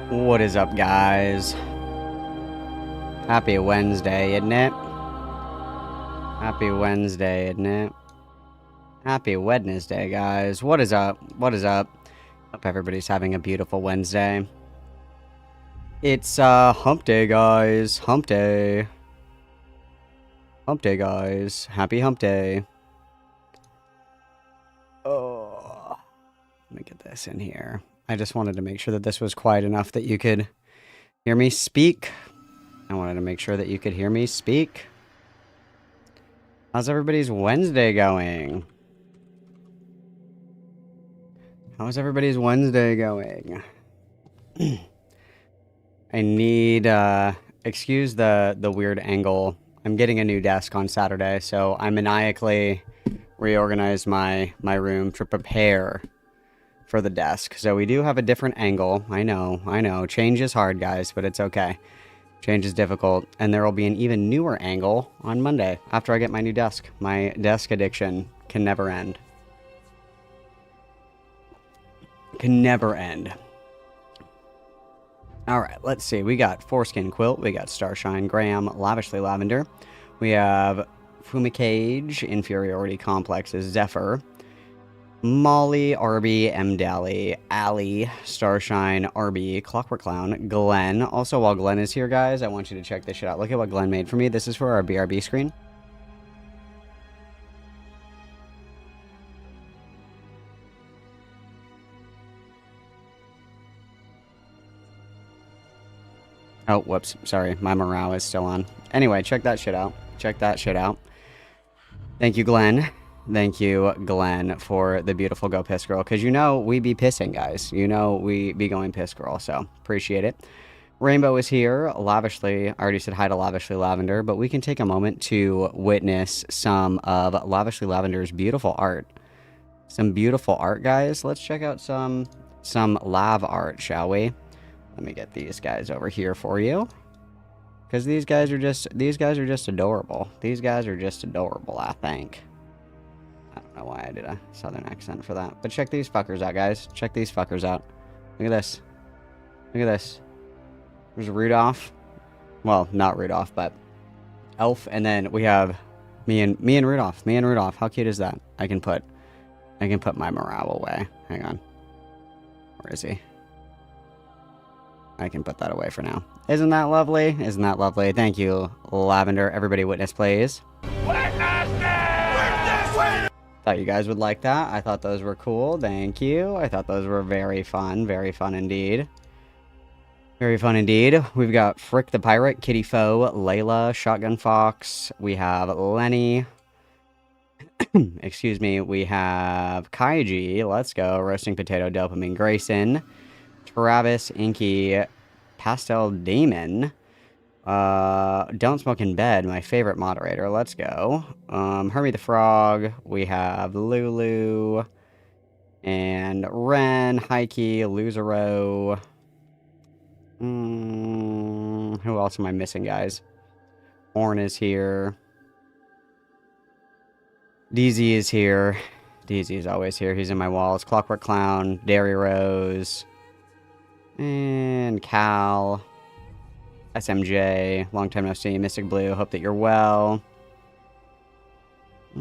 What is up, guys? Happy Wednesday, isn't it? Happy Wednesday, isn't it? Happy Wednesday, guys. What is up? What is up? Hope everybody's having a beautiful Wednesday. It's hump day, guys. Hump day. Hump day, guys. Happy hump day. Oh, let me get this in here. I just wanted to make sure that this was quiet enough that you could hear me speak. I wanted to make sure that you could hear me speak. How's everybody's Wednesday going? How's everybody's Wednesday going? I need, excuse the weird angle. I'm getting a new desk on Saturday, so I maniacally reorganized my room to prepare for the desk. So we do have a different angle. I know. Change is hard, guys, but it's okay. Change is difficult, and there will be an even newer angle on Monday after I get my new desk. My desk addiction can never end. Can never end. Alright, let's see. We got Foreskin Quilt, we got Starshine, Graham, Lavishly Lavender. We have Fumicage, Inferiority Complexes, Zephyr, Molly, Arby, M. Dally, Allie, Starshine, Arby, Clockwork Clown, Glenn. Also, while Glenn is here, guys, I want you to check this shit out. Look at what Glenn made for me. This is for our BRB screen. Oh, whoops. Sorry, my morale is still on. Anyway, check that shit out. Check that shit out. Thank you, Glenn. Thank you, Glenn, for the beautiful Go Piss Girl. Because you know we be pissing, guys. You know we be going Piss Girl, so appreciate it. Rainbow is here. Lavishly, I already said hi to Lavishly Lavender, but we can take a moment to witness some of Lavishly Lavender's beautiful art. Some beautiful art, guys. Let's check out some lav art, shall we? Let me get these guys over here for you. Because these guys are just adorable. These guys are just adorable, I think. I don't know why I did a southern accent for that. But check these fuckers out, guys. Check these fuckers out. Look at this. Look at this. There's Rudolph. Well, not Rudolph, but Elf. And then we have me and Rudolph. Me and Rudolph. How cute is that? I can put my morale away. Hang on. Where is he? I can put that away for now. Isn't that lovely? Isn't that lovely? Thank you, Lavender. Everybody witness, please. Thought you guys would like that. I thought those were cool. Thank you. I thought those were very fun. Very fun indeed. Very fun indeed. We've got Frick the Pirate, Kitty Foe, Layla, Shotgun Fox. We have Lenny. Excuse me. We have Kaiji. Let's go. Roasting Potato, Dopamine, Grayson. Travis, Inky, Pastel Damon, Don't Smoke in Bed, my favorite moderator. Let's go. Hermie the Frog. We have Lulu and Ren, Heike, Luzero. Who else am I missing, guys? Orn is here. DZ is here. DZ is always here. He's in my walls. Clockwork Clown, Dairy Rose. And Cal, SMJ, long time no see, Mystic Blue, hope that you're well. Who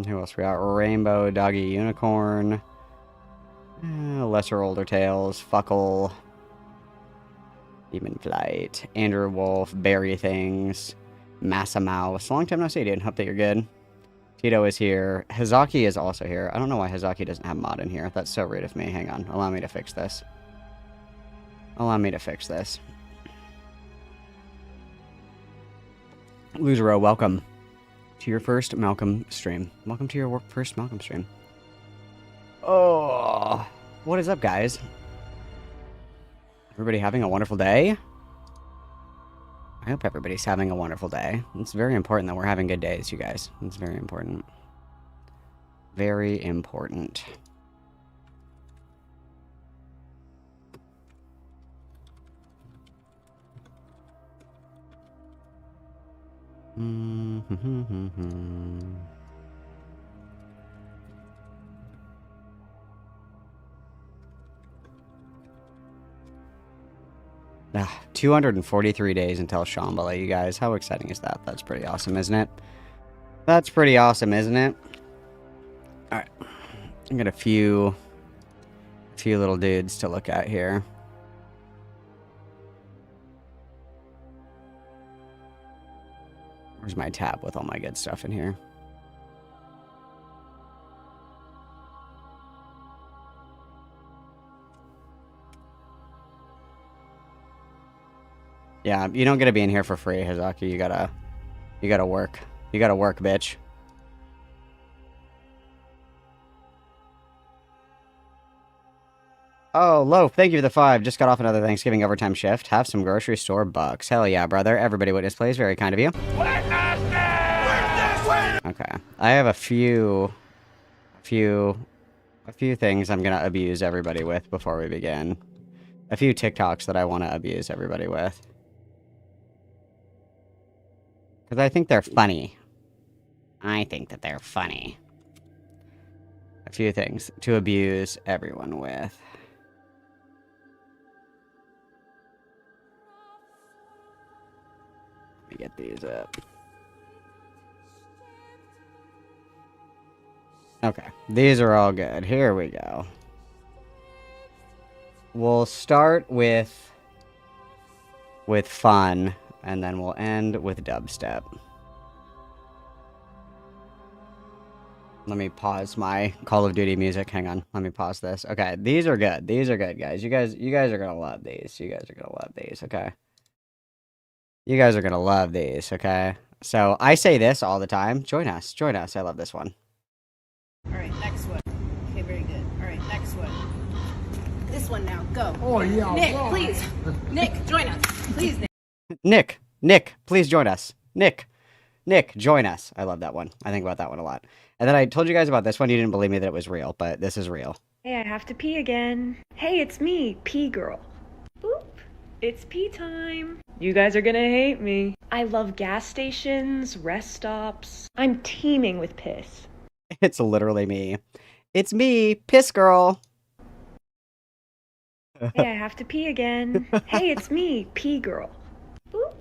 else we got? Rainbow, Doggy, Unicorn, Lesser Older Tales, Fuckle, Demon Flight, Andrew Wolf, Berry Things, Massa Mouse, long time no see, dude, hope that you're good. Tito is here. Hazaki is also here. I don't know why Hazaki doesn't have mod in here. That's so rude of me. Hang on. Allow me to fix this. Allow me to fix this. Luzero, welcome to your first Malcolm stream. Welcome to your first Malcolm stream. Oh, what is up, guys? Everybody having a wonderful day? I hope everybody's having a wonderful day. It's very important that we're having good days, you guys. It's very important. Very important. 243 days until Shambhala, you guys. How exciting is that? That's pretty awesome, isn't it? That's pretty awesome, isn't it? Alright. I got a few little dudes to look at here. Where's my tab with all my good stuff in here? Yeah, you don't get to be in here for free, Hazaki. You gotta work. You gotta work, bitch. Oh, Loaf, thank you for the 5. Just got off another Thanksgiving overtime shift. Have some grocery store bucks. Hell yeah, brother. Everybody witness, please. Very kind of you. Okay. I have a few things I'm gonna abuse everybody with before we begin. A few TikToks that I want to abuse everybody with. Because I think they're funny. I think that they're funny. A few things to abuse everyone with. Let me get these up. Okay, these are all good. Here we go. We'll start with fun, and then we'll end with dubstep. Let me pause my Call of Duty music. Hang on. Let me pause this. Okay, these are good. These are good, guys. You guys are gonna love these. You guys are gonna love these, okay? You guys are gonna love these, okay? So I say this all the time. Join us. Join us. I love this one. Alright, next one. Okay, very good. Alright, next one. This one now. Go. Oh, yeah. Nick, please. Nick, join us. Please, Nick. Nick, please join us. Nick, join us. I love that one. I think about that one a lot. And then I told you guys about this one. You didn't believe me that it was real, but this is real. Hey, I have to pee again. Hey, it's me, Pee Girl. Boop. It's pee time. You guys are gonna hate me. I love gas stations, rest stops. I'm teeming with piss. It's literally me. It's me, Piss Girl. Hey, I have to pee again. Hey, it's me, Pee Girl. Boop.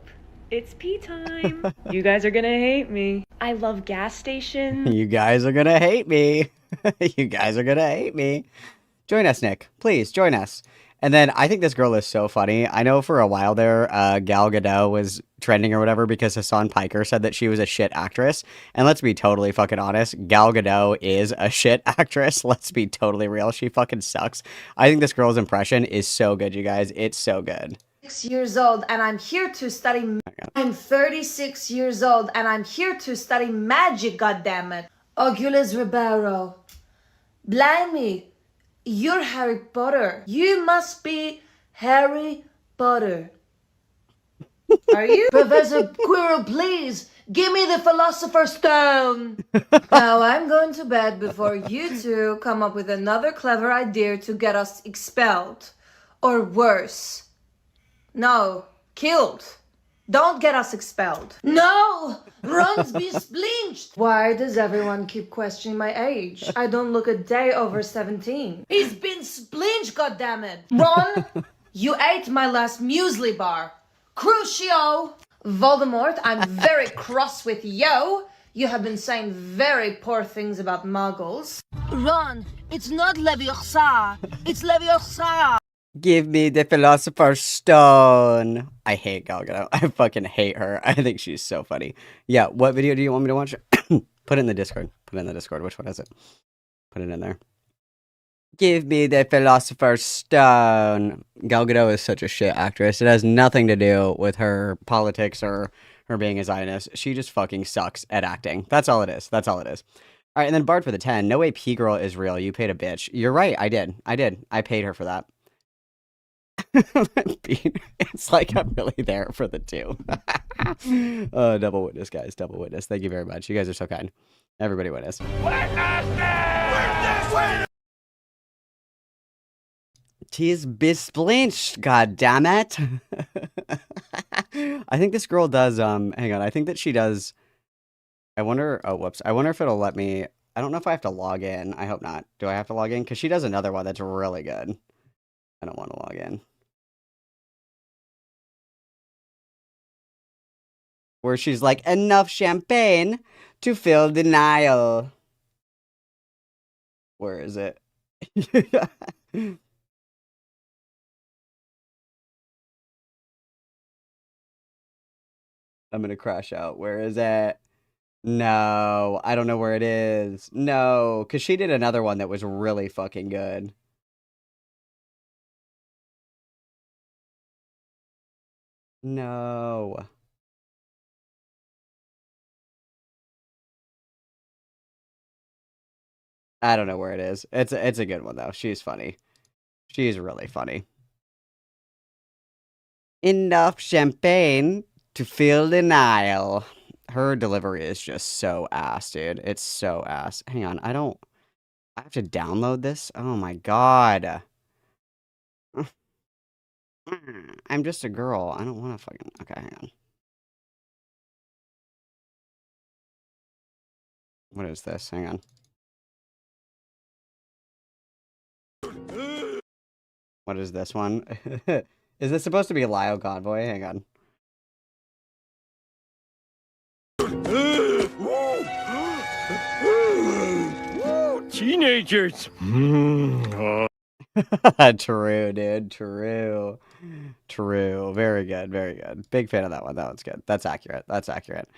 It's pee time. You guys are gonna hate me. I love gas stations. You guys are gonna hate me. You guys are gonna hate me. Join us, Nick. Please, join us. And then I think this girl is so funny. I know for a while there, Gal Gadot was trending or whatever because Hassan Piker said that she was a shit actress. And let's be totally fucking honest. Gal Gadot is a shit actress. Let's be totally real. She fucking sucks. I think this girl's impression is so good, you guys. It's so good. 6 years old and I'm here to study. I'm 36 years old and I'm here to study magic, goddammit. Oculus Ribeiro. Blimey. You're Harry Potter. You must be Harry Potter. Are you? Professor Quirrell, please, give me the Philosopher's Stone. Now I'm going to bed before you two come up with another clever idea to get us expelled. Or worse. No, killed. Don't get us expelled. No! Ron's be splinched! Why does everyone keep questioning my age? I don't look a day over 17. He's been splinched, goddammit! Ron, you ate my last muesli bar. Crucio! Voldemort, I'm very cross with you. You have been saying very poor things about muggles. Ron, it's not Leviosa. It's Leviosa. Give me the Philosopher's Stone. I hate Gal Gadot. I fucking hate her. I think she's so funny. Yeah, what video do you want me to watch? Put it in the Discord. Put it in the Discord. Which one is it? Put it in there. Give me the Philosopher's Stone. Gal Gadot is such a shit actress. It has nothing to do with her politics or her being a Zionist. She just fucking sucks at acting. That's all it is. That's all it is. All right, and then Bard for the 10. No way P-Girl is real. You paid a bitch. You're right. I did. I paid her for that. It's like I'm really there for the 2. Double witness, guys. Double witness. Thank you very much. You guys are so kind. Everybody witness. She's besplinched, god damn it. I think this girl does, hang on. I think that she does. I wonder, oh, whoops. I wonder if it'll let me, I don't know if I have to log in. I hope not. Do I have to log in? Because she does another one that's really good. I don't want to log in. where she's like, enough champagne to fill the Nile. Where is it? I'm gonna crash out. Where is it? No, I don't know where it is. No, because she did another one that was really fucking good. No. I don't know where it is. It's a good one though. She's funny. She's really funny. Enough champagne to fill the Nile. Her delivery is just so ass, dude. It's so ass. Hang on, I have to download this? Oh my god. I'm just a girl. I don't want to fucking... Okay, hang on. What is this? Hang on. What is this one? Is this supposed to be LioConvoy? Hang on. Teenagers. True, dude. True. True. Very good. Very good. Big fan of that one. That one's good. That's accurate. That's accurate.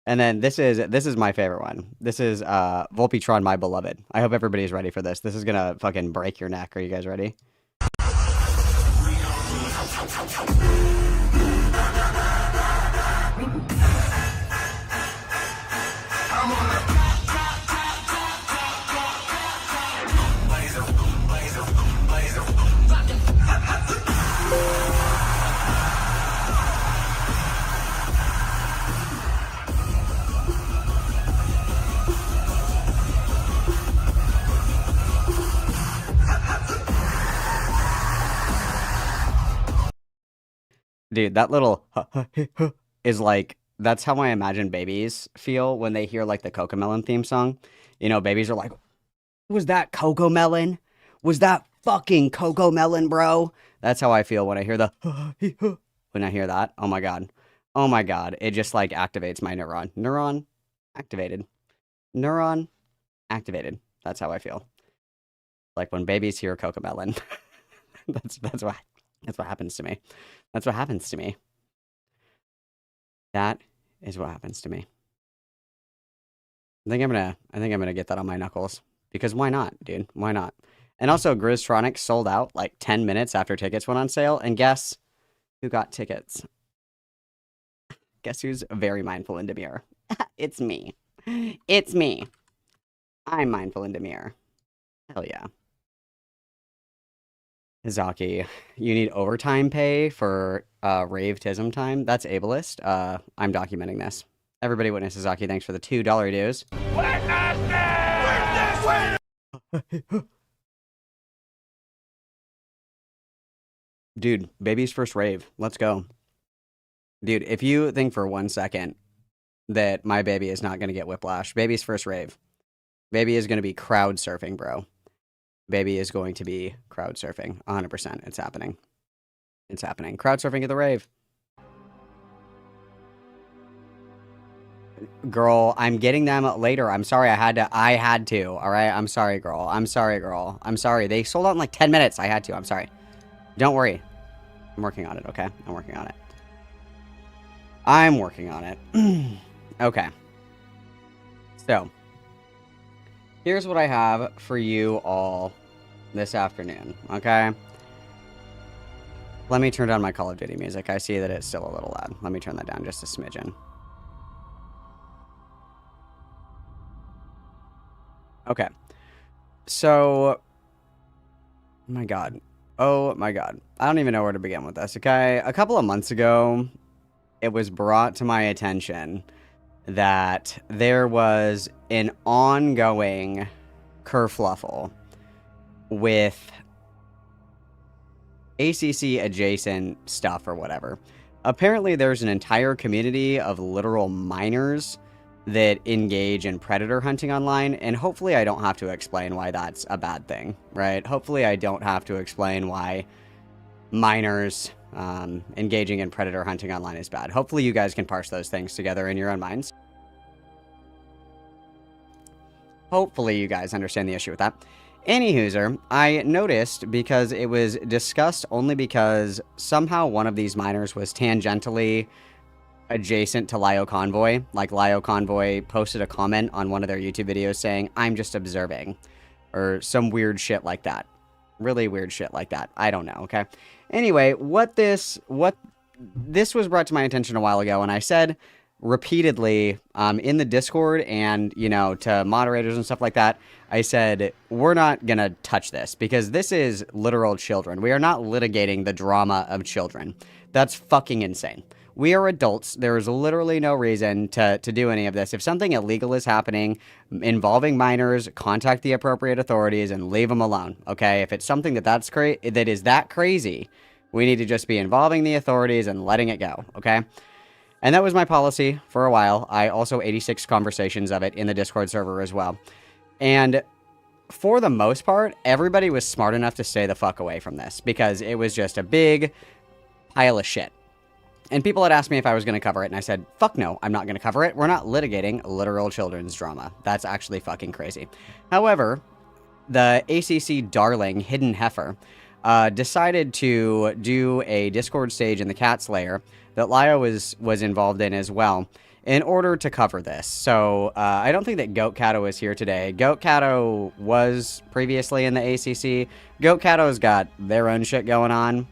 And then this is my favorite one. This is Volpitron, My Beloved. I hope everybody's ready for this. This is gonna fucking break your neck. Are you guys ready? Dude, that little is like, that's how I imagine babies feel when they hear like the Cocomelon theme song. You know, babies are like, was that Cocomelon? Was that fucking Cocomelon, bro? That's how I feel when I hear the when I hear that. Oh my god. Oh my god. It just like activates my neuron. Neuron activated. Neuron activated. That's how I feel. Like when babies hear Cocomelon. that's what happens to me. That's what happens to me. That is what happens to me. I think I'm gonna get that on my knuckles. Because why not, dude? Why not? And also, Grizztronics sold out like 10 minutes after tickets went on sale. And guess who got tickets? Guess who's very mindful and demure? It's me. It's me. I'm mindful and demure. Hell yeah. Izaki, you need overtime pay for rave tism time? That's ableist. I'm documenting this. Everybody witness Izaki, thanks for the $2 dues. Dude, baby's first rave. Let's go. Dude, if you think for 1 second that my baby is not going to get whiplash, baby's first rave. Baby is going to be crowd surfing, bro. Baby is going to be crowd surfing. 100%. It's happening. It's happening. Crowd surfing at the rave. Girl, I'm getting them later. I'm sorry. I had to. All right. I'm sorry, girl. I'm sorry, girl. I'm sorry. They sold out in like 10 minutes. I had to. I'm sorry. Don't worry. I'm working on it. Okay. I'm working on it. I'm working on it. Okay. So, here's what I have for you all this afternoon, okay? Let me turn down my Call of Duty music. I see that it's still a little loud. Let me turn that down just a smidgen. Okay. So, oh my god. Oh my god. I don't even know where to begin with this, okay? A couple of months ago, it was brought to my attention that there was an ongoing kerfluffle with ACC adjacent stuff or whatever. Apparently there's an entire community of literal minors that engage in predator hunting online, and hopefully I don't have to explain why that's a bad thing, right? Hopefully I don't have to explain why minors engaging in predator hunting online is bad. Hopefully you guys can parse those things together in your own minds. Hopefully you guys understand the issue with that. Anywhooser, I noticed because it was discussed only because somehow one of these miners was tangentially adjacent to LioConvoy. Like, LioConvoy posted a comment on one of their YouTube videos saying, "I'm just observing," or some weird shit like that. Really weird shit like that. I don't know, okay? Anyway, this was brought to my attention a while ago, and I said repeatedly in the Discord and, you know, to moderators and stuff like that, I said, we're not gonna touch this because this is literal children. We are not litigating the drama of children. That's fucking insane. We are adults. There is literally no reason to do any of this. If something illegal is happening involving minors, contact the appropriate authorities and leave them alone, okay? If it's something that is that crazy, we need to just be involving the authorities and letting it go, okay? And that was my policy for a while. I also 86 conversations of it in the Discord server as well. And for the most part, everybody was smart enough to stay the fuck away from this because it was just a big pile of shit. And people had asked me if I was going to cover it, and I said, fuck no, I'm not going to cover it. We're not litigating literal children's drama. That's actually fucking crazy. However, the ACC darling, Hidden Heifer, decided to do a Discord stage in the Cat's Lair that Lio was involved in as well in order to cover this. So I don't think that Goat Cato is here today. Goat Cato was previously in the ACC. Goat Cato's got their own shit going on.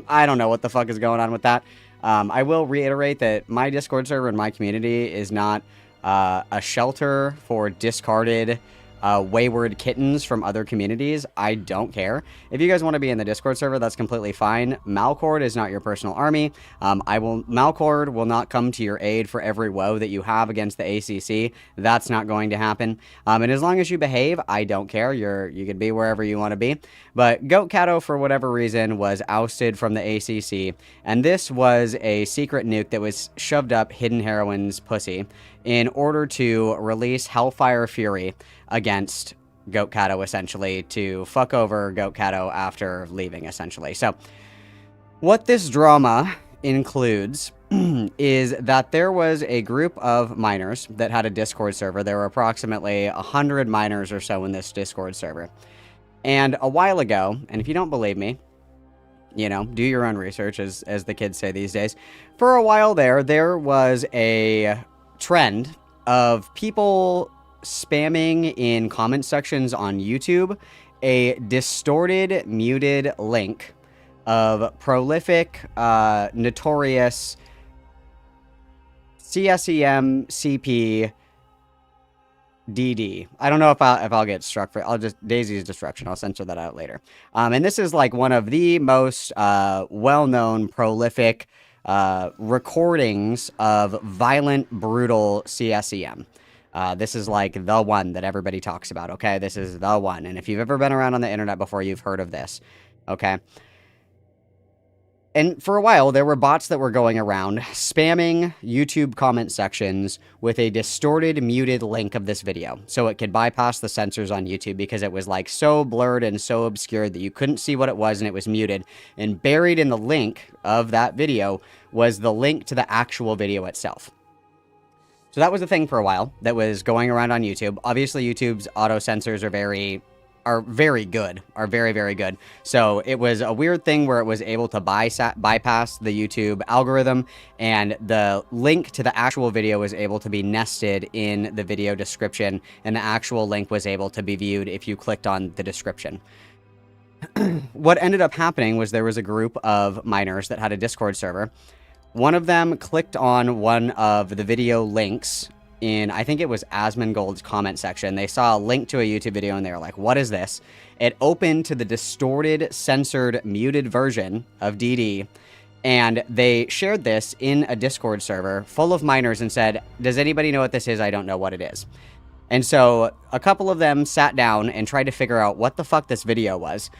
I don't know what the fuck is going on with that. I will reiterate that my Discord server and my community is not a shelter for discarded wayward kittens from other communities. I don't care. If you guys want to be in the Discord server, that's completely fine. Malcord is not your personal army. Malcord will not come to your aid for every woe that you have against the ACC. That's not going to happen. And as long as you behave, I don't care. You can be wherever you want to be. But Goat Cato, for whatever reason, was ousted from the ACC. And this was a secret nuke that was shoved up Hidden Heroine's pussy in order to release Hellfire Fury against Goat Cato, essentially, to fuck over Goat Cato after leaving, essentially. So, what this drama includes is that there was a group of miners that had a Discord server. There were approximately 100 miners or so in this Discord server. And a while ago, and if you don't believe me, you know, do your own research, as the kids say these days. For a while there was a trend of people spamming in comment sections on YouTube a distorted, muted link of prolific, notorious CSEM CP DD. I don't know if I'll get struck for. I'll just Daisy's destruction. I'll censor that out later. And this is like one of the most well-known, prolific recordings of violent, brutal CSEM. This is like the one that everybody talks about, okay? This is the one. And if you've ever been around on the internet before, you've heard of this, okay? And for a while, there were bots that were going around spamming YouTube comment sections with a distorted, muted link of this video. So it could bypass the censors on YouTube because it was like so blurred and so obscured that you couldn't see what it was and it was muted. And buried in the link of that video was the link to the actual video itself. So that was a thing for a while that was going around on YouTube. Obviously, YouTube's auto censors are very good. So it was a weird thing where it was able to bypass the YouTube algorithm, and the link to the actual video was able to be nested in the video description, and the actual link was able to be viewed if you clicked on the description. What ended up happening was there was a group of miners that had a Discord server. One of them clicked on one of the video links in, I think it was Asmongold's comment section. They saw a link to a YouTube video and they were like, what is this? It opened to the distorted, censored, muted version of DD, and they shared this in a Discord server full of miners and said, does anybody know what this is? I don't know what it is. And so a couple of them sat down and tried to figure out what the fuck this video was.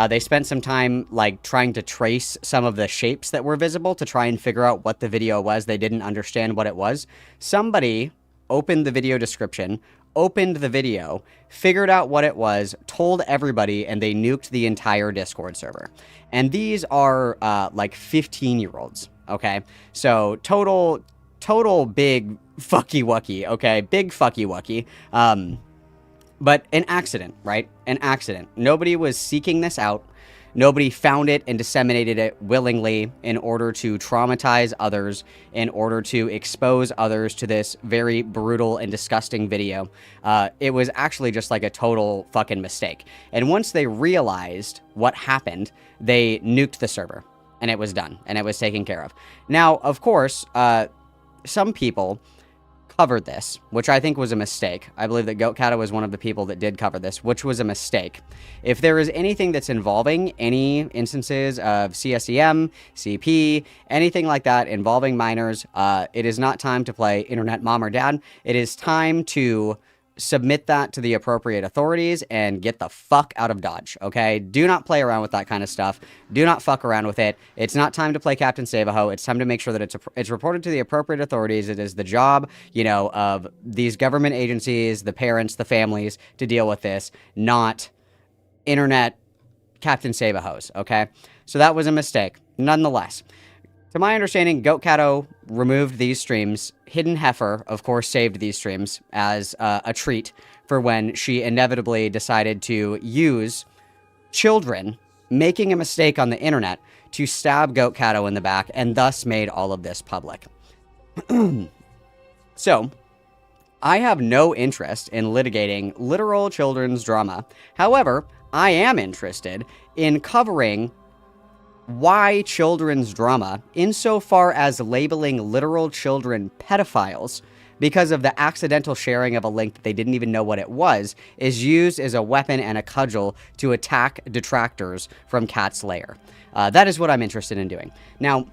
They spent some time like trying to trace some of the shapes that were visible to try and figure out what the video was. They didn't understand what it was. Somebody opened the video description, opened the video, figured out what it was, told everybody, and they nuked the entire Discord server. And these are like 15-year-olds, okay? So total big fucky wucky, okay? Big fucky wucky. But an accident, right? An accident. Nobody was seeking this out. Nobody found it and disseminated it willingly in order to traumatize others, in order to expose others to this very brutal and disgusting video. It was actually just like a total fucking mistake. And once they realized what happened, they nuked the server. And it was done. And it was taken care of. Now, of course, some people covered this, which I think was a mistake. I believe that GoatCata was one of the people that did cover this, which was a mistake. If there is anything that's involving any instances of CSEM, CP, anything like that involving minors, it is not time to play internet mom or dad. It is time to submit that to the appropriate authorities and get the fuck out of Dodge, okay? Do not play around with that kind of stuff. Do not fuck around with it. It's not time to play Captain Save-A-Ho. It's time to make sure that it's reported to the appropriate authorities. It is the job, you know, of these government agencies, the parents, the families to deal with this, not internet Captain Save-A-Hos, okay? So that was a mistake, nonetheless. To my understanding, GoatCata removed these streams. Hidden Heifer, of course, saved these streams as a treat for when she inevitably decided to use children making a mistake on the internet to stab GoatCata in the back and thus made all of this public. So, I have no interest in litigating literal children's drama. However, I am interested in covering why children's drama, insofar as labeling literal children pedophiles because of the accidental sharing of a link that they didn't even know what it was, is used as a weapon and a cudgel to attack detractors from Cat's lair. That is what I'm interested in doing. Now,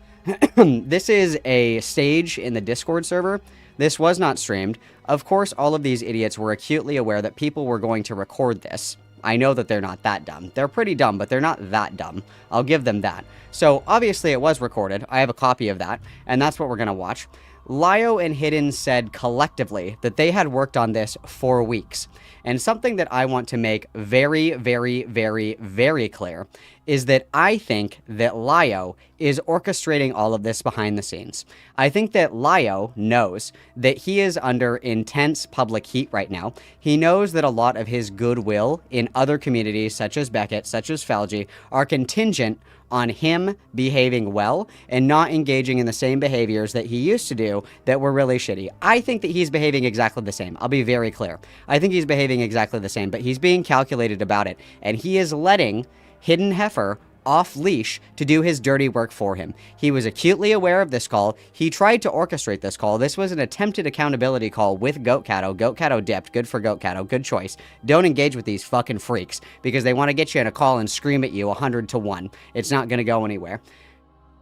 this is a stage in the Discord server. This was not streamed. Of course, all of these idiots were acutely aware that people were going to record this. I know that they're not that dumb. They're pretty dumb, but they're not that dumb. I'll give them that. So, obviously, it was recorded. I have a copy of that, and that's what we're going to watch. Lio and Hidden said collectively that they had worked on this for weeks. And something that I want to make very, very, very, very clear is that I think that Lio is orchestrating all of this behind the scenes. I think that Lio knows that he is under intense public heat right now. He knows that a lot of his goodwill in other communities, such as Beckett, such as Falgi, are contingent on him behaving well and not engaging in the same behaviors that he used to do that were really shitty. I think that he's behaving exactly the same. I'll be very clear. I think he's behaving exactly the same, but he's being calculated about it. And he is letting Hidden Heifer off leash to do his dirty work for him. He was acutely aware of this call. He tried to orchestrate this call. This was an attempted accountability call with GoatCata. GoatCata dipped. Good for GoatCata. Good choice. Don't engage with these fucking freaks because they want to get you in a call and scream at you 100-1. It's not going to go anywhere.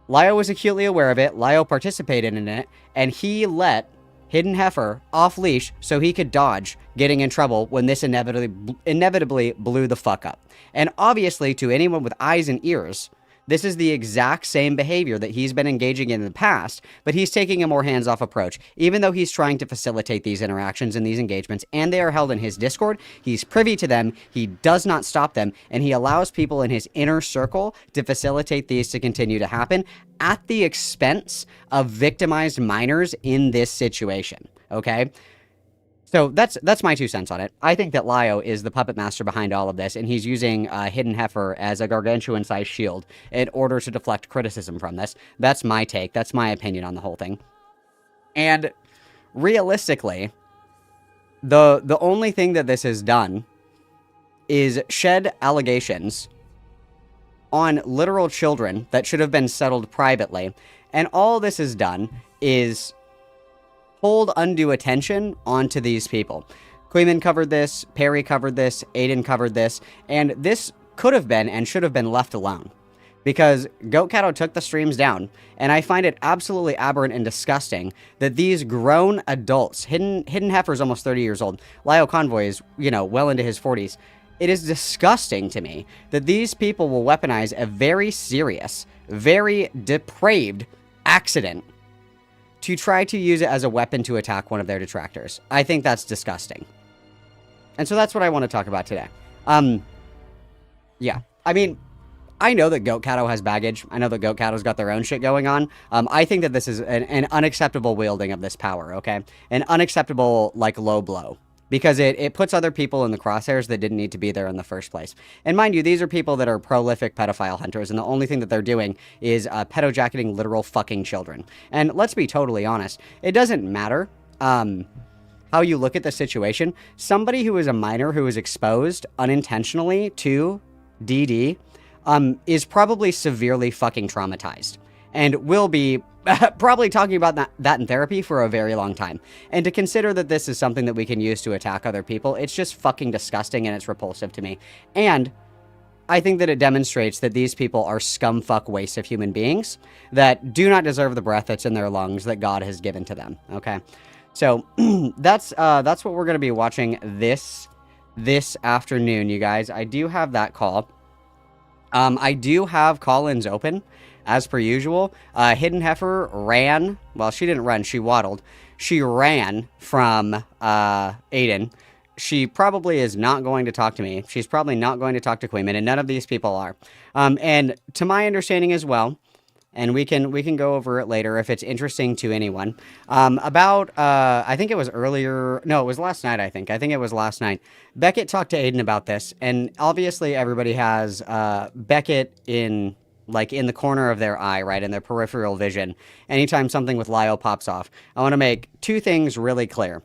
Lio was acutely aware of it. Lio participated in it, and he let Hidden Heifer off leash so he could dodge getting in trouble when this inevitably blew the fuck up. And obviously, to anyone with eyes and ears, this is the exact same behavior that he's been engaging in the past, but he's taking a more hands-off approach. Even though he's trying to facilitate these interactions and these engagements, and they are held in his Discord, he's privy to them, he does not stop them, and he allows people in his inner circle to facilitate these to continue to happen at the expense of victimized minors in this situation, okay? So that's my 2 cents on it. I think that Lio is the puppet master behind all of this, and he's using Hidden Heifer as a gargantuan-sized shield in order to deflect criticism from this. That's my take. That's my opinion on the whole thing. And realistically, the only thing that this has done is shed allegations on literal children that should have been settled privately, and all this has done is hold undue attention onto these people. Queeman covered this, Perry covered this, Aiden covered this, and this could have been and should have been left alone. Because GoatCata took the streams down, and I find it absolutely aberrant and disgusting that these grown adults, Hidden Heifer is almost 30 years old, LioConvoy is, well into his 40s. It is disgusting to me that these people will weaponize a very serious, very depraved accident to try to use it as a weapon to attack one of their detractors. I think that's disgusting. And so that's what I want to talk about today. Yeah. I mean, I know that Goat Catto has baggage. I know that Goat Catto's got their own shit going on. I think that this is an unacceptable wielding of this power, okay? An unacceptable, like, low blow. Because it puts other people in the crosshairs that didn't need to be there in the first place. And mind you, these are people that are prolific pedophile hunters, and the only thing that they're doing is pedo-jacketing literal fucking children. And let's be totally honest, it doesn't matter how you look at the situation. Somebody who is a minor who is exposed unintentionally to DD is probably severely fucking traumatized and will be probably talking about that in therapy for a very long time. And to consider that this is something that we can use to attack other people, it's just fucking disgusting and it's repulsive to me. And I think that it demonstrates that these people are scumfuck wastes of human beings that do not deserve the breath that's in their lungs that God has given to them, okay? So that's what we're going to be watching this afternoon, you guys. I do have that call. I do have call-ins open, as per usual. Hidden Heifer ran. Well, she didn't run. She waddled. She ran from Aiden. She probably is not going to talk to me. She's probably not going to talk to Queeman, and none of these people are. And to my understanding as well, and we can go over it later if it's interesting to anyone. I think it was earlier. No, it was last night. I think it was last night. Beckett talked to Aiden about this, and obviously everybody has Beckett in the corner of their eye, right, in their peripheral vision. Anytime something with Lio pops off, I want to make two things really clear.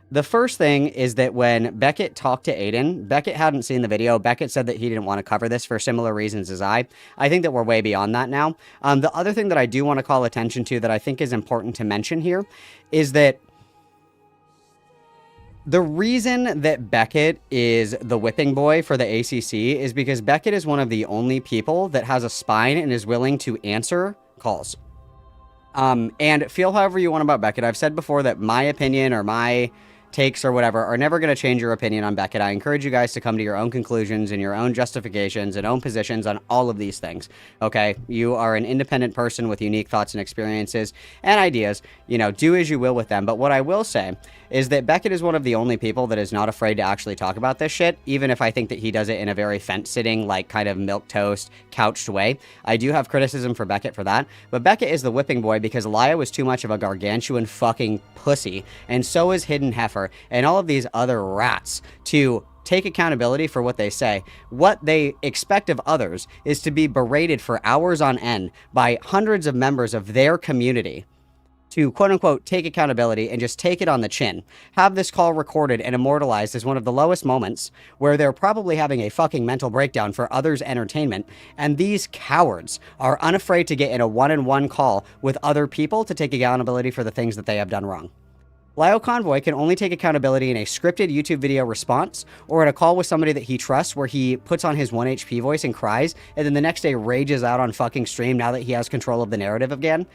The first thing is that when Beckett talked to Aiden, Beckett hadn't seen the video. Beckett said that he didn't want to cover this for similar reasons as I. I think that we're way beyond that now. The other thing that I do want to call attention to that I think is important to mention here is that the reason that Beckett is the whipping boy for the ACC is because Beckett is one of the only people that has a spine and is willing to answer calls. And feel however you want about Beckett. I've said before that my opinion or my takes or whatever are never going to change your opinion on Beckett. I encourage you guys to come to your own conclusions and your own justifications and own positions on all of these things. Okay? You are an independent person with unique thoughts and experiences and ideas. You know, do as you will with them. But what I will say is that Beckett is one of the only people that is not afraid to actually talk about this shit, even if I think that he does it in a very fence-sitting, like, kind of milquetoast, couched way. I do have criticism for Beckett for that, but Beckett is the whipping boy because Lio is too much of a gargantuan fucking pussy, and so is Hidden Heifer, and all of these other rats to take accountability for what they say. What they expect of others is to be berated for hours on end by hundreds of members of their community to quote-unquote take accountability and just take it on the chin. Have this call recorded and immortalized as one of the lowest moments where they're probably having a fucking mental breakdown for others' entertainment, and these cowards are unafraid to get in a one-on-one call with other people to take accountability for the things that they have done wrong. LioConvoy can only take accountability in a scripted YouTube video response or in a call with somebody that he trusts where he puts on his 1 HP voice and cries and then the next day rages out on fucking stream now that he has control of the narrative again.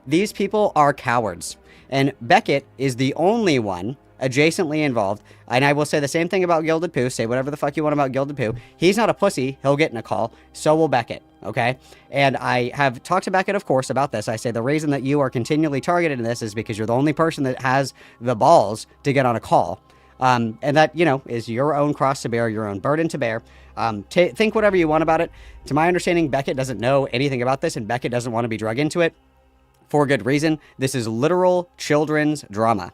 These people are cowards. And Beckett is the only one adjacently involved. And I will say the same thing about Gilded Pooh. Say whatever the fuck you want about Gilded Pooh. He's not a pussy. He'll get in a call. So will Beckett. Okay? And I have talked to Beckett, of course, about this. I say the reason that you are continually targeted in this is because you're the only person that has the balls to get on a call. And that, you know, is your own cross to bear, your own burden to bear. Think whatever you want about it. To my understanding, Beckett doesn't know anything about this, and Beckett doesn't want to be drug into it. For good reason. This is literal children's drama.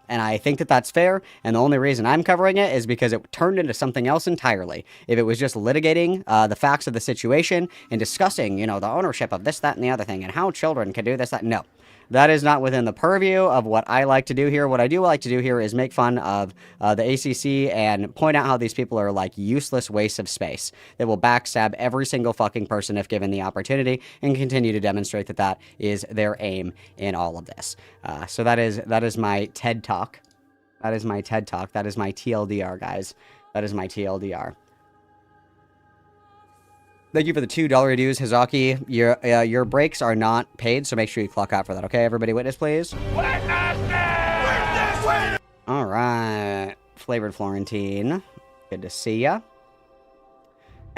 And I think that that's fair, and the only reason I'm covering it is because it turned into something else entirely. If it was just litigating the facts of the situation and discussing, you know, the ownership of this, that, and the other thing, and how children can do this, that, no. That is not within the purview of what I like to do here. What I do like to do here is make fun of the ACC and point out how these people are like useless wastes of space that will backstab every single fucking person if given the opportunity and continue to demonstrate that that is their aim in all of this. So that is my TED Talk. That is my TED Talk. That is my TLDR, guys. That is my TLDR. Thank you for the $2 dues, Hizaki. Your breaks are not paid, so make sure you clock out for that, okay? Everybody witness, please. Witness! All right. Flavored Florentine. Good to see ya.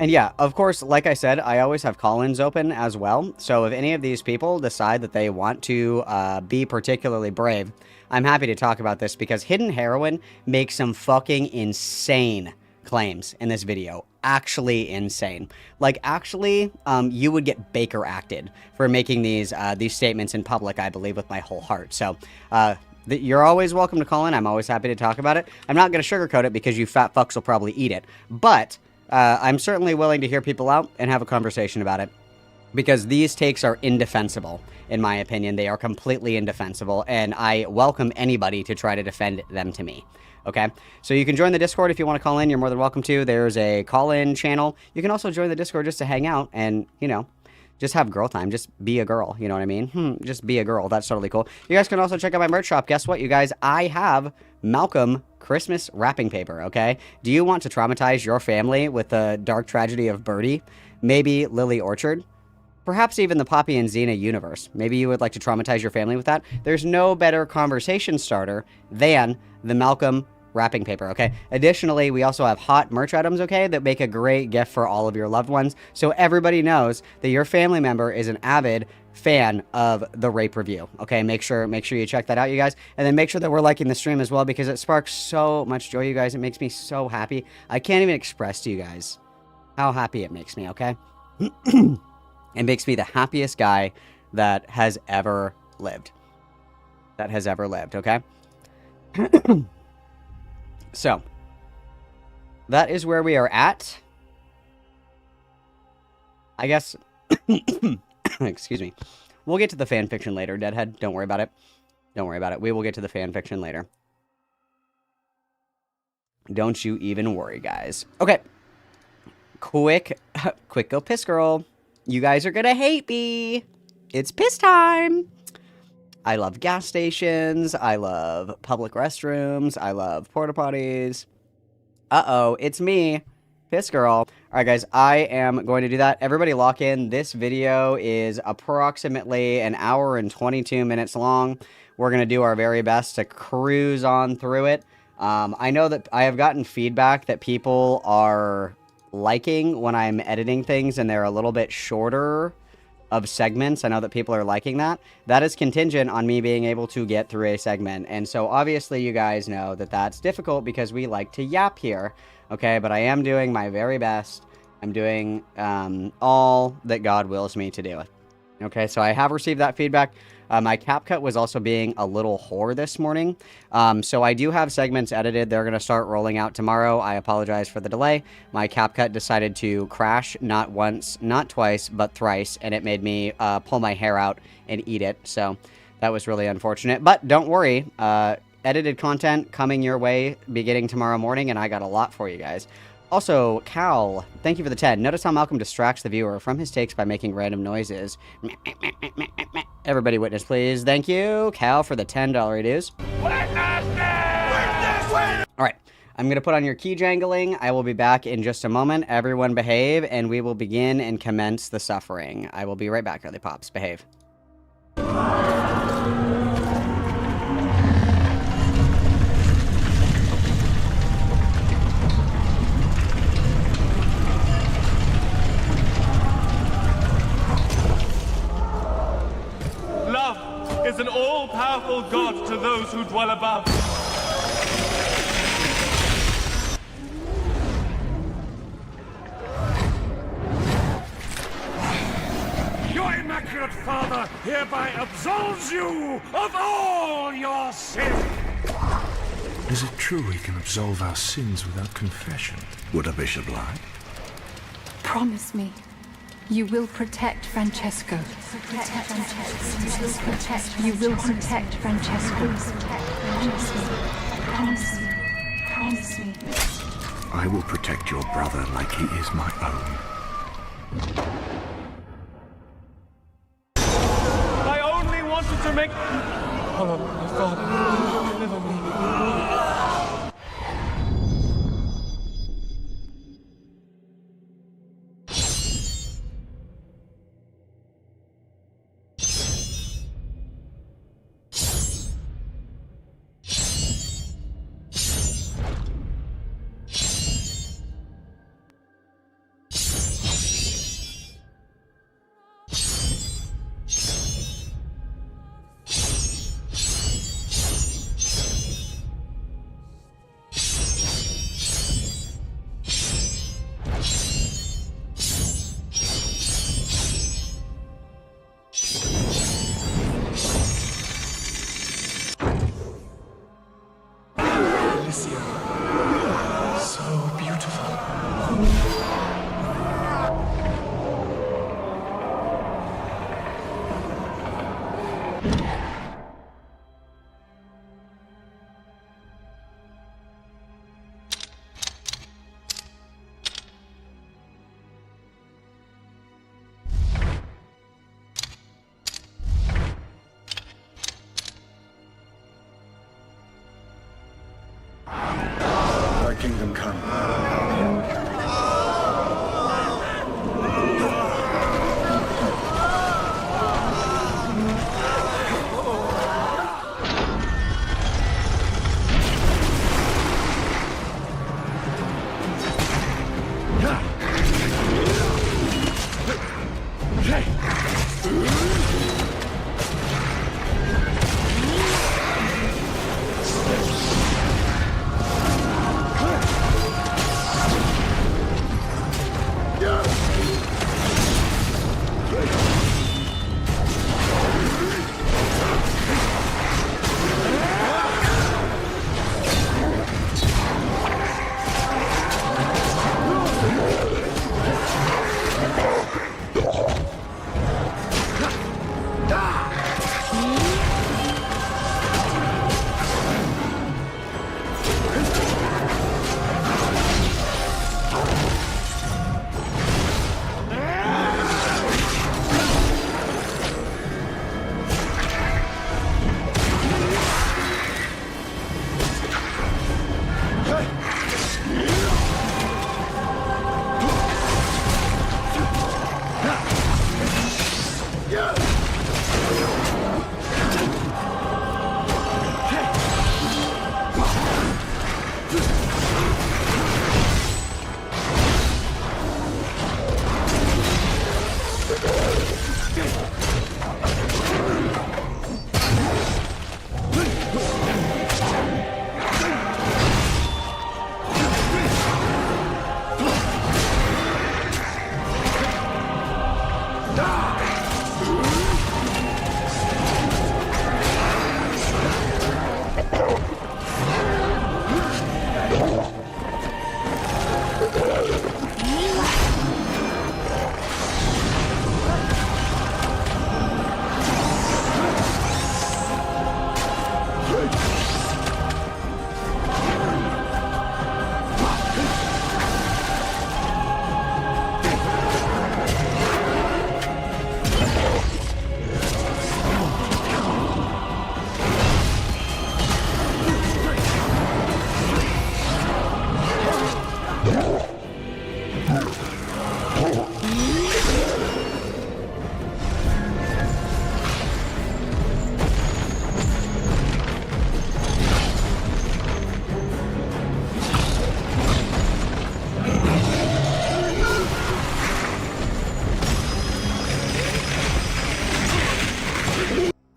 And yeah, of course, like I said, I always have call-ins open as well. So if any of these people decide that they want to be particularly brave, I'm happy to talk about this because Hidden Heroine makes some fucking insane claims in this video. Actually insane. Like, actually, you would get Baker acted for making these statements in public, I believe, with my whole heart. So, you're always welcome to call in. I'm always happy to talk about it. I'm not going to sugarcoat it because you fat fucks will probably eat it. But I'm certainly willing to hear people out and have a conversation about it. Because these takes are indefensible, in my opinion. They are completely indefensible, and I welcome anybody to try to defend them to me. Okay? So you can join the Discord if you want to call in. You're more than welcome to. There's a call-in channel. You can also join the Discord just to hang out and, you know, just have girl time. Just be a girl. You know what I mean? Just be a girl. That's totally cool. You guys can also check out my merch shop. Guess what, you guys? I have Malcolm Christmas wrapping paper, okay? Do you want to traumatize your family with the dark tragedy of Birdie? Maybe Lily Orchard? Perhaps even the Poppy and Xena universe. Maybe you would like to traumatize your family with that. There's no better conversation starter than the Malcolm wrapping paper, okay? Additionally, we also have hot merch items, okay, that make a great gift for all of your loved ones. So everybody knows that your family member is an avid fan of the rape review, okay? Make sure you check that out, you guys. And then make sure that we're liking the stream as well because it sparks so much joy, you guys. It makes me so happy. I can't even express to you guys how happy it makes me, okay? It makes me the happiest guy that has ever lived. Okay? So, that is where we are at. I guess, excuse me. We'll get to the fan fiction later, Deadhead. Don't worry about it. Don't worry about it. We will get to the fan fiction later. Don't you even worry, guys. Okay. Quick go piss girl. You guys are gonna hate me. It's piss time. I love gas stations. I love public restrooms. I love porta potties. Uh-oh, it's me, piss girl. All right, guys, I am going to do that. Everybody lock in. This video is approximately an hour and 22 minutes long. We're going to do our very best to cruise on through it. I know that I have gotten feedback that people are liking when I'm editing things and they're a little bit shorter of segments. I know that people are liking that. That is contingent on me being able to get through a segment. And so obviously you guys know that that's difficult because we like to yap here. Okay, but I am doing my very best. I'm doing all that God wills me to do. Okay, so I have received that feedback. My CapCut was also being a little whore this morning. So I do have segments edited. They're going to start rolling out tomorrow. I apologize for the delay. My CapCut decided to crash not once, not twice, but thrice. And it made me pull my hair out and eat it. So that was really unfortunate. But don't worry. Edited content coming your way beginning tomorrow morning. And I got a lot for you guys. Also, Cal, thank you for the 10. Notice how Malcolm distracts the viewer from his takes by making random noises. Everybody witness, please. Thank you, Cal, for the $10 dues. All right, I'm going to put on your key jangling. I will be back in just a moment. Everyone behave, and we will begin and commence the suffering. I will be right back, early pops. Behave. Is an all-powerful God to those who dwell above. Your Immaculate Father hereby absolves you of all your sins. Is it true we can absolve our sins without confession? Would a bishop lie? Promise me. You will protect Francesco. You will protect Francesco. Promise me. I will protect your brother like he is my own. I only wanted to make... Oh, my Father, deliver me. LioConvoy.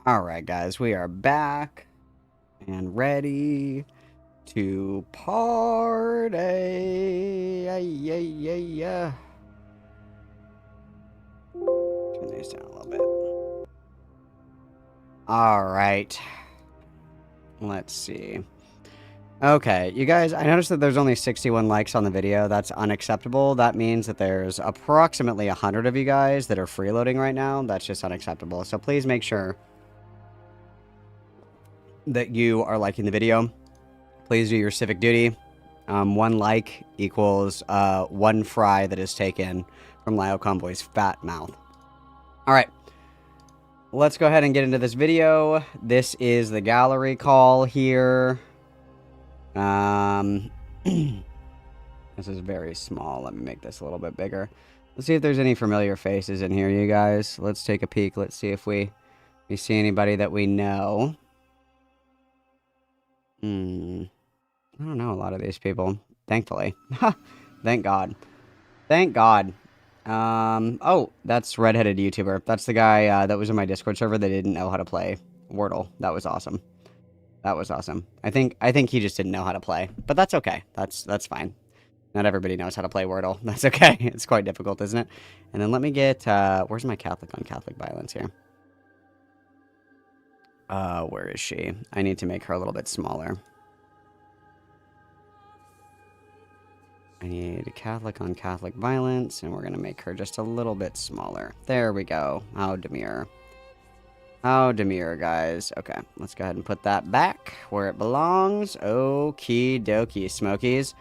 Alright, guys, we are back and ready to party. Yeah. Turn these down a little bit. Alright. Let's see. Okay, you guys, I noticed that there's only 61 likes on the video. That's unacceptable. That means that there's approximately 100 of you guys that are freeloading right now. That's just unacceptable. So please make sure that you are liking the video. Please do your civic duty. 1 like equals 1 fry that is taken from LioConvoy's fat mouth. Alright. Let's go ahead and get into this video. This is the gallery call here. This is very small. Let me make this a little bit bigger. Let's see if there's any familiar faces in here, you guys. Let's take a peek. Let's see if we see anybody that we know. I don't know a lot of these people, thankfully. Thank God. Thank God. Oh, that's redheaded YouTuber. That's the guy that was in my Discord server that didn't know how to play Wordle. That was awesome. That was awesome. I think he just didn't know how to play, but that's okay. That's fine. Not everybody knows how to play Wordle. That's okay. It's quite difficult, isn't it? And then let me get where's my Catholic on Catholic violence here? Where is she? I need to make her a little bit smaller. I need Catholic on Catholic violence, and we're going to make her just a little bit smaller. There we go. How demure. How demure, guys. Okay, let's go ahead and put that back where it belongs. Okie dokie, Smokies.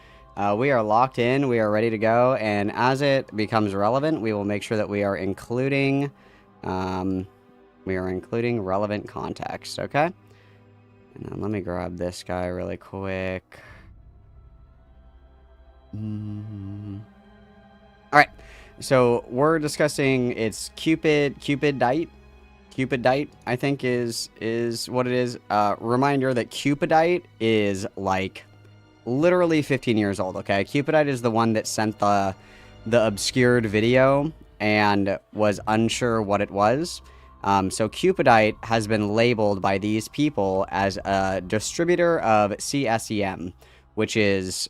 We are locked in. We are ready to go. And as it becomes relevant, we will make sure that we are including relevant context, okay? And then let me grab this guy really quick. All right. So we're discussing it's Cupidite, I think is what it is. Reminder that Cupidite is like literally 15 years old. Okay, Cupidite is the one that sent the obscured video and was unsure what it was. So Cupidite has been labeled by these people as a distributor of CSEM, which is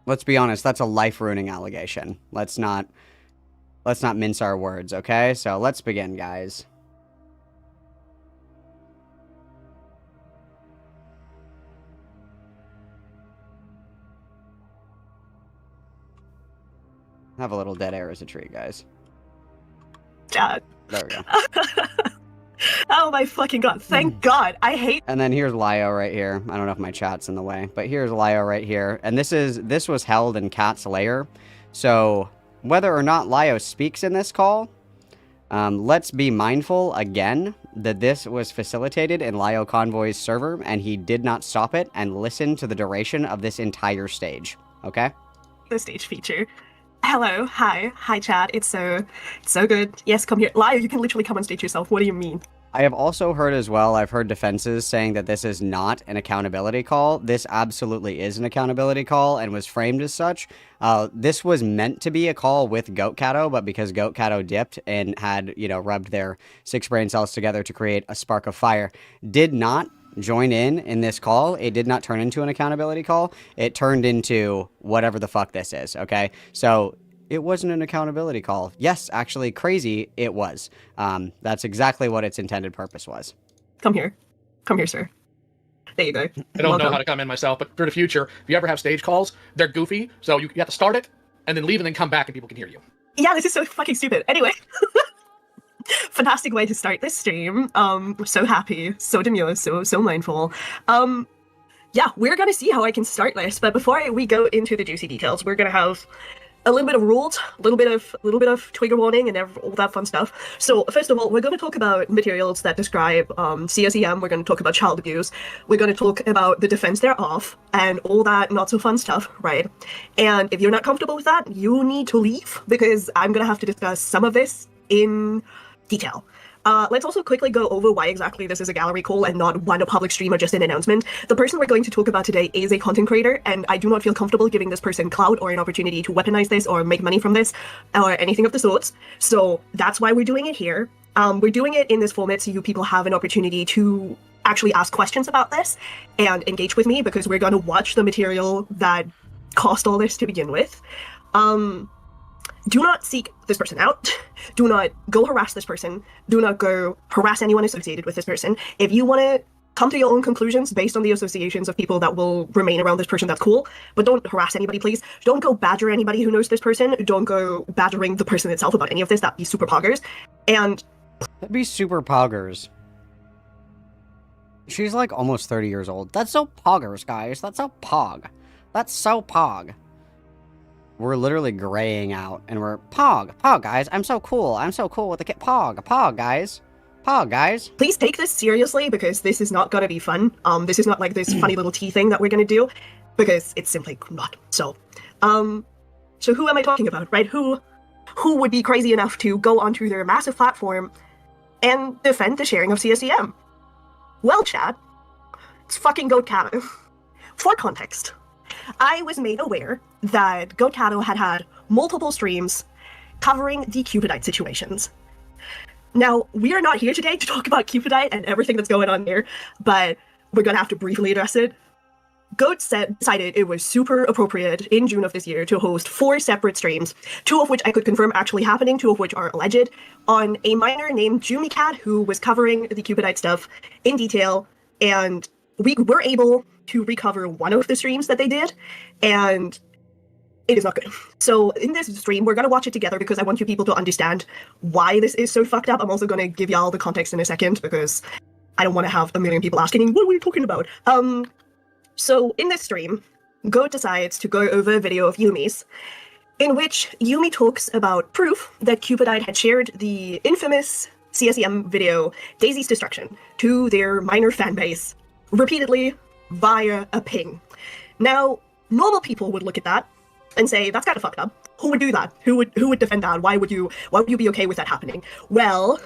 let's be honest, that's a life-ruining allegation. Let's not mince our words, okay? So let's begin, guys. Have a little dead air as a treat, guys. God. There we go. Oh my fucking god, thank god. I hate. And then here's Lio right here. I don't know if my chat's in the way, but here's Lio right here. And this was held in Cat's lair. So whether or not Lio speaks in this call, let's be mindful again that this was facilitated in LioConvoy's server, and he did not stop it and listen to the duration of this entire stage. Okay? The stage feature. Hello, hi chat. It's so good. Yes, come here. Lio, you can literally come on stage yourself. What do you mean? I have also heard as well, I've heard defenses saying that this is not an accountability call. This absolutely is an accountability call and was framed as such. This was meant to be a call with Goat Cato, but because Goat Cato dipped and had, rubbed their 6 brain cells together to create a spark of fire, did not join in this call. It did not turn into an accountability call. It turned into whatever the fuck this is, okay? So it wasn't an accountability call. Yes, actually, crazy, it was. That's exactly what its intended purpose was. Come here, sir. There you go. I don't know how to come in myself, but for the future, if you ever have stage calls, they're goofy, so you have to start it, and then leave and then come back and people can hear you. Yeah, this is so fucking stupid. Anyway. Fantastic way to start this stream. So happy, so demure, so mindful. Yeah, we're gonna see how I can start this, but before we go into the juicy details, we're gonna have a little bit of rules, a little bit of trigger warning, and all that fun stuff. So first of all, we're going to talk about materials that describe CSEM. We're going to talk about child abuse. We're going to talk about the defense thereof and all that not so fun stuff, right? And if you're not comfortable with that, you need to leave because I'm going to have to discuss some of this in detail. Let's also quickly go over why exactly this is a gallery call and not a public stream or just an announcement. The person we're going to talk about today is a content creator, and I do not feel comfortable giving this person clout or an opportunity to weaponize this or make money from this or anything of the sorts. So that's why we're doing it here. We're doing it in this format so you people have an opportunity to actually ask questions about this and engage with me because we're going to watch the material that caused all this to begin with. Do not seek this person out. Do not go harass this person. Do not go harass anyone associated with this person. If you want to come to your own conclusions based on the associations of people that will remain around this person, that's cool. But don't harass anybody, please. Don't go badger anybody who knows this person. Don't go badgering the person itself about any of this. That'd be super poggers. And that'd be super poggers. She's like almost 30 years old. That's so poggers, guys. That's so pog. That's so pog. We're literally graying out, and we're pog, guys. I'm so cool with the kid. Pog, guys. Please take this seriously because this is not gonna be fun. This is not like this funny little tea thing that we're gonna do because it's simply not. So who am I talking about, right? Who would be crazy enough to go onto their massive platform and defend the sharing of CSEM? Well, chat, it's fucking Goat Cato. For context, I was made aware that Goat Cato had multiple streams covering the Cupidite situations. Now, we are not here today to talk about Cupidite and everything that's going on here, but we're gonna have to briefly address it. Goat decided it was super appropriate in June of this year to host 4 separate streams, 2 of which I could confirm actually happening, 2 of which are alleged, on a minor named Jumicat who was covering the Cupidite stuff in detail, and we were able to recover one of the streams that they did, and it is not good. So in this stream, we're going to watch it together because I want you people to understand why this is so fucked up. I'm also going to give y'all the context in a second because I don't want to have a million people asking, what are we talking about? So in this stream, Goat decides to go over a video of Yumi's, in which Yumi talks about proof that Cupidite had shared the infamous CSEM video, Daisy's Destruction, to their minor fan base repeatedly via a ping. Now, normal people would look at that and say, that's kind of fucked up. Who would do that? Who would defend that? Why would you be okay with that happening? Well,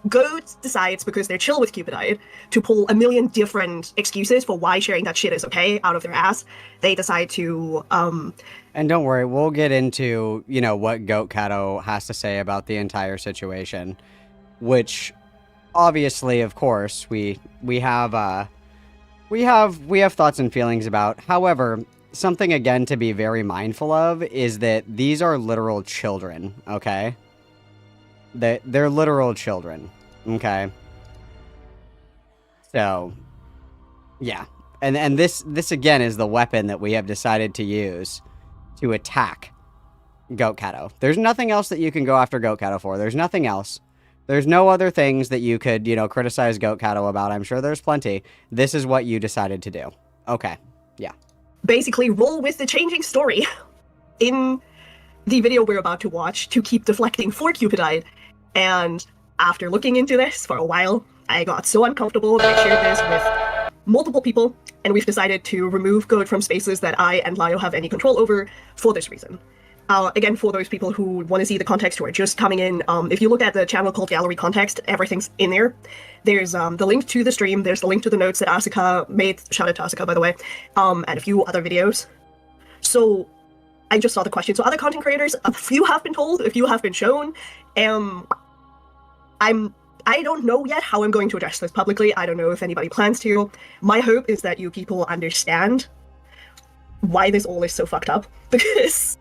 Goat decides, because they're chill with Cupidite, to pull a million different excuses for why sharing that shit is okay out of their ass. They decide to, And don't worry, we'll get into, you know, what Goat Cato has to say about the entire situation, which obviously, of course, we have thoughts and feelings about. However, something again to be very mindful of is that these are literal children, okay? They're literal children, okay? So, yeah. And this again is the weapon that we have decided to use to attack Goat Cato. There's nothing else that you can go after Goat Cato for. There's nothing else. There's no other things that you could, you know, criticize Goat Cato about. I'm sure there's plenty. This is what you decided to do. Okay, yeah. Basically roll with the changing story in the video we're about to watch to keep deflecting for Cupidite. And after looking into this for a while, I got so uncomfortable that I shared this with multiple people, and we've decided to remove Goat from spaces that I and Lio have any control over for this reason. Again, for those people who want to see the context who are just coming in, if you look at the channel called Gallery Context, everything's in there. There's the link to the stream, there's the link to the notes that Asuka made, shout out to Asuka by the way, and a few other videos. So, I just saw the question. So other content creators, a few have been told, a few have been shown. I don't know yet how I'm going to address this publicly. I don't know if anybody plans to. My hope is that you people understand why this all is so fucked up, because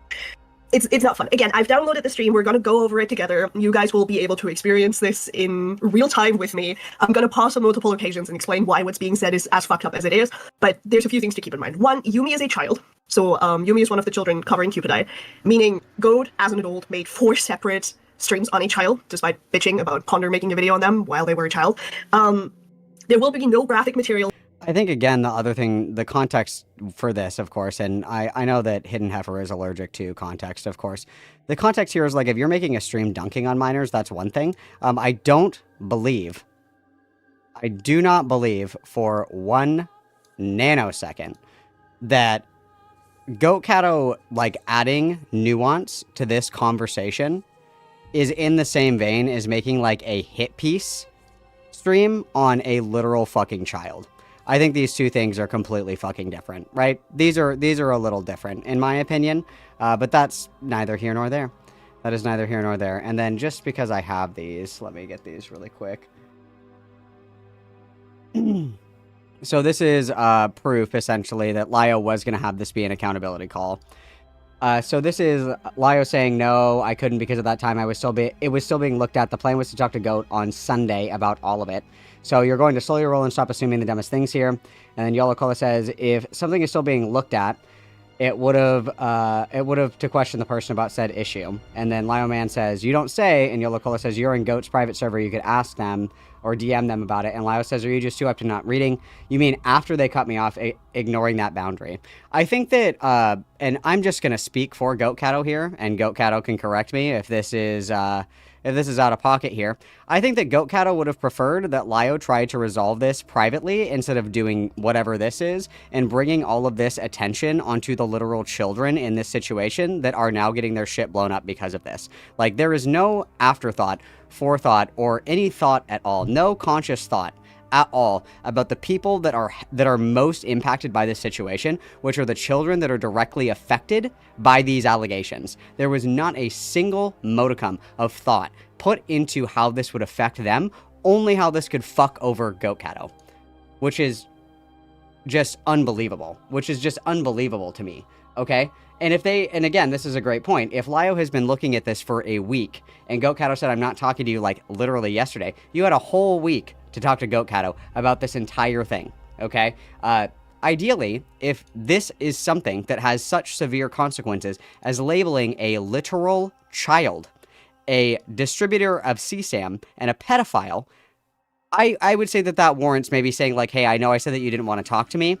it's not fun. Again, I've downloaded the stream. We're gonna go over it together. You guys will be able to experience this in real time with me. I'm gonna pause on multiple occasions and explain why what's being said is as fucked up as it is. But there's a few things to keep in mind. One, Yumi is a child. So Yumi is one of the children covering Cupidite, meaning Goat, as an adult, made 4 separate streams on a child, despite bitching about Ponder making a video on them while they were a child. There will be no graphic material. I think, again, the other thing, the context for this, of course, and I know that Hidden Heifer is allergic to context, of course. The context here is, like, if you're making a stream dunking on minors, that's one thing. I do not believe for 1 nanosecond that Goat Cato, like, adding nuance to this conversation is in the same vein as making, like, a hit piece stream on a literal fucking child. I think these two things are completely fucking different, right? These are a little different, in my opinion, but that's neither here nor there. That is neither here nor there. And then just because I have these, let me get these really quick. So this is proof, essentially, that Lio was going to have this be an accountability call. So this is Lio saying, no, I couldn't because at that time it was still being looked at. The plan was to talk to Goat on Sunday about all of it. So you're going to slowly roll and stop assuming the dumbest things here. And then LioConvoy says, if something is still being looked at, it would have to question the person about said issue. And then Lio Man says, you don't say, and LioConvoy says, you're in Goat's private server, you could ask them or DM them about it. And Lio says, are you just too up to not reading? You mean after they cut me off, ignoring that boundary? I think that, and I'm just going to speak for Goat Cato here, and Goat Cato can correct me if this is out of pocket here. I think that Goat Cato would have preferred that Lio tried to resolve this privately instead of doing whatever this is and bringing all of this attention onto the literal children in this situation that are now getting their shit blown up because of this. Like, there is no afterthought, forethought, or any thought at all. No conscious thought at all about the people that are most impacted by this situation, which are the children that are directly affected by these allegations. There was not a single modicum of thought put into how this would affect them, only how this could fuck over Goat Cato, which is just unbelievable, to me, okay? And again, this is a great point. If Lio has been looking at this for a week, and Goat Cato said, I'm not talking to you, like, literally yesterday, you had a whole week to talk to Goat Cato about this entire thing, okay? Ideally, if this is something that has such severe consequences as labeling a literal child a distributor of CSAM and a pedophile, I would say that warrants maybe saying, like, hey, I know I said that you didn't want to talk to me,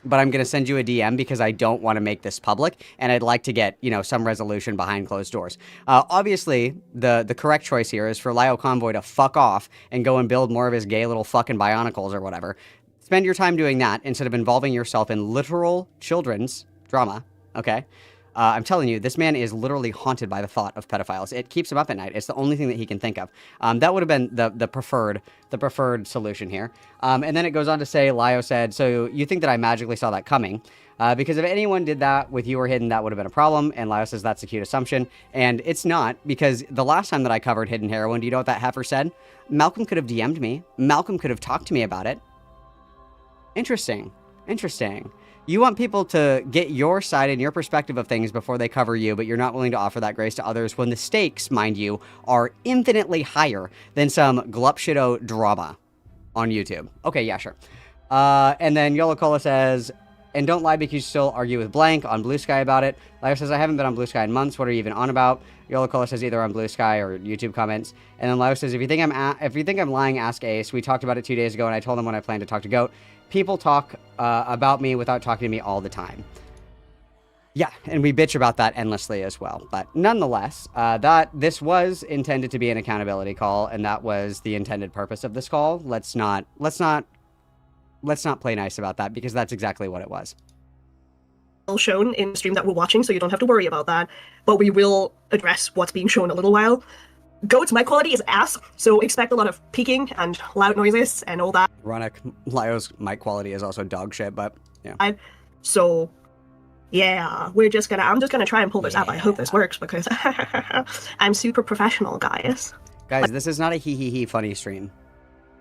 but I'm going to send you a DM because I don't want to make this public, and I'd like to get, some resolution behind closed doors. Obviously, the correct choice here is for LioConvoy to fuck off and go and build more of his gay little fucking bionicles or whatever. Spend your time doing that instead of involving yourself in literal children's drama, okay? I'm telling you, this man is literally haunted by the thought of pedophiles. It keeps him up at night. It's the only thing that he can think of. That would have been the preferred solution here. And then it goes on to say, Lio said, so you think that I magically saw that coming? Because if anyone did that with you or Hidden, that would have been a problem. And Lio says that's a cute assumption. And it's not, because the last time that I covered Hidden Heroine, do you know what that heifer said? Malcolm could have DM'd me. Malcolm could have talked to me about it. Interesting. Interesting. You want people to get your side and your perspective of things before they cover you, but you're not willing to offer that grace to others when the stakes, mind you, are infinitely higher than some glupshido drama on YouTube. Okay, yeah, sure. And then Yolocola says, and don't lie because you still argue with Blank on Blue Sky about it. Lio says, I haven't been on Blue Sky in months. What are you even on about? Yolocola says either on Blue Sky or YouTube comments. And then Lio says, if you think I'm lying, ask Ace. We talked about it 2 days ago, and I told him when I plan to talk to Goat. People talk about me without talking to me all the time. Yeah, and we bitch about that endlessly as well. But nonetheless, this was intended to be an accountability call, and that was the intended purpose of this call. Let's not play nice about that, because that's exactly what it was. Shown in the stream that we're watching, so you don't have to worry about that. But we will address what's being shown in a little while. Goat's mic quality is ass, so expect a lot of peaking and loud noises and all that. Ironic, Lio's mic quality is also dog shit, but yeah. So, yeah, I'm just gonna try and pull this up. I hope this works, because I'm super professional, guys. Guys, this is not a hee funny stream.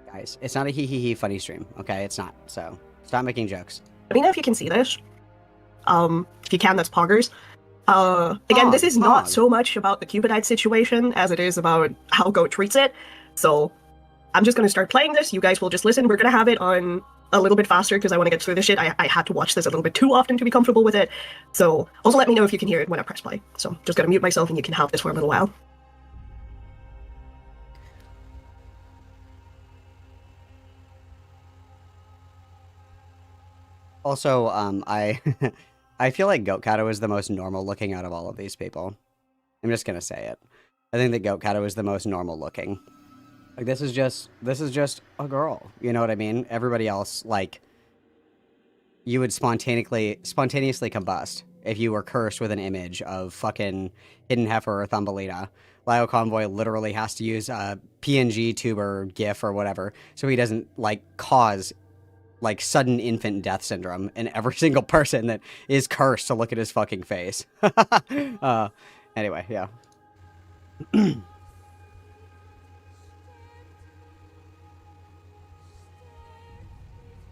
Guys, it's not a hee funny stream, okay? It's not, so stop making jokes. Let me know if you can see this. If you can, that's poggers. Again, this is not so much about the Cupidite situation as it is about how Goat treats it. So I'm just going to start playing this. You guys will just listen. We're going to have it on a little bit faster because I want to get through this shit. I had to watch this a little bit too often to be comfortable with it. So also let me know if you can hear it when I press play. So just going to mute myself and you can have this for a little while. Also, I feel like Goat Kato is the most normal looking out of all of these people. I'm just gonna say it. I think that Goat Kato is the most normal looking. Like, this is just a girl. You know what I mean? Everybody else, like, you would spontaneously combust if you were cursed with an image of fucking Hidden Heifer or Thumbelina. LioConvoy literally has to use a PNG tuber GIF or whatever, so he doesn't, like, cause like sudden infant death syndrome in every single person that is cursed to look at his fucking face. Anyway, yeah.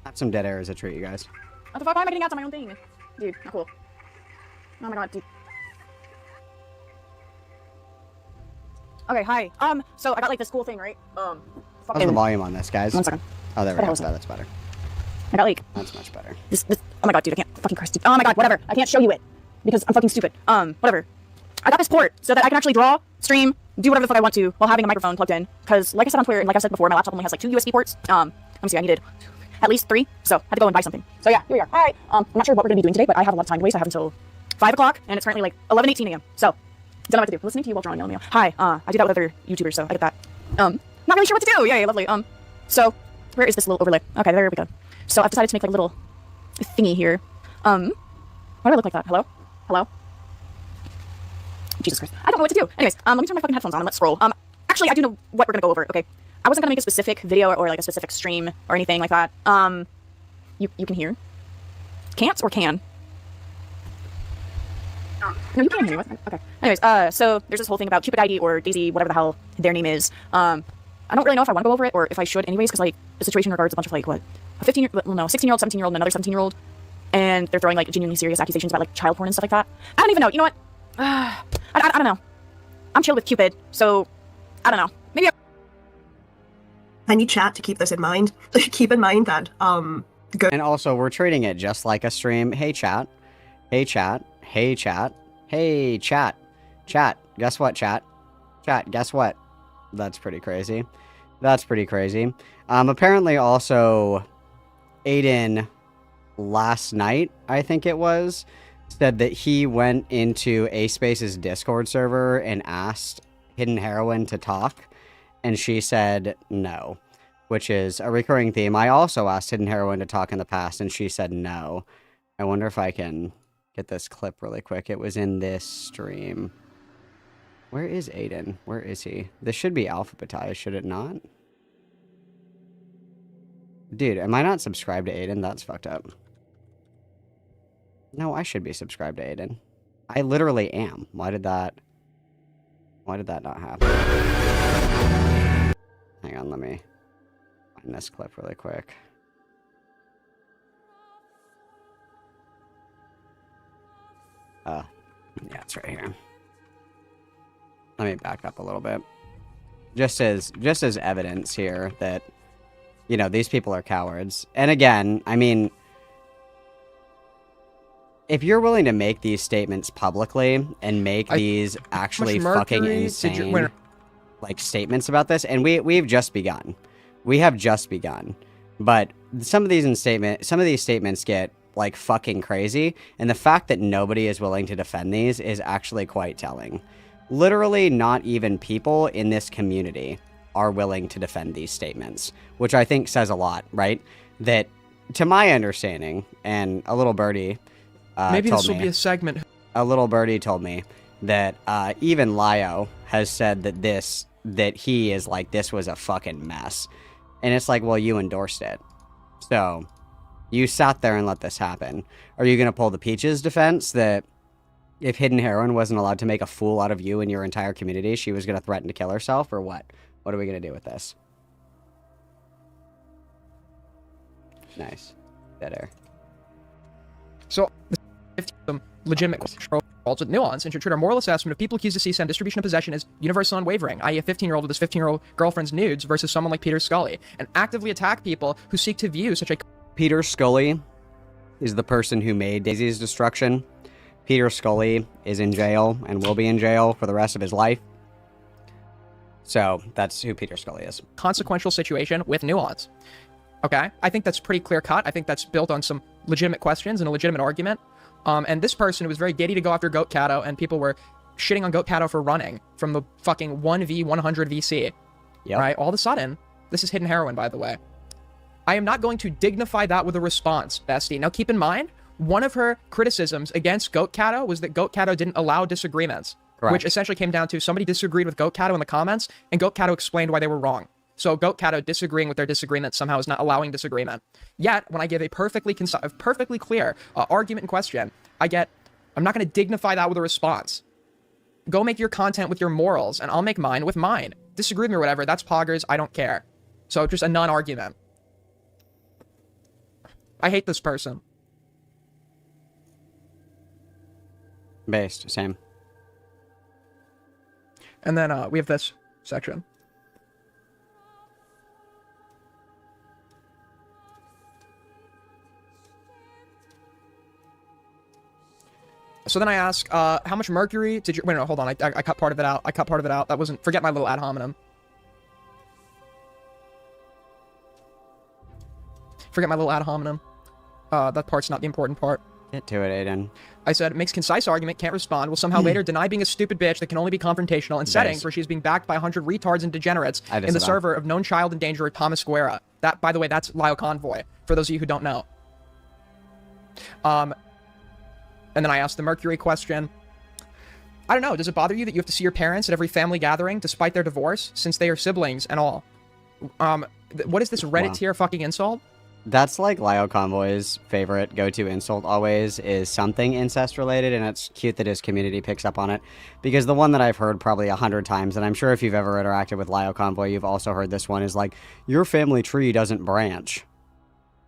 Have some dead air as a treat, you guys. What the fuck? Why am I getting ads on my own thing? Dude, not cool. Oh my god, dude. Okay, hi. So I got like this cool thing, right? How's the volume on this, guys? 1 second. Oh, there we go. That's better. I got like... That's much better. This, oh my god, dude, I can't fucking curse, dude. Oh my god, whatever. I can't show you it. Because I'm fucking stupid. Whatever. I got this port so that I can actually draw, stream, do whatever the fuck I want to while having a microphone plugged in. Because, like I said on Twitter, and like I said before, my laptop only has like 2 USB ports. Let me see, I needed at least 3, so I had to go and buy something. So yeah, here we are. Hi. I'm not sure what we're gonna be doing today, but I have a lot of time to waste. I have until 5 o'clock, and it's currently like 11:18 a.m. So, don't know what to do. Listening to you while drawing, LMAO. Hi. I do that with other YouTubers, so I get that. Not really sure what to do. Yay, lovely. So, where is this little overlay? Okay, there we go. So I've decided to make like a little thingy here. Why do I look like that? Hello? Hello? Jesus Christ. I don't know what to do. Anyways, let me turn my fucking headphones on and let's scroll. Actually, I do know what we're gonna go over, okay? I wasn't gonna make a specific video or like a specific stream or anything like that. You can hear? Can't or can? No, you can hear me. Okay. Anyways, so there's this whole thing about Cupid ID or Daisy, whatever the hell their name is. I don't really know if I want to go over it or if I should anyways, because like the situation regards a bunch of like, what? A 16-year-old, 17-year-old, and another 17-year-old. And they're throwing like genuinely serious accusations about like child porn and stuff like that. I don't even know. You know what? I don't know. I'm chill with Cupid, so I don't know. Maybe I need chat to keep this in mind. Keep in mind that, good. And also, we're treating it just like a stream. Hey, chat. Hey, chat. Hey, chat. Hey, chat. Chat. Guess what, chat? Chat, guess what? That's pretty crazy. That's pretty crazy. Apparently also, Aiden last night, I think it was, said that he went into A-Space's Discord server and asked Hidden Heroine to talk, and she said no, which is a recurring theme. I also asked Hidden Heroine to talk in the past, and she said no. I wonder if I can hit this clip really quick. It was in this stream. Where is Aiden? Where is he? This should be alphabetized, should it not? Dude, am I not subscribed to Aiden? That's fucked up. No, I should be subscribed to Aiden. I literally am. Why did that not happen? Hang on, let me find this clip really quick. Yeah, it's right here. Let me back up a little bit. Just as evidence here that, you know, these people are cowards. And again, I mean, if you're willing to make these statements publicly and make these actually fucking insane like statements about this, and we've just begun. We have just begun. But some of these statements get like fucking crazy, and the fact that nobody is willing to defend these is actually quite telling. Literally not even people in this community are willing to defend these statements, which I think says a lot, right? That, to my understanding, and a little birdie maybe this will be a segment. A little birdie told me that even Lio has said that this was a fucking mess. And it's like, well, you endorsed it. So, you sat there and let this happen. Are you going to pull the Peaches defense that if Hidden Heroine wasn't allowed to make a fool out of you and your entire community, she was going to threaten to kill herself, or what? What are we going to do with this? Nice. Better. So, some legitimate questions with nuance and should treat our moral assessment of people accused of CSAM distribution and possession as universal and unwavering, i.e. a 15-year-old with his 15-year-old girlfriend's nudes versus someone like Peter Scully, and actively attack people who seek to view such a... Peter Scully is the person who made Daisy's destruction. Peter Scully is in jail and will be in jail for the rest of his life. So that's who Peter Scully is. Consequential situation with nuance. Okay? I think that's pretty clear cut. I think that's built on some legitimate questions and a legitimate argument. And this person was very giddy to go after Goat Cato, and people were shitting on Goat Cato for running from the fucking 1v100 VC. Yep. Right? All of a sudden, this is Hidden Heroine, by the way. I am not going to dignify that with a response, bestie. Now, keep in mind, one of her criticisms against Goat Cato was that Goat Cato didn't allow disagreements. Correct. Which essentially came down to somebody disagreed with Goat Cato in the comments, and Goat Cato explained why they were wrong. So Goat Cato disagreeing with their disagreement somehow is not allowing disagreement. Yet, when I give a perfectly clear argument and question, I'm not going to dignify that with a response. Go make your content with your morals, and I'll make mine with mine. Disagree with me or whatever, that's poggers, I don't care. So just a non-argument. I hate this person. Based, same. And then we have this section. So then I ask, how much mercury did you... Wait, no, hold on. I cut part of it out. That wasn't... Forget my little ad hominem. That part's not the important part. Get to it, Aiden. I said, makes concise argument, can't respond, will somehow later deny being a stupid bitch that can only be confrontational in settings where she's being backed by 100 retards and degenerates in the server of known child in danger of Thomas Guerra. That, by the way, that's LioConvoy, for those of you who don't know. And then I asked the Mercury question. I don't know, does it bother you that you have to see your parents at every family gathering despite their divorce, since they are siblings and all? What is this Reddit tier fucking insult? That's like LioConvoy's favorite go-to insult always is something incest related, and it's cute that his community picks up on it, because the one that I've heard probably 100 times, and I'm sure if you've ever interacted with LioConvoy, you've also heard this one, is like, your family tree doesn't branch.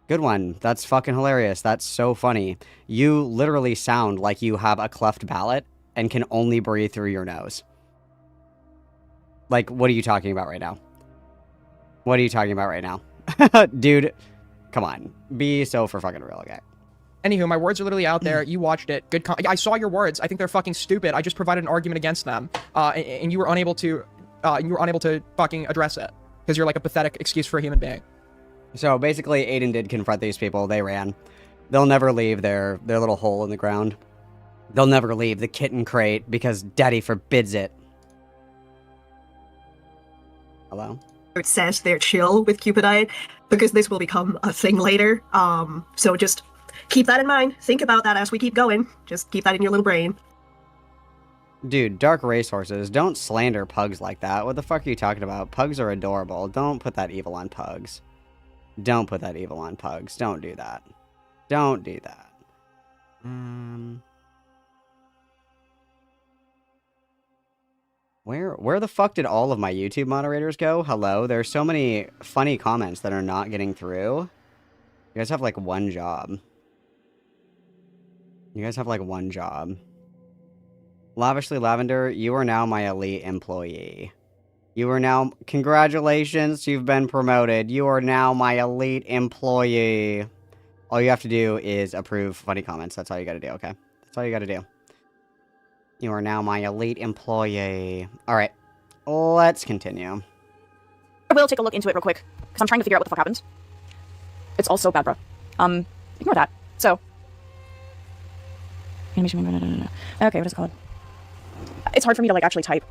Good one. That's fucking hilarious. That's so funny. You literally sound like you have a cleft palate and can only breathe through your nose. Like, what are you talking about right now? What are you talking about right now? Dude, come on. Be so for fucking real, okay? Anywho, my words are literally out there. You watched it. I saw your words. I think they're fucking stupid. I just provided an argument against them. And you were unable to fucking address it. Because you're like a pathetic excuse for a human being. So basically, Aiden did confront these people. They ran. They'll never leave their little hole in the ground. They'll never leave the kitten crate because daddy forbids it. Hello? It says they're chill with Cupidite because this will become a thing later. So just keep that in mind. Think about that as we keep going. Just keep that in your little brain. Dude, dark racehorses, don't slander pugs like that. What the fuck are you talking about? Pugs are adorable. Don't put that evil on pugs. Don't put that evil on pugs. Don't do that. Don't do that. Where the fuck did all of my YouTube moderators go? Hello? There's so many funny comments that are not getting through. You guys have like one job. You guys have like one job. Lavishly Lavender, you are now my elite employee. You are now... Congratulations, you've been promoted. You are now my elite employee. All you have to do is approve funny comments. That's all you gotta do, okay? That's all you gotta do. You are now my elite employee. Alright, let's continue. I will take a look into it real quick, because I'm trying to figure out what the fuck happened. It's all so bad, bro. Ignore that. So... Animation... Okay, what is it called? It's hard for me to, like, actually type,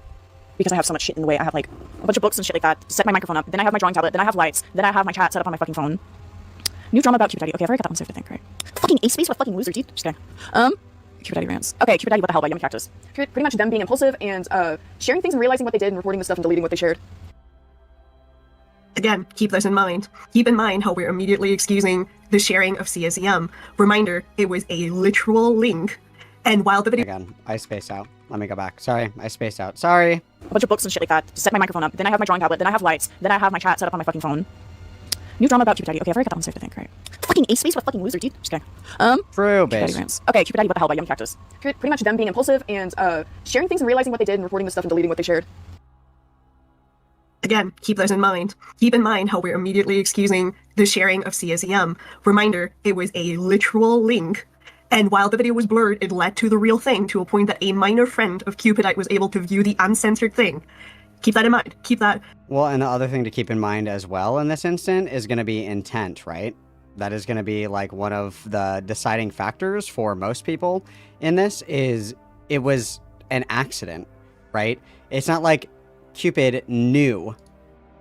because I have so much shit in the way. I have, like, a bunch of books and shit like that. Set my microphone up. Then I have my drawing tablet. Then I have lights. Then I have my chat set up on my fucking phone. New drama about Cupid Daddy. Okay, I've already got that one saved, I think, right? Fucking ace space with fucking loser teeth. Just kidding. Cupid Daddy rants. Okay, Cupid Daddy, what the hell, by Yummy Cactus. Pretty much them being impulsive and, sharing things and realizing what they did and reporting the stuff and deleting what they shared. Again, keep this in mind. Keep in mind how we're immediately excusing the sharing of CSEM. Reminder, it was a literal link. And while the video... Again, I spaced out. Let me go back. Sorry, I spaced out. Sorry. A bunch of books and shit like that. Set my microphone up. Then I have my drawing tablet. Then I have lights. Then I have my chat set up on my fucking phone. New drama about Cupid Daddy. Okay, I've already got that one saved, I think, right? Fucking ace space with fucking loser teeth. Just kidding. True, Cupid Daddy bitch. rants. Okay, Cupid Daddy, what the hell, by Yummy Cactus. Pretty much them being impulsive and, sharing things and realizing what they did and reporting the stuff and deleting what they shared. Again, keep this in mind. Keep in mind how we're immediately excusing the sharing of CSEM. Reminder, it was a literal link. And while the video was blurred, it led to the real thing, to a point that a minor friend of Cupidite was able to view the uncensored thing. Keep that in mind. Keep that. Well, and the other thing to keep in mind as well in this instant is going to be intent, right? That is going to be like one of the deciding factors for most people in this is it was an accident, right? It's not like Cupid knew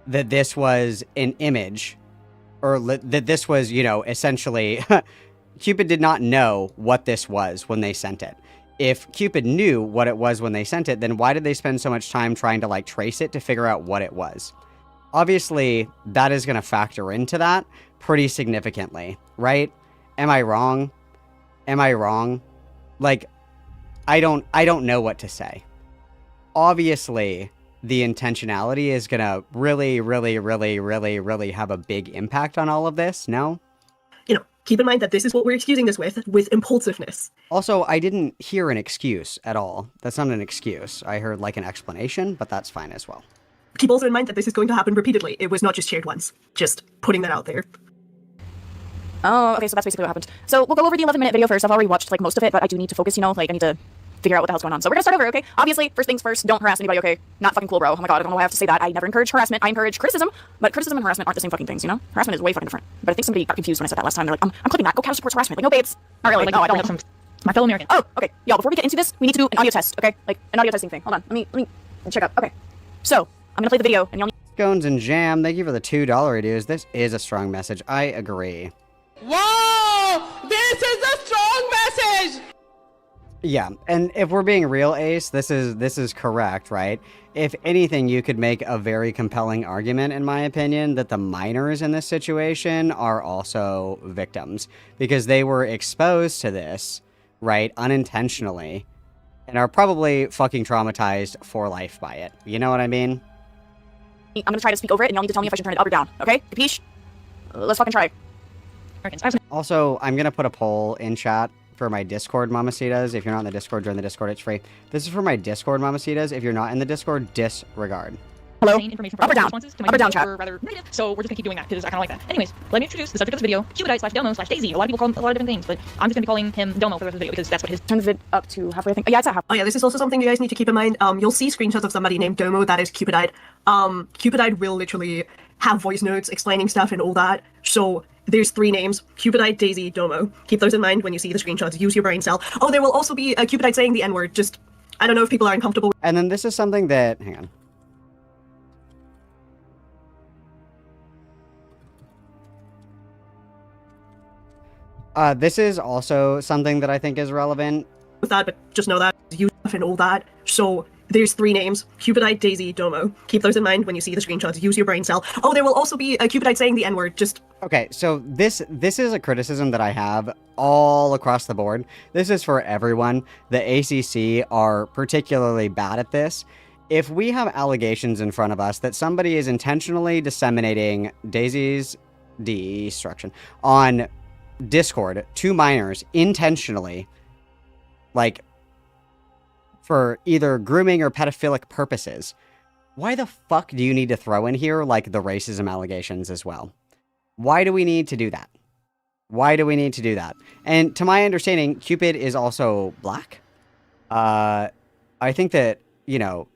that this was an image or that this was, you know, essentially... Cupid did not know what this was when they sent it. If Cupid knew what it was when they sent it, then why did they spend so much time trying to, like, trace it to figure out what it was? Obviously, that is going to factor into that pretty significantly, right? Am I wrong? Am I wrong? Like, I don't know what to say. Obviously, the intentionality is going to really have a big impact on all of this, no? You know, keep in mind that this is what we're excusing this with impulsiveness. Also, I didn't hear an excuse at all. That's not an excuse. I heard, like, an explanation, but that's fine as well. Keep also in mind that this is going to happen repeatedly. It was not just shared once. Just putting that out there. Oh, okay, so that's basically what happened. So we'll go over the 11-minute video first. I've already watched, like, most of it, but I do need to focus, you know? Like, I need to figure out what the hell's going on. So we're gonna start over, okay? Obviously, first things first, don't harass anybody, okay? Not fucking cool, bro. Oh my god, I don't know why I have to say that. I never encourage harassment. I encourage criticism, but criticism and harassment aren't the same fucking things, you know? Harassment is way fucking different. But I think somebody got confused when I said that last time. They're like, I'm clipping that. Go Counter supports harassment. Like, no, babes. Not really. Like, no, I don't. It's my fellow American. Oh, okay. Y'all, before we get into this, we need to do an audio test, okay? Like, an audio testing thing. Hold on. Let me check up. Okay. So, I'm gonna play the video, and y'all... Scones and Jam, thank you for the $2 reviews. This is a strong message. I agree. Whoa! This is a strong message! Yeah, and if we're being real, Ace, this is correct, right? If anything, you could make a very compelling argument, in my opinion, that the minors in this situation are also victims. Because they were exposed to this, right, unintentionally, and are probably fucking traumatized for life by it. You know what I mean? I'm gonna try to speak over it, and y'all need to tell me if I should turn it up or down, okay? Capiche? Let's fucking try. Also, I'm gonna put a poll in chat for my Discord, Mamacitas. If you're not in the Discord, join the Discord. It's free. This is for my Discord, Mamacitas. If you're not in the Discord, disregard. Hello? Up or down? Up or down, chat? Rather negative, so we're just gonna keep doing that because I kind of like that. Anyways, let me introduce the subject of this video: Cupidite/Domo/Daisy. A lot of people call him a lot of different things, but I'm just gonna be calling him Domo for the rest of the video because that's what his. Turn the vid up to halfway, I think. Yeah, it's at half. Oh yeah, this is also something you guys need to keep in mind. You'll see screenshots of somebody named Domo. That is Cupidite. Cupidite will literally have voice notes explaining stuff and all that. So there's 3 names: Cupidite, Daisy, Domo. Keep those in mind when you see the screenshots. Use your brain cell. Oh, there will also be a Cupidite saying the N-word. Just, I don't know if people are uncomfortable. And then this is something that, hang on. This is also something that I think is relevant. With that, but just know that you and all that. So there's 3 names: Cupidite, Daisy, Domo. Keep those in mind when you see the screenshots. Use your brain cell. Oh, there will also be a Cupidite saying the N-word. Just okay. So this is a criticism that I have all across the board. This is for everyone. The ACC are particularly bad at this. If we have allegations in front of us that somebody is intentionally disseminating Daisy's destruction on Discord to minors intentionally, like for either grooming or pedophilic purposes, why the fuck do you need to throw in here like the racism allegations as well? Why do we need to do that? Why do we need to do that? And to my understanding, Cupid is also black. I think that, you know,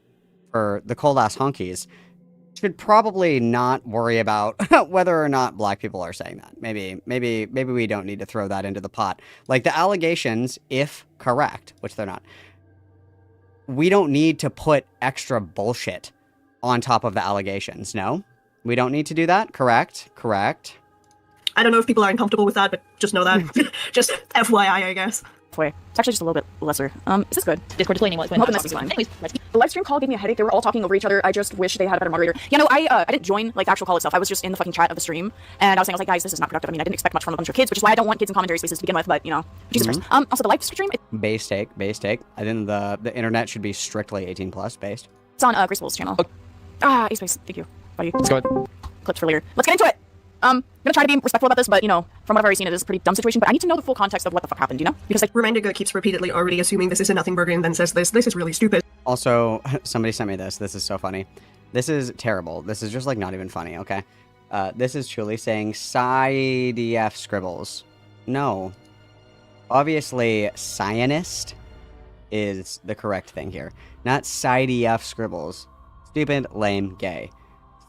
for the cold ass honkies, should probably not worry about whether or not black people are saying that. Maybe we don't need to throw that into the pot. Like the allegations, if correct, which they're not, we don't need to put extra bullshit on top of the allegations. No, we don't need to do that. Correct. I don't know if people are uncomfortable with that, but just know that. Just FYI, I guess. It's actually just a little bit lesser. Is this good? Discord displaying was when I'm hoping this is fine. Anyways, the live stream call gave me a headache. They were all talking over each other. I just wish they had a better moderator. You know, I didn't join like the actual call itself. I was just in the fucking chat of the stream, and I was like, guys, this is not productive. I mean, I didn't expect much from a bunch of kids, which is why I don't want kids in commentary spaces to begin with. But you know, Jesus Christ. Also, the live stream. Base take. I think the internet should be strictly 18+ based. It's on Graceful's channel. A-Space. Thank you. Bye. Let's go ahead. Clips for later. Let's get into it. I'm gonna try to be respectful about this, but you know, from what I've already seen, it is a pretty dumb situation. But I need to know the full context of what the fuck happened, you know? Because like Romandiga keeps repeatedly already assuming this is a nothing burger and then says this. This is really stupid. Also, somebody sent me this. This is so funny. This is terrible. This is just like not even funny, okay? This is truly saying SciDF scribbles. No. Obviously, Cyanist is the correct thing here. Not SciDF scribbles. Stupid, lame, gay.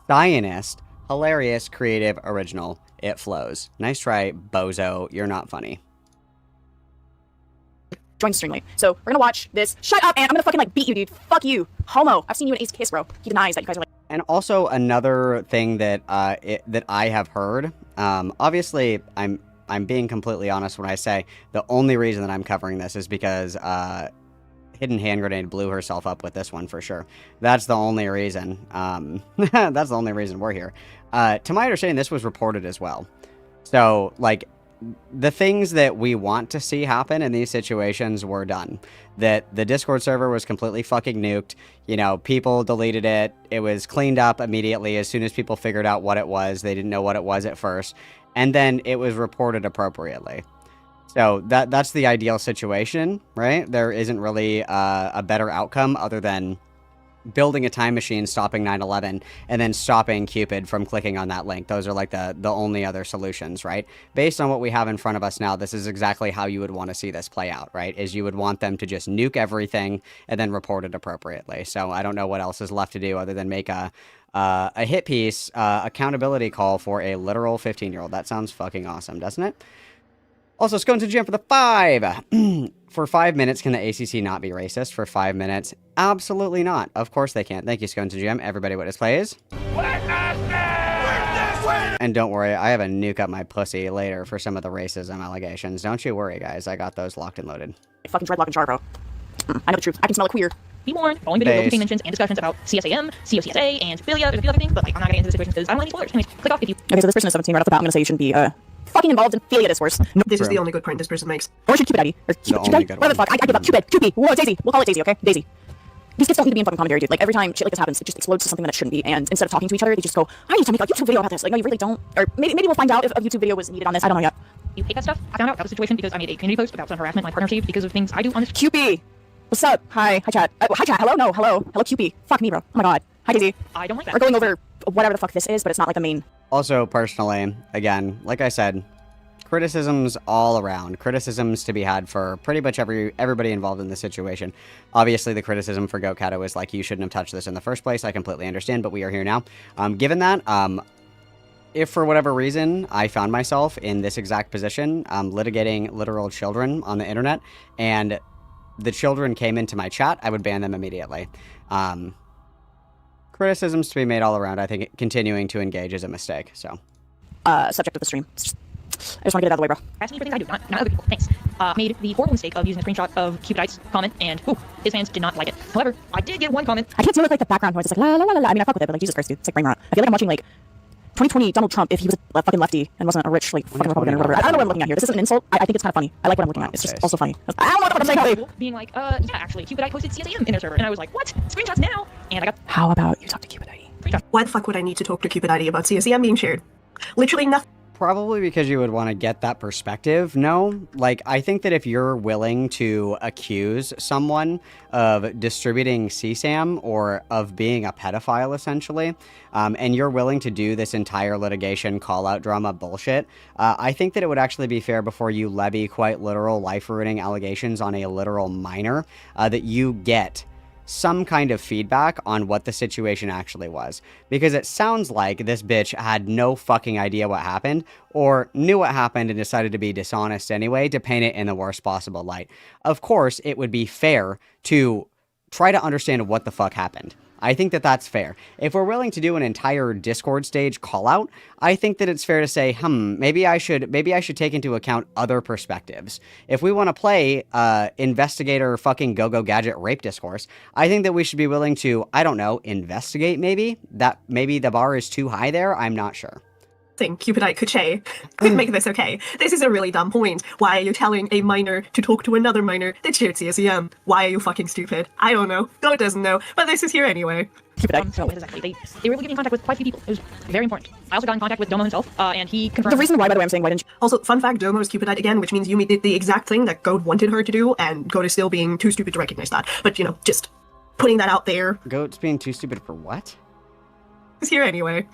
Cyanist. Hilarious, creative, original. It flows. Nice try, bozo. You're not funny. join the stream late. So we're gonna watch this. Shut up, and I'm gonna fucking like beat you, dude. Fuck you. Homo. I've seen you in Ace Kiss, bro. He denies that you guys are like. And also another thing that that I have heard. Obviously, I'm being completely honest when I say the only reason that I'm covering this is because Hidden Hand Grenade blew herself up with this one for sure. That's the only reason. That's the only reason we're here. To my understanding, this was reported as well. So, like, the things that we want to see happen in these situations were done. That the Discord server was completely fucking nuked. You know, people deleted it. It was cleaned up immediately as soon as people figured out what it was. They didn't know what it was at first. And then it was reported appropriately. So that's the ideal situation, right? There isn't really a better outcome other than building a time machine, stopping 9/11, and then stopping Cupid from clicking on that link. Those are like the only other solutions, right? Based on what we have in front of us now, this is exactly how you would want to see this play out, right? Is you would want them to just nuke everything and then report it appropriately. So I don't know what else is left to do other than make a hit piece accountability call for a literal 15-year-old. That sounds fucking awesome, doesn't it? Also, Scone to Jam for the 5. For 5 minutes, can the ACC not be racist? For 5 minutes? Absolutely not. Of course they can't. Thank you, Scone to Jam. Everybody witness plays. And don't worry, I have a nuke up my pussy later for some of the racism allegations. Don't you worry, guys. I got those locked and loaded. Fucking dreadlock and char, bro. I know the truth. I can smell it queer. Be warned, following video will contain mentions and discussions about CSAM, COCSA, and Philia. There's a few other things, but like, I'm not getting into the situation because I don't want any spoilers. Anyways, click off if you... Okay, so this person is 17 right off the bat. I'm gonna say you shouldn't be, fucking involved in Philia discourse. No, this is the only good point this person makes. Or should Cupid ID? Or Cupid ID? Whatever the fuck. I give up. Cupid. Cupid. Whoa, Daisy. We'll call it Daisy, okay? Daisy. These kids don't need to be in fucking commentary, dude. Like, every time shit like this happens, it just explodes to something that it shouldn't be. And instead of talking to each other, they just go, I need to make a YouTube video about this. Like, no, you really don't. Or maybe we'll find out if a YouTube video was needed on this. I don't know yet. You hate that stuff? I found out about the situation because I made a community post about some harassment my partner received because of things I do on this. Cupid! What's up? Hi. Hi, chat. Hi, chat. Hello? No. Hello. Hello, Cupid. Fuck me, bro. Oh my god. Hi, Daisy. I don't like that. We're going over whatever the fuck this is, but it's not like the main. Also, personally, again, like I said, criticisms all around. Criticisms to be had for pretty much everybody involved in this situation. Obviously, the criticism for Goat Cato is like, you shouldn't have touched this in the first place. I completely understand, but we are here now. Given that, if for whatever reason I found myself in this exact position, litigating literal children on the internet, and the children came into my chat, I would ban them immediately. Criticisms to be made all around. I think continuing to engage is a mistake, so. Subject of the stream. I just want to get it out of the way, bro. Asking me for things I do, not other people. Thanks. Made the horrible mistake of using a screenshot of Cupidite's comment, and his fans did not like it. However, I did get one comment. I can't deal with like the background noise. It's like la la la la. I mean, I fuck with it, but like Jesus Christ, dude, it's like brain rot. I feel like I'm watching like 2020 Donald Trump if he was a fucking lefty and wasn't a rich like fucking Republican or whatever. I don't know what I'm looking at here. This isn't an insult. I think it's kind of funny. I like what I'm looking at. It's just also funny. I don't know what I'm saying. Holly. Being like, yeah, actually, Cupidite posted CSAM in their server, and I was like, what? Screenshots now? And I got. How about you talk to Cupidite? Why the fuck would I need to talk to Cupidite about CSAM being shared? Literally nothing. Probably because you would want to get that perspective. No, like, I think that if you're willing to accuse someone of distributing CSAM or of being a pedophile, essentially, and you're willing to do this entire litigation call-out drama bullshit, I think that it would actually be fair before you levy quite literal life-ruining allegations on a literal minor, that you get some kind of feedback on what the situation actually was. Because it sounds like this bitch had no fucking idea what happened, or knew what happened and decided to be dishonest anyway to paint it in the worst possible light. Of course, it would be fair to try to understand what the fuck happened. I think that that's fair. If we're willing to do an entire Discord stage call out, I think that it's fair to say, maybe I should take into account other perspectives. If we want to play investigator fucking go-go gadget rape discourse, I think that we should be willing to, I don't know, investigate maybe? That maybe the bar is too high there? I'm not sure. Cupidite could make this okay. This is a really dumb point. Why are you telling a minor to talk to another minor that shared CSEM? Why are you fucking stupid? I don't know. God doesn't know. But this is here anyway. So exactly. They were able to get in contact with quite a few people. It was very important. I also got in contact with Domo himself, and he confirmed. The reason why, by the way, I'm saying why didn't you? Also, fun fact, Domo is Cupidite again, which means Yumi did the exact thing that Goat wanted her to do, and Goat is still being too stupid to recognize that. But, you know, just putting that out there. Goat's being too stupid for what? It's here anyway.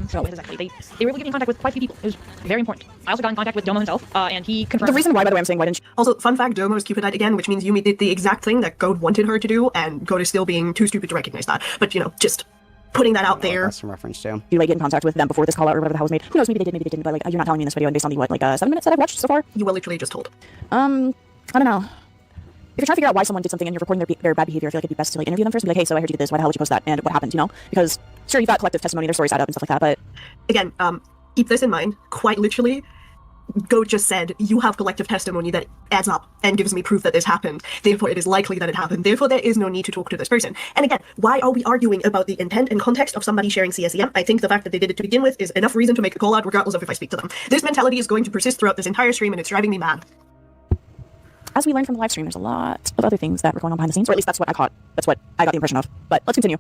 So exactly. They were able to get in contact with quite a few people. It was very important. I also got in contact with Domo himself, and he confirmed. The reason why, by the way, I'm saying why didn't you? Also, fun fact, Domo is Cupidite again, which means Yumi did the exact thing that Goat wanted her to do, and Goat is still being too stupid to recognize that. But, you know, just putting that out there. That's some reference to. You like get in contact with them before this call out or whatever the hell was made. Who knows? Maybe they did, maybe they didn't. But like, you're not telling me in this video, and based on the what, like 7 minutes that I've watched so far. You were literally just told. I don't know. If you're trying to figure out why someone did something and you're recording their bad behavior, I feel like it'd be best to like interview them first and be like, hey, so I heard you did this. Why the hell did you post that? And what happened? You know? Because sure, you've got collective testimony, their stories add up and stuff like that. But again, keep this in mind. Quite literally, Goat just said, you have collective testimony that adds up and gives me proof that this happened. Therefore, it is likely that it happened. Therefore, there is no need to talk to this person. And again, why are we arguing about the intent and context of somebody sharing CSEM? I think the fact that they did it to begin with is enough reason to make a call out regardless of if I speak to them. This mentality is going to persist throughout this entire stream and it's driving me mad. As we learned from the live stream, there's a lot of other things that were going on behind the scenes, or at least that's what I caught. That's what I got the impression of. But let's continue.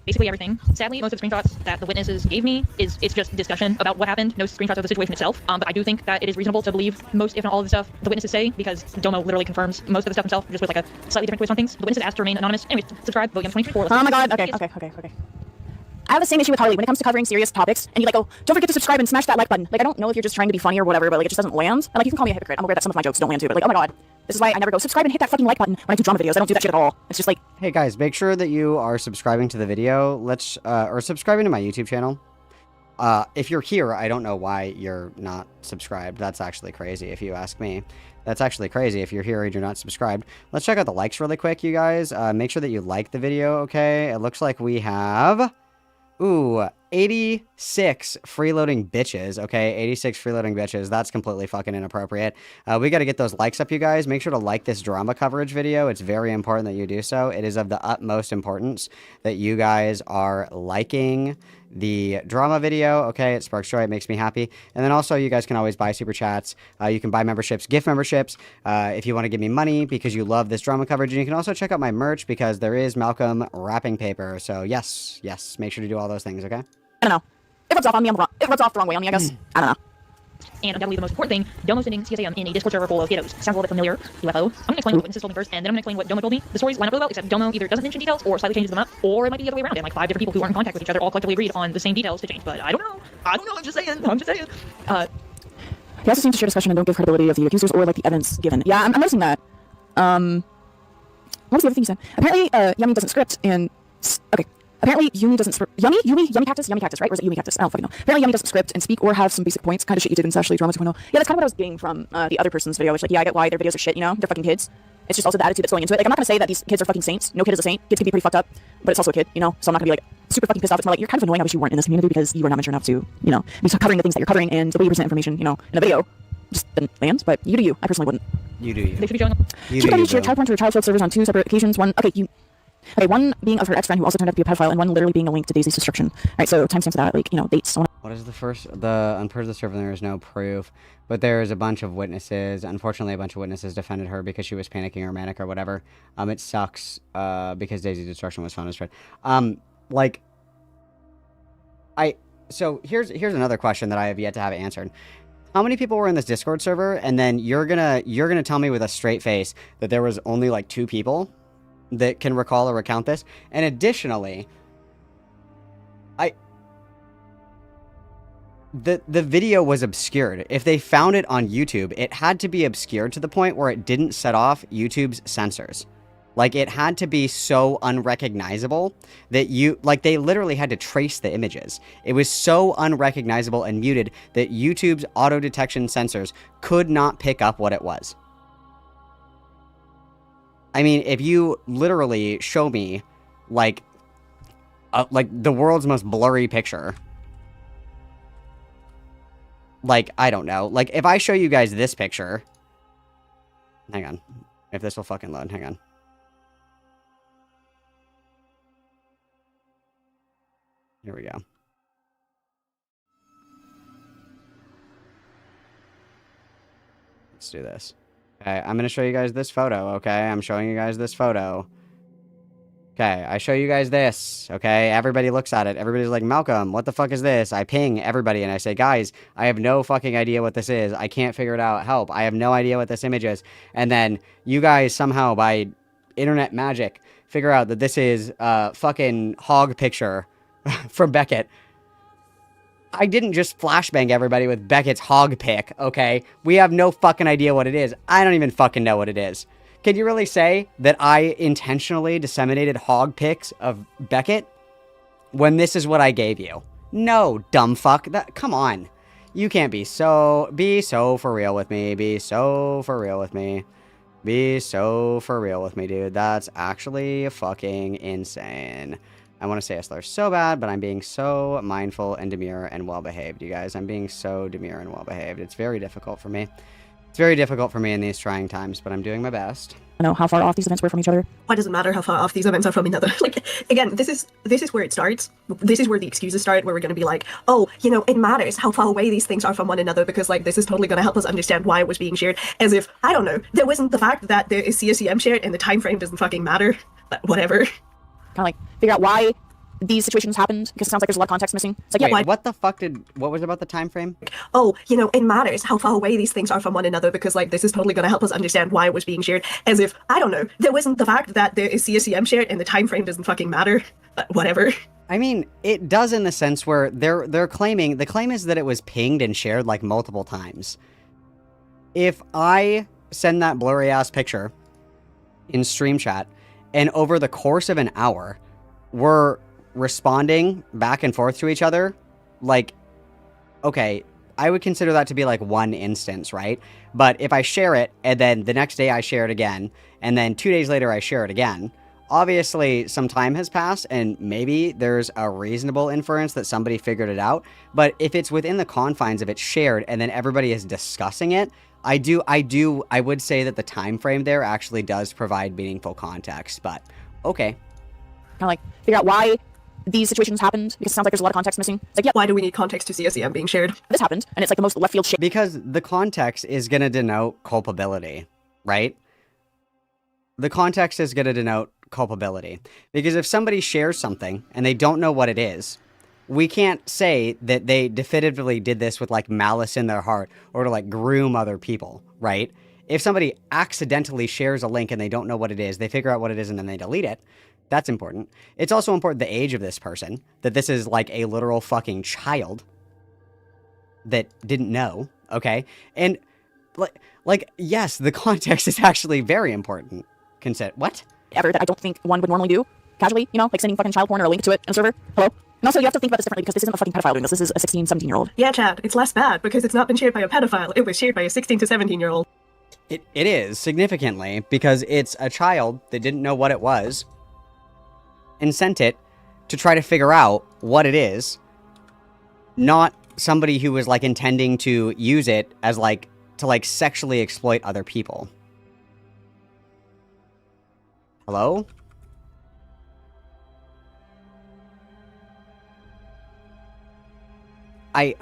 Basically everything. Sadly, most of the screenshots that the witnesses gave me it's just discussion about what happened, no screenshots of the situation itself. But I do think that it is reasonable to believe most, if not all, of the stuff the witnesses say, because Domo literally confirms most of the stuff himself, just with like a slightly different twist on things. The witnesses asked to remain anonymous. Anyways, subscribe, vote against 2024. Oh my god, okay. I have the same issue with Harley when it comes to covering serious topics, and you like, oh, don't forget to subscribe and smash that like button. Like, I don't know if you're just trying to be funny or whatever, but like, it just doesn't land. And like, you can call me a hypocrite. I'm aware that some of my jokes don't land too, but like, oh my god. This is why I never go subscribe and hit that fucking like button when I do drama videos. I don't do that shit at all. It's just like, hey guys, make sure that you are subscribing to the video. Or subscribing to my YouTube channel. If you're here, I don't know why you're not subscribed. That's actually crazy if you ask me. That's actually crazy if you're here and you're not subscribed. Let's check out the likes really quick, you guys. Make sure that you like the video, okay? It looks like we have... 86 freeloading bitches, okay? 86 freeloading bitches. That's completely fucking inappropriate. We got to get those likes up, you guys. Make sure to like this drama coverage video. It's very important that you do so. It is of the utmost importance that you guys are liking the drama video, okay? It sparks joy. It makes me happy. And then also, you guys can always buy super chats. You can buy memberships, gift memberships, if you want to give me money because you love this drama coverage. And you can also check out my merch because there is Malcolm wrapping paper. So yes, make sure to do all those things, okay? I don't know. It rubs off on me. It rubs off the wrong way on me, I guess. I don't know. And undoubtedly the most important thing, Domo sending CSAM in a Discord server full of kiddos. Sounds a little bit familiar. UFO. I'm going to explain what witnesses told me first, and then I'm going to explain what Domo told me. The stories line up really well, except Domo either doesn't mention details or slightly changes them up, or it might be the other way around, and like 5 different people who are in contact with each other all collectively agreed on the same details to change. But I don't know. I'm just saying. He also seems to share discussion and don't give credibility of the accusers or like the evidence given. Yeah, I'm noticing that. What was the other thing you said? Apparently, Yummy doesn't script and... Okay. Apparently, Yumi doesn't script. Yummy Cactus, right? Or is it Yumi Cactus? I don't fucking know. Apparently, Yummy doesn't script and speak or have some basic points. Kind of shit you did in Sashly Drama 2.0. Yeah, that's kind of what I was getting from the other person's video. Which, like, yeah, I get why their videos are shit, you know? They're fucking kids. It's just also the attitude that's going into it. Like, I'm not gonna say that these kids are fucking saints. No kid is a saint. Kids can be pretty fucked up, but it's also a kid, you know? So I'm not gonna be like, super fucking pissed off. It's more like, you're kind of annoying. I wish you weren't in this community because you are not mature enough to, you know, be covering the things that you're covering, and the way you present information, you know, in a video just didn't land. But you do you. I personally wouldn't. You do you. They should be showing up. You She do you, shared child porn to her child servers on 2 separate occasions. One being of her ex-friend who also turned out to be a pedophile, and one literally being a link to Daisy's destruction. Alright, so timestamps of that, like, you know, dates. What is the first? On Purge the server, there is no proof, but there's a bunch of witnesses. Unfortunately, a bunch of witnesses defended her because she was panicking or manic or whatever. It sucks, because Daisy's destruction was found as threat. So here's another question that I have yet to have answered. How many people were in this Discord server, and then you're gonna tell me with a straight face that there was only like 2 people that can recall or recount this? And additionally, the video was obscured. If they found it on YouTube, it had to be obscured to the point where it didn't set off YouTube's censors. Like, it had to be so unrecognizable that they literally had to trace the images. It was so unrecognizable and muted that YouTube's auto detection sensors could not pick up what it was. I mean, if you literally show me like the world's most blurry picture, like, I don't know, like if I show you guys this picture, hang on, if this will fucking load, hang on. Here we go. Let's do this. Okay, I'm going to show you guys this photo, okay? I'm showing you guys this photo. Okay, I show you guys this, okay? Everybody looks at it. Everybody's like, Malcolm, what the fuck is this? I ping everybody and I say, guys, I have no fucking idea what this is. I can't figure it out. Help. I have no idea what this image is. And then you guys somehow, by internet magic, figure out that this is a fucking hog picture from Beckett. I didn't just flashbang everybody with Beckett's hog pic, okay? We have no fucking idea what it is. I don't even fucking know what it is. Can you really say that I intentionally disseminated hog pics of Beckett when this is what I gave you? No, dumb fuck. Come on. You can't be so for real with me. Be so for real with me. Be so for real with me, dude. That's actually fucking insane. I want to say a slur so bad, but I'm being so mindful and demure and well-behaved, you guys. I'm being so demure and well-behaved. It's very difficult for me. It's very difficult for me in these trying times, but I'm doing my best. I know how far off these events were from each other. Why does it matter how far off these events are from another? Like, again, this is where it starts. This is where the excuses start, where we're going to be like, oh, you know, it matters how far away these things are from one another because, like, this is totally going to help us understand why it was being shared. As if, I don't know, there wasn't the fact that there is CSEM shared and the time frame doesn't fucking matter. But whatever. Kind of like figure out why these situations happened, because it sounds like there's a lot of context missing. It's like, wait, what the fuck what was about the time frame? Oh, you know, it matters how far away these things are from one another because, like, this is totally going to help us understand why it was being shared. As if, I don't know, there wasn't the fact that there is CSEM shared and the time frame doesn't fucking matter. But whatever. I mean, it does in the sense where they're claiming, the claim is that it was pinged and shared like multiple times. If I send that blurry ass picture in stream chat and over the course of an hour, we're responding back and forth to each other, like, okay, I would consider that to be like one instance, right? But if I share it and then the next day I share it again and then 2 days later I share it again, obviously some time has passed and maybe there's a reasonable inference that somebody figured it out. But if it's within the confines of it shared and then everybody is discussing it, I would say that the time frame there actually does provide meaningful context. But okay, kind of like figure out why these situations happened, because it sounds like there's a lot of context missing. It's like, yeah, why do we need context to CSEM being shared? This happened, and it's like the most left field shit. Because the context is going to denote culpability, right? The context is going to denote culpability. Because if somebody shares something and they don't know what it is, we can't say that they definitively did this with like malice in their heart or to like groom other people, right? If somebody accidentally shares a link and they don't know what it is, they figure out what it is and then they delete it. That's important. It's also important the age of this person, that this is like a literal fucking child that didn't know, okay? And like yes, the context is actually very important. What? Ever that I don't think one would normally do, casually, you know, like sending fucking child porn or a link to it in a server. Hello? And also, you have to think about this differently because this isn't a fucking pedophile doing this. This is a 16, 17-year-old. Yeah, Chad, it's less bad because it's not been shared by a pedophile. It was shared by a 16 to 17-year-old. It is, significantly, because it's a child that didn't know what it was and sent it to try to figure out what it is, not somebody who was like intending to use it as like to like sexually exploit other people. Hello? I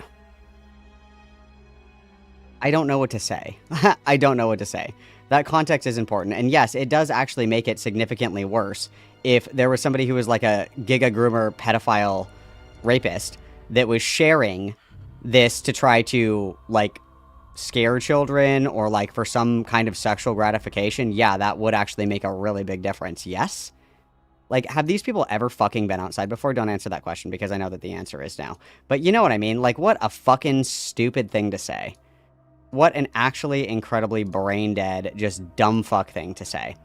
don't know what to say. I don't know what to say. That context is important. And yes, it does actually make it significantly worse if there was somebody who was like a giga groomer pedophile rapist that was sharing this to try to like scare children or like for some kind of sexual gratification. Yeah, that would actually make a really big difference. Yes? Like, have these people ever fucking been outside before? Don't answer that question because I know that the answer is no. But you know what I mean? Like, what a fucking stupid thing to say. What an actually incredibly brain-dead, just dumb fuck thing to say.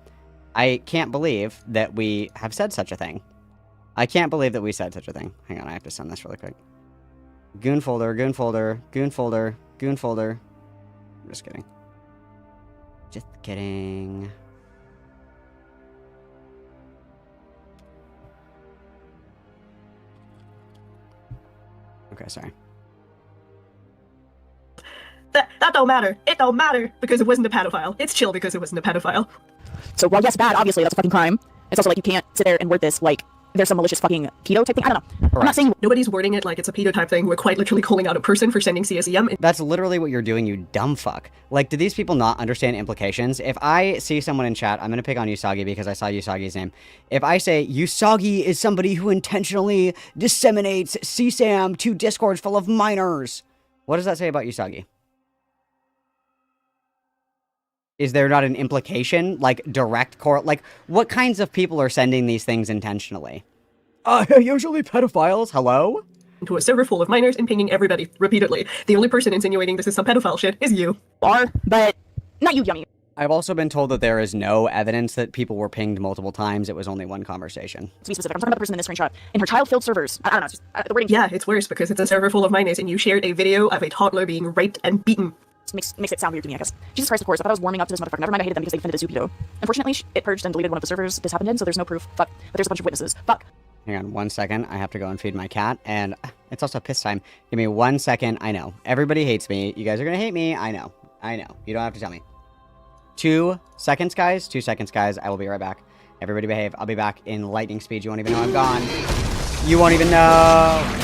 I can't believe that we have said such a thing. I can't believe that we said such a thing. Hang on, I have to send this really quick. Goon folder, goon folder, goon folder, goon folder. I'm just kidding. Just kidding. Okay, sorry. That don't matter. It don't matter because it wasn't a pedophile. It's chill because it wasn't a pedophile. So while yes, bad, obviously, that's a fucking crime. It's also like you can't sit there and word this like there's some malicious fucking pedo type thing. I don't know. I'm not saying nobody's wording it like it's a pedo type thing. We're quite literally calling out a person for sending CSEM. That's literally what you're doing, you dumb fuck. Like, do these people not understand implications? If I see someone in chat, I'm gonna pick on Usagi because I saw Usagi's name. If I say Usagi is somebody who intentionally disseminates CSAM to Discords full of minors, what does that say about Usagi? Is there not an implication, like direct like what kinds of people are sending these things intentionally? Usually pedophiles. Hello? To a server full of minors and pinging everybody repeatedly. The only person insinuating this is some pedophile shit is you. But not you, Yummy. I've also been told that there is no evidence that people were pinged multiple times. It was only one conversation. To be specific, I'm talking about the person in this screenshot. In her child-filled servers. I don't know. It's just, the wording. Yeah, it's worse because it's a server full of minors and you shared a video of a toddler being raped and beaten. Makes it sound weird to me, I guess. Jesus Christ, of course. I thought I was warming up to this motherfucker. Never mind, I hated them because they defended the Zupido. Unfortunately, it purged and deleted one of the servers this happened in, so there's no proof. Fuck. But there's a bunch of witnesses. Fuck. Hang on 1 second. I have to go and feed my cat, and it's also piss time. Give me 1 second. I know. Everybody hates me. You guys are gonna hate me. I know. I know. You don't have to tell me. 2 seconds, guys. 2 seconds, guys. I will be right back. Everybody behave. I'll be back in lightning speed. You won't even know I'm gone. You won't even know.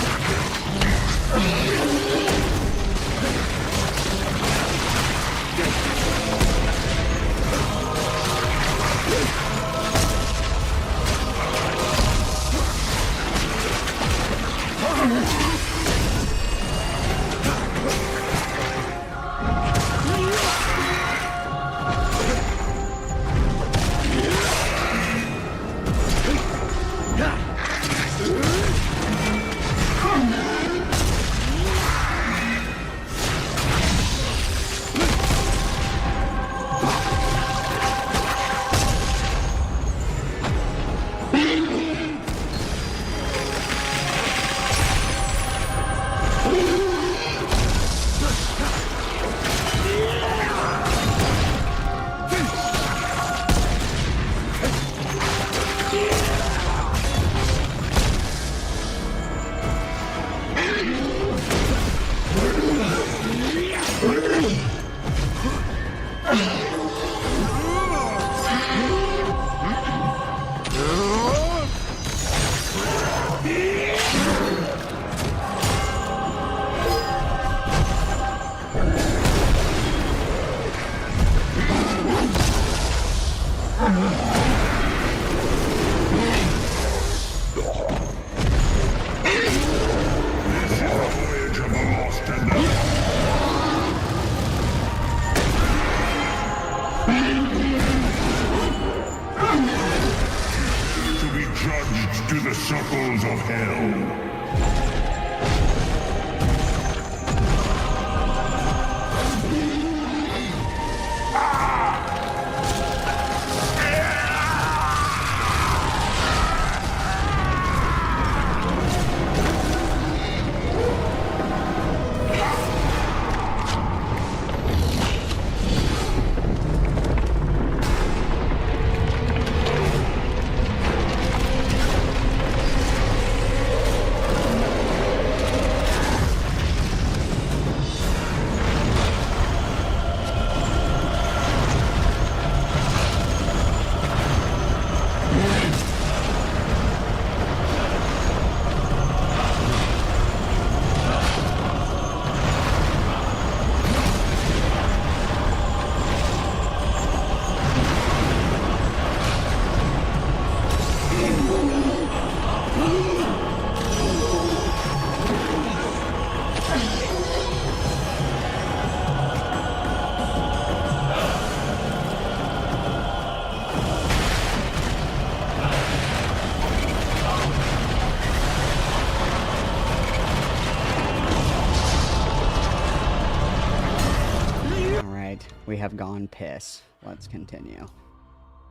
We have gone piss. Let's continue.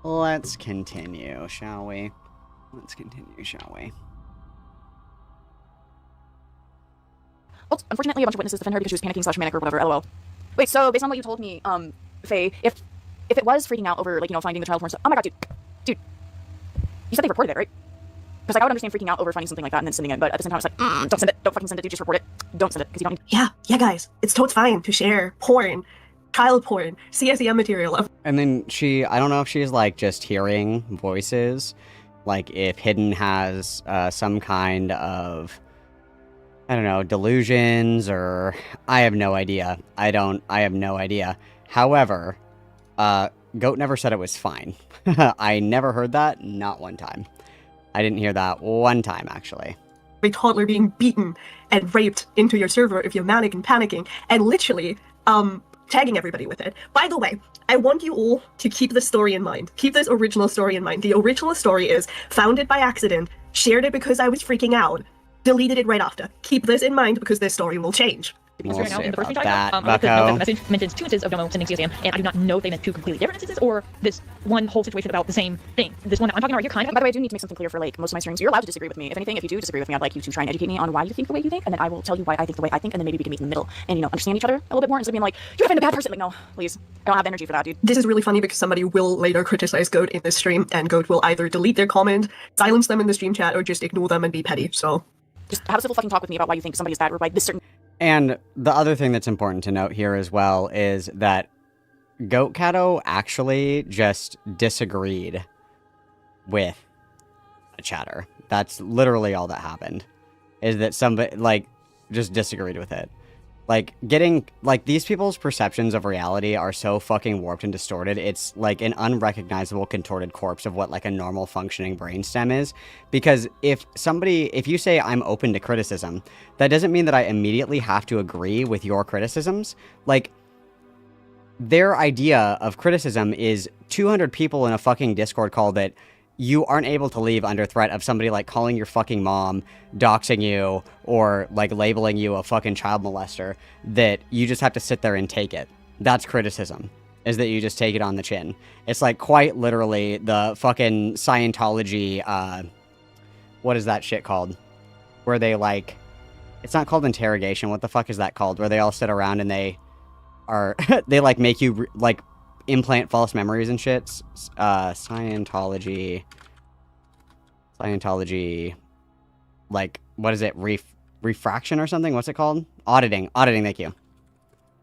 Let's continue, shall we? Let's continue, shall we? Well, unfortunately, a bunch of witnesses defend her because she was panicking / manic or whatever. LOL. Wait, so based on what you told me, Faye, if it was freaking out over, like, you know, finding the child porn stuff. Oh my god, dude, you said they reported it, right? Because like, I would understand freaking out over finding something like that and then sending it, but at the same time, it's like, don't send it, don't fucking send it, dude, just report it. Don't send it because you don't need. Yeah, guys, it's totes fine to share porn, child porn, CSEM material. And then I don't know if she's like just hearing voices, like if Hidden has some kind of, I don't know, delusions, or I have no idea. I have no idea. However, Goat never said it was fine. I never heard that, not one time. I didn't hear that one time, actually. A toddler being beaten and raped into your server if you're manic and panicking, and literally, tagging everybody with it. By the way, I want you all to keep this story in mind. Keep this original story in mind. The original story is found it by accident, shared it because I was freaking out, deleted it right after. Keep this in mind because this story will change. We'll Right now, in the first about screenshot, that, I like to note that Bucko. the message mentions 2 instances of Domo sending CSAM, and I do not know if they meant 2 completely different instances or this one whole situation about the same thing. This one that I'm talking about here kind of. By the way, I do need to make something clear for like most of my streams. You're allowed to disagree with me. If anything, if you do disagree with me, I'd like you to try and educate me on why you think the way you think, and then I will tell you why I think the way I think, and then maybe we can meet in the middle and, you know, understand each other a little bit more instead of being like, you're a bad person. Like, no, please, I don't have the energy for that, dude. This is really funny because somebody will later criticize Goat in this stream, and Goat will either delete their comment, silence them in the stream chat, or just ignore them and be petty, so. Just have a civil fucking talk with me about why you think somebody is bad or why this certain. And the other thing that's important to note here as well is that Goat Cato actually just disagreed with a chatter. That's literally all that happened. Is that somebody, like, just disagreed with it. Like, these people's perceptions of reality are so fucking warped and distorted, it's like an unrecognizable contorted corpse of what, like, a normal functioning brainstem is. Because if you say I'm open to criticism, that doesn't mean that I immediately have to agree with your criticisms. Like, their idea of criticism is 200 people in a fucking Discord call that you aren't able to leave under threat of somebody, like, calling your fucking mom, doxing you, or, like, labeling you a fucking child molester, that you just have to sit there and take it. That's criticism, is that you just take it on the chin. It's, like, quite literally the fucking Scientology, what is that shit called? Where they, like, it's not called interrogation, what the fuck is that called? Where they all sit around and they are, they, like, make you, like, implant false memories and shit. Scientology, like, what is it? Refraction or something? What's it called? Auditing, thank you.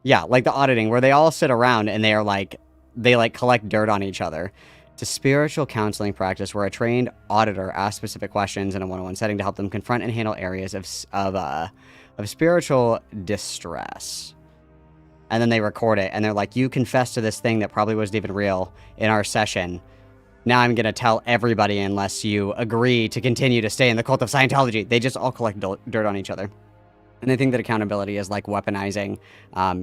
Yeah, like the auditing, where they all sit around and they are like, they like collect dirt on each other. It's a spiritual counseling practice where a trained auditor asks specific questions in a one-on-one setting to help them confront and handle areas of spiritual distress. And then they record it, and they're like, you confessed to this thing that probably wasn't even real in our session. Now I'm going to tell everybody unless you agree to continue to stay in the cult of Scientology. They just all collect dirt on each other. And they think that accountability is like weaponizing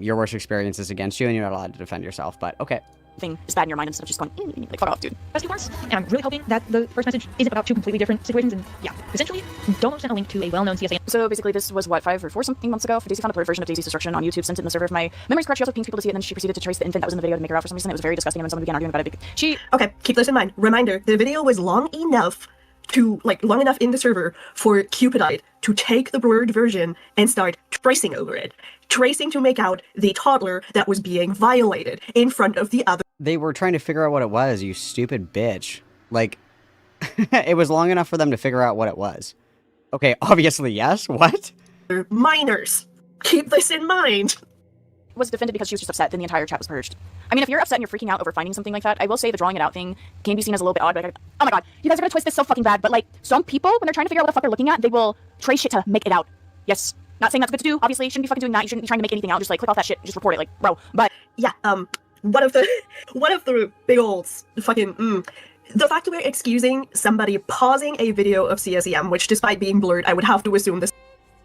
your worst experiences against you, and you're not allowed to defend yourself. But okay. Thing is bad in your mind instead of just going, like, fuck off, dude. Rescue parts, and I'm really hoping that the first message isn't about 2 completely different situations, and yeah, essentially, Domo sent a link to a well-known CSA. So basically, this was what, 5 or 4 something months ago? Daisy found a blurred version of Daisy's destruction on YouTube, sent it in the server. If my memory's correct, she also pinged people to see it, and then she proceeded to trace the infant that was in the video to make her out for some reason. It was very disgusting, and then someone began arguing about it. Okay, keep this in mind. Reminder, the video was long enough in the server for Cupidite to take the blurred version and start tracing over it. Tracing to make out the toddler that was being violated in front of the other. They were trying to figure out what it was, you stupid bitch. Like, it was long enough for them to figure out what it was. Okay, obviously yes, what? Minors. Keep this in mind. Was defended because she was just upset, then the entire chat was purged. I mean, if you're upset and you're freaking out over finding something like that, I will say the drawing it out thing can be seen as a little bit odd, but oh my god, you guys are gonna twist this so fucking bad, but like, some people, when they're trying to figure out what the fuck they're looking at, they will trace shit to make it out. Yes. Not saying that's good to do, obviously, you shouldn't be fucking doing that, you shouldn't be trying to make anything out, just like, click off that shit, just report it, like, bro, but... Yeah, one of the big old fucking, the fact that we're excusing somebody pausing a video of CSEM, which despite being blurred, I would have to assume this.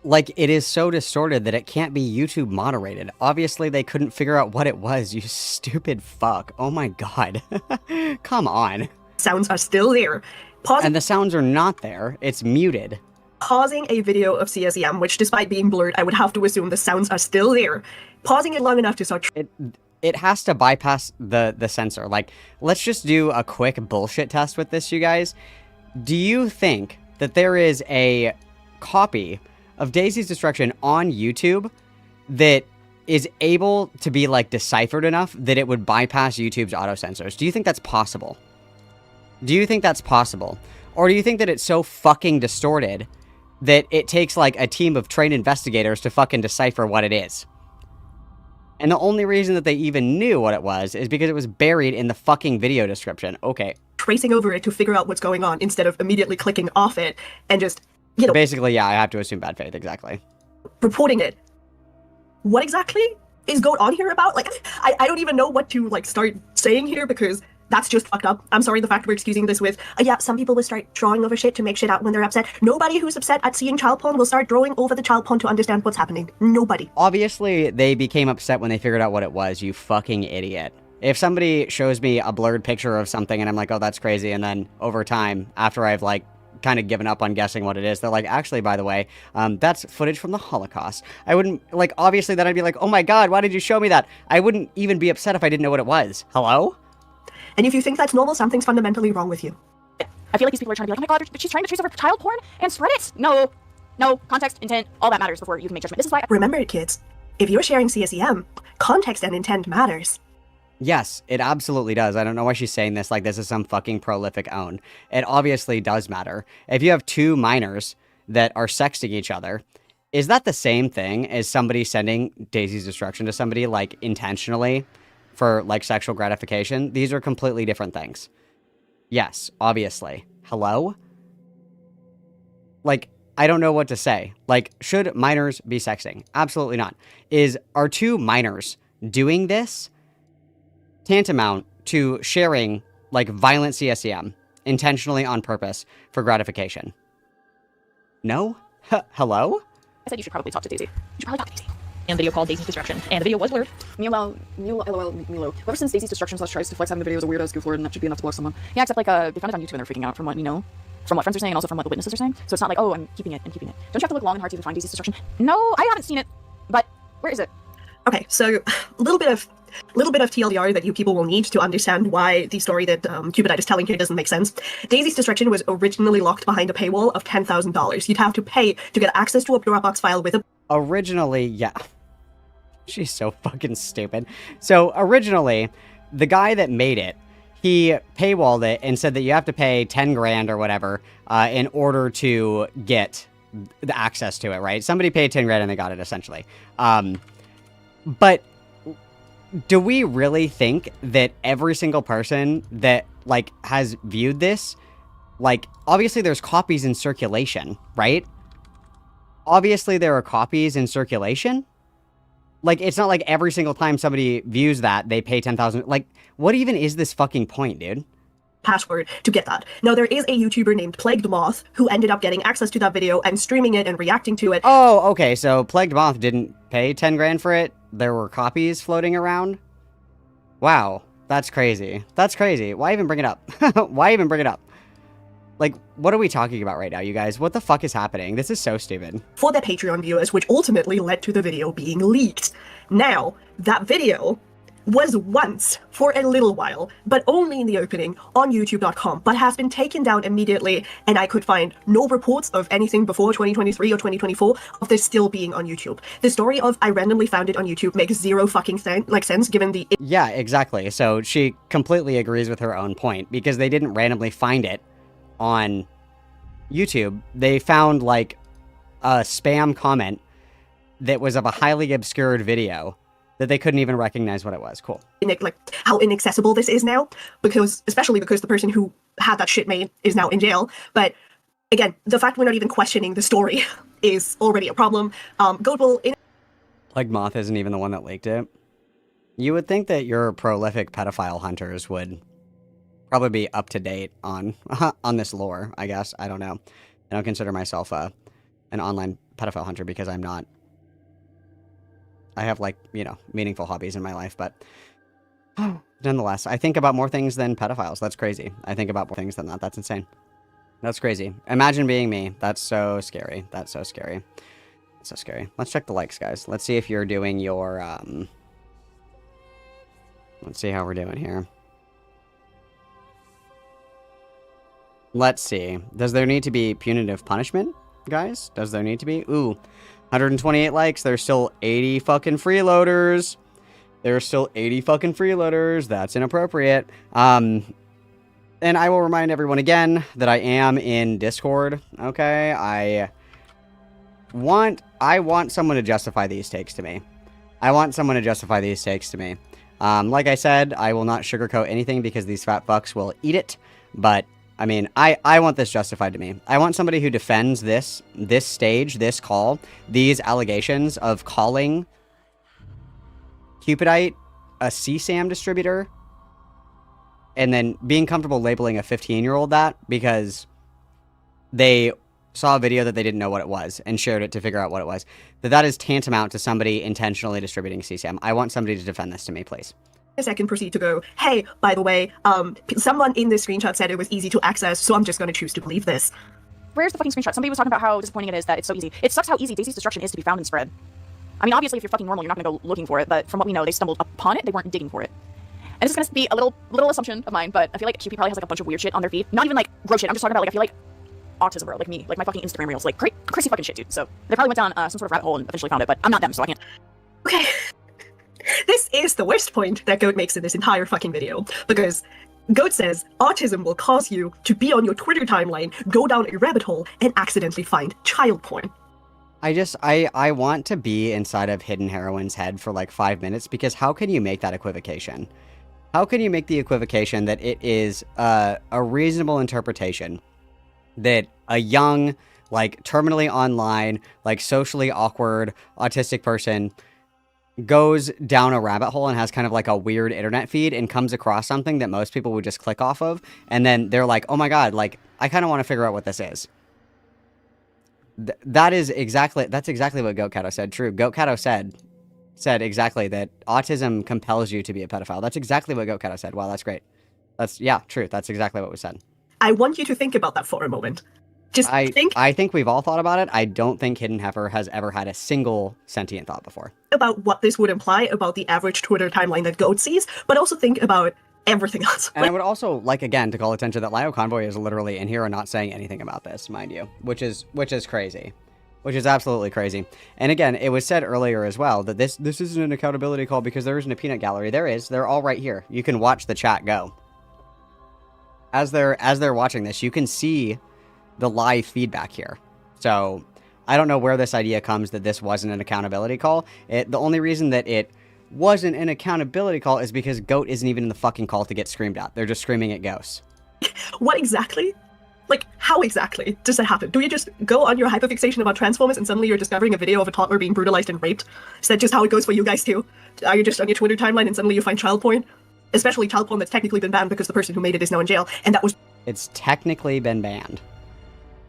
Like, it is so distorted that it can't be YouTube moderated. Obviously, they couldn't figure out what it was, you stupid fuck. Oh my god. Come on. Sounds are still there. And the sounds are not there. It's muted. Pausing a video of CSEM, which despite being blurred, I would have to assume the sounds are still there. Pausing it long enough to start... it has to bypass the censor. Like, let's just do a quick bullshit test with this, you guys. Do you think that there is a copy of Daisy's Destruction on YouTube that is able to be, like, deciphered enough that it would bypass YouTube's auto-censors? Do you think that's possible? Do you think that's possible? Or do you think that it's so fucking distorted that it takes, like, a team of trained investigators to fucking decipher what it is? And the only reason that they even knew what it was is because it was buried in the fucking video description. Okay. Tracing over it to figure out what's going on instead of immediately clicking off it and just, you know... Basically, yeah, I have to assume bad faith, exactly. Reporting it. What exactly is going on here about? Like, I don't even know what to, like, start saying here because that's just fucked up. I'm sorry the fact we're excusing this with, yeah, some people will start drawing over shit to make shit out when they're upset. Nobody who's upset at seeing child porn will start drawing over the child porn to understand what's happening. Nobody. Obviously, they became upset when they figured out what it was, you fucking idiot. If somebody shows me a blurred picture of something and I'm like, oh, that's crazy, and then over time, after I've, like, kind of given up on guessing what it is, they're like, actually, by the way, that's footage from the Holocaust. I wouldn't, like, obviously then I'd be like, oh my god, why did you show me that? I wouldn't even be upset if I didn't know what it was. Hello? And if you think that's normal, something's fundamentally wrong with you. I feel like these people are trying to be like, oh my god, she's trying to trace over child porn and spread it. No, context, intent, all that matters before you can make judgment. This is why. Remember it, kids. If you're sharing CSEM, context and intent matters. Yes, it absolutely does. I don't know why she's saying this like this is some fucking prolific own. It obviously does matter. If you have two minors that are sexting each other, is that the same thing as somebody sending Daisy's Destruction to somebody, like, intentionally for, like, sexual gratification? These are completely different things. Yes, obviously. Hello? Like, I don't know what to say. Like, should minors be sexting? Absolutely not. Are two minors doing this tantamount to sharing, like, violent CSEM intentionally on purpose for gratification? No? Hello? I said you should probably talk to Daisy. You should probably talk to Daisy. And video called Daisy's Destruction, and the video was blurred. Milo. Whoever since Daisy's Destruction tries to flex having the video as a weirdo goof lord, and that should be enough to block someone. Yeah, except, like, they found it on YouTube and they're freaking out from what, from what friends are saying and also from what the witnesses are saying. So it's not like, oh, I'm keeping it. Don't you have to look long and hard to even find Daisy's Destruction? No, I haven't seen it. But where is it? Okay, so a little bit of TLDR that you people will need to understand why the story that Cupidite is telling here doesn't make sense. Daisy's Destruction was originally locked behind a paywall of $10,000. You'd have to pay to get access to a Dropbox file with a... Originally, yeah. She's so fucking stupid. So, originally, the guy that made it, he paywalled it and said that you have to pay 10 grand or whatever in order to get the access to it, right? Somebody paid 10 grand and they got it, essentially. But do we really think that every single person that, like, has viewed this, like, obviously there's copies in circulation, right? Obviously there are copies in circulation. Like, it's not like every single time somebody views that, they pay 10,000. Like, what even is this fucking point, dude? Password to get that. Now, there is a YouTuber named Plagued Moth who ended up getting access to that video and streaming it and reacting to it. Oh, okay, so Plagued Moth didn't pay 10 grand for it? There were copies floating around? Wow, that's crazy. That's crazy. Why even bring it up? Why even bring it up? Like, what are we talking about right now, you guys? What the fuck is happening? This is so stupid. For their Patreon viewers, which ultimately led to the video being leaked. Now, that video was once, for a little while, but only in the opening, on YouTube.com, but has been taken down immediately, and I could find no reports of anything before 2023 or 2024 of this still being on YouTube. The story of I randomly found it on YouTube makes zero fucking sense given the... Yeah, exactly. So she completely agrees with her own point, because they didn't randomly find it on YouTube. They found, like, a spam comment that was of a highly obscured video that they couldn't even recognize what it was. Cool. Like, how inaccessible this is now, especially because the person who had that shit made is now in jail. But again, the fact we're not even questioning the story is already a problem. Like, Moth isn't even the one that leaked it. You would think that your prolific pedophile hunters would probably be up to date on this lore, I guess. I don't know. I don't consider myself an online pedophile hunter because I'm not. I have, like, meaningful hobbies in my life, but nonetheless, I think about more things than pedophiles. That's crazy. I think about more things than that. That's insane. That's crazy. Imagine being me. That's so scary. That's so scary. That's so scary. Let's check the likes, guys. Let's see if you're doing your, Let's see how we're doing here. Let's see. Does there need to be punitive punishment, guys? Does there need to be? Ooh, 128 likes. There's still 80 fucking freeloaders. There's still 80 fucking freeloaders. That's inappropriate. And I will remind everyone again that I am in Discord. Okay, I want someone to justify these takes to me. Like I said, I will not sugarcoat anything because these fat fucks will eat it. But I mean, I want this justified to me. I want somebody who defends this stage, this call, these allegations of calling Cupidite a CSAM distributor, and then being comfortable labeling a 15-year-old that because they saw a video that they didn't know what it was and shared it to figure out what it was. That is tantamount to somebody intentionally distributing CSAM. I want somebody to defend this to me, please. A second proceed to go, hey, by the way, someone in this screenshot said it was easy to access, so I'm just going to choose to believe this. Where's the fucking screenshot? Somebody was talking about how disappointing it is that it's so easy. It sucks how easy Daisy's destruction is to be found and spread. I mean, obviously, if you're fucking normal, you're not going to go looking for it, but from what we know, they stumbled upon it, they weren't digging for it. And this is going to be a little assumption of mine, but I feel like QP probably has like a bunch of weird shit on their feed. Not even like gross shit, I'm just talking about like, I feel like autism, bro, like me, like my fucking Instagram reels, like crazy fucking shit, dude. So they probably went down some sort of rabbit hole and eventually found it, but I'm not them, so I can't. Okay. This is the worst point that Goat makes in this entire fucking video, because Goat says autism will cause you to be on your Twitter timeline, go down a rabbit hole, and accidentally find child porn. I want to be inside of Hidden Heroine's head for like 5 minutes, because how can you make that equivocation? How can you make the equivocation that it is a reasonable interpretation that a young, like, terminally online, like, socially awkward, autistic person goes down a rabbit hole and has kind of like a weird internet feed and comes across something that most people would just click off of, and then they're like, oh my god, like, I kind of want to figure out what this is. That's exactly what Goat Cato said. True. Goat Cato said exactly that autism compels you to be a pedophile. That's exactly what Goat Cato said. Wow, that's great. Yeah, true. That's exactly what was said. I want you to think about that for a moment. I think we've all thought about it. I don't think Hidden Heifer has ever had a single sentient thought before. About what this would imply about the average Twitter timeline that Goat sees, but also think about everything else. And I would also like, again, to call attention that LioConvoy is literally in here and not saying anything about this, mind you, which is crazy. Which is absolutely crazy. And again, it was said earlier as well that this isn't an accountability call because there isn't a peanut gallery. There is. They're all right here. You can watch the chat go. As they're watching this, you can see the live feedback here. So I don't know where this idea comes that this wasn't an accountability call. The only reason that it wasn't an accountability call is because Goat isn't even in the fucking call to get screamed at. They're just screaming at ghosts. What exactly? Like, how exactly does that happen? Do you just go on your hyperfixation about Transformers and suddenly you're discovering a video of a toddler being brutalized and raped? Is that just how it goes for you guys too? Are you just on your Twitter timeline and suddenly you find child porn? Especially child porn that's technically been banned because the person who made it is now in jail, and that was... It's technically been banned.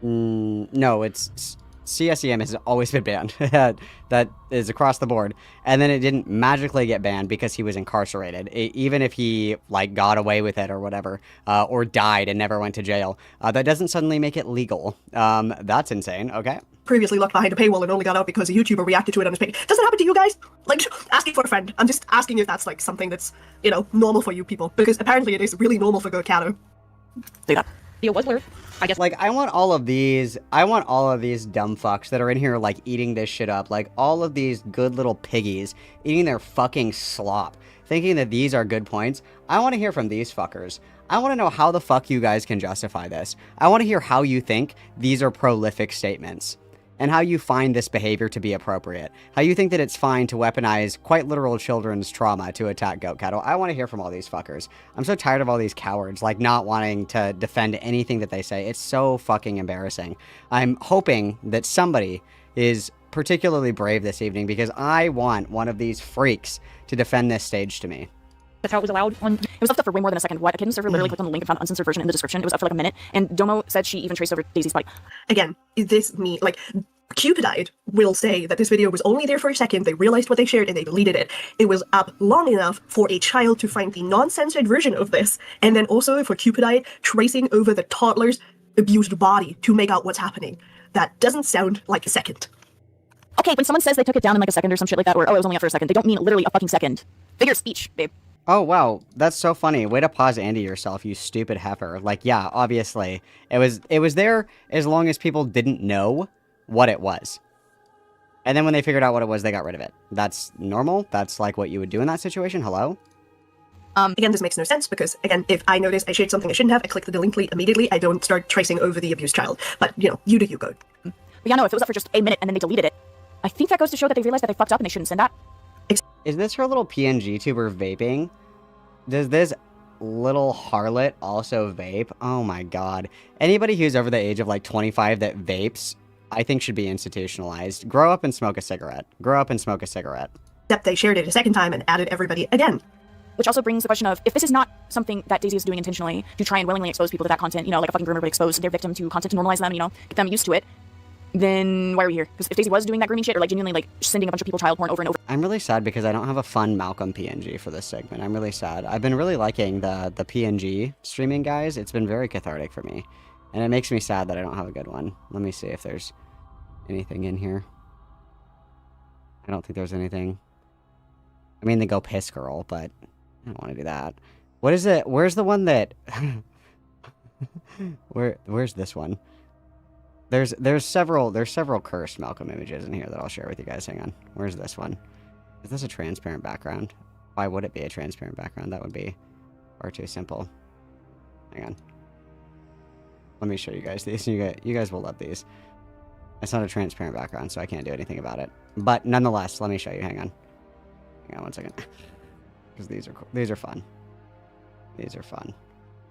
No, it's... CSEM has always been banned. That is across the board. And then it didn't magically get banned because he was incarcerated. Even if he, like, got away with it or whatever, or died and never went to jail, that doesn't suddenly make it legal. That's insane, okay? Previously locked behind a paywall and only got out because a YouTuber reacted to it on his page. Does that happen to you guys? Like, asking for a friend. I'm just asking if that's, like, something that's, you know, normal for you people. Because apparently it is really normal for Goat Cato. Deal was weird. I guess. Like, I want all of these dumb fucks that are in here, like, eating this shit up. Like, all of these good little piggies eating their fucking slop, thinking that these are good points. I want to hear from these fuckers. I want to know how the fuck you guys can justify this. I want to hear how you think these are prolific statements. And how you find this behavior to be appropriate. How you think that it's fine to weaponize quite literal children's trauma to attack Goat Cato. I want to hear from all these fuckers. I'm so tired of all these cowards, like, not wanting to defend anything that they say. It's so fucking embarrassing. I'm hoping that somebody is particularly brave this evening, because I want one of these freaks to defend this stage to me. That's how it was allowed on... It was left up for way more than a second. What? A hidden server literally clicked on the link and found the uncensored version in the description. It was up for like a minute, and Domo said she even traced over Daisy's body. Again, this me, like, Cupidite will say that this video was only there for a second, they realized what they shared, and they deleted it. It was up long enough for a child to find the non-censored version of this, and then also for Cupidite tracing over the toddler's abused body to make out what's happening. That doesn't sound like a second. Okay, when someone says they took it down in like a second or some shit like that, or, oh, it was only up for a second, they don't mean literally a fucking second. Figure of speech, babe. Oh, wow. That's so funny. Way to pause Andy yourself, you stupid heifer. Like, yeah, obviously. It was there as long as people didn't know what it was. And then when they figured out what it was, they got rid of it. That's normal. That's like what you would do in that situation. Hello? Again, this makes no sense because, again, if I notice I shared something I shouldn't have, I click the delete link immediately. I don't start tracing over the abused child. But, you know, you do you, Goat. But yeah, no, if it was up for just a minute and then they deleted it, I think that goes to show that they realized that they fucked up and they shouldn't send that. Is this her little PNG tuber vaping? Does this little harlot also vape? Oh my god. Anybody who's over the age of like 25 that vapes, I think should be institutionalized. Grow up and smoke a cigarette. Grow up and smoke a cigarette. Except they shared it a second time and added everybody again. Which also brings the question of, if this is not something that Daisy is doing intentionally to try and willingly expose people to that content, you know, like a fucking groomer would expose their victim to content to normalize them, you know, get them used to it, then why are we here? Because if Daisy was doing that grooming shit or like genuinely like sending a bunch of people child porn over and over. I'm really sad because I don't have a fun Malcolm PNG for this segment. I'm really sad. I've been really liking the PNG streaming guys. It's been very cathartic for me. And it makes me sad that I don't have a good one. Let me see if there's anything in here. I don't think there's anything. I mean, they go piss girl, but I don't want to do that. What is it? Where's the one that... Where's this one? There's several cursed Malcolm images in here that I'll share with you guys. Hang on. Where's this one? Is this a transparent background? Why would it be a transparent background? That would be far too simple. Hang on. Let me show you guys these. You guys will love these. It's not a transparent background, so I can't do anything about it. But nonetheless, let me show you. Hang on. Hang on 1 second. Because these are cool. These are fun. These are fun.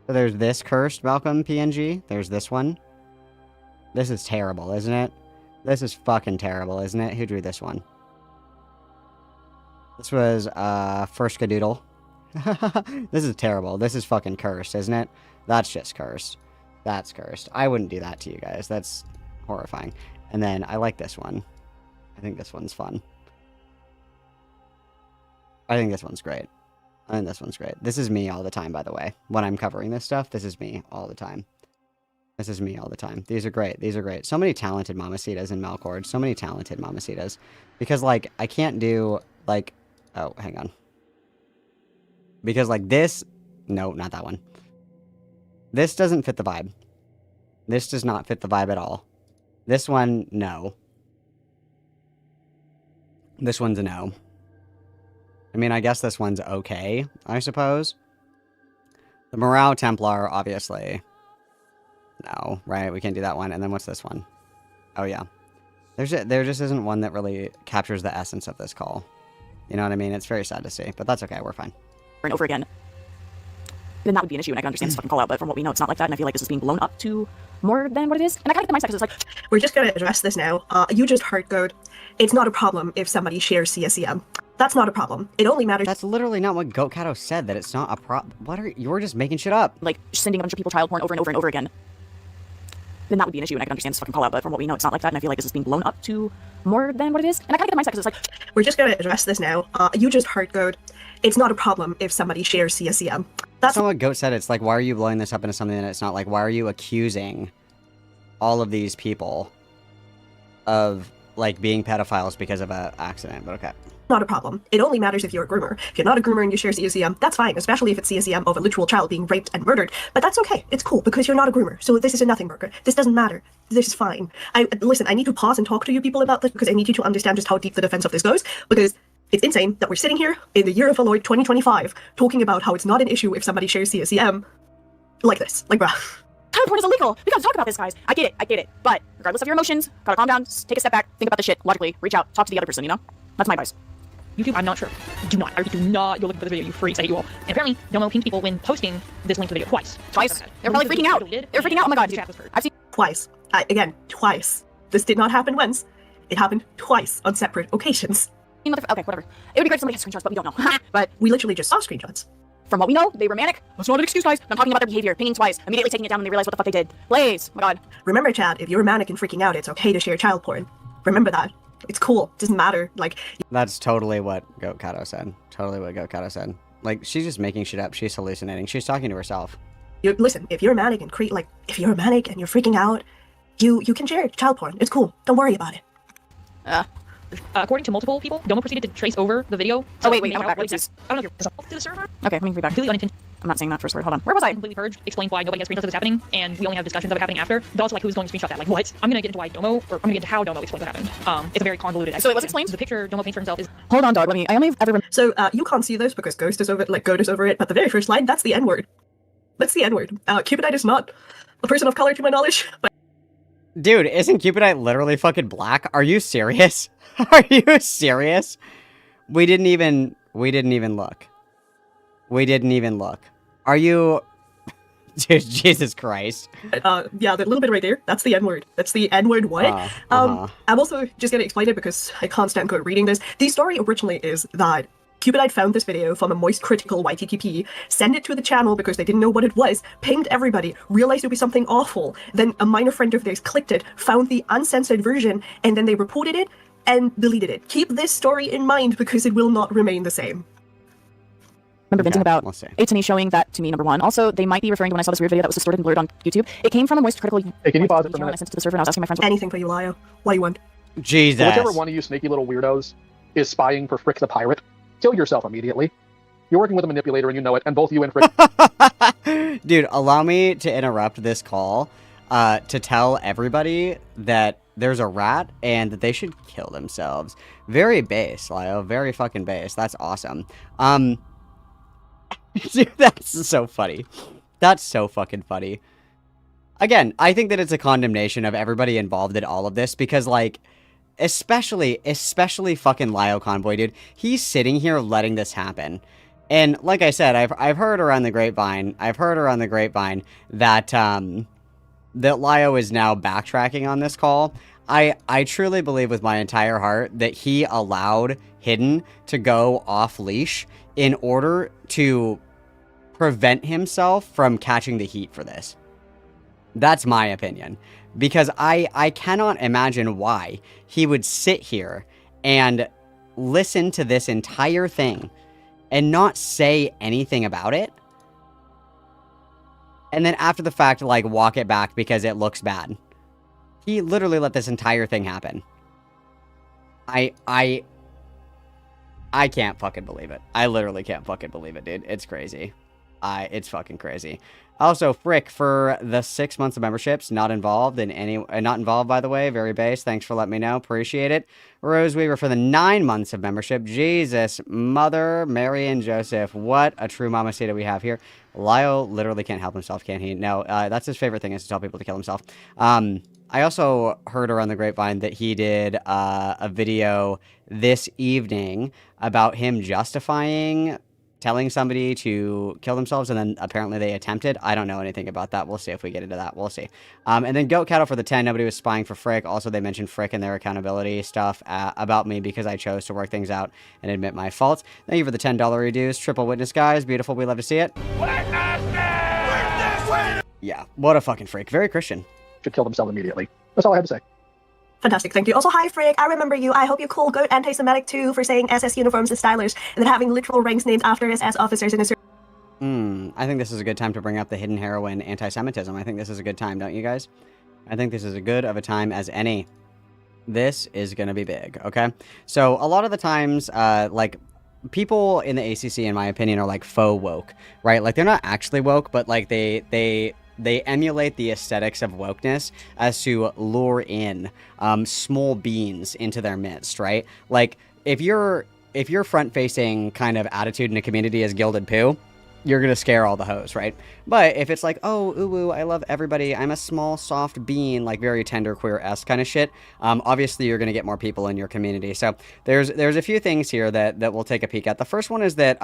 So there's this cursed Malcolm PNG. There's this one. This is terrible, isn't it? This is fucking terrible, isn't it? Who drew this one? This was, First Cadoodle. This is terrible. This is fucking cursed, isn't it? That's just cursed. That's cursed. I wouldn't do that to you guys. That's horrifying. And then, I like this one. I think this one's fun. I think this one's great. I think this one's great. This is me all the time, by the way. When I'm covering this stuff, this is me all the time. This is me all the time. These are great. These are great. So many talented mamacitas in Malcord. So many talented mamacitas. Because, like, I can't do, like... Oh, hang on. Because, like, this... No, not that one. This doesn't fit the vibe. This does not fit the vibe at all. This one, no. This one's a no. I mean, I guess this one's okay, I suppose. The Morale Templar, obviously... No, right? We can't do that one. And then what's this one? Oh, yeah. There just isn't one that really captures the essence of this call. You know what I mean? It's very sad to see, but that's okay. We're fine. Over and over again. Then that would be an issue, and I can understand this fucking call out, but from what we know, it's not like that, and I feel like this is being blown up to more than what it is. And I kind of get the mindset because it's like... We're just going to address this now. You just heard Goat. It's not a problem if somebody shares CSEM. That's not a problem. It only matters... That's literally not what Goat Cato said, that it's not a problem. What are... You're just making shit up. Like, sending a bunch of people child porn over and over and over again. Then that would be an issue, and I can understand this fucking call out, but from what we know, it's not like that, and I feel like this is being blown up to more than what it is. And I kind of get the mindset because it's like... We're just going to address this now. You just heard Goat. It's not a problem if somebody shares CSEM. That's not what Goat said. It's like, why are you blowing this up into something that it's not? Like, why are you accusing all of these people of, like, being pedophiles because of an accident? But okay. Not a problem. It only matters if you're a groomer. If you're not a groomer and you share CSEM, that's fine, especially if it's CSEM of a literal child being raped and murdered. But that's okay. It's cool, because you're not a groomer. So this is a nothing burger. This doesn't matter. This is fine. Listen, I need to pause and talk to you people about this, because I need you to understand just how deep the defense of this goes, because it's insane that we're sitting here in the year of Aloy 2025 talking about how it's not an issue if somebody shares CSEM like this. Like, bruh. Child porn is illegal. We gotta talk about this, guys. I get it. But regardless of your emotions, gotta calm down, take a step back, think about the shit logically, reach out, talk to the other person, you know? That's my advice. YouTube, I'm not sure. Do not. I repeat, do not go looking for this video, you freaks. I hate you all. And apparently, Domo pinged people when posting this link to the video twice. Twice? They're probably freaking out. They're freaking out. Oh my god, dude. I've seen twice. Again, twice. This did not happen once. It happened twice on separate occasions. Okay, whatever. It would be great if somebody has screenshots, but we don't know. But we literally just saw screenshots. From what we know, they were manic. That's not an excuse, guys. I'm talking about their behavior. Pinging twice, immediately taking it down when they realized what the fuck they did. Blaze, oh my god. Remember, Chad, if you're manic and freaking out, it's okay to share child porn. Remember that. It's cool. It doesn't matter. Like, that's totally what Goat Cato said. Totally what Goat Cato said. Like, she's just making shit up. She's hallucinating. She's talking to herself. Listen, if you're manic and if you're manic and you're freaking out, you can share child porn. It's cool. Don't worry about it. According to multiple people, Domo proceeded to trace over the video. Oh, wait, I figuring went out backwards. I don't know if you're to the server. Okay, let me read back. Completely unintentional. I'm not saying that first word. Hold on. Where was I? Completely purged. Explained why nobody has screenshots of this happening, and we only have discussions of it happening after. But also, like, who's going to screenshot that? Like, what? I'm gonna get into why Domo, or I'm gonna get into how Domo explained what happened. It's a very convoluted. So it was explained? The picture Domo paints for himself is. Hold on, dog. I only ever. So you can't see this because Ghost is over it, but the very first line, that's the N-word. That's the N-word. Cupidite is not a person of color to my knowledge, but... Dude, isn't Cupidite literally fucking black? Are you serious? Are you serious? We didn't even look. We didn't even look. Are you... Dude, Jesus Christ. Yeah, that little bit right there, that's the N-word. That's the N-word what? I'm also just gonna explain it because I can't stand good reading this. The story originally is that Cupidite found this video from a moist critical YTTP, sent it to the channel because they didn't know what it was, pinged everybody, realized it would be something awful, then a minor friend of theirs clicked it, found the uncensored version, and then they reported it and deleted it. Keep this story in mind because it will not remain the same. Remember venting about it to me, showing that to me, number one. Also, they might be referring to when I saw this weird video that was distorted and blurred on YouTube. It came from a moist critical... Hey, can you pause it for a channel, and I minute? sent it to the server and I was asking my friends... Anything for you, Lio. What do you want? Jesus. So whichever one of you sneaky little weirdos is spying for Frick the Pirate, kill yourself immediately. You're working with a manipulator and you know it, and both you and Frick... Dude, allow me to interrupt this call to tell everybody that there's a rat and that they should kill themselves. Very base, Lio. Very fucking base. That's awesome. Dude, that's so funny. That's so fucking funny. Again, I think that it's a condemnation of everybody involved in all of this because, like, especially fucking LioConvoy, dude. He's sitting here letting this happen. And like I said, I've heard around the grapevine that that Lio is now backtracking on this call. I truly believe with my entire heart that he allowed Hidden to go off leash in order to prevent himself from catching the heat for this. That's my opinion. Because I cannot imagine why he would sit here and listen to this entire thing and not say anything about it. And then after the fact, like, walk it back because it looks bad. He literally let this entire thing happen. I can't fucking believe it. I literally can't fucking believe it, dude. It's crazy. It's fucking crazy. Also, Frick, for the 6 months of memberships, not involved in any, not involved, by the way, very base. Thanks for letting me know. Appreciate it. Rose Weaver for the 9 months of membership. Jesus, Mother, Mary, and Joseph. What a true mamacita we have here. Lio literally can't help himself, can he? No, that's his favorite thing is to tell people to kill himself. I also heard around the grapevine that he did a video this evening about him justifying telling somebody to kill themselves, and then apparently they attempted. I don't know anything about that. We'll see if we get into that. We'll see. And then Goat Cattle for the 10. Nobody was spying for Frick. Also, they mentioned Frick in their accountability stuff about me because I chose to work things out and admit my faults. Thank you for the $10 reduce. Triple witness, guys. Beautiful. We love to see it. Yeah. What a fucking freak. Very Christian. Should kill themselves immediately. That's all I have to say. Fantastic, thank you. Also, hi Frick, I remember you. I hope you cool Goat anti-Semitic too for saying SS uniforms is stylers and then having literal ranks named after SS officers in a certain... I think this is a good time to bring up the hidden heroine anti-Semitism. I think this is a good time, don't you guys? I think this is as good of a time as any. This is going to be big, okay? So, a lot of the times, like, people in the ACC, in my opinion, are like faux woke, right? Like, they're not actually woke, but like they emulate the aesthetics of wokeness as to lure in small beans into their midst, right? Like, if your front-facing kind of attitude in a community is gilded poo, you're gonna scare all the hoes, right? But if it's like, oh, ooh, I love everybody, I'm a small, soft bean, like very tender queer-esque kind of shit, obviously you're gonna get more people in your community. So there's a few things here that we'll take a peek at. The first one is that,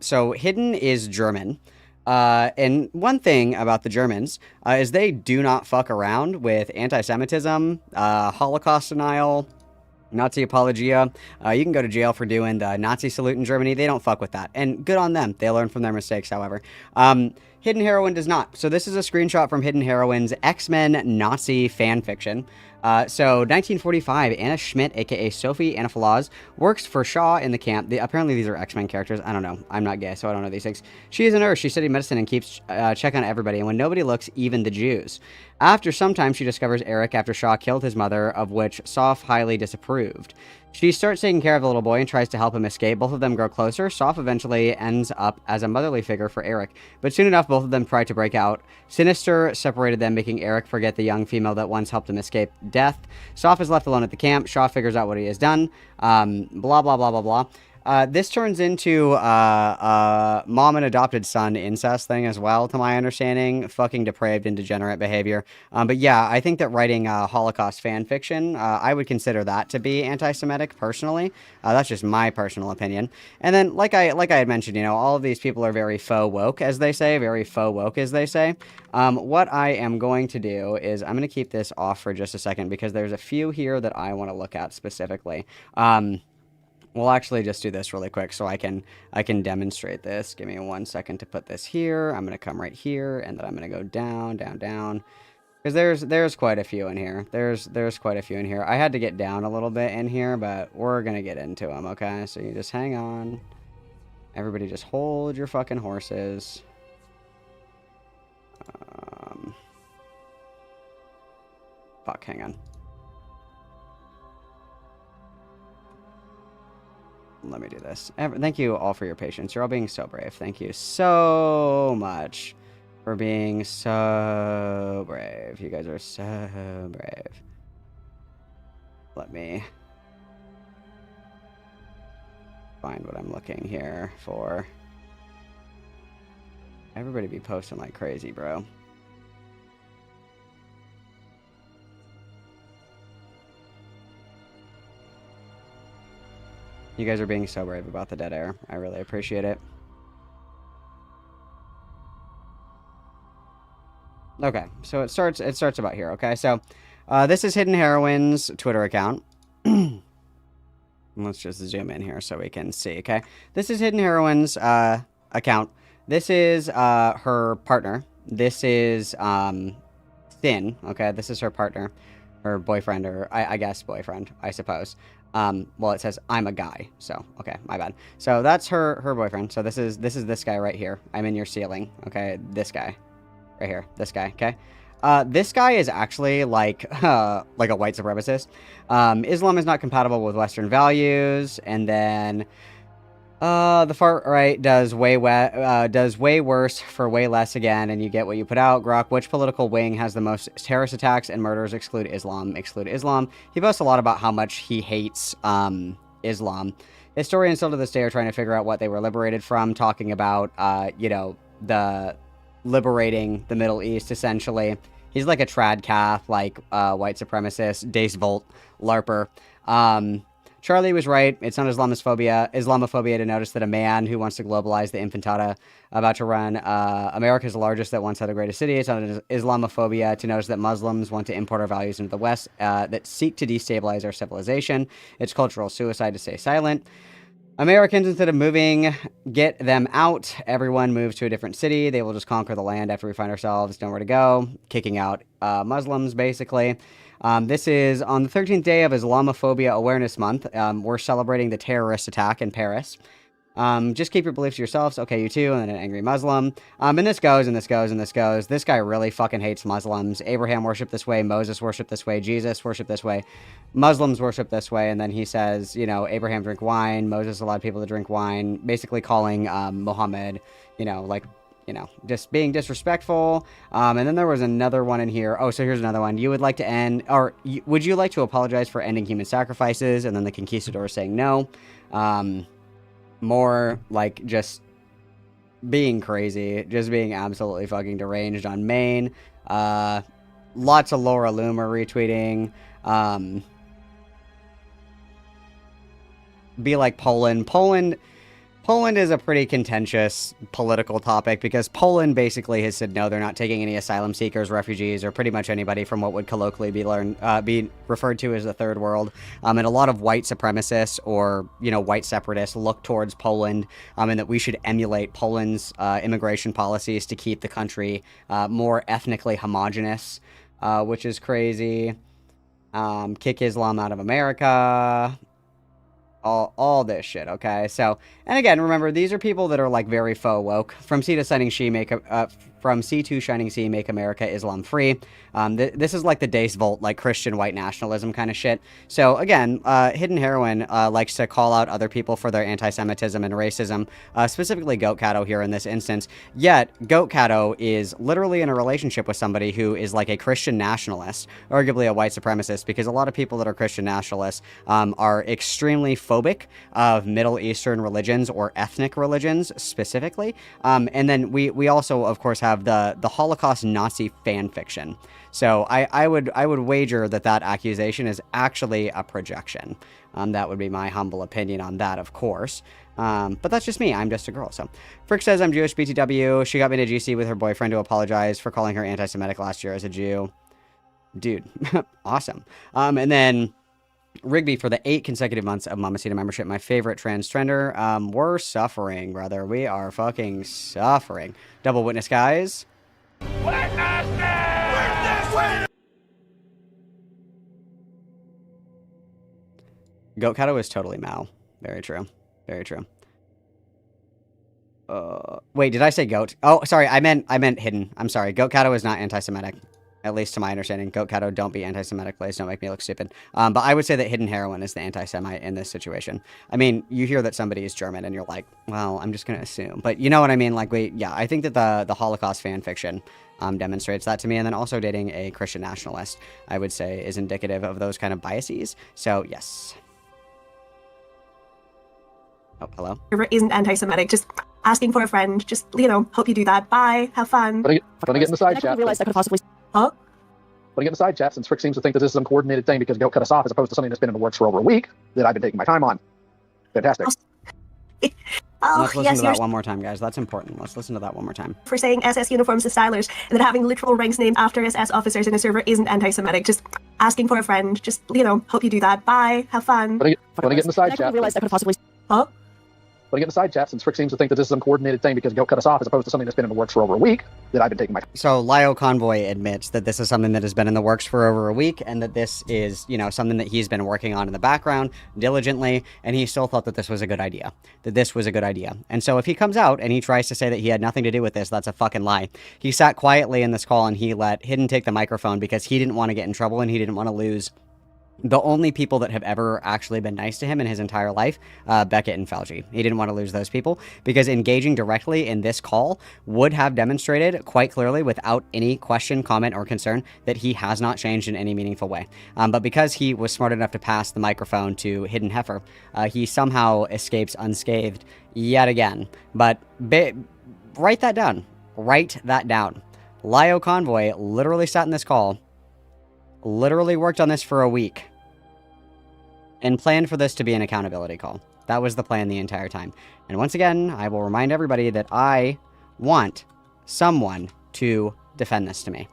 so Hidden is German. And one thing about the Germans is they do not fuck around with anti-Semitism, Holocaust denial, Nazi apologia. You can go to jail for doing the Nazi salute in Germany. They don't fuck with that. And good on them. They learn from their mistakes, however. Hidden Heroine does not. So this is a screenshot from Hidden Heroine's X-Men Nazi fanfiction. So 1945, Anna Schmidt, aka Sophie Anna Falaz, works for Shaw in the camp. Apparently these are X-Men characters. I don't know. I'm not gay, so I don't know these things. She is a nurse. She studied medicine and keeps check on everybody. And when nobody looks, even the Jews. After some time, she discovers Eric after Shaw killed his mother, of which Soph highly disapproved. She starts taking care of the little boy and tries to help him escape. Both of them grow closer. Soph eventually ends up as a motherly figure for Eric. But soon enough, both of them try to break out. Sinister separated them, making Eric forget the young female that once helped him escape death. Soph is left alone at the camp. Shaw figures out what he has done. Blah, blah, blah, blah, blah. This turns into mom and adopted son incest thing as well, to my understanding. Fucking depraved and degenerate behavior. But yeah, I think that writing Holocaust fan fiction, I would consider that to be anti-Semitic personally. That's just my personal opinion. And then, like I had mentioned, you know, all of these people are very faux woke, as they say, What I am going to do is I'm going to keep this off for just a second because there's a few here that I want to look at specifically. We'll actually just do this really quick so I can demonstrate this. Give me 1 second to put this here. I'm going to come right here, and then I'm going to go down, down, down. Because there's quite a few in here. There's quite a few in here. I had to get down a little bit in here, but we're going to get into them, okay? So you just hang on. Everybody just hold your fucking horses. Fuck, hang on. Let me do this. Thank you all for your patience. You're all being so brave. Thank you so much for being so brave. You guys are so brave. Let me find what I'm looking here for. Everybody be posting like crazy, bro. You guys are being so brave about the dead air. I really appreciate it. Okay, so it starts about here, okay? So, this is Hidden Heroine's Twitter account. Let's just zoom in here so we can see, okay? This is Hidden Heroine's account. This is her partner. This is Thin, okay? This is her partner. Her boyfriend, or I guess boyfriend, I suppose. Well, it says I'm a guy, so okay, my bad. So that's her boyfriend. So this is this guy right here. I'm in your ceiling, okay? This guy, right here. This guy, okay? This guy is actually like a white supremacist. Islam is not compatible with Western values, and then the far right does way worse for way less again, and you get what you put out. Grok, which political wing has the most terrorist attacks and murders? Exclude Islam. Exclude Islam. He boasts a lot about how much he hates Islam. Historians still to this day are trying to figure out what they were liberated from, talking about, you know, the liberating the Middle East, essentially. He's like a trad calf, like white supremacist, Dace Volt, LARPer. Charlie was right. It's not Islamophobia to notice that a man who wants to globalize the infantata about to run America's largest that once had the greatest city. It's not Islamophobia to notice that Muslims want to import our values into the West that seek to destabilize our civilization. It's cultural suicide to stay silent. Americans, instead of moving, get them out. Everyone moves to a different city. They will just conquer the land after we find ourselves nowhere to go. Kicking out Muslims, basically. This is on the 13th day of Islamophobia Awareness Month. We're celebrating the terrorist attack in Paris. Just keep your beliefs to yourselves. Okay, you too. And then an angry Muslim. And this goes, and this goes, and this goes. This guy really fucking hates Muslims. Abraham worshipped this way. Moses worshipped this way. Jesus worshipped this way. Muslims worship this way. And then he says, you know, Abraham drank wine. Moses allowed people to drink wine. Basically calling Muhammad, you know, like, you know, just being disrespectful. And then there was another one in here. Oh, so here's another one. You would like to end, or would you like to apologize for ending human sacrifices? And then the conquistador saying no. More like just being crazy, just being absolutely fucking deranged on Maine. Lots of Laura Loomer retweeting. Be like Poland. Poland is a pretty contentious political topic because Poland basically has said no, they're not taking any asylum seekers, refugees, or pretty much anybody from what would colloquially be referred to as the third world. And a lot of white supremacists or, you know, white separatists look towards Poland and that we should emulate Poland's immigration policies to keep the country more ethnically homogenous, which is crazy. Kick Islam out of America. All this shit, okay? So, and again, remember, these are people that are, like, very faux woke. From Sea to Sunning She make from C2 Shining Sea, Make America Islam Free. This is like the Dace Volt, like Christian white nationalism kind of shit. So again, Hidden Heroine likes to call out other people for their anti-Semitism and racism, specifically Goat Cato here in this instance. Yet, Goat Cato is literally in a relationship with somebody who is like a Christian nationalist, arguably a white supremacist, because a lot of people that are Christian nationalists are extremely phobic of Middle Eastern religions or ethnic religions specifically. And then we also, of course, have the Holocaust Nazi fan fiction. So I would wager that accusation is actually a projection. That would be my humble opinion on that, of course. But that's just me. I'm just a girl. So Frick says I'm Jewish BTW. She got me to GC with her boyfriend to apologize for calling her anti-Semitic last year as a Jew. Dude, awesome. And then Rigby for the 8 consecutive months of Mamacita membership. My favorite transgender. We're suffering, brother. We are fucking suffering. Double witness, guys. Goat Cato is totally Mao. Very true. Very true. Wait, did I say goat? Oh, sorry. I meant hidden. I'm sorry. Goat Cato is not anti-Semitic. At least to my understanding. Goat Cato, don't be anti-Semitic, please. Don't make me look stupid. But I would say that Hidden Heroine is the anti-Semite in this situation. I mean, you hear that somebody is German and you're like, well, I'm just going to assume. But you know what I mean? Like, I think that the Holocaust fan fiction demonstrates that to me. And then also dating a Christian nationalist, I would say, is indicative of those kind of biases. So, yes. Oh, hello? Isn't anti-Semitic, just asking for a friend. Just, hope you do that. Bye. Have fun. But I get in the side chat. Realized I could possibly... Huh? But I get in the side chat, since Frick seems to think that this is some coordinated thing because Goat cut us off as opposed to something that's been in the works for over a week that I've been taking my time on. Fantastic. Let's listen to that one more time, guys. That's important. Let's listen to that one more time. For saying SS uniforms to stylers, and that having literal ranks named after SS officers in a server isn't anti-Semitic. Just asking for a friend. Just, hope you do that. Bye. Have fun. But I get in the side chat. Realized I could possibly... Huh? But I get in the side chat, since Frick seems to think that this is some coordinated thing because Goat cut us off as opposed to something that's been in the works for over a week that I've been taking my... So LioConvoy admits that this is something that has been in the works for over a week and that this is, something that he's been working on in the background diligently, and he still thought that this was a good idea. And so if he comes out and he tries to say that he had nothing to do with this, that's a fucking lie. He sat quietly in this call and he let Hidden take the microphone because he didn't want to get in trouble and he didn't want to lose the only people that have ever actually been nice to him in his entire life, Beckett and Fauci. He didn't want to lose those people because engaging directly in this call would have demonstrated quite clearly without any question, comment, or concern that he has not changed in any meaningful way. But because he was smart enough to pass the microphone to Hidden Heifer, he somehow escapes unscathed yet again. But write that down. Write that down. LioConvoy literally sat in this call, literally worked on this for a week, and planned for this to be an accountability call. That was the plan the entire time. And once again, I will remind everybody that I want someone to defend this to me.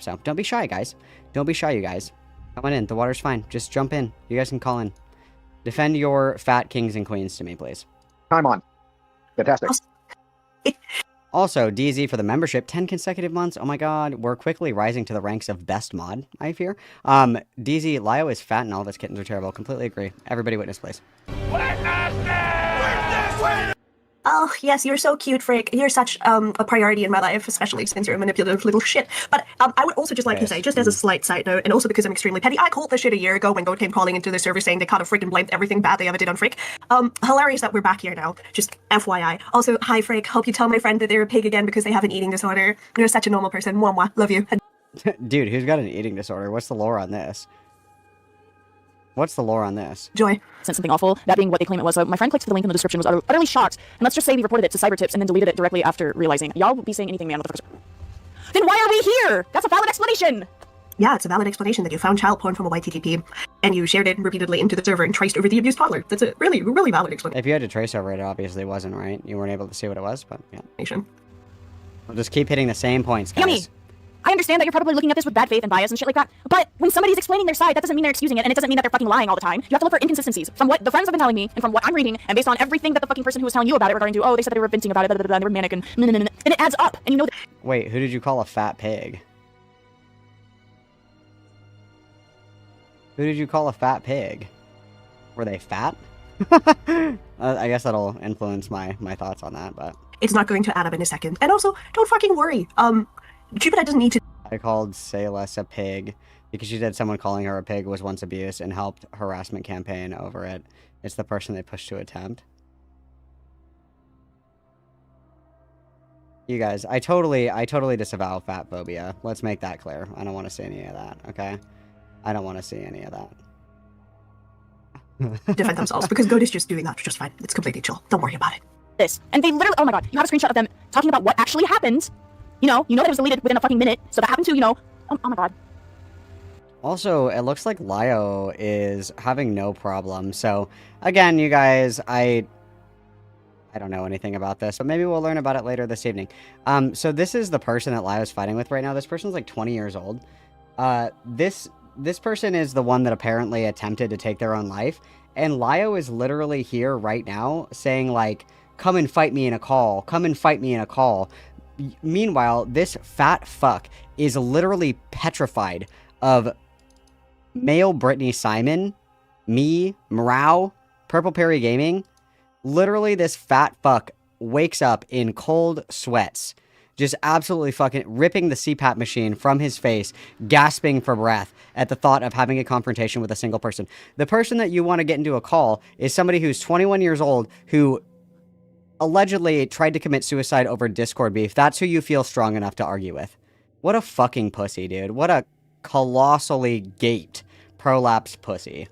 So don't be shy, guys. Don't be shy, you guys. Come on in. The water's fine. Just jump in. You guys can call in. Defend your fat kings and queens to me, please. Time on. Fantastic. Also, DZ for the membership, 10 consecutive months. Oh my god, we're quickly rising to the ranks of best mod, I fear. DZ, Lio is fat and all of his kittens are terrible. Completely agree. Everybody witness, please. Oh, yes, you're so cute, Frick. You're such a priority in my life, especially since you're a manipulative little shit. But I would also just like to say, just as a slight side note, and also because I'm extremely petty, I called this shit a year ago when Goat came calling into the server saying they kind of freaking blamed everything bad they ever did on Frick. Hilarious that we're back here now. Just FYI. Also, hi, Frick. Hope you tell my friend that they're a pig again because they have an eating disorder. You're such a normal person. Mwah, mwah. Love you. Dude, who's got an eating disorder? What's the lore on this? Joy. Sent something awful, that being what they claim it was. So my friend clicked the link in the description, was utterly shocked. And let's just say we reported it to cyber tips and then deleted it directly after realizing. Y'all will be saying anything, man. What the fuck is... Then why are we here? That's a valid explanation. Yeah, it's a valid explanation that you found child porn from a YTTP and you shared it repeatedly into the server and traced over the abused toddler. That's a really, really valid explanation. If you had to trace over it, it obviously wasn't, right? You weren't able to see what it was, but yeah. We'll just keep hitting the same points, guys. Yummy. I understand that you're probably looking at this with bad faith and bias and shit like that, but when somebody's explaining their side, that doesn't mean they're excusing it, and it doesn't mean that they're fucking lying all the time. You have to look for inconsistencies from what the friends have been telling me, and from what I'm reading, and based on everything that the fucking person who was telling you about it regarding to, oh, they said they were venting about it, blah, blah, blah, they were manic, and and it adds up, and you know that. Wait, who did you call a fat pig? Who did you call a fat pig? Were they fat? I guess that'll influence my thoughts on that, but... It's not going to add up in a second. And also, don't fucking worry. Cupidite doesn't need to. I called Say Less a pig because she said someone calling her a pig was once abuse and helped harassment campaign over it. It's the person they pushed to attempt. You guys, I totally disavow fat phobia. Let's make that clear. I don't want to see any of that, okay? I don't want to see any of that. defend themselves, because Goat is just doing that just fine. It's completely chill. Don't worry about it. This. And they literally, oh my god, you have a screenshot of them talking about what actually happened. You know that it was deleted within a fucking minute, so that happened to, oh my god. Also, it looks like Lio is having no problem. So, again, you guys, I don't know anything about this, but maybe we'll learn about it later this evening. So this is the person that Lio's fighting with right now. This person's like 20 years old. This person is the one that apparently attempted to take their own life. And Lio is literally here right now saying, like, come and fight me in a call. Come and fight me in a call. Meanwhile, this fat fuck is literally petrified of male Brittany Simon, me, Morau, Purple Perry Gaming. Literally, this fat fuck wakes up in cold sweats, just absolutely fucking ripping the CPAP machine from his face, gasping for breath at the thought of having a confrontation with a single person. The person that you want to get into a call is somebody who's 21 years old who allegedly tried to commit suicide over Discord beef. That's who you feel strong enough to argue with. What a fucking pussy, dude. What a colossally gaped prolapse pussy.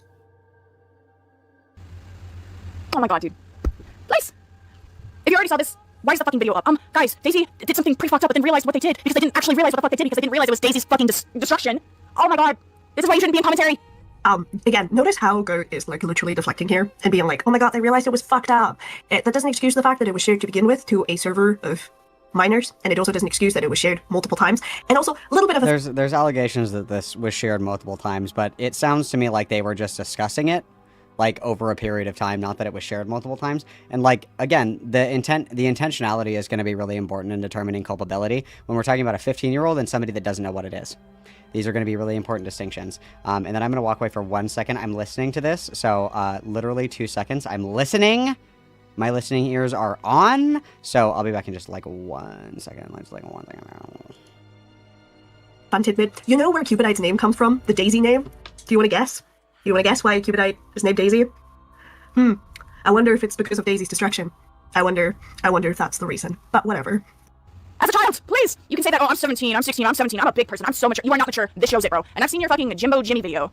Oh my god, dude. Please! If you already saw this, why is the fucking video up? Guys, Daisy did something pretty fucked up, but then realized what they did because they didn't actually realize what the fuck they did because they didn't realize it was Daisy's fucking destruction. Oh my god. This is why you shouldn't be in commentary. Again, notice how Goat is like literally deflecting here and being like, oh my god, they realized it was fucked up. That doesn't excuse the fact that it was shared to begin with to a server of minors, and it also doesn't excuse that it was shared multiple times. And also, a little bit of There's allegations that this was shared multiple times, but it sounds to me like they were just discussing it, like, over a period of time, not that it was shared multiple times. And, like, again, the intentionality is going to be really important in determining culpability when we're talking about a 15-year-old and somebody that doesn't know what it is. These are going to be really important distinctions. And then I'm going to walk away for 1 second. I'm listening to this, so literally 2 seconds. I'm listening. My listening ears are on, so I'll be back in just, like, 1 second. Just, like, 1 second. fun tidbit. You know where Cupidite's name comes from? The Daisy name? Do you want to guess? You want to guess why Cupidite is named Daisy? I wonder if it's because of Daisy's destruction. I wonder if that's the reason. But whatever. As a child, please! You can say that, oh, I'm 17, I'm 16, I'm 17, I'm a big person, I'm so mature. You are not mature. This shows it, bro. And I've seen your fucking Jimbo Jimmy video.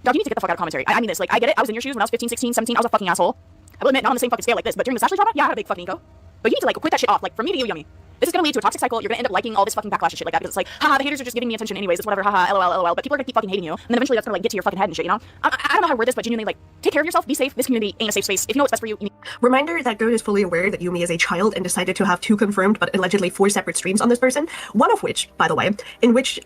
Dog, you need to get the fuck out of commentary. I mean this, like, I get it. I was in your shoes when I was 15, 16, 17. I was a fucking asshole. I will admit, not on the same fucking scale like this, but during the Ashley drama, yeah, I had a big fucking ego. But you need to, like, quit that shit off. Like, from me to you, Yummy. This is gonna lead to a toxic cycle. You're gonna end up liking all this fucking backlash and shit like that because it's like, haha, the haters are just giving me attention anyways. It's whatever, haha, lol. But people are gonna keep fucking hating you, and then eventually that's gonna, like, get to your fucking head and shit, you know? I don't know how to word this, but genuinely, like, take care of yourself, be safe. This community ain't a safe space. If you know what's best for you, Reminder that Goat is fully aware that Yumi is a child and decided to have 2 confirmed but allegedly 4 separate streams on this person. One of which, by the way, in which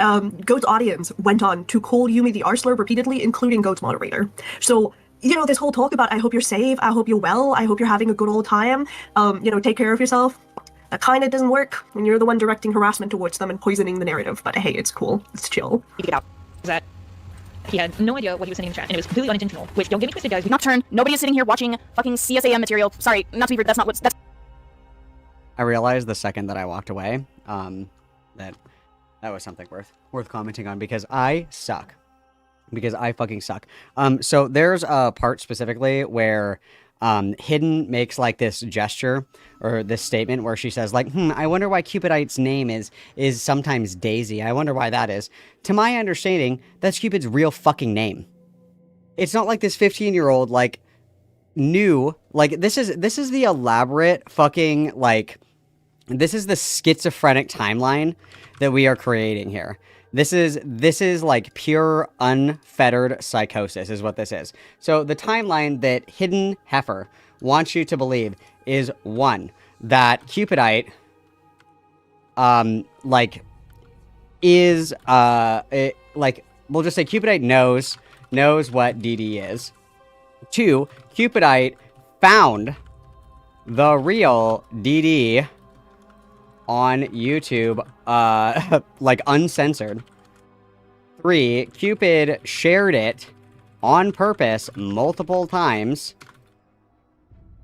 Goat's audience went on to call Yumi the R-slur repeatedly, including Goat's moderator. So, you know, this whole talk about I hope you're safe, I hope you're well, I hope you're having a good old time, you know, take care of yourself. That kind of doesn't work when you're the one directing harassment towards them and poisoning the narrative. But hey, it's cool. It's chill. You get out. That he had no idea what he was sending in the chat, and it was completely unintentional. Which, don't get me twisted, guys. Nocturne. Nobody is sitting here watching fucking CSAM material. Sorry, not to be rude. That's not what's. That's. I realized the second that I walked away, that was something worth commenting on because I suck. Because I fucking suck. So there's a part specifically where Hidden makes like this gesture or this statement where she says like, I wonder why Cupidite's name is sometimes Daisy. I wonder why that is. To my understanding, that's Cupid's real fucking name. It's not like this 15-year-old like knew, like this is the elaborate fucking like, this is the schizophrenic timeline that we are creating here. This is like pure unfettered psychosis is what this is. So the timeline that Hidden Heifer wants you to believe is 1, that Cupidite like is like we'll just say Cupidite knows what DD is. 2, Cupidite found the real DD on YouTube, like uncensored. 3, Cupid shared it on purpose multiple times.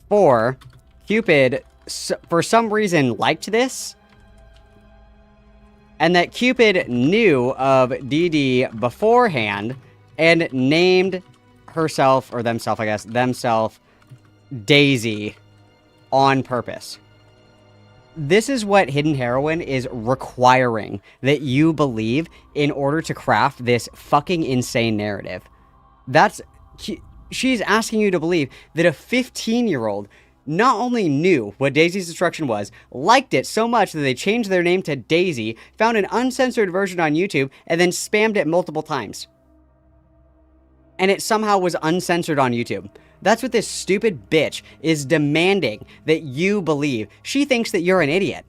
4, Cupid for some reason liked this, and that Cupid knew of DD beforehand and named herself, or themself, I guess, Daisy on purpose. This is what Hidden Heroine is requiring that you believe in order to craft this fucking insane narrative. She's asking you to believe that a 15-year-old not only knew what Daisy's Destruction was, liked it so much that they changed their name to Daisy, found an uncensored version on YouTube, and then spammed it multiple times. And it somehow was uncensored on YouTube. That's what this stupid bitch is demanding that you believe. She thinks that you're an idiot.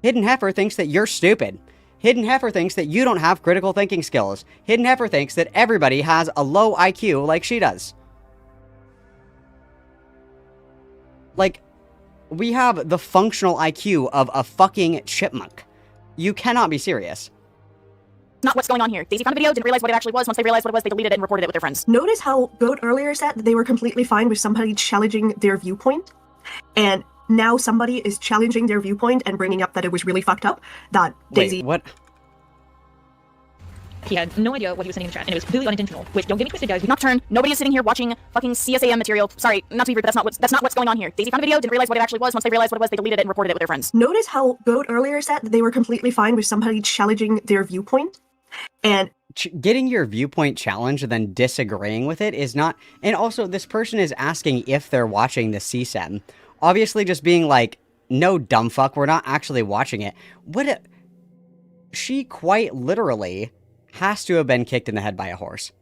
Hidden Heifer thinks that you're stupid. Hidden Heifer thinks that you don't have critical thinking skills. Hidden Heifer thinks that everybody has a low IQ like she does. Like, we have the functional IQ of a fucking chipmunk. You cannot be serious. Not what's going on here. Daisy found a video, didn't realize what it actually was. Once they realized what it was, they deleted it and reported it with their friends. Notice how Goat earlier said that they were completely fine with somebody challenging their viewpoint, and now somebody is challenging their viewpoint and bringing up that it was really fucked up. That Daisy. Wait, what? He had no idea what he was sending in the chat, and it was completely unintentional. Which, don't get me twisted, guys. Nocturne. Nobody is sitting here watching fucking CSAM material. Sorry, not to be rude, but that's not what's going on here. Daisy found a video, didn't realize what it actually was. Once they realized what it was, they deleted it and reported it with their friends. Notice how Goat earlier said that they were completely fine with somebody challenging their viewpoint, and getting your viewpoint challenged and then disagreeing with it is not... And also, this person is asking if they're watching the CSEM. Obviously just being like, no, dumb fuck, we're not actually watching it. She quite literally has to have been kicked in the head by a horse.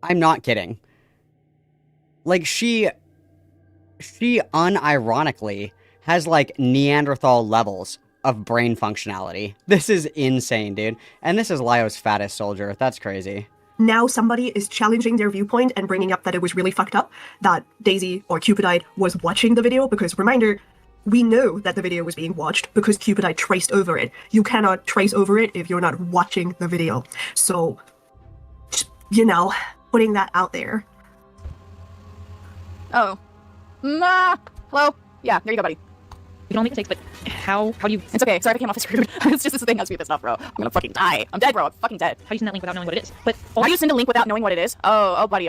I'm not kidding. Like, she unironically has, like, Neanderthal levels of brain functionality. This is insane, dude. And this is Lio's fattest soldier. That's crazy. Now somebody is challenging their viewpoint and bringing up that it was really fucked up that Daisy or Cupidite was watching the video, because, reminder, we know that the video was being watched because Cupidite traced over it. You cannot trace over it if you're not watching the video. So, you know, putting that out there. Oh. Hello? Yeah, there you go, buddy. You can all make mistakes, but how do you... It's okay, sorry if I came off as rude. It's just this thing has me pissed off, bro. I'm gonna fucking die. I'm dead, bro. I'm fucking dead. How do you send that link without knowing what it is? But how do you send a link without knowing what it is? Oh, buddy.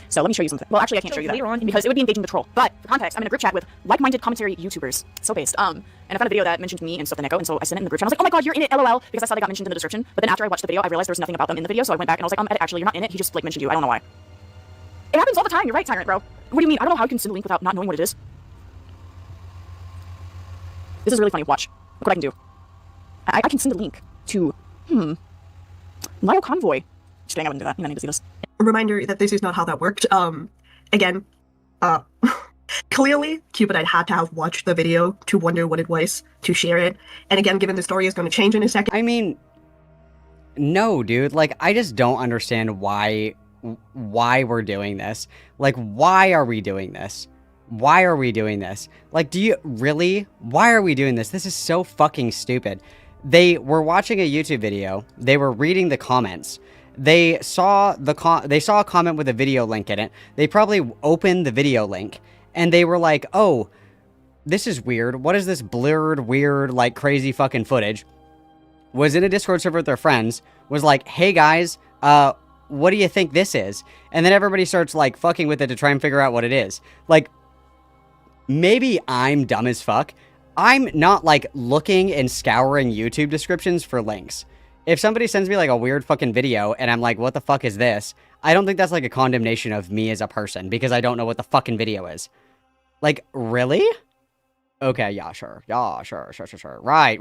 So let me show you something. Well, actually, I can't show you that because it would be engaging the troll. But for context, I'm in a group chat with like-minded commentary YouTubers. So based. And I found a video that mentioned me and stuff in Echo, and so I sent it in the group chat. I was like, oh my god, you're in it, LOL, because I saw they got mentioned in the description. But then after I watched the video, I realized there was nothing about them in the video, so I went back and I was like, actually, you're not in it. He just like mentioned you. I don't know why. It happens all the time. You're right, Tyrant, bro. What do you mean? I don't know how you can send a link without not knowing what it is. This is really funny. Watch. Look what I can do. I can send a link to, LioConvoy. Just kidding, I wouldn't do that. You don't need to see this. A reminder that this is not how that worked. Again, clearly, Cupidite had to have watched the video to wonder what it was, to share it. And again, given the story is going to change in a second. I mean, no, dude. Like, I just don't understand why we're doing this. Like, why are we doing this? Why are we doing this? Like, do you really? Why are we doing this? This is so fucking stupid. They were watching a YouTube video. They were reading the comments. They saw a comment with a video link in it. They probably opened the video link and they were like, "Oh, this is weird. What is this blurred, weird, like crazy fucking footage?" Was in a Discord server with their friends. Was like, "Hey guys, what do you think this is?" And then everybody starts like fucking with it to try and figure out what it is. Like, maybe I'm dumb as fuck. I'm not, like, looking and scouring YouTube descriptions for links. If somebody sends me, like, a weird fucking video and I'm like, what the fuck is this? I don't think that's, like, a condemnation of me as a person because I don't know what the fucking video is. Like, really? Okay, yeah, sure. Yeah, sure. Right.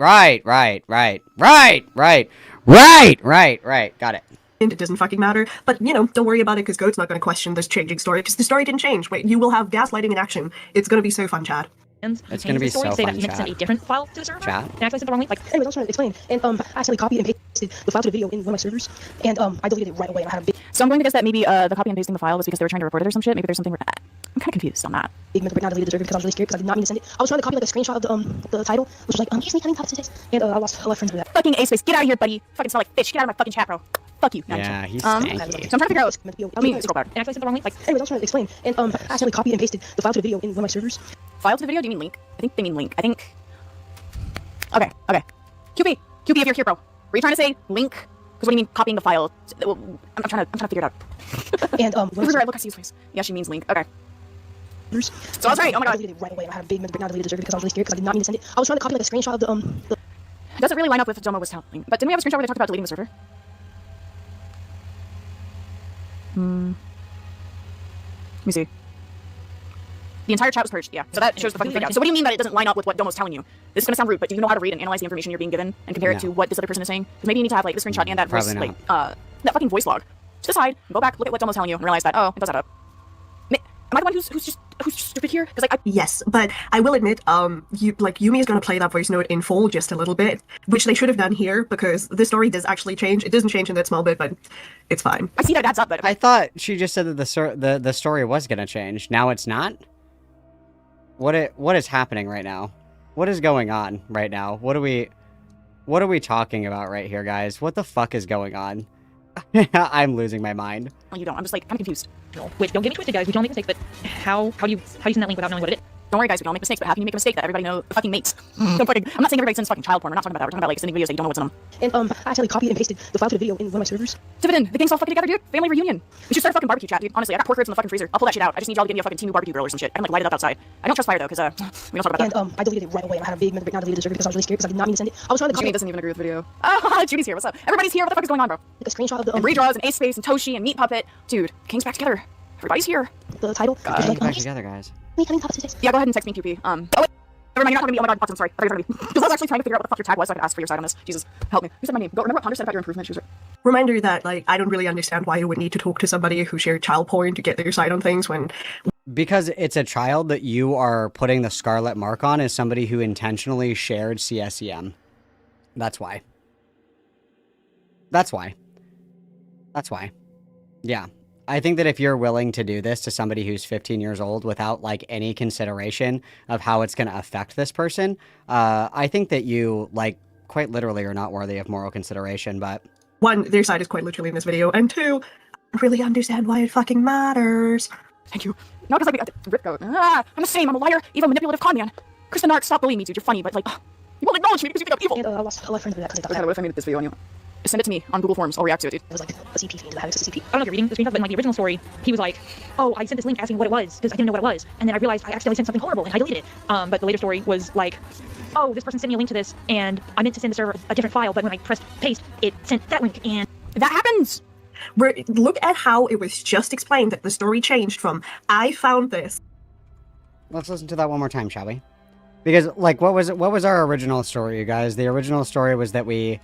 Got it. It doesn't fucking matter. But, you know, don't worry about it because Goat's not going to question this changing story because the story didn't change. Wait, you will have gaslighting in action. It's going to be so fun, Chad. It's going to be so fun, say that he meant to send a different file to the server. Chat. And actually sent the wrong link. Like, anyways, I was trying to explain, and I accidentally copied and pasted the file to the video in one of my servers, and I deleted it right away. And I had a big... So I'm going to guess that maybe the copy and pasting the file was because they were trying to report it or some shit. Maybe there's something... I'm kind of confused on that. Right now I deleted the server because I was really scared because I did not mean to send it. I was trying to copy like a screenshot of the title, which was like, here's me telling how to say this, and I left friends with that. Fucking A-Space, get out of here, buddy. Fucking smell like fish. Get out of my fucking chat, bro. Fuck you. Yeah, he's So I'm stanky. trying to figure out. Let me scroll back. And actually I said the wrong link. Like, Anyways, I was trying to explain, and I accidentally copied and pasted the file to the video in one of my servers. File to the video? Do you mean link? I think they mean link. I think. Okay. QP, if you're here, bro. Were you trying to say link? Because what do you mean copying the file? I'm trying to figure it out. And Look, I see his face. Yeah, she means link. Okay. So I was right. Oh my I god. deleted it right away. I had a big breakdown, deleted the server because I was really scared because I did not mean to send it. I was trying to copy like a screenshot of the It doesn't really line up with what Domo was telling. But didn't we have a screenshot where they talked about deleting the server? Let me see. The entire chat was purged, yeah. So that shows the fucking thing out. So what do you mean that it doesn't line up with what Domo's telling you? This is gonna sound rude, but do you know how to read and analyze the information you're being given and compare it to what this other person is saying? Because maybe you need to have like the screenshot and that voice, Probably like that fucking voice log. Just decide, go back, look at what Domo's telling you, and realize that it does add up. Am I the one who's just stupid here? Because like Yes, but I will admit, Yumi is going to play that voice note in full just a little bit, which they should have done here because the story does actually change. It doesn't change in that small bit, but it's fine. I see that it adds up, but I thought she just said that the story was gonna change. Now it's not. What is happening right now? What is going on right now? What are we talking about right here, guys? What the fuck is going on? I'm losing my mind. Oh, you don't. I'm just like kind of confused. Which, don't get me twisted, guys. We don't make mistakes, but how do you send that link without knowing what it is? Don't worry, guys. We all make mistakes, but how can you make a mistake that everybody knows fucking mates? I'm not saying everybody sends fucking child porn. We're not talking about that. We're talking about like sending videos that you don't know what's in them. And I accidentally copied and pasted the file to the video in one of my servers. Dividend, the gang's all fucking together, dude. Family reunion. We should start a fucking barbecue chat, dude. Honestly, I got pork ribs in the fucking freezer. I'll pull that shit out. I just need y'all to give me a fucking team barbecue grill or some shit. I can like light it up outside. I don't trust fire though, because we don't talk about that. And I deleted it right away. I had a big breakdown, deleted the server because I was really scared because I did not mean to send it. I was trying to copy Judy doesn't even agree with the video. Oh, Judy's here. What's up? Everybody's here. What the fuck is going on, bro? like a screenshot of the And Redraws and Ace Space and Toshi and Meat Puppet. Dude, King's back together. Everybody's here. the title. Get back together, guys. Yeah, go ahead and text me, QP. Oh, wait. Never mind, you're not talking to me. Oh my god, Fox, I'm sorry. I thought you were talking to me. Because I was actually trying to figure out what the fuck your tag was so I could ask for your side on this. Jesus, help me. Who said my name? Go, remember what Ponder said about your improvement? She was right. Reminder that, like, I don't really understand why you would need to talk to somebody who shared child porn to get their side on things when... Because it's a child that you are putting the scarlet mark on as somebody who intentionally shared CSEM. That's why. That's why. That's why. Yeah. I think that if you're willing to do this to somebody who's 15 years old without, like, any consideration of how it's going to affect this person, I think that you, like, quite literally are not worthy of moral consideration, but... One, their side is quite literally in this video, and two, I really understand why it fucking matters. Thank you. No, because like, Rip Goat. I'm the same. I'm a liar, evil, manipulative con man. Kristen Nark, stop bullying me, dude. You're funny, but, like, you won't acknowledge me because you think I'm evil. And I lost a lot of friends with that because I thought Okay, what if I made this video on you? Send it to me on Google Forms. I'll react to it, dude. it was like a CP thing. I have access to CP. I don't know if you're reading the screenshot, but in like the original story, he was like, "Oh, I sent this link asking what it was because I didn't know what it was, and then I realized I accidentally sent something horrible and I deleted it." But the later story was like, "Oh, this person sent me a link to this, and I meant to send the server a different file, but when I pressed paste, it sent that link, and that happens." Look at how it was just explained that the story changed from "I found this." Let's listen to that one more time, shall we? Because, like, what was our original story, you guys? The original story was that we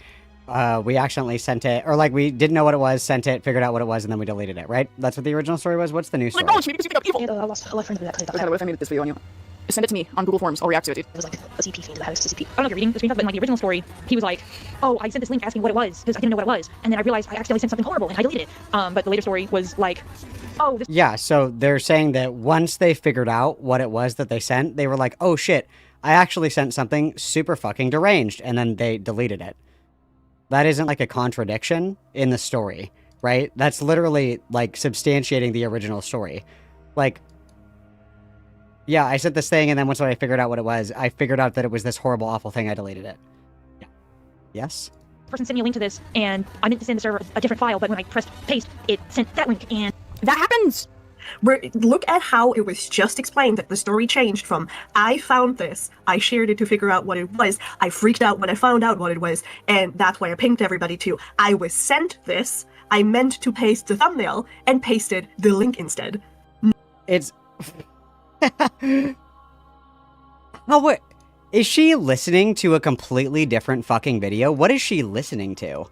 accidentally sent it, or like we didn't know what it was, sent it, figured out what it was, and then we deleted it, right? That's what the original story was? What's the new story? Acknowledge me because you think I'm evil. And I lost a lot of friends with that because I thought Okay, what if I made this video on you? Send it to me on Google Forms. I'll react to it, dude. it was like a CP thing. I have access to CP. I don't know if you're reading the screenshot, but in like the original story, he was like, "Oh, I sent this link asking what it was because I didn't know what it was, and then I realized I accidentally sent something horrible and I deleted it." But the later story was like, "Oh, this." Yeah, so they're saying that once they figured out what it was that they sent, they were like, "Oh shit, I actually sent something super fucking deranged," and then they deleted it. That isn't like a contradiction in the story, right? That's literally like substantiating the original story. Like, yeah, I sent this thing, and then once I figured out what it was, I figured out that it was this horrible, awful thing, I deleted it. Yeah. Yes? Person sent me a link to this, and I meant to send the server a different file, but when I pressed paste, it sent that link, and that happens. Look at how it was just explained that the story changed from "I found this, I shared it to figure out what it was, I freaked out when I found out what it was, and that's why I pinged everybody to I was sent this, I meant to paste the thumbnail, and pasted the link instead." It's... what? Is she listening to a completely different fucking video? What is she listening to?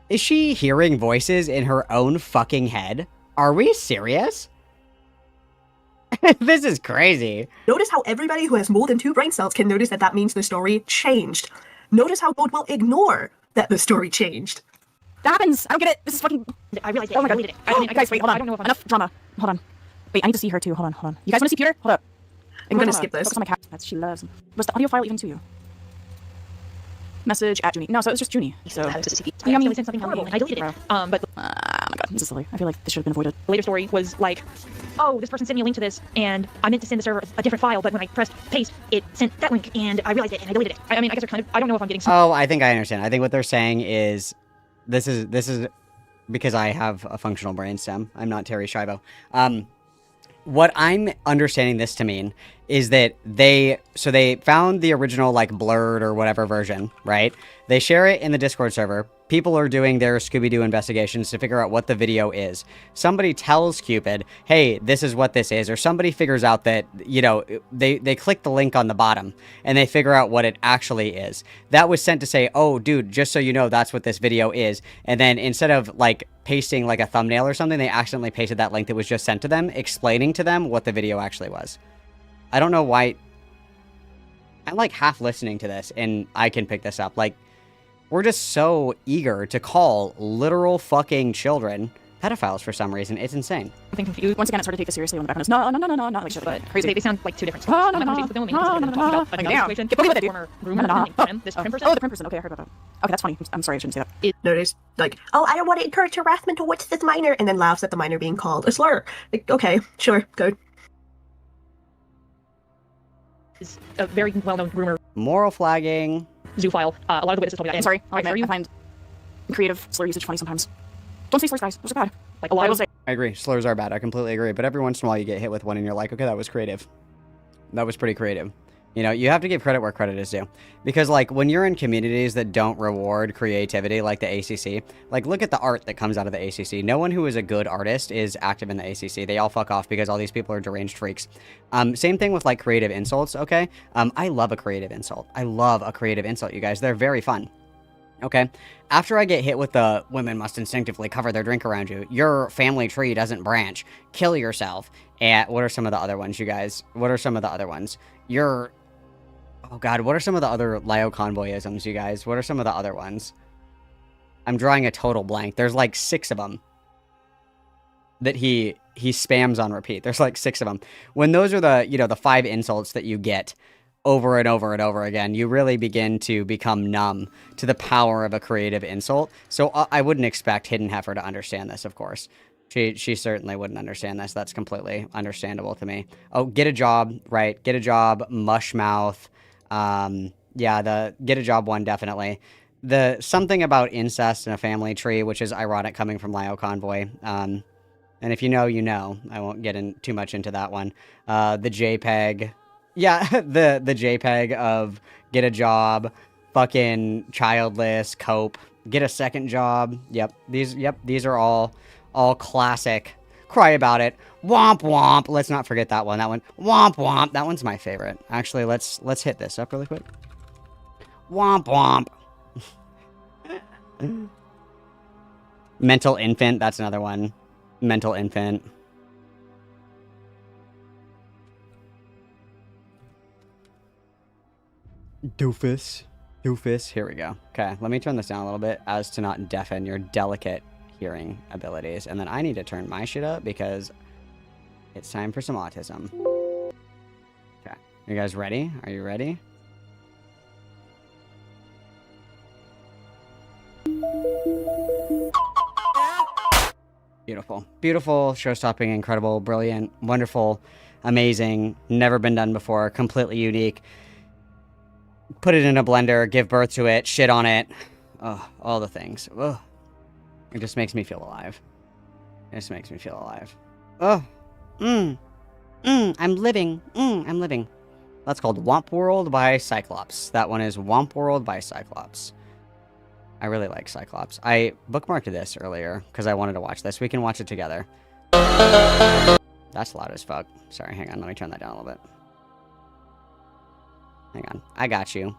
Is she hearing voices in her own fucking head? Are we serious? This is crazy. Notice how everybody who has more than 2 brain cells can notice that that means the story changed. Notice how Code will ignore that the story changed. That happens. I don't get it. This is fucking... I realized it. Oh my god. I deleted it. Guys, wait, hold on. I don't know if I'm... Enough drama. Hold on. Wait, I need to see her too. Hold on. You guys want to see Peter? Hold up. I'm gonna skip this. Focus on my cat. That's she loves. Was the audio file even to you? message at Junie. No, so it was just Junie. So I accidentally sent something horrible and I deleted it. But oh my god, this is silly. I feel like this should have been avoided. the later story was like, oh, this person sent me a link to this, and I meant to send the server a different file, but when I pressed paste, it sent that link, and I realized it, and I deleted it. I mean, I guess they're kind of, I don't know if I'm getting some. Oh, I think I understand. I think what they're saying is, this is because I have a functional brainstem. I'm not Terry Schiavo. What I'm understanding this to mean is that they found the original, like, blurred or whatever version, right? They share it in the Discord server. People are doing their Scooby-Doo investigations to figure out what the video is. Somebody tells Cupid, hey, this is what this is. Or somebody figures out that, you know, they click the link on the bottom and they figure out what it actually is. That was sent to say, oh, dude, just so you know, that's what this video is. And then instead of, like, pasting, like, a thumbnail or something, they accidentally pasted that link that was just sent to them, explaining to them what the video actually was. I don't know why. I'm, like, half listening to this and I can pick this up. Like, we're just so eager to call literal fucking children pedophiles for some reason. It's insane. I'm confused. Once again, I started to take this seriously when the background is no, not like shit, but crazy. They sound like two different No, no. Get boogie with it, dude. This prim person. Oh, the prim person. Okay, I heard about that. Okay, that's funny. I'm sorry, I shouldn't say that. Notice, like, oh, I don't want to encourage harassment towards this minor, and then laughs at the minor being called a slur. Like, okay, sure, good. Is a very well-known rumor. Moral flagging. Zoo file. A lot of the witnesses told me that. I'm sorry. I find creative slur usage funny sometimes. Don't say slurs, guys. Those are bad. Like a lot of. I agree. Slurs are bad. I completely agree. But every once in a while, you get hit with one, and you're like, okay, that was creative. That was pretty creative. You know, you have to give credit where credit is due. Because, like, when you're in communities that don't reward creativity, like the ACC, like, look at the art that comes out of the ACC. No one who is a good artist is active in the ACC. They all fuck off because all these people are deranged freaks. Same thing with, like, creative insults, okay? I love a creative insult. I love a creative insult, you guys. They're very fun. Okay? After I get hit with the women must instinctively cover their drink around you, your family tree doesn't branch, kill yourself, and what are some of the other ones, you guys? What are some of the other ones? Oh god, what are some of the other LioConvoy-isms, you guys? What are some of the other ones? I'm drawing a total blank. There's like 6 of them that he spams on repeat. There's like 6 of them. When those are the, you know, the 5 insults that you get over and over and over again, you really begin to become numb to the power of a creative insult. So I wouldn't expect Hidden Heifer to understand this, of course. She certainly wouldn't understand this. That's completely understandable to me. Oh, get a job, right? Get a job, mush mouth. Yeah, the get a job one, definitely. The something about incest in a family tree, which is ironic coming from LioConvoy. And if you know, you know. I won't get in too much into that one. The JPEG. Yeah, the JPEG of get a job, fucking childless, cope, get a second job. Yep, these are all classic. Cry about it. Womp womp. Let's not forget that one. That one. Womp womp. That one's my favorite. Actually, let's hit this up really quick. Womp womp. Mental infant. That's another one. Mental infant. Doofus. Doofus. Here we go. Okay, let me turn this down a little bit as to not deafen your delicate hearing abilities. And then I need to turn my shit up because it's time for some autism. Okay. You guys ready? Are you ready? Beautiful. Beautiful, show-stopping, incredible, brilliant, wonderful, amazing, never been done before, completely unique. Put it in a blender, give birth to it, shit on it. Oh, all the things. Ugh. It just makes me feel alive. It just makes me feel alive. Oh. I'm living. I'm living. That's called Womp World by Cyclops. That one is Womp World by Cyclops. I really like Cyclops. I bookmarked this earlier because I wanted to watch this. We can watch it together. That's loud as fuck. Sorry, hang on. Let me turn that down a little bit. Hang on. I got you.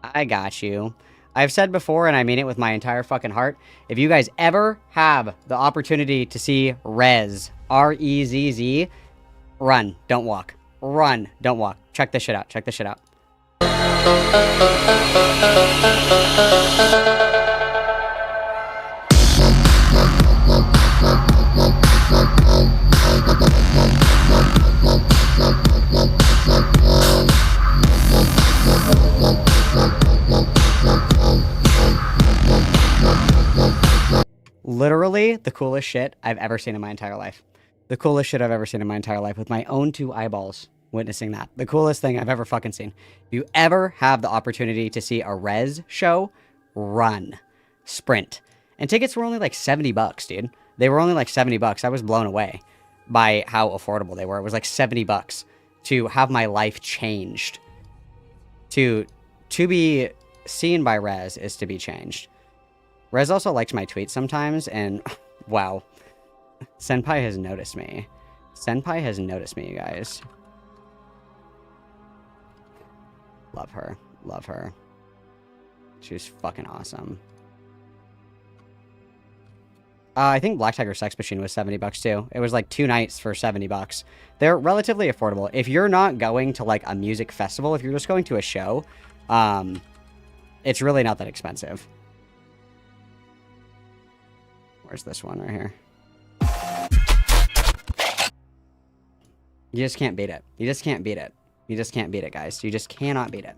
I got you. I've said before, and I mean it with my entire fucking heart, if you guys ever have the opportunity to see Rez, R-E-Z-Z, run, don't walk. Run, don't walk. Check this shit out. Check this shit out. the coolest shit I've ever seen in my entire life. The coolest shit I've ever seen in my entire life with my own 2 eyeballs witnessing that. The coolest thing I've ever fucking seen. If you ever have the opportunity to see a Rez show, run. Sprint. And tickets were only like $70, dude. They were only like $70. I was blown away by how affordable they were. It was like $70 to have my life changed. To be seen by Rez is to be changed. Rez also likes my tweets sometimes, and wow. Senpai has noticed me. Senpai has noticed me, you guys. Love her. Love her. She's fucking awesome. I think Black Tiger Sex Machine was $70 too. It was like 2 nights for $70. They're relatively affordable. If you're not going to like a music festival, if you're just going to a show, it's really not that expensive. Where's this one right here? You just can't beat it. You just can't beat it. You just can't beat it, guys. You just cannot beat it.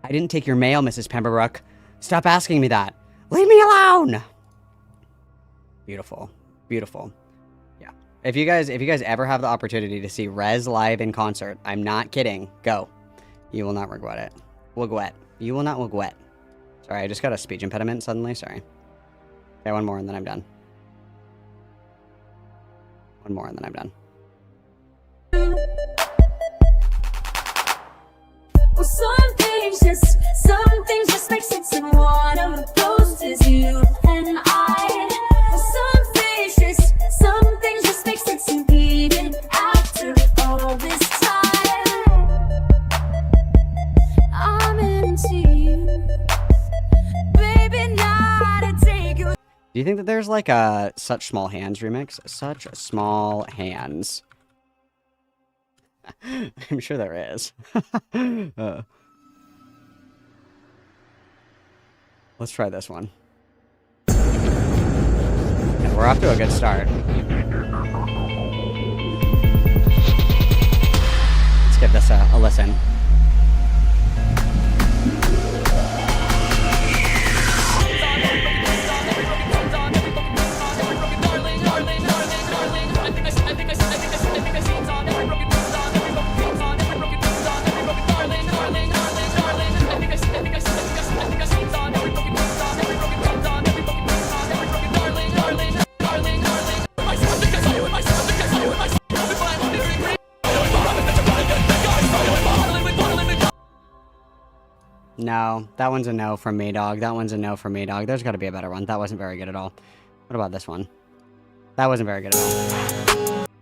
I didn't take your mail, Mrs. Pembroke. Stop asking me that. Leave me alone! Beautiful. Beautiful. Yeah. If you guys ever have the opportunity to see Rez live in concert, I'm not kidding. Go. You will not regret it. Regret. You will not regret. Sorry, I just got a speech impediment suddenly. Sorry. Okay, one more and then I'm done. One more and then I'm done. Well, some things just make sense, and one of those is you and I. Well, some things just make sense, and even after all this time, I'm into you, baby. Not to take you. Do you think that there's like a Such Small Hands remix? Such Small Hands. I'm sure there is. Let's try this one. Yeah, we're off to a good start. Let's give this a listen. No, that one's a no from me, dog. That one's a no from me, dog. There's got to be a better one. That wasn't very good at all. What about this one? That wasn't very good at all.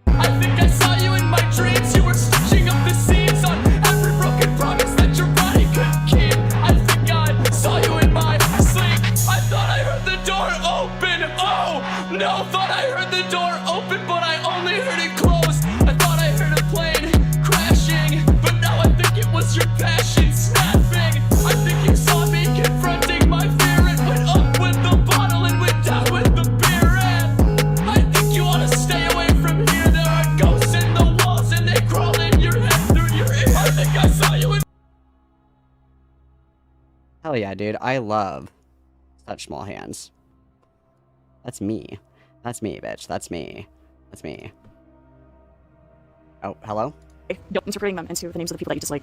I think I saw you in my dreams. You were stitching up the seams on every broken promise that your body could keep. I think I saw you in my sleep. I thought I heard the door open. Oh, no, thought I heard the door open, but I only heard it close. I thought I heard a plane crashing, but now I think it was your passion snapping. I think you saw me confronting my fear. It went up with the bottle and went down with the beer. And I think you ought to stay away from here. There are ghosts in the walls and they crawl in your head through your ear. I think I saw you in... Hell yeah, dude. I love Such Small Hands. That's me. That's me, bitch. That's me. That's me. Oh, hello? Interpreting them into the names of the people that you dislike.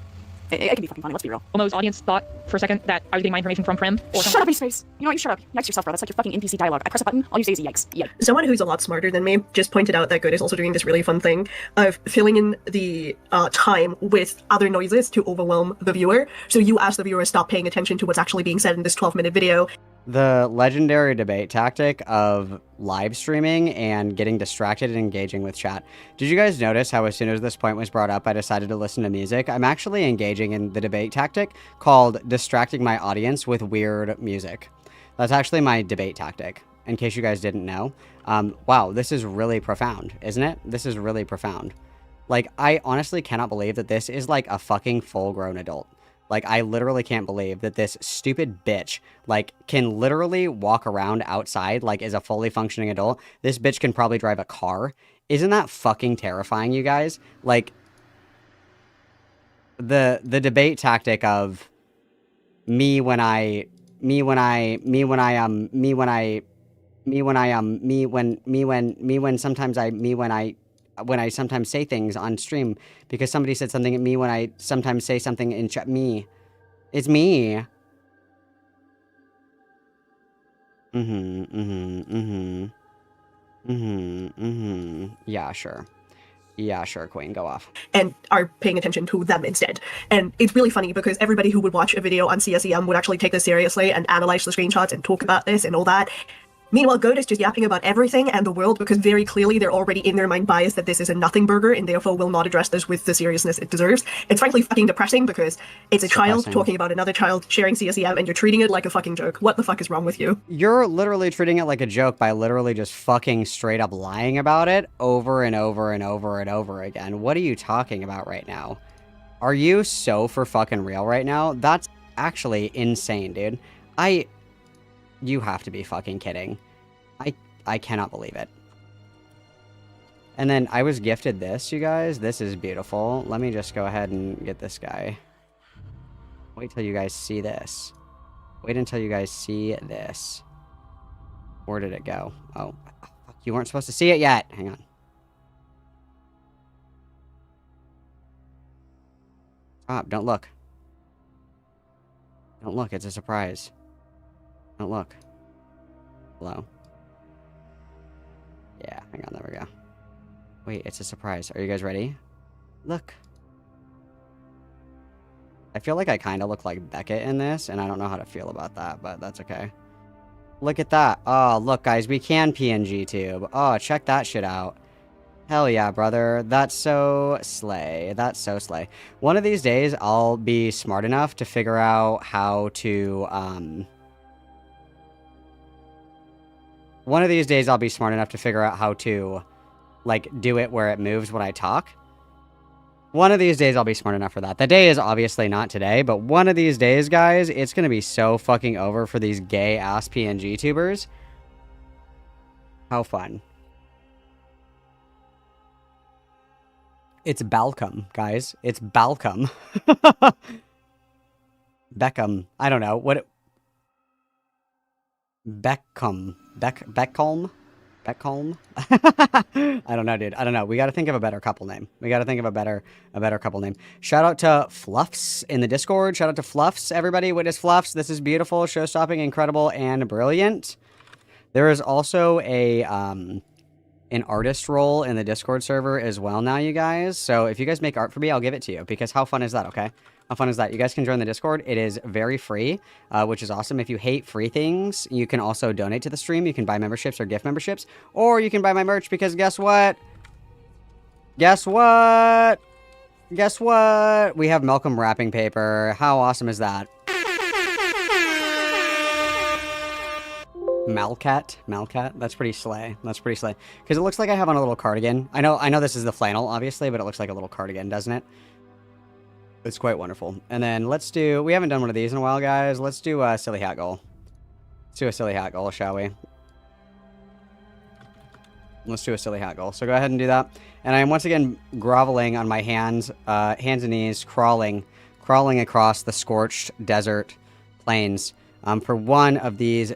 It can be fucking funny, let's be real. Almost audience thought for a second that I was getting my information from Prim. Or Shut up in space. You know what, you shut up. Yikes yourself, bro. That's like your fucking NPC dialogue. I press a button, all you say is yikes. Yikes. Someone who's a lot smarter than me just pointed out that Good is also doing this really fun thing of filling in the time with other noises to overwhelm the viewer. So you ask the viewer to stop paying attention to what's actually being said in this 12-minute video. The legendary debate tactic of live streaming and getting distracted and engaging with chat. Did you guys notice how as soon as this point was brought up, I decided to listen to music? I'm actually engaging in the debate tactic called distracting my audience with weird music. That's actually my debate tactic, in case you guys didn't know. Wow, this is really profound, isn't it? This is really profound. Like, I honestly cannot believe that this is like a fucking full-grown adult. Like, I literally can't believe that this stupid bitch, like, can literally walk around outside, like, as a fully functioning adult. This bitch can probably drive a car. Isn't that fucking terrifying, you guys? Like, the debate tactic of me when I me when I, me when I, me when I, me when I, me when, me when, me when sometimes I, me when I sometimes say things on stream because somebody said something at me when I sometimes say something in chat. Me. It's me. Yeah, sure. Yeah, sure, Queen, go off. And are paying attention to them instead. And it's really funny because everybody who would watch a video on CSEM would actually take this seriously and analyze the screenshots and talk about this and all that. Meanwhile, Goat is just yapping about everything and the world because very clearly they're already in their mind biased that this is a nothing burger and therefore will not address this with the seriousness it deserves. It's frankly fucking depressing because it's a child talking about another child sharing CSEM and you're treating it like a fucking joke. What the fuck is wrong with you? You're literally treating it like a joke by literally just fucking straight up lying about it over and over and over and over again. What are you talking about right now? Are you so for fucking real right now? That's actually insane, dude. You have to be fucking kidding. I cannot believe it. And then I was gifted this, you guys. This is beautiful. Let me just go ahead and get this guy. Wait till you guys see this. Wait until you guys see this. Where did it go? Oh, fuck, you weren't supposed to see it yet. Hang on. Stop, don't look. Don't look, it's a surprise. Don't look. Hello? Yeah, hang on, there we go. Wait, it's a surprise. Are you guys ready? Look. I feel like I kind of look like Beckett in this, and I don't know how to feel about that, but that's okay. Look at that. Oh, look, guys, we can PNG tube. Oh, check that shit out. Hell yeah, brother. That's so slay. That's so slay. One of these days, I'll be smart enough to figure out how to, One of these days, I'll be smart enough to figure out how to, like, do it where it moves when I talk. One of these days, I'll be smart enough for that. The day is obviously not today, but one of these days, guys, it's going to be so fucking over for these gay-ass PNG tubers. How fun. It's Balcom, guys. It's Balcom. Beckham. I don't know. What... Beckham. Beckholm? Beckholm? I don't know, dude. I don't know. We got to think of a better couple name. We got to think of a better couple name. Shout out to Fluffs in the Discord. Shout out to Fluffs, everybody. Witness Fluffs. This is beautiful, show-stopping, incredible, and brilliant. There is also a an artist role in the Discord server as well now, you guys. So if you guys make art for me, I'll give it to you because how fun is that, okay? How fun is that? You guys can join the Discord. It is very free, which is awesome. If you hate free things, you can also donate to the stream. You can buy memberships or gift memberships, or you can buy my merch because guess what? Guess what? Guess what? We have Malcolm wrapping paper. How awesome is that? Malcat. That's pretty slay. That's pretty slay. Because it looks like I have on a little cardigan. I know this is the flannel, obviously, but it looks like a little cardigan, doesn't it? It's quite wonderful. And then let's do... We haven't done one of these in a while, guys. Let's do a silly hat goal. Let's do a silly hat goal, shall we? Let's do a silly hat goal. So go ahead and do that. And I am once again groveling on my hands and knees, crawling across the scorched desert plains for one of these,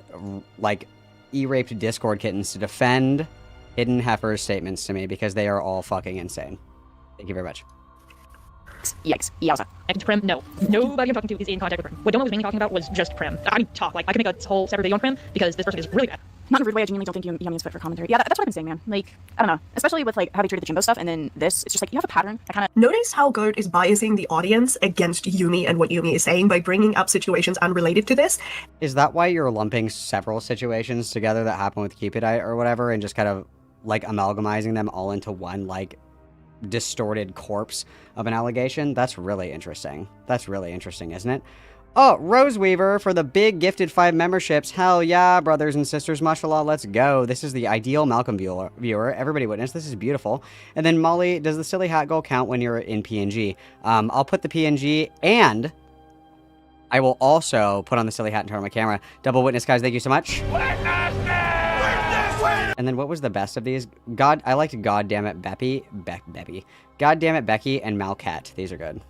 like, E-raped Discord kittens to defend Hidden Heifer's statements to me because they are all fucking insane. Thank you very much. Yikes. Yowza. Prim, no. Nobody I'm talking to is in contact with Prim. What Doma was mainly talking about was just Prim. I talk, like, I could make a whole separate video on Prim because this person is really bad. Not in a rude way, I genuinely don't think Yummy is fit for commentary. Yeah, that's what I've been saying, man. Like, I don't know. Especially with, like, how they treated the Jimbo stuff, and then this, it's just like, you have a pattern. I kind of... Notice how Goat is biasing the audience against Yumi and what Yumi is saying by bringing up situations unrelated to this. Is that why you're lumping several situations together that happen with Cupidite or whatever, and just kind of, like, amalgamizing them all into one, like, distorted corpse of an allegation? That's really interesting. That's really interesting, isn't it? Oh, Rose Weaver for the big gifted 5 memberships. Hell yeah, brothers and sisters. Mashallah, let's go. This is the ideal Malcolm viewer. Everybody witness. This is beautiful. And then Molly, does the silly hat goal count when you're in PNG? I'll put the PNG and I will also put on the silly hat and turn on my camera. Double witness, guys. Thank you so much. And then what was the best of these? I liked Goddammit Beppy. Beppy. Goddammit Becky and Malcat. These are good.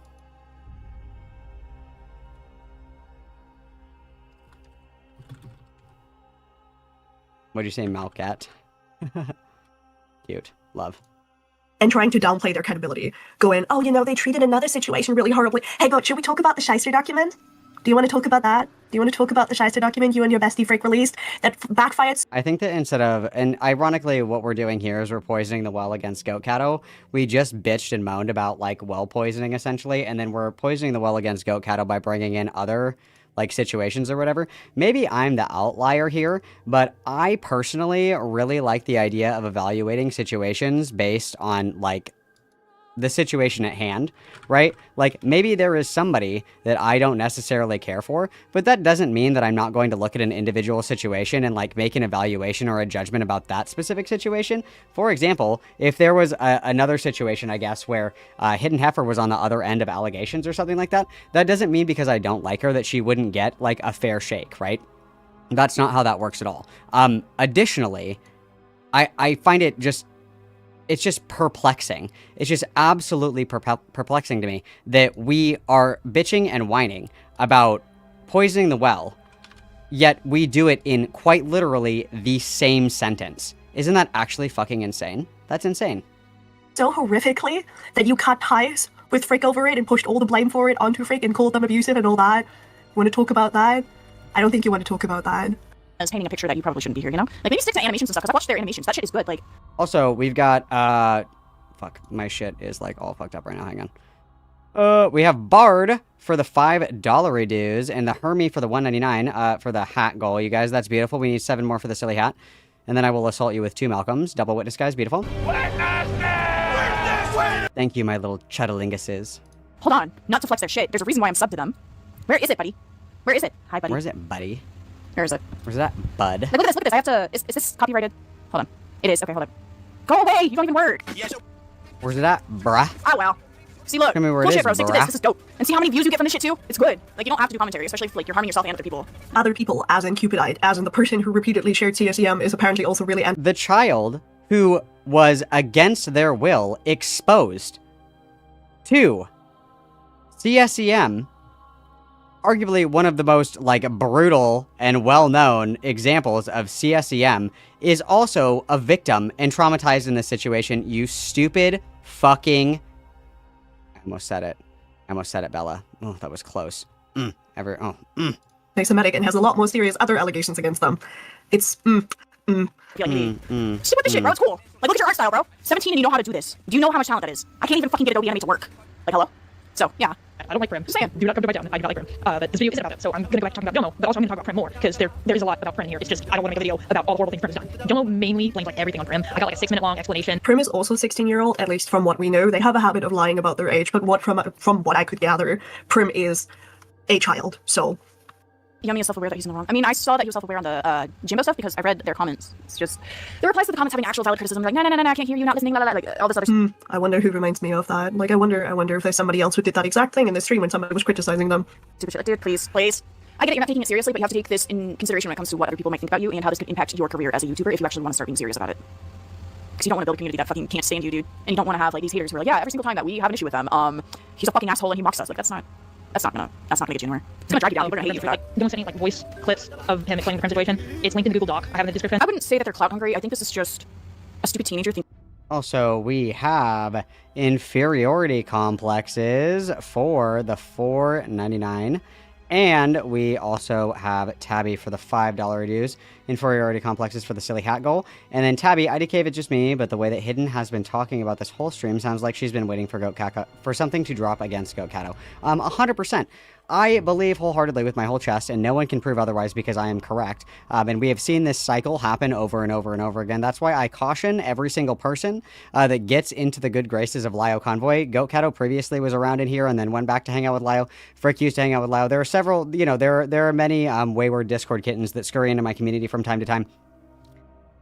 What'd you say, Malcat? Cute. Love. And trying to downplay their credibility. Going, oh, you know, they treated another situation really horribly. Hey, God, should we talk about the Shyster document? Do you want to talk about that? Do you want to talk about the Shyster document you and your bestie Frick released that backfired? I think that instead of, and ironically what we're doing here is we're poisoning the well against Goat Catto. We just bitched and moaned about, like, well poisoning, essentially, and then we're poisoning the well against Goat Catto by bringing in other, like, situations or whatever. Maybe I'm the outlier here, but I personally really like the idea of evaluating situations based on, like, the situation at hand, right? Like, maybe there is somebody that I don't necessarily care for, but that doesn't mean that I'm not going to look at an individual situation and, like, make an evaluation or a judgment about that specific situation. For example, if there was another situation, I guess, where Hidden Heifer was on the other end of allegations or something like that, that doesn't mean because I don't like her that she wouldn't get, like, a fair shake, right? That's not how that works at all. Additionally, I find it just, it's just perplexing. It's just absolutely perplexing to me that we are bitching and whining about poisoning the well, yet we do it in quite literally the same sentence. Isn't that actually fucking insane? That's insane. So horrifically that you cut ties with Frick over it and pushed all the blame for it onto Frick and called them abusive and all that. You want to talk about that? I don't think you want to talk about that. I was painting a picture that you probably shouldn't be here, you know? Like, maybe stick to animations and stuff, because I watched their animations. That shit is good, like... Also, we've got, fuck, my shit is, like, all fucked up right now, hang on. We have Bard for the $5 dues, and the Hermie for the $1.99, for the hat goal, you guys. That's beautiful. We need 7 more for the silly hat. And then I will assault you with 2 Malcolms. Double witness, guys. Beautiful. Thank you, my little chuddalinguses. Hold on. Not to flex their shit. There's a reason why I'm subbed to them. Where is it, buddy? Where is it? Hi, buddy. Where is it, buddy? Where is it? Where's that, bud? Like, look at this. I have to... Is this copyrighted? Hold on. It is. Okay, hold on. Go away! You don't even work! Where's it at, bruh? Oh, wow. See, look. Tell me where Cool it shit, is, bro. Stick to bruh. this. This is dope. And see how many views you get from this shit, too? It's good. Like, you don't have to do commentary, especially if, like, you're harming yourself and other people. Other people, as in Cupidite, as in the person who repeatedly shared CSEM, is apparently also really... The child who was against their will exposed to CSEM, arguably one of the most, like, brutal and well-known examples of CSEM, is also a victim and traumatized in this situation. You stupid fucking... I almost said it, Bella. Oh, that was close. Anti-Semitic and has a lot more serious other allegations against them. It's, See what this shit, bro. It's cool. Like, look at your art style, bro. 17 and you know how to do this. Do you know how much talent that is? I can't even fucking get Adobe Animate to work. Like, hello? So, yeah. I don't like Prim. Just saying. Do not come to my town. I do not like Prim. But this video isn't about it, so I'm going to go back to talking about Domo, but also I'm going to talk about Prim more, because there is a lot about Prim here. It's just, I don't want to make a video about all the horrible things Prim has done. Domo mainly blames, like, everything on Prim. I got, like, a 6-minute long explanation. Prim is also 16-year-old, at least from what we know. They have a habit of lying about their age, but from what I could gather, Prim is a child, so... Yummy is self-aware that he's in the wrong. I mean, I saw that he was self-aware on the Jimbo stuff because I read their comments. It's just the replies to the comments having actual valid criticism, like no, I can't hear you, not listening, blah, blah, blah, like all this other. I wonder who reminds me of that. Like, I wonder if there's somebody else who did that exact thing in the stream when somebody was criticizing them. Stupid shit, dude. Please. I get it. You're not taking it seriously, but you have to take this in consideration when it comes to what other people might think about you and how this could impact your career as a YouTuber if you actually want to start being serious about it. Because you don't want to build a community that fucking can't stand you, dude, and you don't want to have like these haters who are like, yeah, every single time that we have an issue with them, he's a fucking asshole and he mocks us. Like that's not gonna get you anywhere. It's gonna drag you down. We're gonna hate you for that. Don't send any like voice clips of him explaining the Prim situation. It's linked in the Google Doc. I have it in the description. I wouldn't say that they're clout hungry. I think this is just a stupid teenager thing. Also, we have inferiority complexes for the $4.99. And we also have Tabby for the $5 dues, inferiority complexes for the silly hat goal. And then Tabby, IDK if it's just me, but the way that Hidden has been talking about this whole stream sounds like she's been waiting for for something to drop against Goat Catto. 100%. I believe wholeheartedly with my whole chest, and no one can prove otherwise because I am correct. And we have seen this cycle happen over and over and over again. That's why I caution every single person that gets into the good graces of LioConvoy. Goat Catto previously was around in here and then went back to hang out with Lio. Frick used to hang out with Lio. There are several, you know, there are many wayward Discord kittens that scurry into my community from time to time.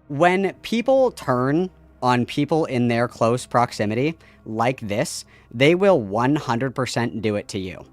When people turn on people in their close proximity like this, they will 100% do it to you.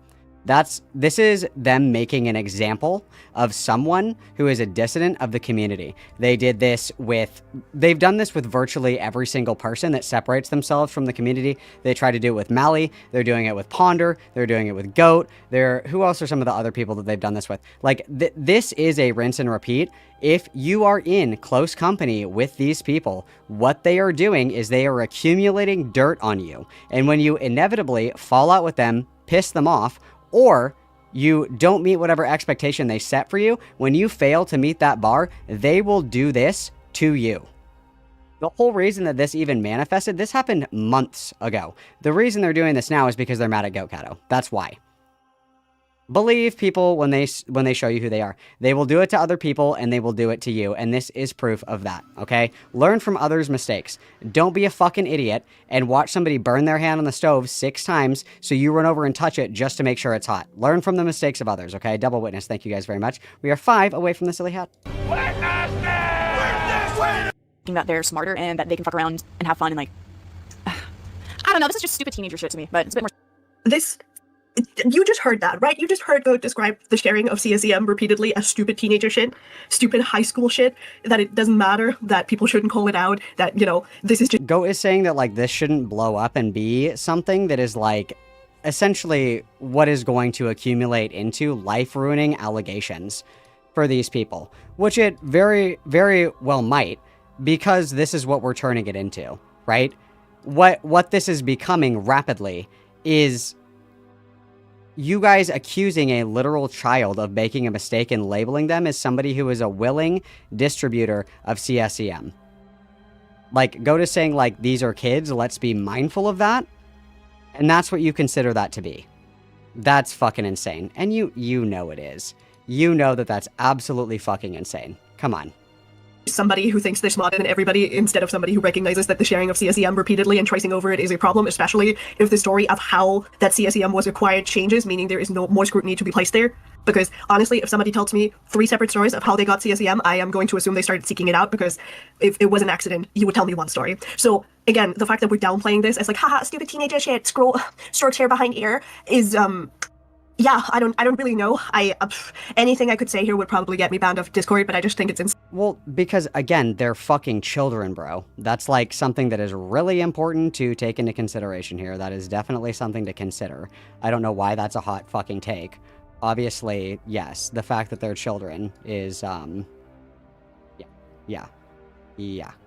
This is them making an example of someone who is a dissident of the community. They've done this with virtually every single person that separates themselves from the community. They try to do it with Mally. They're doing it with Ponder. They're doing it with Goat. Who else are some of the other people that they've done this with? Like, this is a rinse and repeat. If you are in close company with these people, what they are doing is they are accumulating dirt on you. And when you inevitably fall out with them, piss them off, or you don't meet whatever expectation they set for you, when you fail to meet that bar, they will do this to you. The whole reason that this even manifested, this happened months ago. The reason they're doing this now is because they're mad at Goat Cato. That's why. Believe people when they show you who they are. They will do it to other people, and they will do it to you, and this is proof of that, okay? Learn from others' mistakes. Don't be a fucking idiot and watch somebody burn their hand on the stove 6 times so you run over and touch it just to make sure it's hot. Learn from the mistakes of others, okay? Double witness, thank you guys very much. We are 5 away from the silly hat. That they're smarter and that they can fuck around and have fun and, like... I don't know, this is just stupid teenager shit to me, but it's a bit more... You just heard that, right? You just heard Goat describe the sharing of CSEM repeatedly as stupid teenager shit, stupid high school shit, that it doesn't matter, that people shouldn't call it out, that, you know, this is just... Goat is saying that, like, this shouldn't blow up and be something that is, like, essentially what is going to accumulate into life-ruining allegations for these people, which it very, very well might, because this is what we're turning it into, right? What this is becoming rapidly is... you guys accusing a literal child of making a mistake and labeling them as somebody who is a willing distributor of CSEM. Like, Goat is saying, like, these are kids, let's be mindful of that. And that's what you consider that to be. That's fucking insane. And you know it is. You know that that's absolutely fucking insane. Come on. Somebody who thinks they're smarter than everybody instead of somebody who recognizes that the sharing of CSEM repeatedly and tracing over it is a problem, especially if the story of how that CSEM was acquired changes, meaning there is no more scrutiny to be placed there. Because honestly, if somebody tells me 3 separate stories of how they got CSEM, I am going to assume they started seeking it out, because if it was an accident, you would tell me one story. So again, the fact that we're downplaying this as like, haha, stupid teenager shit, strokes hair behind ear, is yeah, I don't really know. Anything I could say here would probably get me banned off Discord, but I just think it's insane. Well, because again, they're fucking children, bro. That's like something that is really important to take into consideration here. That is definitely something to consider. I don't know why that's a hot fucking take. Obviously, yes, the fact that they're children is, yeah,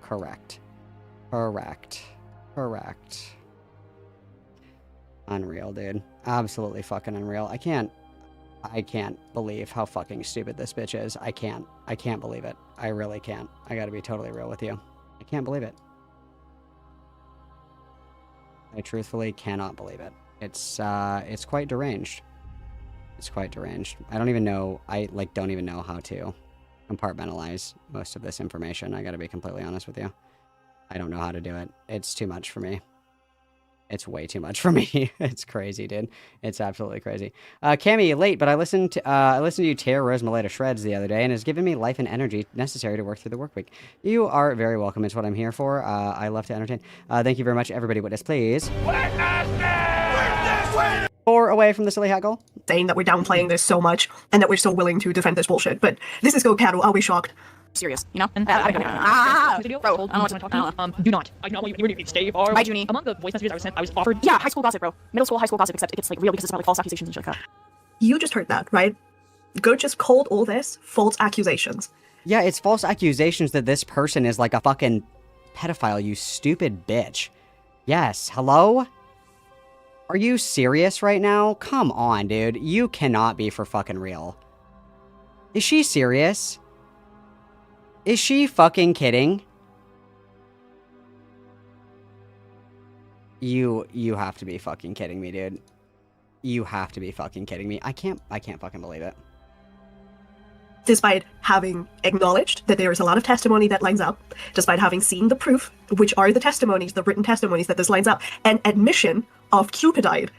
correct. Unreal, dude. Absolutely fucking unreal. I can't believe how fucking stupid this bitch is. I can't believe it. I really can't. I gotta be totally real with you. I can't believe it. I truthfully cannot believe it. It's quite deranged. It's quite deranged. I don't even know how to compartmentalize most of this information. I gotta be completely honest with you. I don't know how to do it. It's too much for me. It's way too much for me. It's crazy, dude. It's absolutely crazy. Cammy, late, but I listened to you tear Rose Malay to shreds the other day, and it's given me life and energy necessary to work through the work week. You are very welcome. It's what I'm here for. I love to entertain. Thank you very much, everybody. Witness, please. 4 away from the silly hat goal. Saying that we're downplaying this so much, and that we're so willing to defend this bullshit, but this is Goat Cato. I'll be shocked. Serious, you know? Bro, I don't want to talk to you. Do not. I do not want you to stay far. Bye, Junie. Among the voice messages I was sent, I was offered... Yeah, high school gossip, bro. Middle school, high school gossip, except it gets, like, real because it's about, like, false accusations and shit like that. You just heard that, right? Goat just called all this false accusations. Yeah, it's false accusations that this person is, like, a fucking pedophile, you stupid bitch. Yes, hello? Are you serious right now? Come on, dude. You cannot be for fucking real. Is she serious? Is she fucking kidding? You have to be fucking kidding me, dude. You have to be fucking kidding me. I can't fucking believe it. Despite having acknowledged that there is a lot of testimony that lines up, despite having seen the proof, which are the testimonies, the written testimonies that this lines up, and admission of Cupidide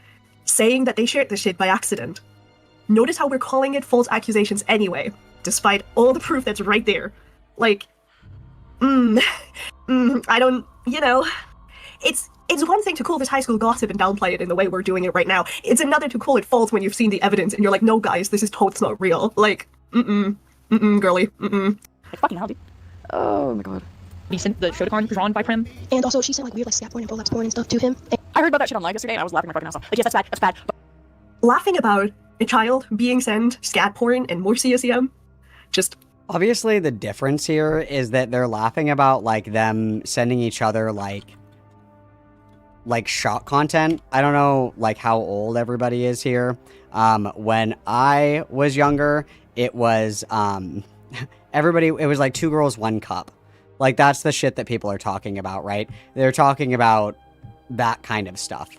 saying that they shared this shit by accident. Notice how we're calling it false accusations anyway, despite all the proof that's right there. Like, I don't, you know, it's one thing to call this high school gossip and downplay it in the way we're doing it right now. It's another to call it false when you've seen the evidence and you're like, no, guys, this is totes not real. Like, girly, Like, fucking hell, dude. Oh my god. He sent the Shotokan drawn by Prim. And also, she sent like weird like scat porn and prolapse porn and stuff to him. I heard about that shit on live yesterday and I was laughing my fucking ass off. Like, yes, that's bad. Laughing about a child being sent scat porn and more CSEM, just... Obviously, the difference here is that they're laughing about, like, them sending each other, like shot content. I don't know, like, how old everybody is here. When I was younger, it was, it was like 2 girls, 1 cup. Like, that's the shit that people are talking about, right? They're talking about that kind of stuff.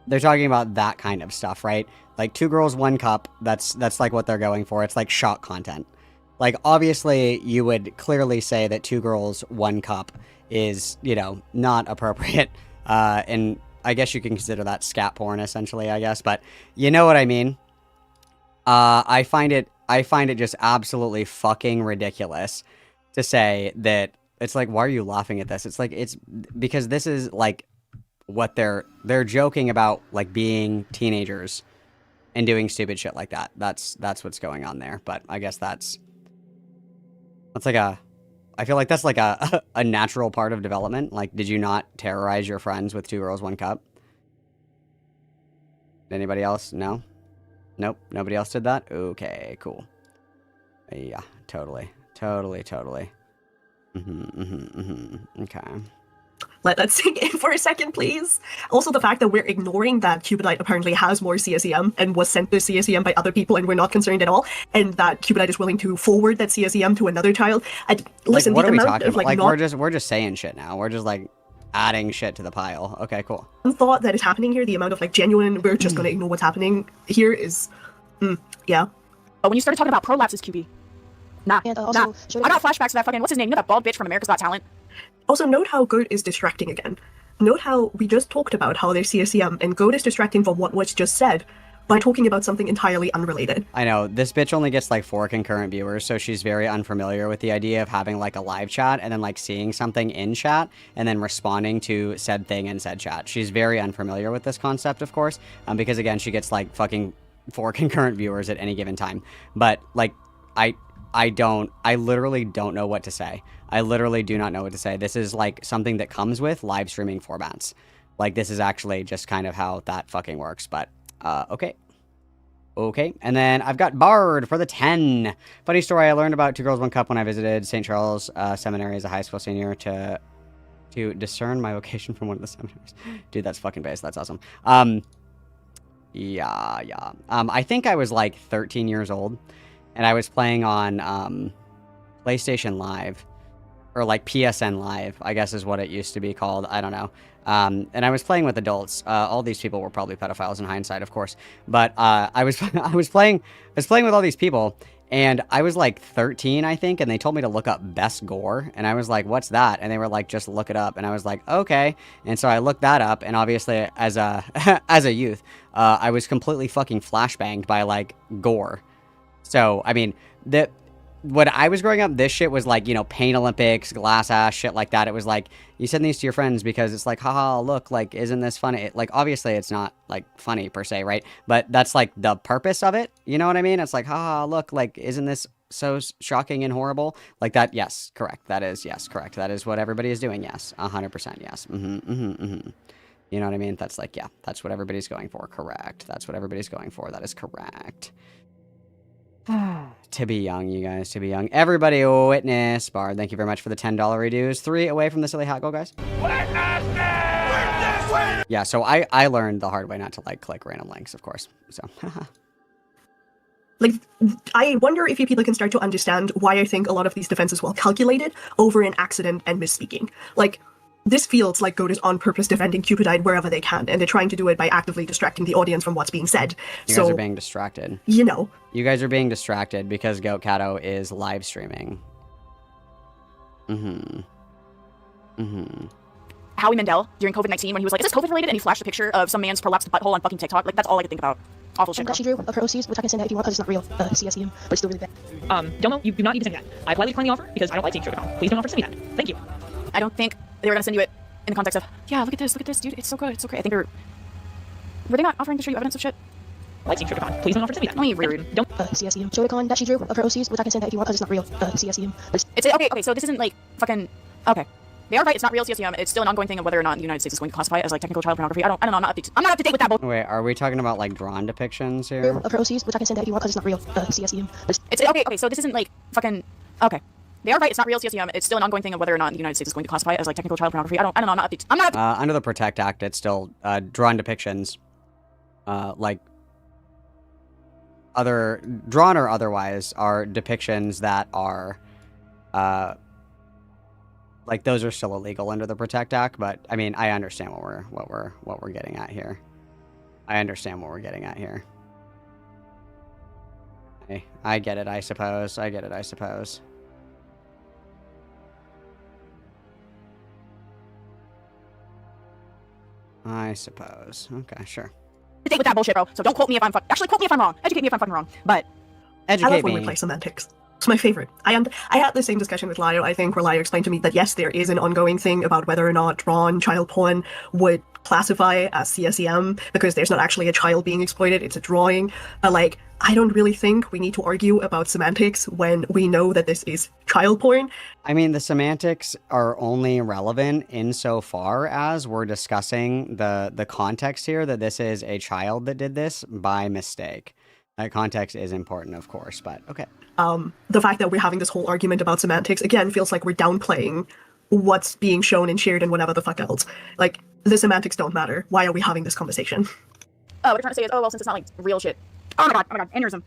They're talking about that kind of stuff, right? Like, 2 girls, 1 cup, that's like what they're going for. It's like shot content. Like, obviously, you would clearly say that 2 girls, 1 cup is, you know, not appropriate. And I guess you can consider that scat porn, essentially, I guess. But you know what I mean? I find it just absolutely fucking ridiculous to say that it's like, why are you laughing at this? It's like, it's because this is like what they're joking about, like being teenagers and doing stupid shit like that. That's what's going on there. But I guess that's like I feel like that's like a natural part of development. Like, did you not terrorize your friends with 2 girls, 1 cup? Anybody else? No? Nope. Nobody else did that? Okay, cool. Yeah, totally. Okay. Let that sink in for a second, please. Also, the fact that we're ignoring that Cupidite apparently has more CSEM and was sent this CSEM by other people and we're not concerned at all, and that Cupidite is willing to forward that CSEM to another child. Listen, what the are we amount talking of about? like We're just saying shit now. We're just like adding shit to the pile. Okay, cool. thought that is happening here, the amount of like genuine, we're just gonna ignore what's happening here is, yeah. But when you started talking about prolapses, QB, nah. And I got flashbacks to that fucking, what's his name? You know that bald bitch from America's Got Talent? Also, note how Goat is distracting again. Note how we just talked about how there's CSEM, and Goat is distracting from what was just said by talking about something entirely unrelated. I know, this bitch only gets like 4 concurrent viewers, so she's very unfamiliar with the idea of having like a live chat and then like seeing something in chat and then responding to said thing in said chat. She's very unfamiliar with this concept, of course, because again, she gets like fucking 4 concurrent viewers at any given time. But like, I literally don't know what to say. I literally do not know what to say. This is like something that comes with live streaming formats. Like, this is actually just kind of how that fucking works. But, okay. Okay. And then I've got Bard for the 10. Funny story, I learned about 2 girls, 1 cup when I visited St. Charles Seminary as a high school senior to discern my vocation from one of the seminaries. Dude, that's fucking base. That's awesome. Yeah. I think I was like 13 years old. And I was playing on PlayStation Live, or like PSN Live, I guess is what it used to be called. I don't know. And I was playing with adults. All these people were probably pedophiles in hindsight, of course. But I was playing with all these people, and I was like 13, I think, and they told me to look up best gore, and I was like, "What's that?" And they were like, "Just look it up." And I was like, "Okay." And so I looked that up, and obviously, as a as a youth, I was completely fucking flashbanged by like gore. So, I mean, when I was growing up, this shit was like, you know, Pain Olympics, glass ass, shit like that. It was like, you send these to your friends because it's like, haha, look, like, isn't this funny? Like, obviously it's not like funny per se, right? But that's like the purpose of it. You know what I mean? It's like, haha, look, like, isn't this so shocking and horrible? Like that. Yes, correct. That is, yes, correct. That is what everybody is doing. Yes. 100%. Yes. You know what I mean? That's like, yeah, that's what everybody's going for. Correct. That's what everybody's going for. That is correct. To be young, you guys, to be young. Everybody witness. Bard, thank you very much for the $10 reduce. 3 away from the silly hat goal, guys. Yeah, so I learned the hard way not to like click random links, of course. So like, I wonder if you people can start to understand why I think a lot of these defenses were calculated over an accident and misspeaking. Like, this feels like Goat is on purpose defending Cupidite wherever they can, and they're trying to do it by actively distracting the audience from what's being said. You guys are being distracted. You know. You guys are being distracted because Goat Cato is live streaming. Howie Mandel during COVID-19 when he was like, is this COVID related? And he flashed a picture of some man's prolapsed butthole on fucking TikTok. Like, that's all I could think about. Awful shit. That she drew of her OCs, which I can send out if you want because it's not real CSEM, but it's still really bad. Domo, you do not need to send me that. I politely declined the offer because I don't like seeing Shotokan. Please don't offer to send me that. Thank you. I don't think they were going to send you it in the context of, yeah, look at this, dude, it's so good, it's so great. I think were they not offering to show you evidence of shit? Like seeing Shotokan. Please don't offer to send me that. Oh, you rude. Don't. CSEM Shotokan that she drew of her OCs, which I can send that if you want, because it's not real. CSEM. It's okay, so this isn't like fucking, okay. They are right, it's not real CSEM, it's still an ongoing thing of whether or not the United States is going to classify it as like technical child pornography. I don't know, I'm not up to date with that bullshit. Wait, are we talking about like drawn depictions here? Of her OCs, which I can send that if you want, because it's not real. CSEM. It's okay, so this isn't like fucking, okay. They are right, it's not real CSEM, it's still an ongoing thing of whether or not the United States is going to classify it as like technical child pornography. I don't know, I'm not up to Under the Protect Act, it's still drawn depictions, like other drawn or otherwise are depictions that are like those are still illegal under the Protect Act, but I mean I understand what we're getting at here. I understand what we're getting at here. I get it, I suppose. I suppose. Okay, sure. Date with that bullshit, bro. So don't quote me if I'm actually quote me if I'm wrong. Educate me if I'm fucking wrong. But I love when we play semantics. It's my favorite. I had the same discussion with Lio, I think, where Lio explained to me that yes, there is an ongoing thing about whether or not drawn child porn would classify as CSEM because there's not actually a child being exploited, it's a drawing. But like, I don't really think we need to argue about semantics when we know that this is child porn. I mean, the semantics are only relevant insofar as we're discussing the context here that this is a child that did this by mistake. That context is important, of course, but okay. The fact that we're having this whole argument about semantics, again, feels like we're downplaying what's being shown and shared and whatever the fuck else. Like, the semantics don't matter. Why are we having this conversation? What you're trying to say is, oh, well, since it's not, like, real shit. Oh my god, aneurysm.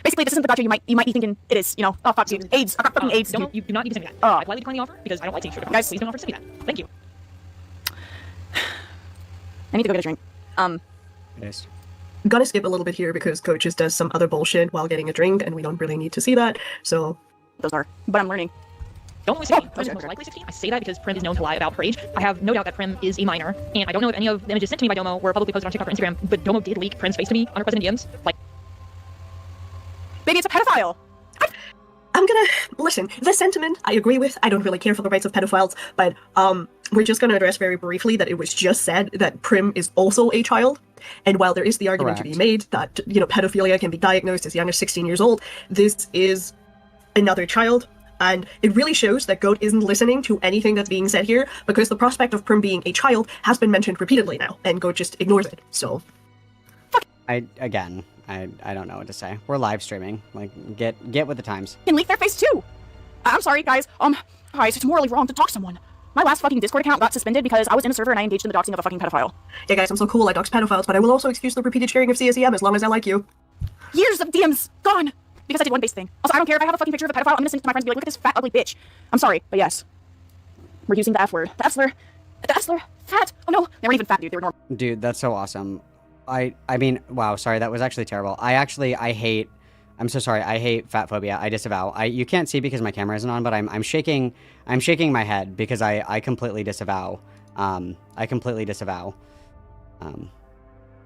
Basically, this isn't the gotcha you might be thinking it is, you know. Oh, fuck, dude. AIDS. I got fucking AIDS, dude. You do not need to send me that. I politely decline the offer because I don't like seeing Shotokan. Guys, please don't offer to send me that. Thank you. I need to go get a drink. Yes. Gotta skip a little bit here because Coach just does some other bullshit while getting a drink, and we don't really need to see that, so... Those are. But I'm learning. Don't always say Prim is most likely 16. I say that because Prim is known to lie about her age. I have no doubt that Prim is a minor, and I don't know if any of the images sent to me by Domo were publicly posted on TikTok or Instagram, but Domo did leak Prim's face to me on her President DMs. Like, baby, it's a pedophile! I'm gonna... Listen, the sentiment I agree with. I don't really care for the rights of pedophiles, but, we're just gonna address very briefly that it was just said that Prim is also a child. And while there is the argument to be made that, you know, pedophilia can be diagnosed as young as 16 years old, this is another child. And it really shows that Goat isn't listening to anything that's being said here, because the prospect of Prim being a child has been mentioned repeatedly now, and Goat just ignores it, so... I don't know what to say. We're live streaming. Like, get with the times. Can leak their face too! I'm sorry, guys. Guys, it's morally wrong to dox someone. My last fucking Discord account got suspended because I was in a server and I engaged in the doxing of a fucking pedophile. Yeah, guys, I'm so cool, I dox pedophiles, but I will also excuse the repeated sharing of CSEM as long as I like you. Years of DMs gone! Because I did one base thing. Also, I don't care if I have a fucking picture of a pedophile, I'm gonna send it to my friends and be like, look at this fat, ugly bitch. I'm sorry, but yes. We're using the F word. The F slur. Fat. Oh no, they weren't even fat, dude. They were normal. Dude, that's so awesome. I mean, wow, sorry, that was actually terrible. I'm so sorry, I hate fat phobia. I disavow. You can't see because my camera isn't on, but I'm shaking my head because I completely disavow.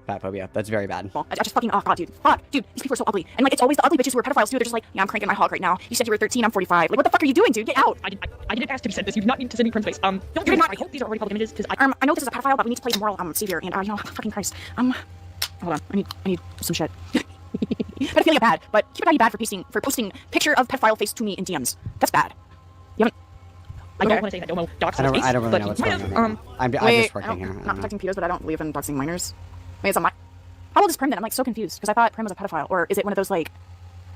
Fat phobia. That's very bad. I just fucking, oh god, dude. Fuck, dude, these people are so ugly. And like, it's always the ugly bitches who are pedophiles too. They're just like, yeah, I'm cranking my hog right now. You said you were 13, I'm 45. Like, what the fuck are you doing, dude? Get out. I didn't ask to be sent this. You do not need to send me Prim's face. Don't do it. I hope these are already public images, because I know this is a pedophile, but we need to play the moral savior, and you know, fucking Christ. Hold on, I need some shit. Pedophilia bad, but keep it bad for posting picture of pedophile face to me in DMs. That's bad. You haven't. I don't want to say that Domo doxed I don't face, really know what's going on. I'm just working here. I'm not protecting pedos, but I don't believe in doxing minors. Wait, it's on my... How old is Prim then? I'm like so confused, because I thought Prim was a pedophile, or is it one of those like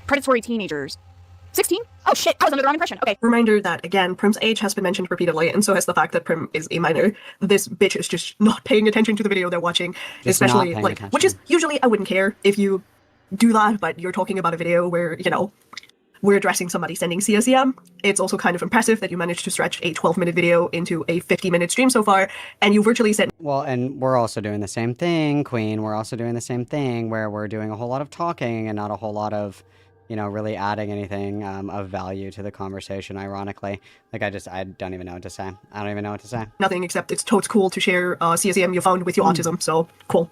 predatory teenagers? 16? Oh shit, I was under the wrong impression. Okay. Reminder that, again, Prim's age has been mentioned repeatedly, and so has the fact that Prim is a minor. This bitch is just not paying attention to the video they're watching, just especially, like, which is, usually I wouldn't care if you do that, but you're talking about a video where, you know, we're addressing somebody sending CSEM. It's also kind of impressive that you managed to stretch a 12-minute video into a 50-minute stream so far, and you virtually sent... Well, and we're also doing the same thing, Queen. We're also doing the same thing where we're doing a whole lot of talking and not a whole lot of, you know, really adding anything of value to the conversation, ironically. Like, I don't even know what to say. I don't even know what to say. Nothing except it's totes cool to share CSEM you found with your autism, so cool.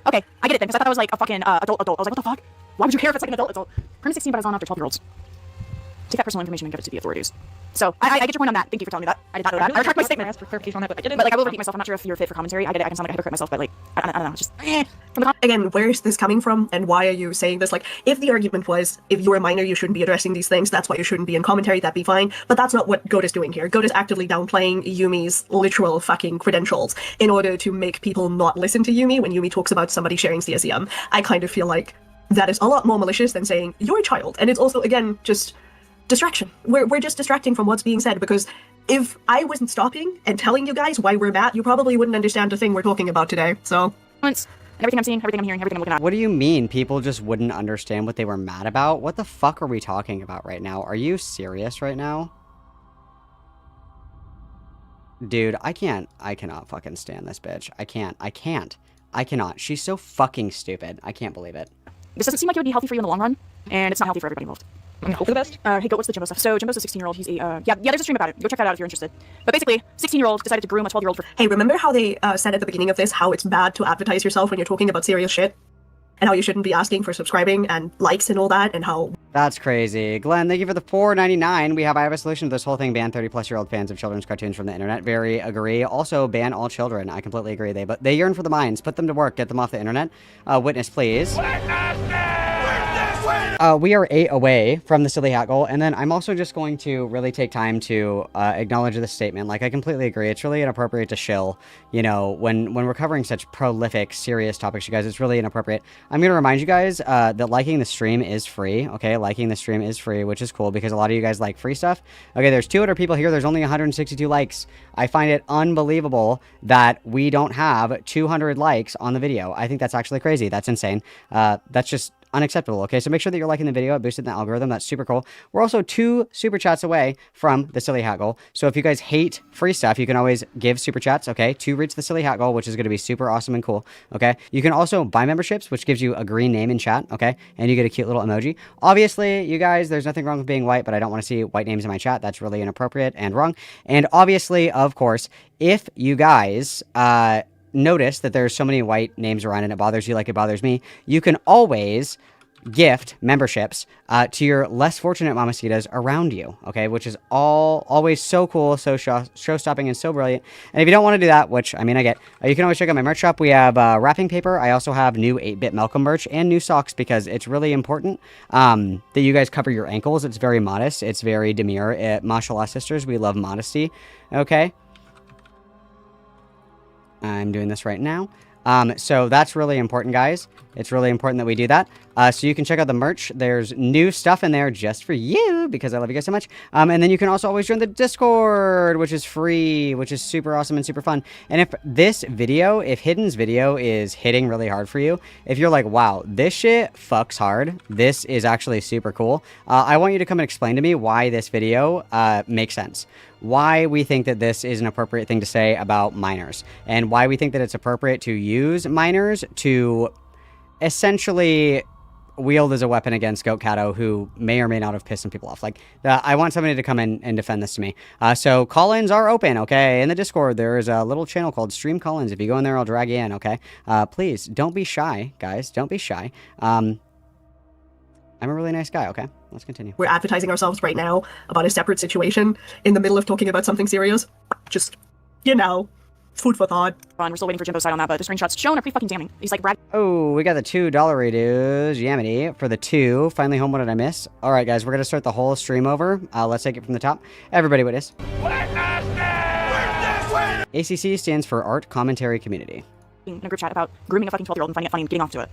Okay, I get it then, because I thought it was like a fucking adult. I was like, what the fuck? Why would you care if it's like an adult? Prim 16, but it's on after 12-year-olds. Take that personal information and give it to the authorities. So I get your point on that. Thank you for telling me that. I did not know that. I retract my statement. I asked for clarification on that, but I didn't. But like I will repeat myself. I'm not sure if you're fit for commentary. I get it. I can sound like a hypocrite myself, but like I don't know. It's just from the Again, where is this coming from, and why are you saying this? Like, if the argument was, if you're a minor, you shouldn't be addressing these things, that's why you shouldn't be in commentary, that'd be fine. But that's not what Goat is doing here. Goat is actively downplaying Yumi's literal fucking credentials in order to make people not listen to Yumi when Yumi talks about somebody sharing CSEM. I kind of feel like that is a lot more malicious than saying, you're a child. And it's also, again, just distraction. We're just distracting from what's being said, because if I wasn't stopping and telling you guys why we're mad, you probably wouldn't understand the thing we're talking about today, so... And everything I'm seeing, everything I'm hearing, everything I'm looking at. What do you mean people just wouldn't understand what they were mad about? What the fuck are we talking about right now? Are you serious right now? Dude, I cannot fucking stand this bitch. I cannot. She's so fucking stupid. I can't believe it. This doesn't seem like it would be healthy for you in the long run, and it's not healthy for everybody involved. Hope for the best. Hey, Goat, what's the Jimbo stuff? So Jimbo's a 16-year-old. He's a, yeah, there's a stream about it. Go check that out if you're interested. But basically, 16-year-old decided to groom a 12-year-old for... Hey, remember how they said at the beginning of this how it's bad to advertise yourself when you're talking about serious shit? And how you shouldn't be asking for subscribing and likes and all that, and how... That's crazy. Glenn, thank you for the $4.99. I have a solution to this whole thing. Ban 30-plus-year-old fans of children's cartoons from the internet. Very agree. Also, ban all children. I completely agree. They yearn for the minds. Put them to work. Get them off the internet. Witness, please. We are 8 away from the silly hat goal, and then I'm also just going to really take time to acknowledge this statement. Like, I completely agree. It's really inappropriate to shill, you know, when we're covering such prolific, serious topics, you guys. It's really inappropriate. I'm going to remind you guys that liking the stream is free, okay? Liking the stream is free, which is cool because a lot of you guys like free stuff. Okay, there's 200 people here. There's only 162 likes. I find it unbelievable that we don't have 200 likes on the video. I think that's actually crazy. That's insane. That's just unacceptable. Okay, so make sure that you're liking the video. It boosted the algorithm. That's super cool. We're also 2 super chats away from the silly hat goal. So if you guys hate free stuff, you can always give super chats, okay, to reach the silly hat goal, which is going to be super awesome and cool. Okay, you can also buy memberships, which gives you a green name in chat. Okay, and you get a cute little emoji. Obviously, you guys, there's nothing wrong with being white, but I don't want to see white names in my chat. That's really inappropriate and wrong. And obviously, of course, if you guys notice that there's so many white names around and it bothers you like it bothers me, you can always gift memberships to your less fortunate mamacitas around you, okay, which is always so cool, so show-stopping, and so brilliant. And if you don't want to do that, which, I mean, I get, you can always check out my merch shop. We have wrapping paper. I also have new 8-Bit Malcolm merch and new socks because it's really important that you guys cover your ankles. It's very modest. It's very demure. Mashallah, sisters, we love modesty, okay? I'm doing this right now. So that's really important, guys. It's really important that we do that. So you can check out the merch. There's new stuff in there just for you because I love you guys so much. And then you can also always join the Discord, which is free, which is super awesome and super fun. And if this video, if Hidden's video is hitting really hard for you, if you're like, wow, this shit fucks hard, this is actually super cool, I want you to come and explain to me why this video makes sense. Why we think that this is an appropriate thing to say about minors, and why we think that it's appropriate to use minors to essentially wield as a weapon against Goat Cato, who may or may not have pissed some people off. Like, I want somebody to come in and defend this to me. So call-ins are open, okay? In the Discord, there is a little channel called Stream Call-ins. If you go in there, I'll drag you in, okay? Please, don't be shy, guys. Don't be shy. I'm a really nice guy, okay? Let's continue. We're advertising ourselves right now about a separate situation in the middle of talking about something serious. Just, you know, food for thought. We're still waiting for Jimbo's side on that, but the screenshots shown are pretty fucking damning. He's like, Brad. Oh, we got the $2 redos. Yamity for the 2. Finally home, what did I miss? All right, guys, we're going to start the whole stream over. Let's take it from the top. Everybody witness. ACC stands for Art Commentary Community. In a group chat about grooming a fucking 12-year-old and finding it funny and getting off to it.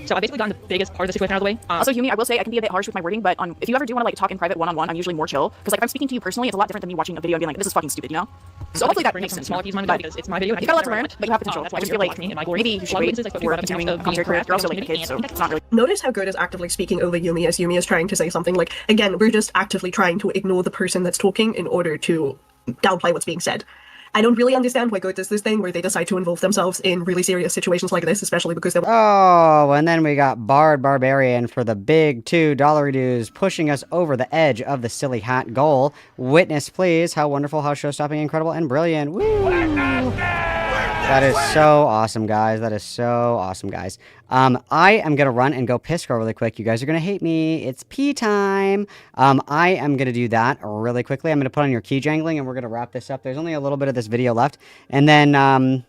So I've basically gotten the biggest part of the situation out of the way. Also, Yumi, I will say I can be a bit harsh with my wording, but if you ever do want to like talk in private one-on-one, I'm usually more chill. Because like if I'm speaking to you personally, it's a lot different than me watching a video and being like, this is fucking stupid, you know? So hopefully that makes sense. Smaller piece of mind because it's my video. You've got a lot to learn, but you have potential. I just feel like maybe you should wait for continuing a commentary career. You're also like a kid, so it's not really. Notice how Good is actively speaking over Yumi as Yumi is trying to say something. Like, again, we're just actively trying to ignore the person that's talking in order to downplay what's being said. I don't really understand why Goat does this thing where they decide to involve themselves in really serious situations like this, especially because they're— Oh, and then we got Bard Barbarian for the big $2 dues, pushing us over the edge of the silly hat goal. Witness, please. How wonderful, how show-stopping, incredible, and brilliant. Woo! That is so awesome, guys. That is so awesome, guys. I am going to run and go piss girl really quick. You guys are going to hate me. It's pee time. I am going to do that really quickly. I'm going to put on your key jangling, and we're going to wrap this up. There's only a little bit of this video left. And then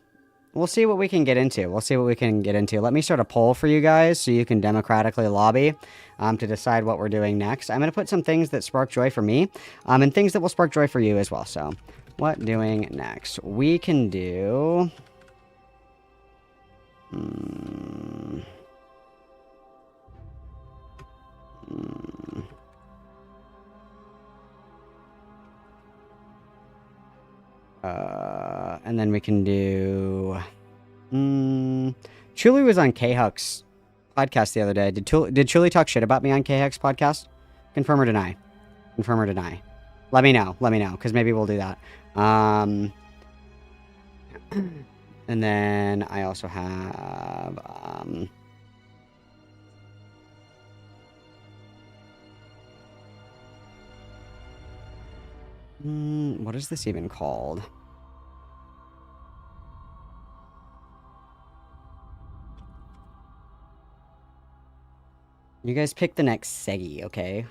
we'll see what we can get into. We'll see what we can get into. Let me start a poll for you guys so you can democratically lobby to decide what we're doing next. I'm going to put some things that spark joy for me and things that will spark joy for you as well. So what doing next? We can do... and then we can do... Chuli was on K-Huck's podcast the other day. Did Chuli talk shit about me on K-Huck's podcast? Confirm or deny? Confirm or deny? Let me know, because maybe we'll do that. And then I also have... what is this even called? You guys pick the next Segi, okay?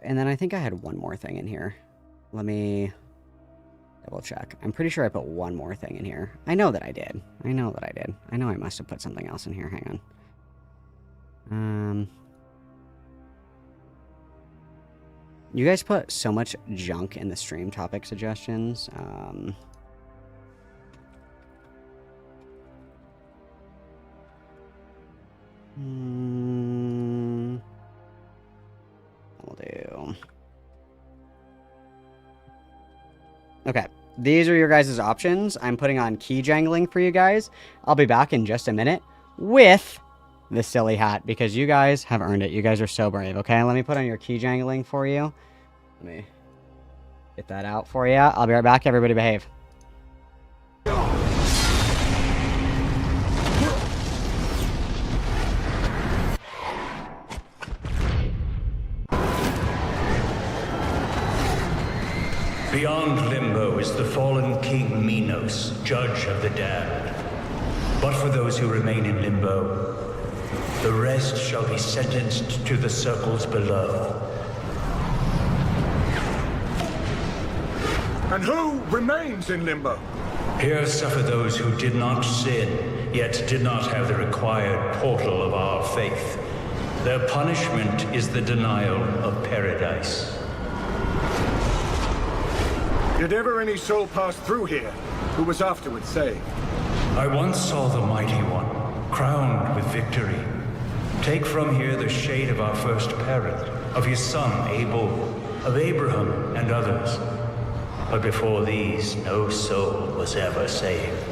And then I think I had one more thing in here. Let me double check. I'm pretty sure I put one more thing in here. I know that I did. I know I must have put something else in here. Hang on. You guys put so much junk in the stream topic suggestions. We'll do... Okay, these are your guys' options. I'm putting on key jangling for you guys. I'll be back in just a minute with the silly hat because you guys have earned it. You guys are so brave, okay? Let me put on your key jangling for you. Let me get that out for you. I'll be right back. Everybody behave. Beyond Limbo is the fallen King Minos, judge of the damned. But for those who remain in Limbo, the rest shall be sentenced to the circles below. And who remains in Limbo? Here suffer those who did not sin, yet did not have the required portal of our faith. Their punishment is the denial of paradise. Did ever any soul pass through here who was afterwards saved? I once saw the Mighty One, crowned with victory. Take from here the shade of our first parent, of his son Abel, of Abraham and others. But before these, no soul was ever saved.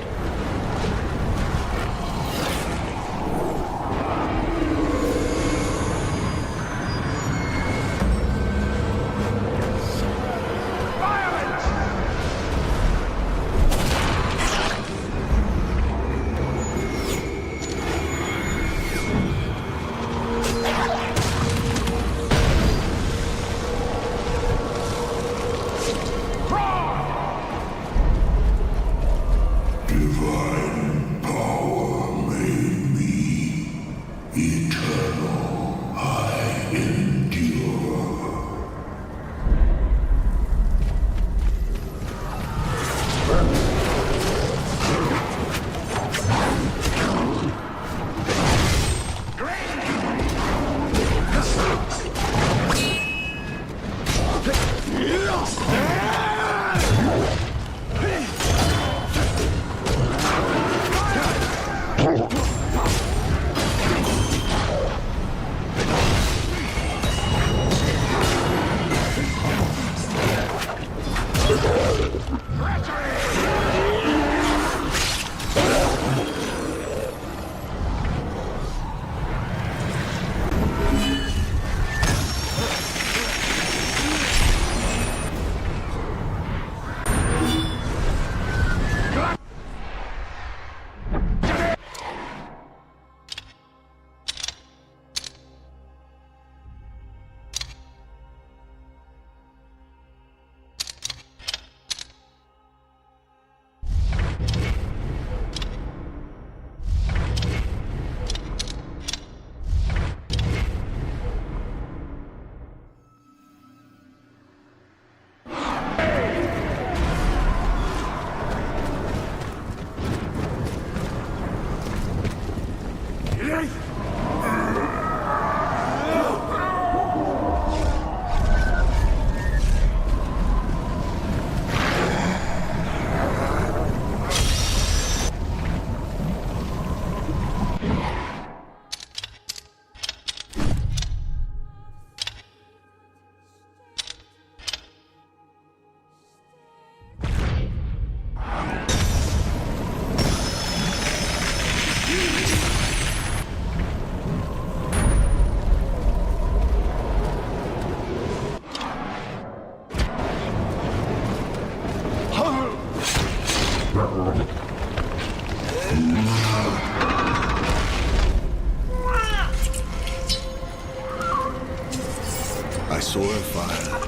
I saw a fire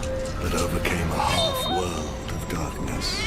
that overcame a half-world of darkness.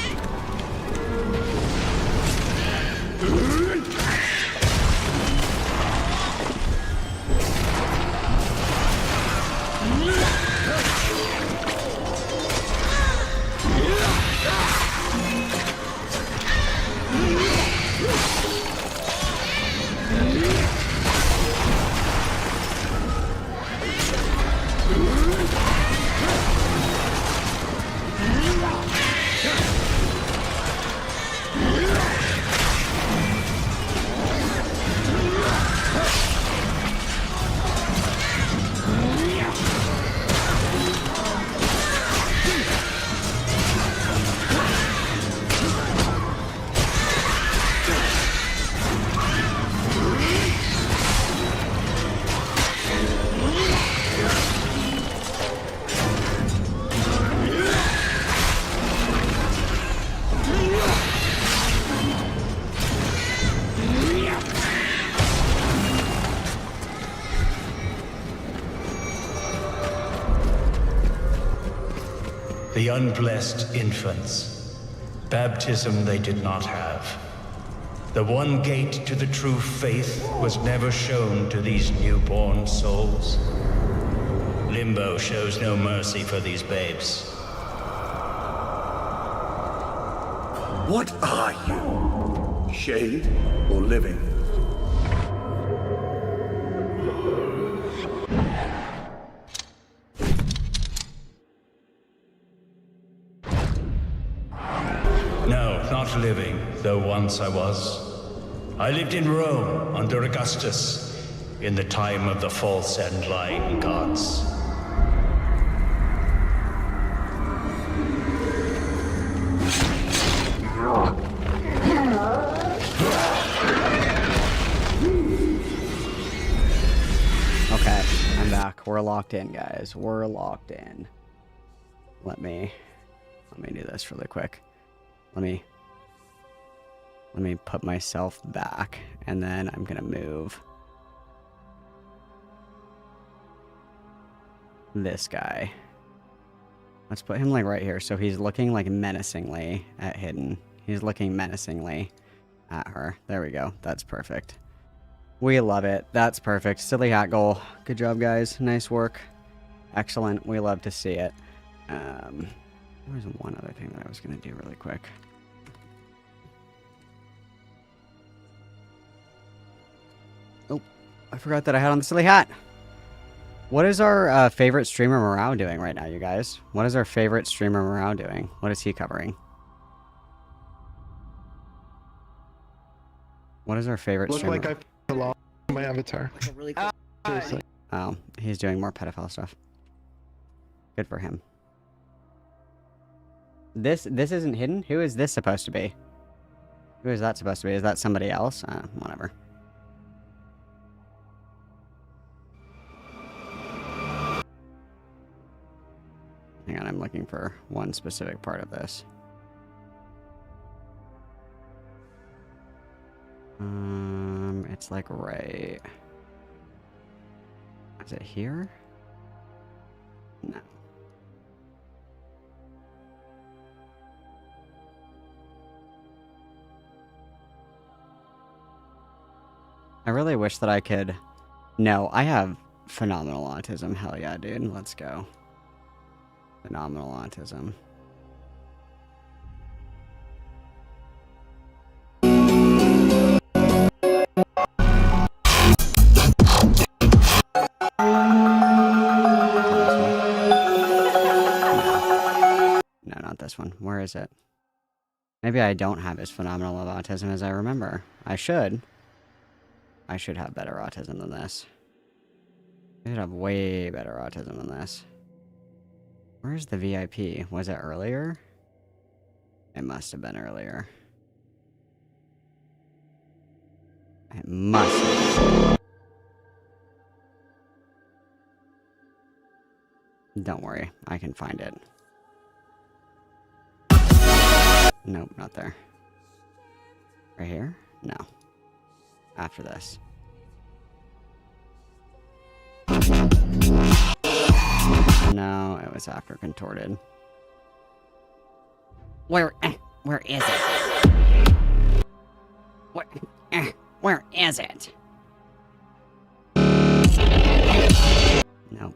The unblessed infants. Baptism they did not have. The one gate to the true faith was never shown to these newborn souls. Limbo shows no mercy for these babes. What are you? Shade or living? No, not living, though once I was. I lived in Rome under Augustus, in the time of the false and lying gods. Okay, I'm back. We're locked in, guys. We're locked in. Let me do this really quick. Let me put myself back, and then I'm gonna move this guy. Let's put him like right here, so he's looking like menacingly at Hidden. He's looking menacingly at her. There we go. That's perfect. We love it. That's perfect. Silly hat goal. Good job, guys. Nice work. Excellent. We love to see it. There was one other thing that I was going to do really quick. Oh, I forgot that I had on the silly hat. What is our favorite streamer Morale doing right now, you guys? What is our favorite streamer Morale doing? What is he covering? What is our favorite Look streamer? like I lost my avatar. Really Seriously. Oh, he's doing more pedophile stuff. Good for him. This isn't Hidden? Who is this supposed to be? Who is that supposed to be? Is that somebody else? Whatever. Hang on, I'm looking for one specific part of this. It's like right... Is it here? No. I really wish that I could... No, I have phenomenal autism. Hell yeah, dude. Let's go. Phenomenal autism. No, not this one. Where is it? Maybe I don't have as phenomenal of autism as I remember. I should. I should have better autism than this. I should have way better autism than this. Where's the VIP? Was it earlier? It must have been earlier. It must have. Don't worry, I can find it. Nope, not there. Right here? No. After this. No. it was after contorted. Where is it? Where is it? No.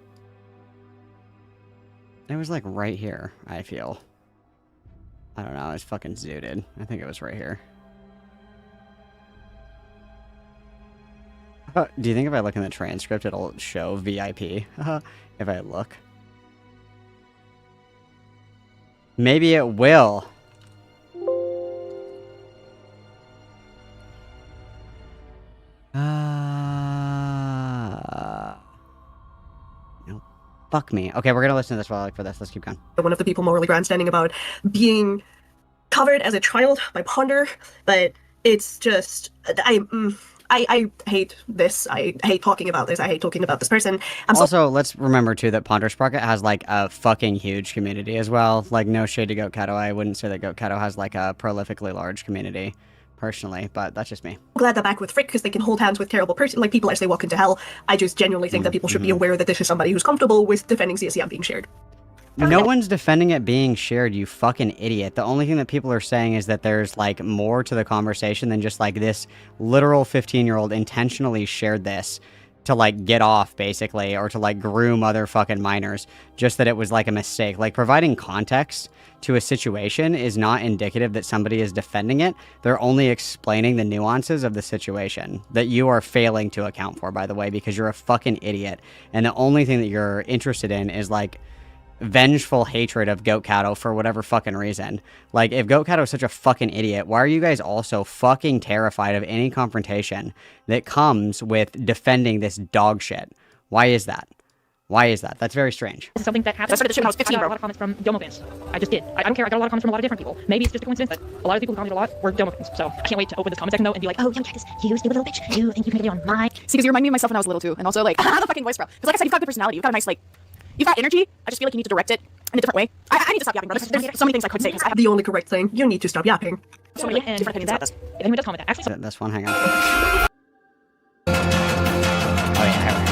It was like right here, I feel. I don't know, it's fucking zooted. I think it was right here. Do you think if I look in the transcript, it'll show VIP? If I look. Maybe it will. No. Fuck me. Okay, we're gonna listen to this while I look for this. Let's keep going. One of the people morally grandstanding about being covered as a child by Ponder, but it's just I hate this. I hate talking about this. I hate talking about this person. Also, let's remember too that Ponder Sprocket has like a fucking huge community as well. Like, no shade to Goat Cato. I wouldn't say that Goat Cato has like a prolifically large community, personally, but that's just me. Glad they're back with Frick because they can hold hands with terrible people as they walk into hell. I just genuinely think that people should be aware that this is somebody who's comfortable with defending CSEM being shared. No one's defending it being shared, you fucking idiot. The only thing that people are saying is that there's, like, more to the conversation than just, like, this literal 15-year-old intentionally shared this to, like, get off, basically, or to, like, groom other fucking minors, just that it was, like, a mistake. Like, providing context to a situation is not indicative that somebody is defending it. They're only explaining the nuances of the situation that you are failing to account for, by the way, because you're a fucking idiot. And the only thing that you're interested in is, like, vengeful hatred of Goat Cato for whatever fucking reason. Like, if Goat Cato is such a fucking idiot, why are you guys also fucking terrified of any confrontation that comes with defending this dog shit? Why is that? Why is that? That's very strange. This is something that happened. I started the shit when I was 15, I got a lot of comments from Domo fans. I just did. I don't care. I got a lot of comments from a lot of different people. Maybe it's just a coincidence, but a lot of people who commented a lot were Domo fans. So I can't wait to open this comment section though and be like, oh, young Cactus, you stupid little bitch. You think you can get on my... See, because you remind me of myself when I was little too, and also like, the fucking voice, bro. Because like I said, you've got good personality. You've got a nice, like, you've got energy. I just feel like you need to direct it in a different way. I need to stop yapping, bro. There's so many things I could say. I have the only correct thing. You need to stop yapping. so many different opinions about this. If anyone does comment that, actually, This one, hang on. Oh, yeah,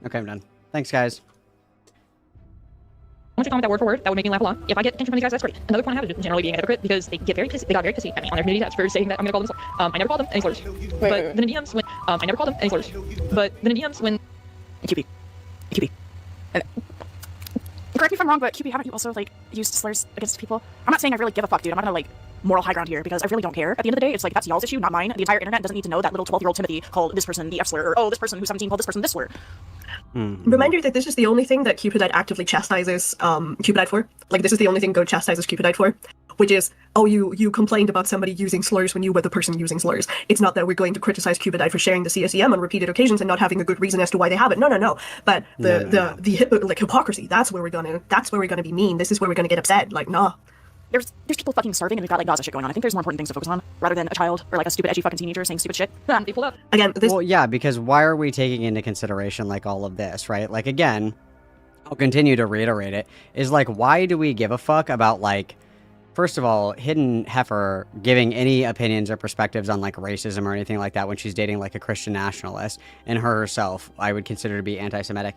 Okay, I'm done. Thanks, guys. once you comment that word for word, that would make me laugh along. If I get attention from these guys, that's great. Another point I have is generally being a hypocrite because they got very pissy at me on their community tabs for saying that I'm gonna call them slurs. I never called them any slurs. But then in DMs when I never called them any slurs. But then in DMs when QB. Correct me if I'm wrong, but QB, haven't you also like used slurs against people? I'm not saying I really give a fuck, dude. I'm not gonna like moral high ground here because I really don't care. At the end of the day, it's like that's y'all's issue, not mine. The entire internet doesn't need to know that little 12-year-old Timothy called this person the F slur, or oh, this person who's 17 called this person this slur. Reminder that this is the only thing that Cupidite actively chastises Cupidite for. Like, this is the only thing Go chastises Cupidite for, which is, oh, you complained about somebody using slurs when you were the person using slurs. It's not that we're going to criticize Cupidite for sharing the CSEM on repeated occasions and not having a good reason as to why they have it. No. But the hypocrisy, that's where we're gonna be mean. This is where we're gonna get upset. Like, nah. There's people fucking starving and we've got like Gaza shit going on. I think there's more important things to focus on rather than a child or like a stupid edgy fucking teenager saying stupid shit. They pull up. Again, well, yeah, because why are we taking into consideration like all of this, right? Like, again, I'll continue to reiterate it, is like, why do we give a fuck about, like, first of all, Hidden Heifer giving any opinions or perspectives on like racism or anything like that when she's dating like a Christian nationalist, and her herself I would consider to be anti-Semitic.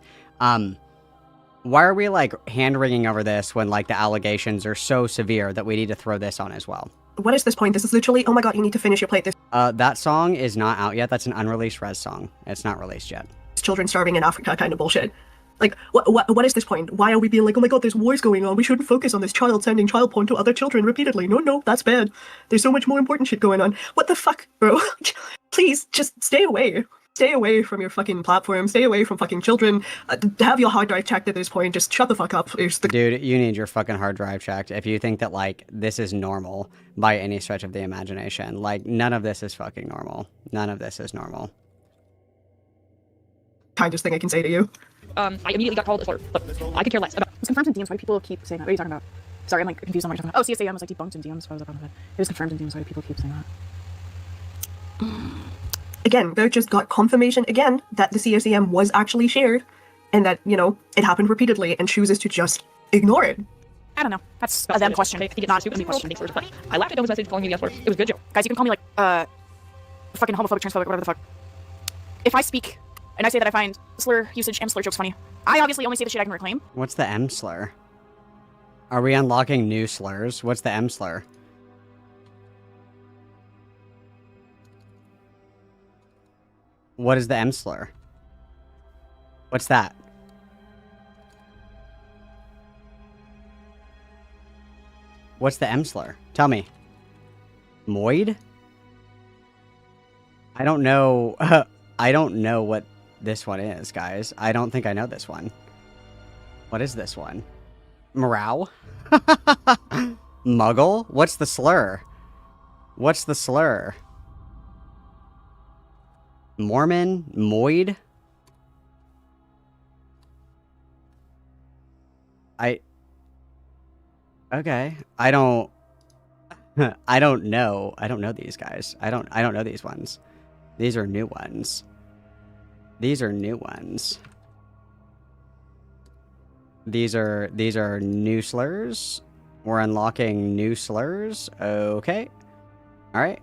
Why are we, like, hand-wringing over this when, like, the allegations are so severe that we need to throw this on as well? What is this point? This is literally, oh my god, you need to finish your plate. This that song is not out yet. That's an unreleased Rez song. It's not released yet. Children starving in Africa kind of bullshit. Like, what is this point? Why are we being like, oh my god, there's wars going on, we shouldn't focus on this child sending child porn to other children repeatedly. No, that's bad. There's so much more important shit going on. What the fuck, bro? Please, just stay away. Stay away from your fucking platform. Stay away from fucking children. Have your hard drive checked at this point. Just shut the fuck up. Dude, you need your fucking hard drive checked if you think that, like, this is normal by any stretch of the imagination. Like, none of this is fucking normal. None of this is normal. Kindest thing I can say to you. I immediately got called a slur. Look, I could care less about was confirmed in DMs. Why do people keep saying that? What are you talking about? Sorry, I'm like confused on what you're talking about. Oh, CSAM was like debunked in DMs. Why was that problem with it? It was confirmed in DMs. Why do people keep saying that? Again, they just got confirmation again that the CSAM was actually shared, and that, you know, it happened repeatedly, and chooses to just ignore it. I don't know. That's a them question, not me question. I laughed at Doma's message calling me the S word. It was a good joke. Guys, you can call me like, fucking homophobic, transphobic, whatever the fuck. If I speak and I say that I find slur usage and slur jokes funny, I obviously only say the shit I can reclaim. What's the M slur? Are we unlocking new slurs? What's the M slur? What is the M slur? What's that? What's the M slur? Tell me. Moid? I don't know. I don't know what this one is, guys. I don't think I know this one. What is this one? Morale? Muggle? What's the slur? What's the slur? Mormon? Moid? Okay. I don't know. I don't know these guys. I don't know these ones. These are new ones. These are new ones. These are new slurs. We're unlocking new slurs. Okay. All right.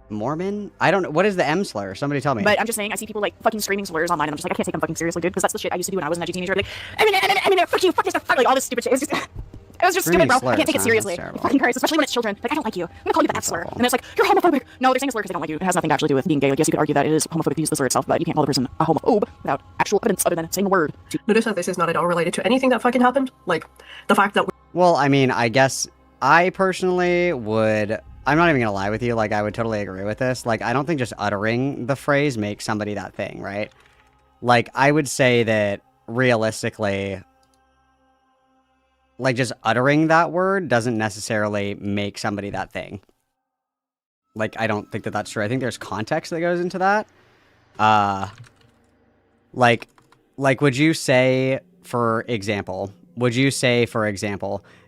Mormon? I don't know. What is the M slur? Somebody tell me. But I'm just saying, I see people like fucking screaming slurs online, and I'm just like, I can't take them fucking seriously, dude, because that's the shit I used to do when I was an edgy teenager. Like, I mean, fuck you, fuck this, fuck, like all this stupid shit. It was just stupid, bro. I can't take it seriously. Fucking Christ, especially when it's children. Like, I don't like you. I'm gonna call you the F slur. And it's like, you're homophobic. No, they're saying slur because they don't like you. It has nothing to actually do with being gay. Like, yes, you could argue that it is homophobic to use the slur itself, but you can't call the person a homophobe without actual evidence other than saying a word. Notice that this is not at all related to anything that fucking happened. Like, the fact that Well, I mean, I guess I personally would... I'm not even gonna lie with you, like, I would totally agree with this. Like, I don't think just uttering the phrase makes somebody that thing, right? Like, I would say that, realistically, like, just uttering that word doesn't necessarily make somebody that thing. Like, I don't think that that's true. I think there's context that goes into that. Like, would you say, for example,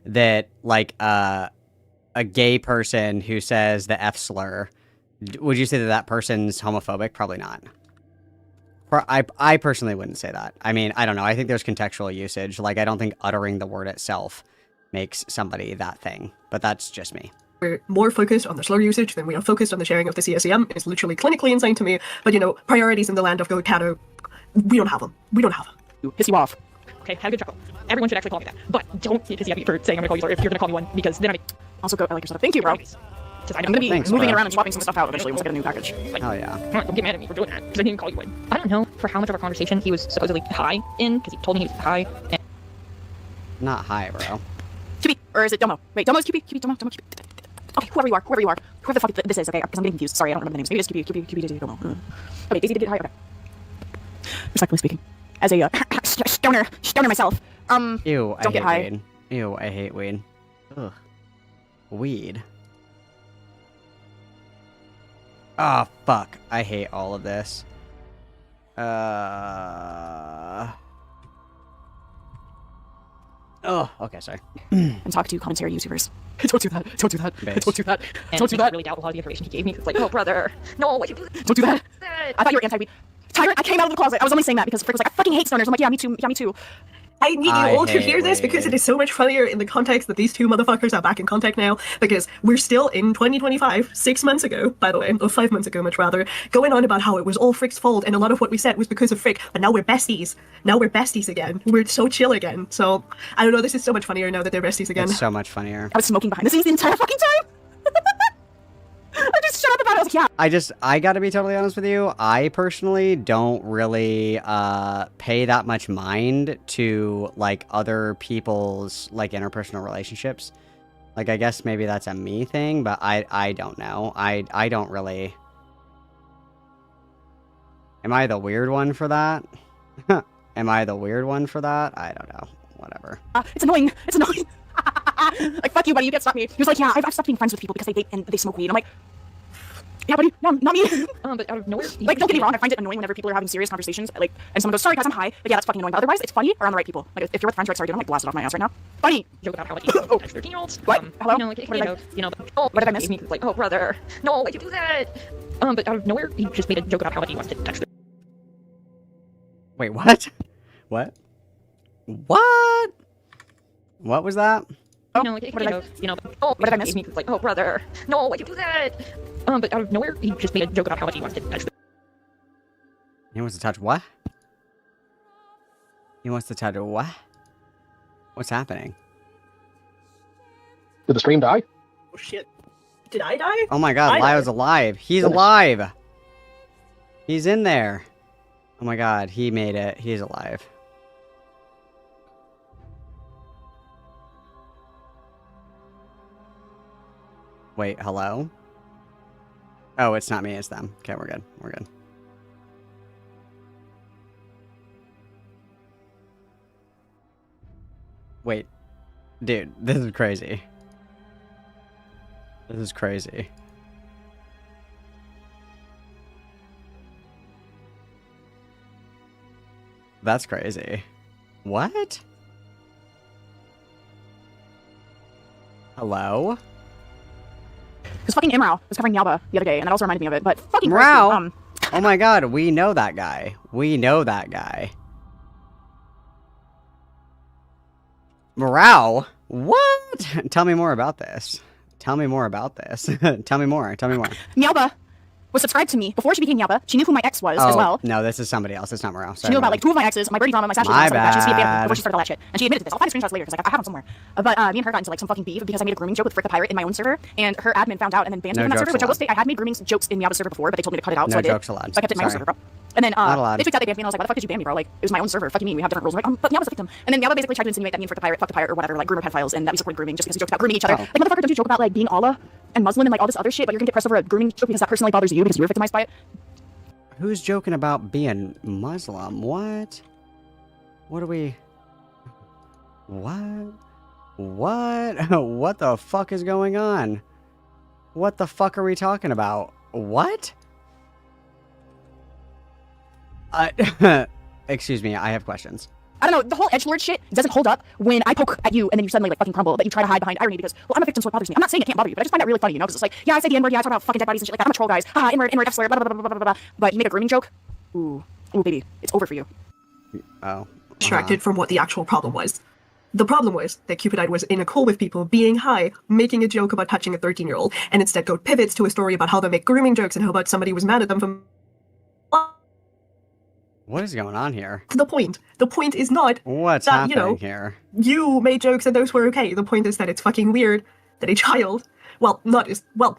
that, like, a gay person who says the F slur, would you say that that person's homophobic? Probably not. I personally wouldn't say that. I mean, I don't know. I think there's contextual usage. Like, I don't think uttering the word itself makes somebody that thing. But that's just me. We're more focused on the slur usage than we are focused on the sharing of the CSEM. It's literally clinically insane to me. But, you know, priorities in the land of Go Cato, we don't have them. We don't have them. Piss you off. Okay, have a good chuckle. Everyone should actually call me that. But don't get pissy at me for saying I'm gonna call you slur if you're gonna call me one, because then I mean... Also, go, I like your stuff. Thank you, bro. I'm gonna be moving it around and swapping some stuff out eventually once I get a new package. Oh, yeah. Don't get mad at me for doing that, because I didn't call you one. I don't know for how much of our conversation he was supposedly high in, because he told me he was high. And... Not high, bro. QB, or is it Domo? Wait, Domo is QB? Domo, QB. Okay, whoever you are. Whoever the fuck this is, okay, because I'm getting confused. Sorry, I don't remember the names. Maybe it's QB, Daisy, Domo. Okay, Daisy did get high, okay. Respectfully speaking, as a stoner myself, Ew, don't get high. Weed. Ew, I hate weed. Ugh. Weed. Oh, fuck. I hate all of this. Oh, okay, sorry. And talk to commentary YouTubers. Don't do that. Don't do that. Base. Don't do that. And Don't do that. I really doubt a lot of the information he gave me. It's like, oh, brother, no, why'd you do this? Don't do that. I thought you were anti-weed. Tyrant, I came out of the closet. I was only saying that because Frick was like, I fucking hate stoners. I'm like, yeah, me too. Yeah, me too. I need you all to hear this because it is so much funnier in the context that these two motherfuckers are back in contact now, because we're still in 2025, 6 months ago, by the way, or 5 months ago, much rather, going on about how it was all Frick's fault and a lot of what we said was because of Frick, but now we're besties. Now we're besties again. We're so chill again. So, I don't know, this is so much funnier now that they're besties again. It's so much funnier. I was smoking behind the scenes the entire fucking time. I just shut up about it. I was like, yeah. I gotta be totally honest with you. I personally don't really pay that much mind to, like, other people's, like, interpersonal relationships. Like, I guess maybe that's a me thing, but I don't know. I don't really... Am I the weird one for that? Am I the weird one for that? I don't know. Whatever. It's annoying. It's annoying. Like, fuck you, buddy. You can't stop me. He was like, yeah, I've stopped being friends with people because they vape and they smoke weed. I'm like, Yeah, buddy. No, not me. But out of nowhere. Like, don't get me wrong. I find it annoying whenever people are having serious conversations, like, and someone goes, "Sorry, guys, I'm high." But yeah, that's fucking annoying. But otherwise, it's funny around the right people. Like, if you're with friends, you're like, "Sorry, dude, I'm like blasted off my ass right now." Funny. Joke about how like you text 13-year-olds. What? Hello? You know, like, What did I- you know, oh, what did I miss? Like, oh, brother, no, why'd you do that? But out of nowhere, he just made a joke about how like he wants to text. Wait, what? What? What? What was that? You know, like, oh, what did I miss? Like, oh, brother, no, why'd you do that? But out of nowhere, he just made a joke about how like he wants to text. He wants to touch what? He wants to touch what? What's happening? Did the stream die? Oh shit. Did I die? Oh my god, Lio's alive. He's alive. He's in there. Oh my god, he made it. He's alive. Wait, hello? Oh, it's not me, it's them. Okay, we're good. We're good. Wait. Dude, this is crazy. This is crazy. That's crazy. What? Hello? Because fucking Imrao was covering Yaba the other day, and that also reminded me of it. But fucking Imrao? Christ, Oh my god, we know that guy. We know that guy. Morale? What? Tell me more about this. Tell me more about this. Tell me more. Tell me more. Yaba was subscribed to me before she became Yaba. She knew who my ex was as well. No, this is somebody else. It's not Morale. She knew about like 2 of my exes, my birdie drama, my Sash My drama, stuff like that. She used to be a fan bad. before she started all that shit. And she admitted to this. I'll find the screenshots later because like, I have them somewhere. But me and her got into like some fucking beef because I made a grooming joke with Frick the Pirate in my own server, and her admin found out and then banned me from that server, which I will say I had made grooming jokes in the Yaba server before, but they told me to cut it out, so I did. jokes allowed. So I kept it in my own Sorry. server, bro. And then Not allowed. they tweaked out, they banned me, and I was like, why the fuck did you ban me, bro? Like, it was my own server. Fuck you mean, we have different rules. I'm like, but Yaba's the victim. And then Yaba basically tried to insinuate that me and Frick the Pirate, fuck the pirate, or whatever, like groomer pedophiles, and that we supported grooming just because we joked about grooming each other. Oh. Like, motherfucker, don't you joke about like being Allah and Muslim and like all this other shit, but you're gonna get pressed over a grooming joke because that personally bothers you because you were victimized by it? Who's joking about being Muslim? What? What are we... What? What? What the fuck is going on? What the fuck are we talking about? What? Excuse me, I have questions. I don't know, the whole edgelord shit doesn't hold up when I poke at you and then you suddenly like fucking crumble, but you try to hide behind irony because, well, I'm a victim, so it bothers me. I'm not saying it can't bother you, but I just find that really funny, you know, because it's like, yeah, I say the N-word, yeah, I talk about fucking dead bodies and shit like that. I'm a troll, guys. N-word, F-slur, blah, blah, blah, blah, blah, blah, but you make a grooming joke? Ooh, baby, it's over for you. Oh. Distracted from what the actual problem was. The problem was that Cupidite was in a call with people, being high, making a joke about touching a 13-year-old, and instead Goat pivots to a story about how they make grooming jokes and how about somebody was mad at them for... What is going on here? The point. The point is not What's that, happening you know, here? you made jokes and those were okay. The point is that it's fucking weird that a child, well,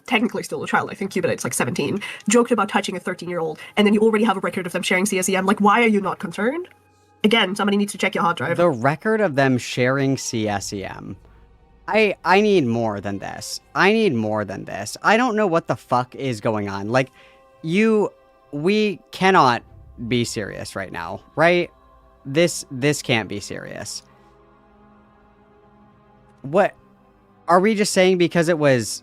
technically still a child, I think Cupidite's like 17, joked about touching a 13-year-old, and then you already have a record of them sharing CSEM. Like, why are you not concerned? Again, somebody needs to check your hard drive. The record of them sharing CSEM. I need more than this. I need more than this. I don't know what the fuck is going on. Like, we cannot be serious right now, right? This can't be serious. What are we just saying because it was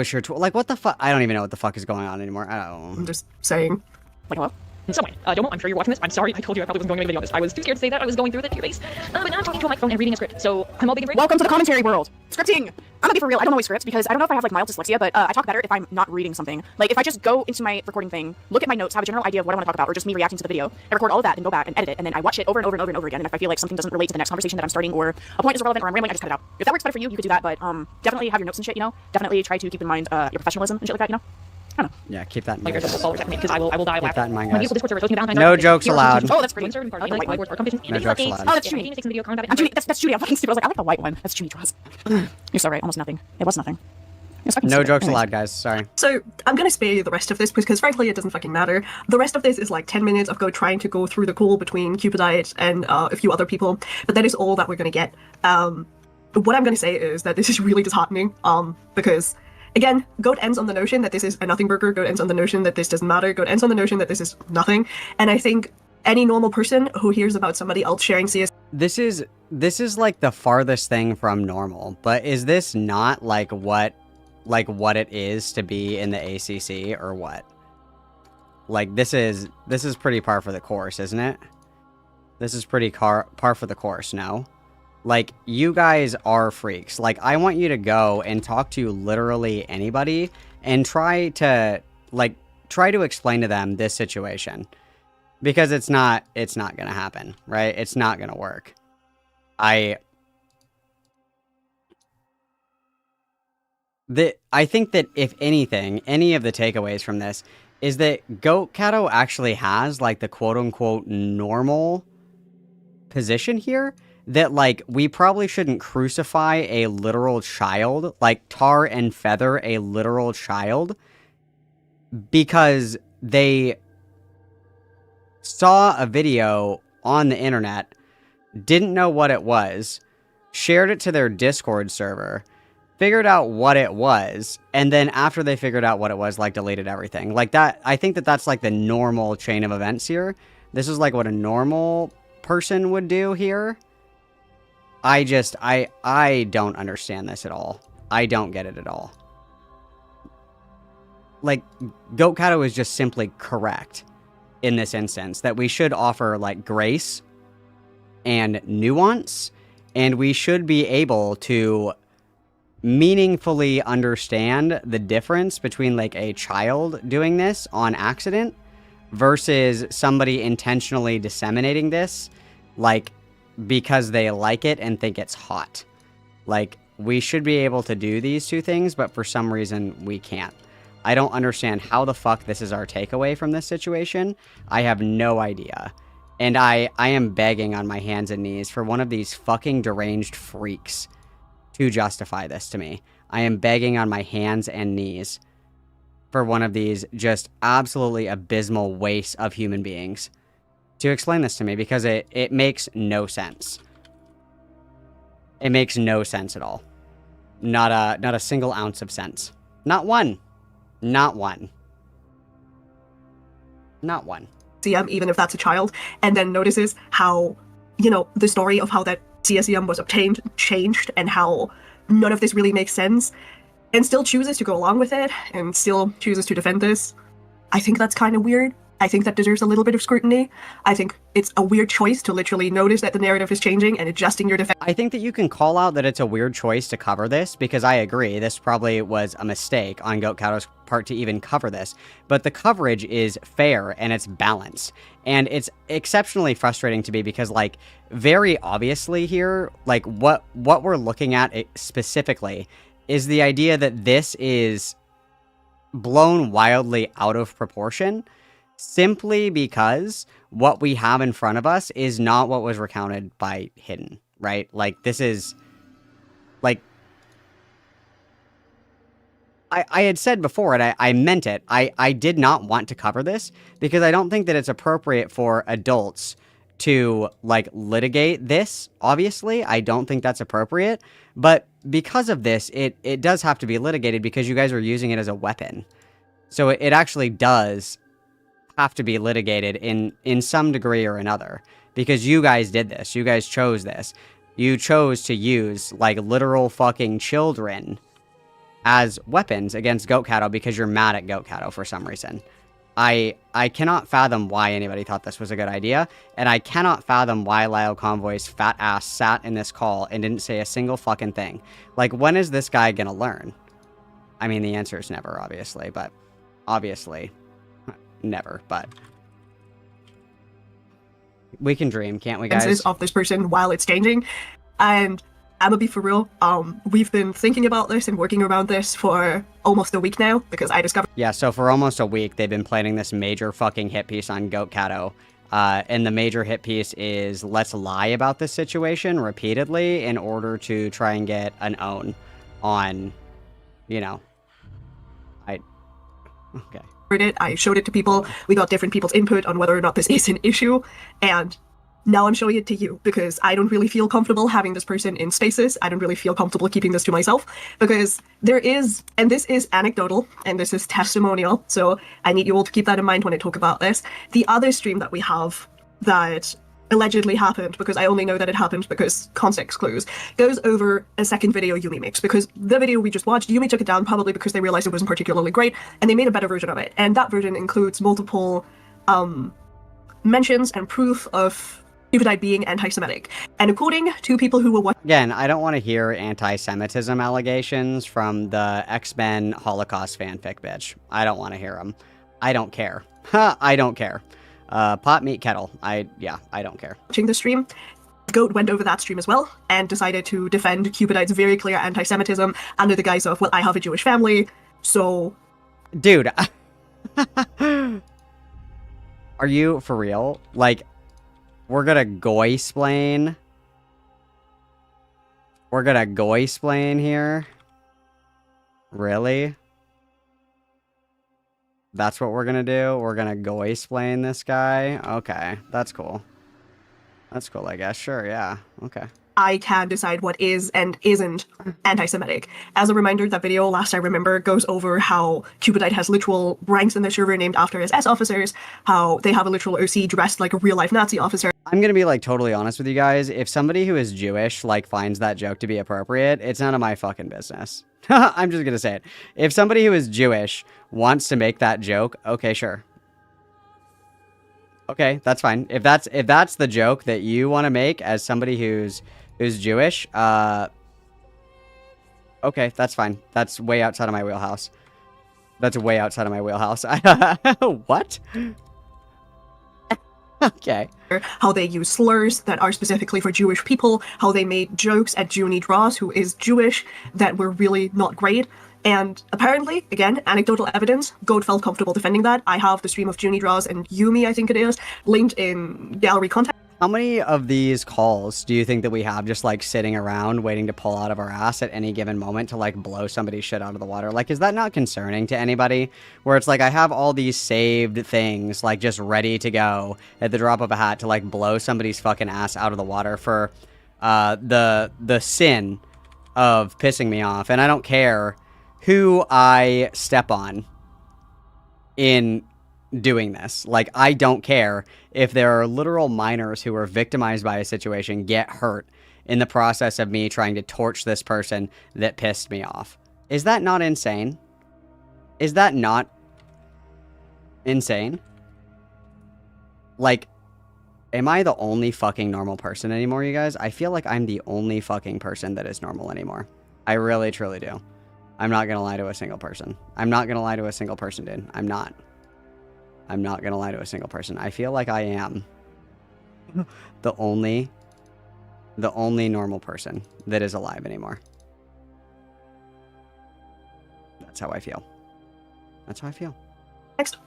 sure to, like, what the fuck? I don't even know what the fuck is going on anymore. I don't know. I'm just saying. Like, hello? In some way. Domo, I'm sure you're watching this. I'm sorry, I told you I probably wasn't going to make a video on this. I was too scared to say that. I was going through the tear base. But now I'm talking to a microphone and reading a script, so I'm all big and brave. Welcome to the commentary world. Scripting. I'm gonna be for real. I don't always script because I don't know if I have like mild dyslexia, but I talk better if I'm not reading something. Like if I just go into my recording thing, look at my notes, have a general idea of what I want to talk about, or just me reacting to the video, I record all of that and go back and edit it, and then I watch it over and over and over and over again. And if I feel like something doesn't relate to the next conversation that I'm starting, or a point is irrelevant, or I'm rambling, I just cut it out. If that works better for you, you could do that. But definitely have your notes and shit. You know, definitely try to keep in mind your professionalism and shit like that. You know. I don't know. Yeah, keep that in Like, mind. there's followers after me, because I will die Keep laughing. that in mind, When guys. people Discord server toasting Valentine's No Day, jokes heroes, allowed. Oh, that's great. Certain party, like whiteboards or competitions, No and jokes games. allowed. Oh, that's Judy. Takes in video combat. I'm Judy. That's Judy. I'm fucking stupid. I was like, I like the white one. That's Judy draws. You're so right. Almost nothing. It was nothing. No stupid. jokes Anyways. allowed, guys. Sorry. So, I'm gonna spare you the rest of this because frankly it doesn't fucking matter. The rest of this is like 10 minutes of trying to go through the call between Cupidite and a few other people, but that is all that we're gonna get. What I'm gonna say is that this is really disheartening, because again, Goat ends on the notion that this is a nothing burger, Goat ends on the notion that this doesn't matter, Goat ends on the notion that this is nothing, and I think any normal person who hears about somebody else sharing CS... This is like the farthest thing from normal, but is this not like what like what it is to be in the ACC or what? Like this is pretty par for the course, isn't it? This is pretty par for the course, no? Like, you guys are freaks. Like, I want you to go and talk to literally anybody and try to explain to them this situation. Because it's not gonna happen, right? It's not gonna work. I think that if anything, any of the takeaways from this is that Goat Cato actually has, like, the quote-unquote normal position here. That, like, we probably shouldn't crucify a literal child, like, tar and feather a literal child, because they saw a video on the internet, didn't know what it was, shared it to their Discord server, figured out what it was, and then after they figured out what it was, like, deleted everything. Like, that, I think that that's, like, the normal chain of events here. This is, like, what a normal person would do here. I don't understand this at all. I don't get it at all. Like, Goat Cato is just simply correct in this instance, that we should offer, like, grace and nuance, and we should be able to meaningfully understand the difference between, like, a child doing this on accident versus somebody intentionally disseminating this, like, because they like it and think it's hot. Like, we should be able to do these two things, but for some reason we can't. I don't understand how the fuck this is our takeaway from this situation. I have no idea. And I am begging on my hands and knees for one of these fucking deranged freaks to justify this to me. I am begging on my hands and knees for one of these just absolutely abysmal wastes of human beings to explain this to me, because it makes no sense. It makes no sense at all. Not a single ounce of sense. Not one. Not one. Not one. CM, even if that's a child, and then notices how, you know, the story of how that CSEM was obtained changed, and how none of this really makes sense, and still chooses to go along with it, and still chooses to defend this. I think that's kind of weird. I think that deserves a little bit of scrutiny. I think it's a weird choice to literally notice that the narrative is changing and adjusting your defense. I think that you can call out that it's a weird choice to cover this, because I agree, this probably was a mistake on Goat Cato's part to even cover this. But the coverage is fair and it's balanced. And it's exceptionally frustrating to me because, like, very obviously here, like, what we're looking at specifically is the idea that this is blown wildly out of proportion, simply because what we have in front of us is not what was recounted by Hidden, right? Like, this is, like, I had said before, and I meant it, I did not want to cover this, because I don't think that it's appropriate for adults to, like, litigate this, obviously. I don't think that's appropriate, but because of this, it does have to be litigated, because you guys are using it as a weapon. So it actually does have to be litigated in some degree or another, because you guys did this. You guys chose this. You chose to use, like, literal fucking children as weapons against Goat Cato because you're mad at Goat Cato for some reason. I cannot fathom why anybody thought this was a good idea, and I cannot fathom why LioConvoy's fat ass sat in this call and didn't say a single fucking thing. Like, when is this guy gonna learn? I mean, the answer is never, obviously, but obviously never, but we can dream, can't we, guys? Of this person while it's changing. And I'm gonna be for real, we've been thinking about this and working around this for almost a week now, because I discovered— Yeah, so for almost a week, they've been planning this major fucking hit piece on Goat Cato. And the major hit piece is, let's lie about this situation repeatedly in order to try and get an own on, you know, okay. it. I showed it to people. We got different people's input on whether or not this is an issue, and now I'm showing it to you because I don't really feel comfortable having this person in spaces. I don't really feel comfortable keeping this to myself, because there is, and this is anecdotal and this is testimonial, so I need you all to keep that in mind when I talk about this. The other stream that we have that allegedly happened, because I only know that it happened because context clues, goes over a second video Yumi makes, because the video we just watched, Yumi took it down probably because they realized it wasn't particularly great, and they made a better version of it. And that version includes multiple mentions and proof of Cupidite being anti-Semitic. And according to people who were watching... Again, I don't want to hear anti-Semitism allegations from the X-Men Holocaust fanfic bitch. I don't want to hear them. I don't care. I don't care. Pot, meat, kettle. I don't care. Watching the stream, Goat went over that stream as well and decided to defend Cupidite's very clear anti-Semitism under the guise of, well, I have a Jewish family, so... Dude. Are you for real? Like, we're gonna goy-splain? We're gonna goy-splain here? Really? That's what we're gonna do? We're gonna goy-splain this guy? Okay, that's cool. That's cool, I guess. Sure, yeah. Okay. I can decide what is and isn't anti-Semitic. As a reminder, that video, last I remember, goes over how Cupidite has literal ranks in the server named after his S officers, how they have a literal OC dressed like a real-life Nazi officer. I'm gonna be, like, totally honest with you guys. If somebody who is Jewish, like, finds that joke to be appropriate, it's none of my fucking business. I'm just gonna say it. If somebody who is Jewish wants to make that joke, okay, sure. Okay, that's fine. If that's the joke that you want to make as somebody who's Jewish, okay, that's fine. That's way outside of my wheelhouse. That's way outside of my wheelhouse. What? Okay. How they use slurs that are specifically for Jewish people, how they made jokes at Junie Draws, who is Jewish, that were really not great. And apparently, again, anecdotal evidence, Goat felt comfortable defending that. I have the stream of Junie Draws and Yumi, I think it is, linked in gallery content. How many of these calls do you think that we have just, like, sitting around waiting to pull out of our ass at any given moment to, like, blow somebody's shit out of the water? Like, is that not concerning to anybody? Where it's like, I have all these saved things, like, just ready to go at the drop of a hat to, like, blow somebody's fucking ass out of the water for the sin of pissing me off. And I don't care who I step on in doing this. Like, I don't care if there are literal minors who are victimized by a situation get hurt in the process of me trying to torch this person that pissed me off. Is that not insane? Is that not insane? Like, am I the only fucking normal person anymore, you guys? I feel like I'm the only fucking person that is normal anymore. I really, truly do. I'm not gonna lie to a single person. I'm not gonna lie to a single person, dude. I'm not. I'm not gonna lie to a single person. I feel like I am the only normal person that is alive anymore. That's how I feel. That's how I feel. Next,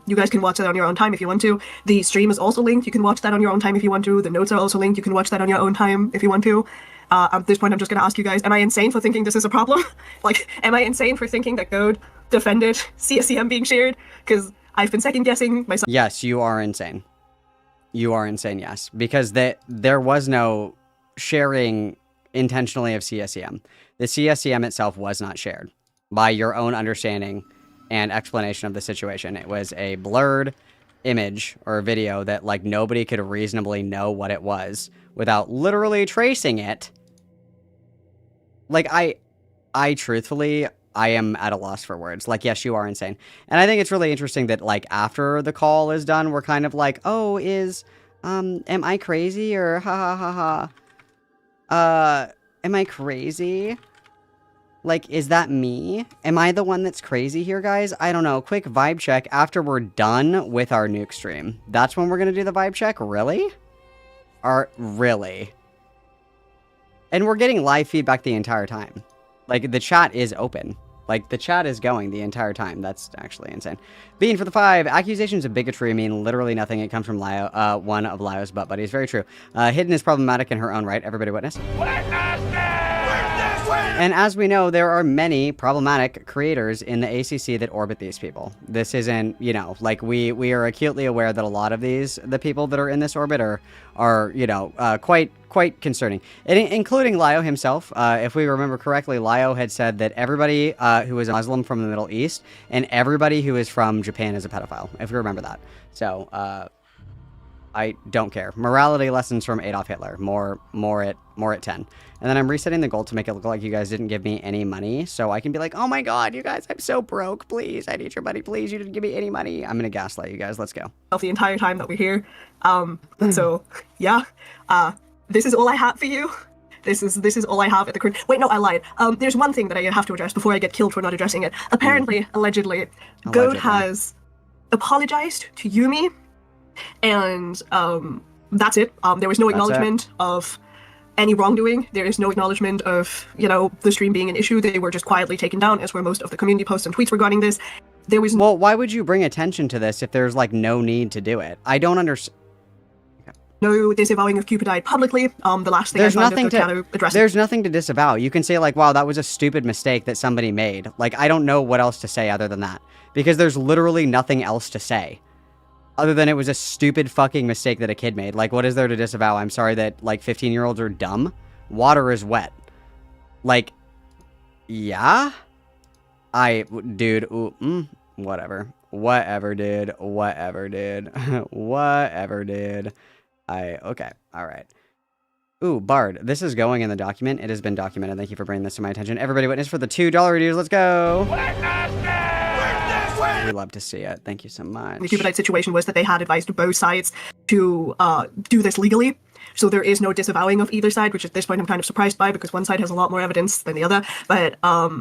you guys can watch that on your own time if you want to. The stream is also linked. You can watch that on your own time if you want to. The notes are also linked. You can watch that on your own time if you want to. At this point, I'm just going to ask you guys, am I insane for thinking this is a problem? Like, am I insane for thinking that Code defended CSEM being shared? Because I've been second-guessing myself. Yes, you are insane. You are insane, yes. Because there was no sharing intentionally of CSEM. The CSEM itself was not shared by your own understanding and explanation of the situation. It was a blurred image or video that, like, nobody could reasonably know what it was without literally tracing it. Like, I truthfully, I am at a loss for words. Like, yes, you are insane. And I think it's really interesting that, like, after the call is done, we're kind of like, oh, am I crazy? Or ha ha ha ha. Am I crazy? Like, is that me? Am I the one that's crazy here, guys? I don't know. Quick vibe check after we're done with our nuke stream. That's when we're gonna do the vibe check? Really? Really? And we're getting live feedback the entire time. Like, the chat is open. Like, the chat is going the entire time. That's actually insane. Bean for the 5. Accusations of bigotry mean literally nothing. It comes from Lio, one of Lio's butt buddies. Very true. Hidden is problematic in her own right. Everybody witness. And as we know, there are many problematic creators in the ACC that orbit these people. This isn't, you know, like, we are acutely aware that a lot of the people that are in this orbit are you know, quite concerning. Including Lio himself. If we remember correctly, Lio had said that everybody who is a Muslim from the Middle East and everybody who is from Japan is a pedophile, if you remember that. So, I don't care. Morality lessons from Adolf Hitler. More at 10. And then I'm resetting the goal to make it look like you guys didn't give me any money. So I can be like, oh my god, you guys, I'm so broke. Please, I need your money. Please, you didn't give me any money. I'm going to gaslight you guys. Let's go. The entire time that we're here. So, yeah. This is all I have for you. This is all I have at the current. Wait, no, I lied. There's one thing that I have to address before I get killed for not addressing it. Apparently, allegedly, Goat has apologized to Yumi, and that's it. There was no acknowledgement of any wrongdoing. There is no acknowledgement of, the stream being an issue. They were just quietly taken down, as were most of the community posts and tweets regarding this. There was well, why would you bring attention to this if there's like no need to do it? I don't understand. No disavowing of Cupidite publicly. The last thing there's I found nothing to address. There's nothing to disavow. You can say like, wow, that was a stupid mistake that somebody made. Like, I don't know what else to say other than that. Because there's literally nothing else to say. Other than it was a stupid fucking mistake that a kid made. Like, what is there to disavow? I'm sorry that, like, 15-year-olds are dumb. Water is wet. Like, yeah? Dude, whatever. Whatever, dude. Whatever, dude. Whatever, dude. Okay, alright. Ooh, Bard, this is going in the document. It has been documented. Thank you for bringing this to my attention. Everybody witness for the $2 reviews. Let's go! We love to see it. Thank you so much. The Cupidite situation was that they had advised both sides to do this legally. So there is no disavowing of either side, which at this point I'm kind of surprised by because one side has a lot more evidence than the other. But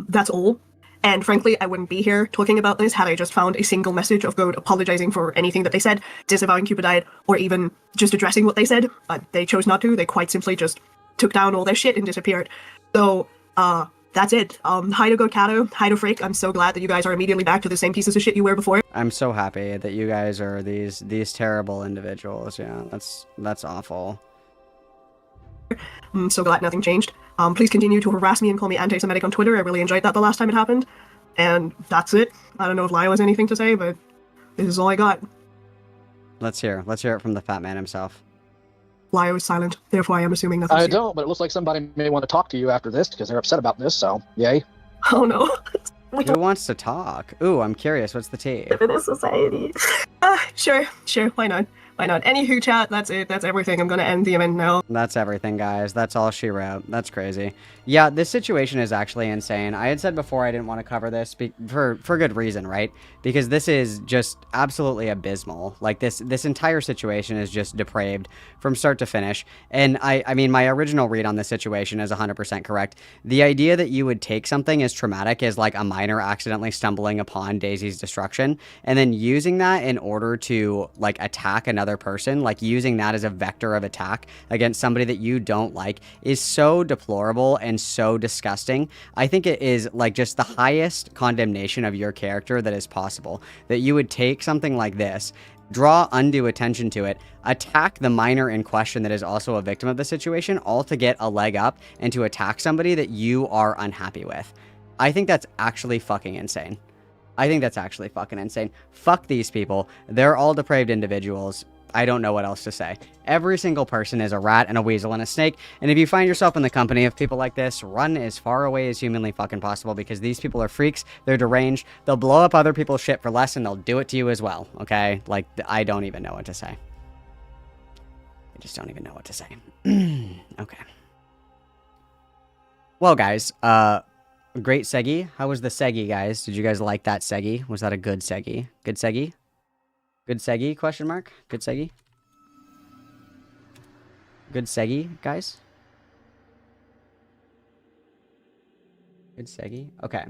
that's all. And frankly, I wouldn't be here talking about this had I just found a single message of Goat apologizing for anything that they said, disavowing Cupidite, or even just addressing what they said. But they chose not to. They quite simply just took down all their shit and disappeared. So, that's it. Hi to Goat Kato, hi to Freak. I'm so glad that you guys are immediately back to the same pieces of shit you were before. I'm so happy that you guys are these terrible individuals. Yeah, that's awful. I'm so glad nothing changed. Please continue to harass me and call me anti-Semitic on Twitter. I really enjoyed that the last time it happened. And that's it. I don't know if Lio has anything to say, but this is all I got. Let's hear it from the fat man himself. Lio is silent, therefore I am assuming nothing. I don't, but it looks like somebody may want to talk to you after this because they're upset about this, so yay. Oh no. Who wants to talk? Ooh, I'm curious. What's the tea? In this society. Sure, why not? Why not? Anywho, chat, that's it. That's everything. I'm gonna end the event now. That's everything, guys. That's all she wrote. That's crazy. Yeah, this situation is actually insane. I had said before I didn't want to cover this for good reason, right? Because this is just absolutely abysmal. Like, this entire situation is just depraved from start to finish. And I mean, my original read on this situation is 100% correct. The idea that you would take something as traumatic as, like, a minor accidentally stumbling upon Daisy's destruction, and then using that in order to, like, attack another person, like using that as a vector of attack against somebody that you don't like, is so deplorable and so disgusting. I think it is like just the highest condemnation of your character that is possible, that you would take something like this, draw undue attention to it, attack the minor in question that is also a victim of the situation, all to get a leg up and to attack somebody that you are unhappy with. I think that's actually fucking insane. I think that's actually fucking insane. Fuck these people. They're all depraved individuals. I don't know what else to say. Every single person is a rat and a weasel and a snake, and if you find yourself in the company of people like this, run as far away as humanly fucking possible, because these people are freaks, they're deranged, they'll blow up other people's shit for less, and they'll do it to you as well, okay? Like, I don't even know what to say. I just don't even know what to say. Okay. Well, guys, great Segi. How was the Segi, guys? Did you guys like that Segi? Was that a good Segi? Good Segi? Good Segi, question mark? Good Segi? Good Segi, guys? Good Segi? Okay.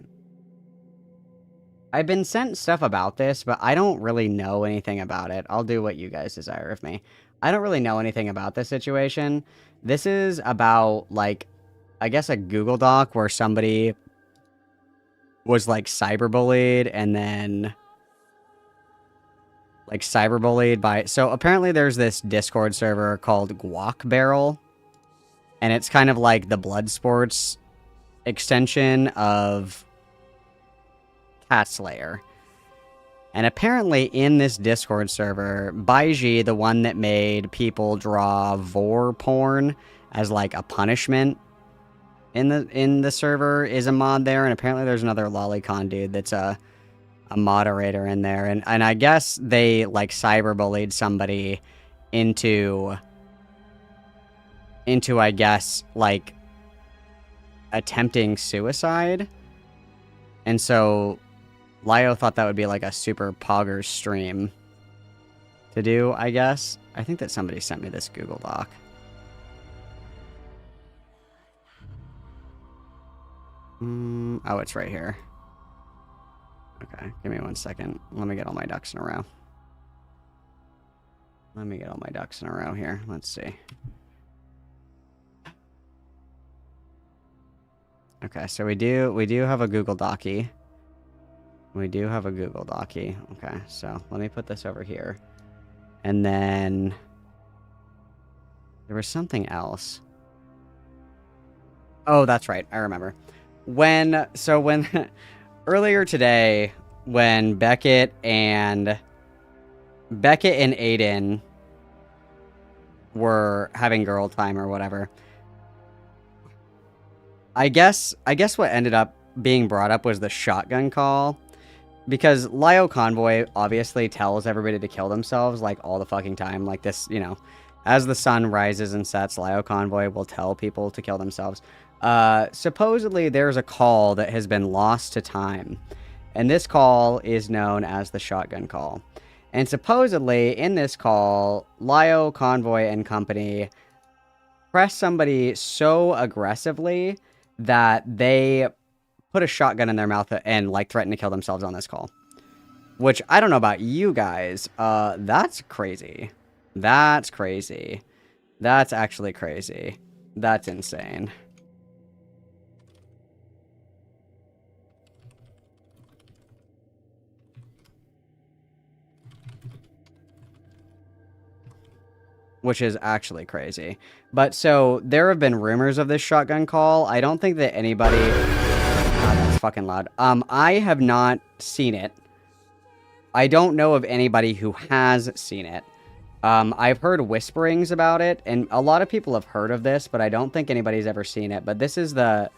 I've been sent stuff about this, but I don't really know anything about it. I'll do what you guys desire of me. I don't really know anything about this situation. This is about, like, I guess a Google Doc where somebody was, like, cyberbullied and then... like cyberbullied by, so apparently there's this Discord server called Guac Barrel, and it's kind of like the blood sports extension of Cat Slayer. And apparently in this Discord server, Baiji, the one that made people draw vor porn as like a punishment in the server, is a mod there, and apparently there's another lolicon dude that's a moderator in there, and I guess they like cyberbullied somebody into I guess, like, attempting suicide. And so Lio thought that would be like a super poggers stream to do, I guess. I think that somebody sent me this Google Doc. Oh, it's right here. Okay, give me 1 second. Let me get all my ducks in a row. Let me get all my ducks in a row here. Let's see. Okay, so we do have a Google Docie. We do have a Google Docie. Okay, so let me put this over here. And then there was something else. Oh, that's right. I remember. When earlier today, when Beckett and Aiden were having girl time or whatever, I guess what ended up being brought up was the shotgun call, because LioConvoy obviously tells everybody to kill themselves like all the fucking time. Like this, you know, as the sun rises and sets, LioConvoy will tell people to kill themselves. Supposedly there's a call that has been lost to time, and this call is known as the shotgun call. And supposedly in this call, LioConvoy and company press somebody so aggressively that they put a shotgun in their mouth and like threaten to kill themselves on this call. Which, I don't know about you guys, that's crazy. That's crazy. That's actually crazy. That's insane. Which is actually crazy. But so there have been rumors of this shotgun call. I don't think that anybody... God, that's fucking loud. I have not seen it. I don't know of anybody who has seen it. I've heard whisperings about it, and a lot of people have heard of this, but I don't think anybody's ever seen it. But this is the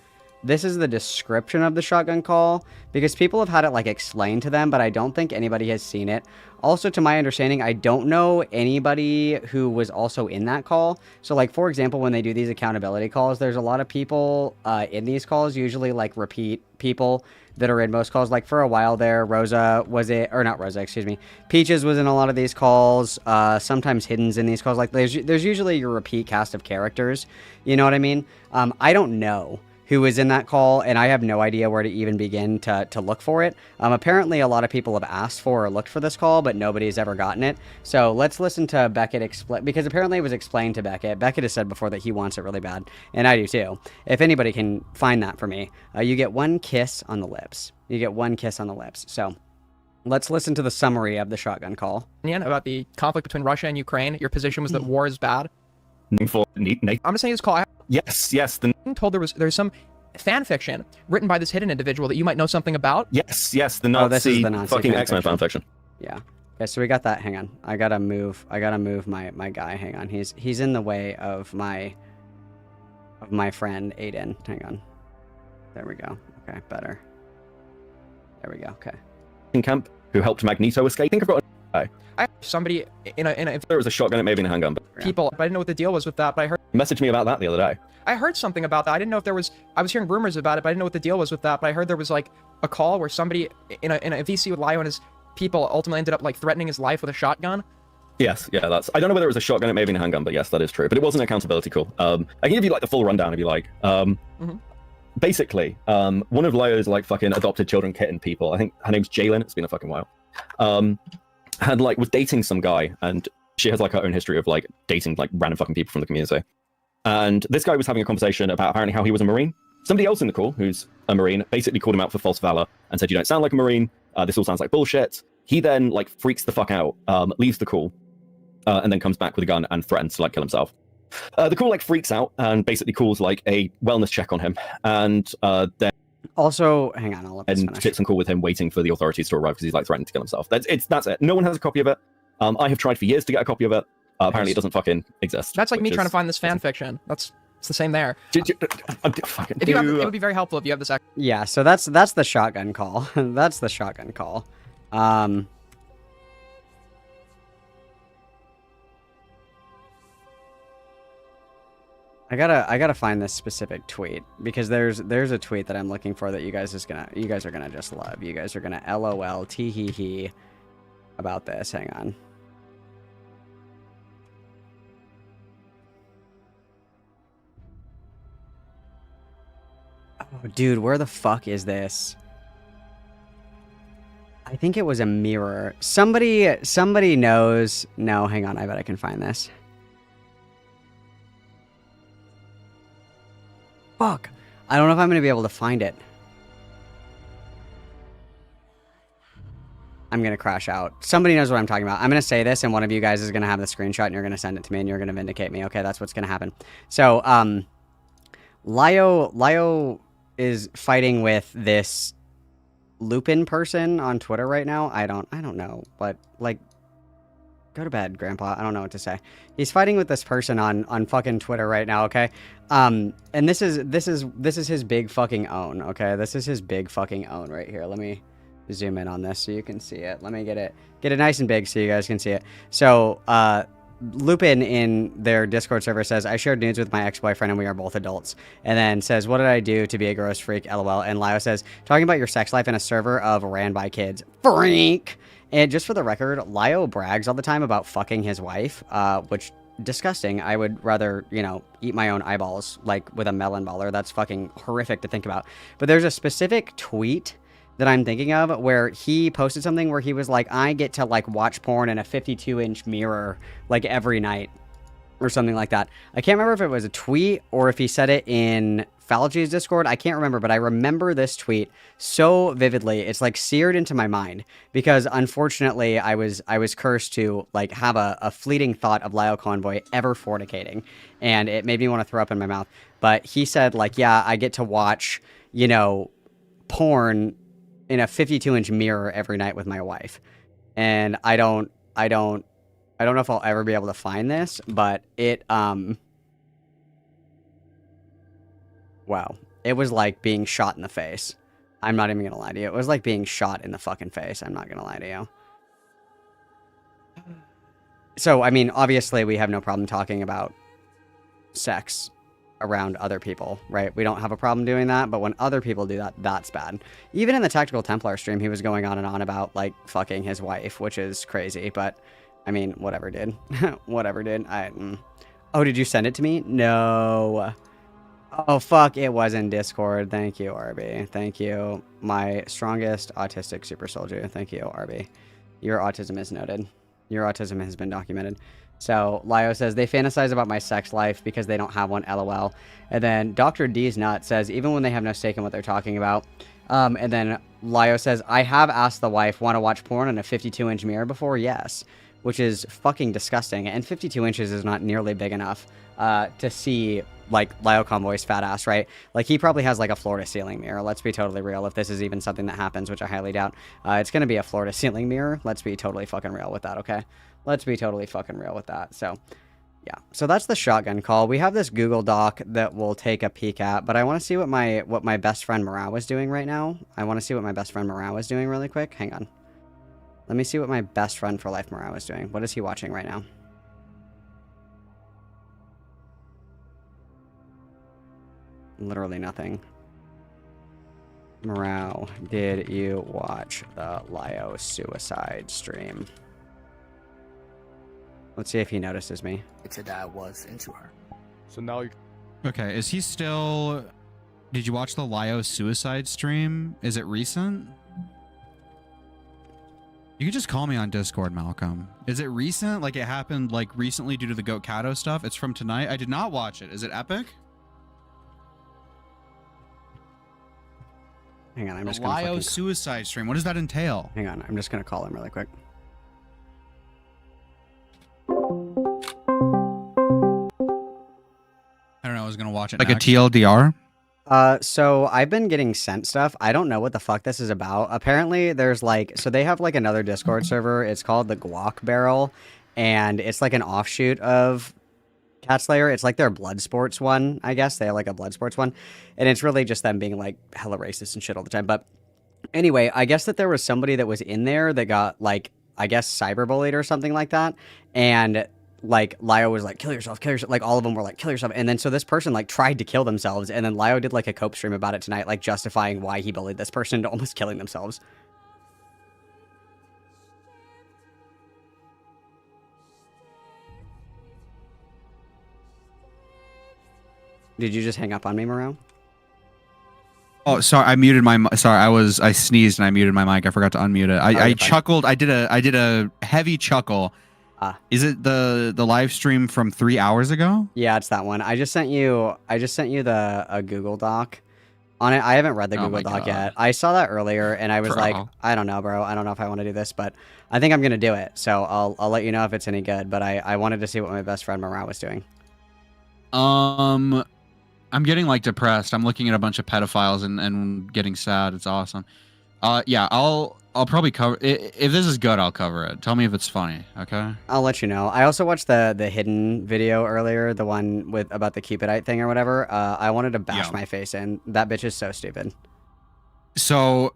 description of the shotgun call, because people have had it like explained to them, but I don't think anybody has seen it. Also, to my understanding, I don't know anybody who was also in that call. So like, for example, when they do these accountability calls, there's a lot of people in these calls, usually like repeat people that are in most calls. Like for a while there, Rosa was it, or not Rosa, excuse me, Peaches was in a lot of these calls. Sometimes Hidden's in these calls. Like there's usually your repeat cast of characters. You know what I mean? I don't know who was in that call, and I have no idea where to even begin to look for it. Apparently, a lot of people have asked for or looked for this call, but nobody's ever gotten it. So let's listen to Beckett explain, because apparently it was explained to Beckett. Beckett has said before that he wants it really bad, and I do too. If anybody can find that for me, you get one kiss on the lips. You get one kiss on the lips. So let's listen to the summary of the shotgun call. About the conflict between Russia and Ukraine, your position was that war is bad. I'm just saying this call. Yes. I'm told there's some fan fiction written by this hidden individual that you might know something about. Yes. The Nazi, this is the Nazi fucking X-Men fan fiction. Yeah. Okay, so we got that. Hang on. I gotta move my guy. Hang on. He's in the way of my friend Aiden. Hang on. There we go. Okay, better. There we go. Okay. In camp who helped Magneto escape. I think I've got somebody in a if there was a shotgun, it may have been a handgun. But people, but I didn't know what the deal was with that. But I heard messaged me about that the other day. I heard something about that. I didn't know if there was. I was hearing rumors about it, but I didn't know what the deal was with that. But I heard there was like a call where somebody in a VC with Lio and his people ultimately ended up like threatening his life with a shotgun. Yes, yeah, that's. I don't know whether it was a shotgun, it may have been a handgun, but yes, that is true. But it was an accountability call. I can give you like the full rundown if you like. Basically, one of Lio's like fucking adopted children kitten people, I think her name's Jalen, it's been a fucking while, was dating some guy, and she has like her own history of like dating like random fucking people from the community. And this guy was having a conversation about apparently how he was a Marine. Somebody else in the call, who's a Marine, basically called him out for false valor and said, "You don't sound like a Marine. This all sounds like bullshit." He then like freaks the fuck out, leaves the call, and then comes back with a gun and threatens to like kill himself. The call like freaks out and basically calls like a wellness check on him, and then also hang on, I'll let this finish. Sits on call with him, waiting for the authorities to arrive because he's like threatening to kill himself. That's it. No one has a copy of it. I have tried for years to get a copy of it. Apparently, it doesn't fucking exist. That's like me trying to find this fan fiction. It's the same there. If you have, it would be very helpful if you have this. Yeah, so that's the shotgun call. That's the shotgun call. I gotta find this specific tweet because there's a tweet that I'm looking for that you guys are gonna just love. You guys are gonna LOL tee hee hee about this. Hang on. Oh, dude, where the fuck is this? I think it was a mirror. Somebody knows. No, hang on. I bet I can find this. Fuck. I don't know if I'm going to be able to find it. I'm going to crash out. Somebody knows what I'm talking about. I'm going to say this, and one of you guys is going to have the screenshot, and you're going to send it to me, and you're going to vindicate me. Okay, that's what's going to happen. So, Lio is fighting with this Lupin person on Twitter right now. I don't know, but like, go to bed, Grandpa. I don't know what to say. He's fighting with this person on fucking Twitter right now, okay? And this is his big fucking own, okay? This is his big fucking own right here. Let me zoom in on this so you can see it. Let me get it nice and big so you guys can see it. So, Lupin in their Discord server says, I shared nudes with my ex-boyfriend and we are both adults. And then says, what did I do to be a gross freak? LOL. And Lio says, talking about your sex life in a server of ran by kids. Freak! And just for the record, Lio brags all the time about fucking his wife, which, disgusting. I would rather, you know, eat my own eyeballs, like, with a melon baller. That's fucking horrific to think about. But there's a specific tweet that I'm thinking of where he posted something where he was like, I get to, like, watch porn in a 52-inch mirror, like, every night. Or something like that. I can't remember if it was a tweet or if he said it in Falgy's Discord. I can't remember, but I remember this tweet so vividly. It's like seared into my mind because unfortunately I was cursed to like have a fleeting thought of LioConvoy ever fornicating, and it made me want to throw up in my mouth. But he said like, yeah, I get to watch, you know, porn in a 52-inch mirror every night with my wife. And I don't know if I'll ever be able to find this, but it, wow. It was like being shot in the face. I'm not even gonna lie to you. It was like being shot in the fucking face. I'm not gonna lie to you. So, I mean, obviously we have no problem talking about sex around other people, right? We don't have a problem doing that, but when other people do that, that's bad. Even in the Tactical Templar stream, he was going on and on about, like, fucking his wife, which is crazy, but... I mean, whatever, dude. Whatever, dude. Oh, did you send it to me? No. Oh, fuck. It was in Discord. Thank you, RB. Thank you. My strongest autistic super soldier. Thank you, RB. Your autism is noted. Your autism has been documented. So, Lio says, they fantasize about my sex life because they don't have one, LOL. And then Dr. D's Nut says, even when they have no stake in what they're talking about. And then Lio says, I have asked the wife, want to watch porn in a 52-inch mirror before? Yes. Which is fucking disgusting, and 52 inches is not nearly big enough to see, like, LioConvoy's fat ass, right? Like, he probably has, like, a floor-to-ceiling mirror. Let's be totally real, if this is even something that happens, which I highly doubt. It's gonna be a floor-to-ceiling mirror. Let's be totally fucking real with that, okay? Let's be totally fucking real with that, so... Yeah, so that's the shotgun call. We have this Google Doc that we'll take a peek at, but I want to see what my best friend Morale is doing right now. I want to see what my best friend Morale is doing really quick. Hang on. Let me see what my best friend for life, Morale, is doing. What is he watching right now? Literally nothing. Morale, did you watch the Lio suicide stream? Let's see if he notices me. Said that I was into her. So now you... Okay, is he still... Did you watch the Lio suicide stream? Is it recent? You can just call me on Discord, Malcolm. Is it recent? Like it happened like recently due to the Goat Kato stuff? It's from tonight? I did not watch it. Is it epic? Hang on, I'm just gonna gonna Lio suicide stream. What does that entail? Hang on, I'm just gonna call him really quick. I don't know, I was gonna watch it Like next. a TLDR? So I've been getting sent stuff. I don't know what the fuck this is about. Apparently there's like, so they have like another Discord server. It's called the Guac Barrel, and it's like an offshoot of Cat Slayer. It's like their blood sports one, I guess. They have like a blood sports one, and it's really just them being like hella racist and shit all the time. But anyway, I guess that there was somebody that was in there that got like, I guess cyberbullied or something like that, and like Lio was like, kill yourself, like all of them were like, kill yourself. And then so this person like tried to kill themselves, and then Lio did like a cope stream about it tonight, like justifying why he bullied this person into almost killing themselves. Did you just hang up on me, Moreau? Oh, sorry, I muted my. Sorry, I sneezed and I muted my mic. I forgot to unmute it. I chuckled. I did a heavy chuckle. Is it the live stream from 3 hours ago? Yeah, it's that one. I just sent you the a Google Doc on it. I haven't read the Google Doc yet. I saw that earlier and I was like, I don't know, bro. I don't know if I want to do this, but I think I'm gonna do it. So I'll let you know if it's any good. But I wanted to see what my best friend Morale was doing. I'm getting like depressed. I'm looking at a bunch of pedophiles and getting sad. It's awesome. Yeah, I'll probably cover if this is good. I'll cover it. Tell me if it's funny. Okay. I'll let you know. I also watched the hidden video earlier, the one with about the Cupidite thing or whatever. I wanted to bash my face in. That bitch is so stupid. So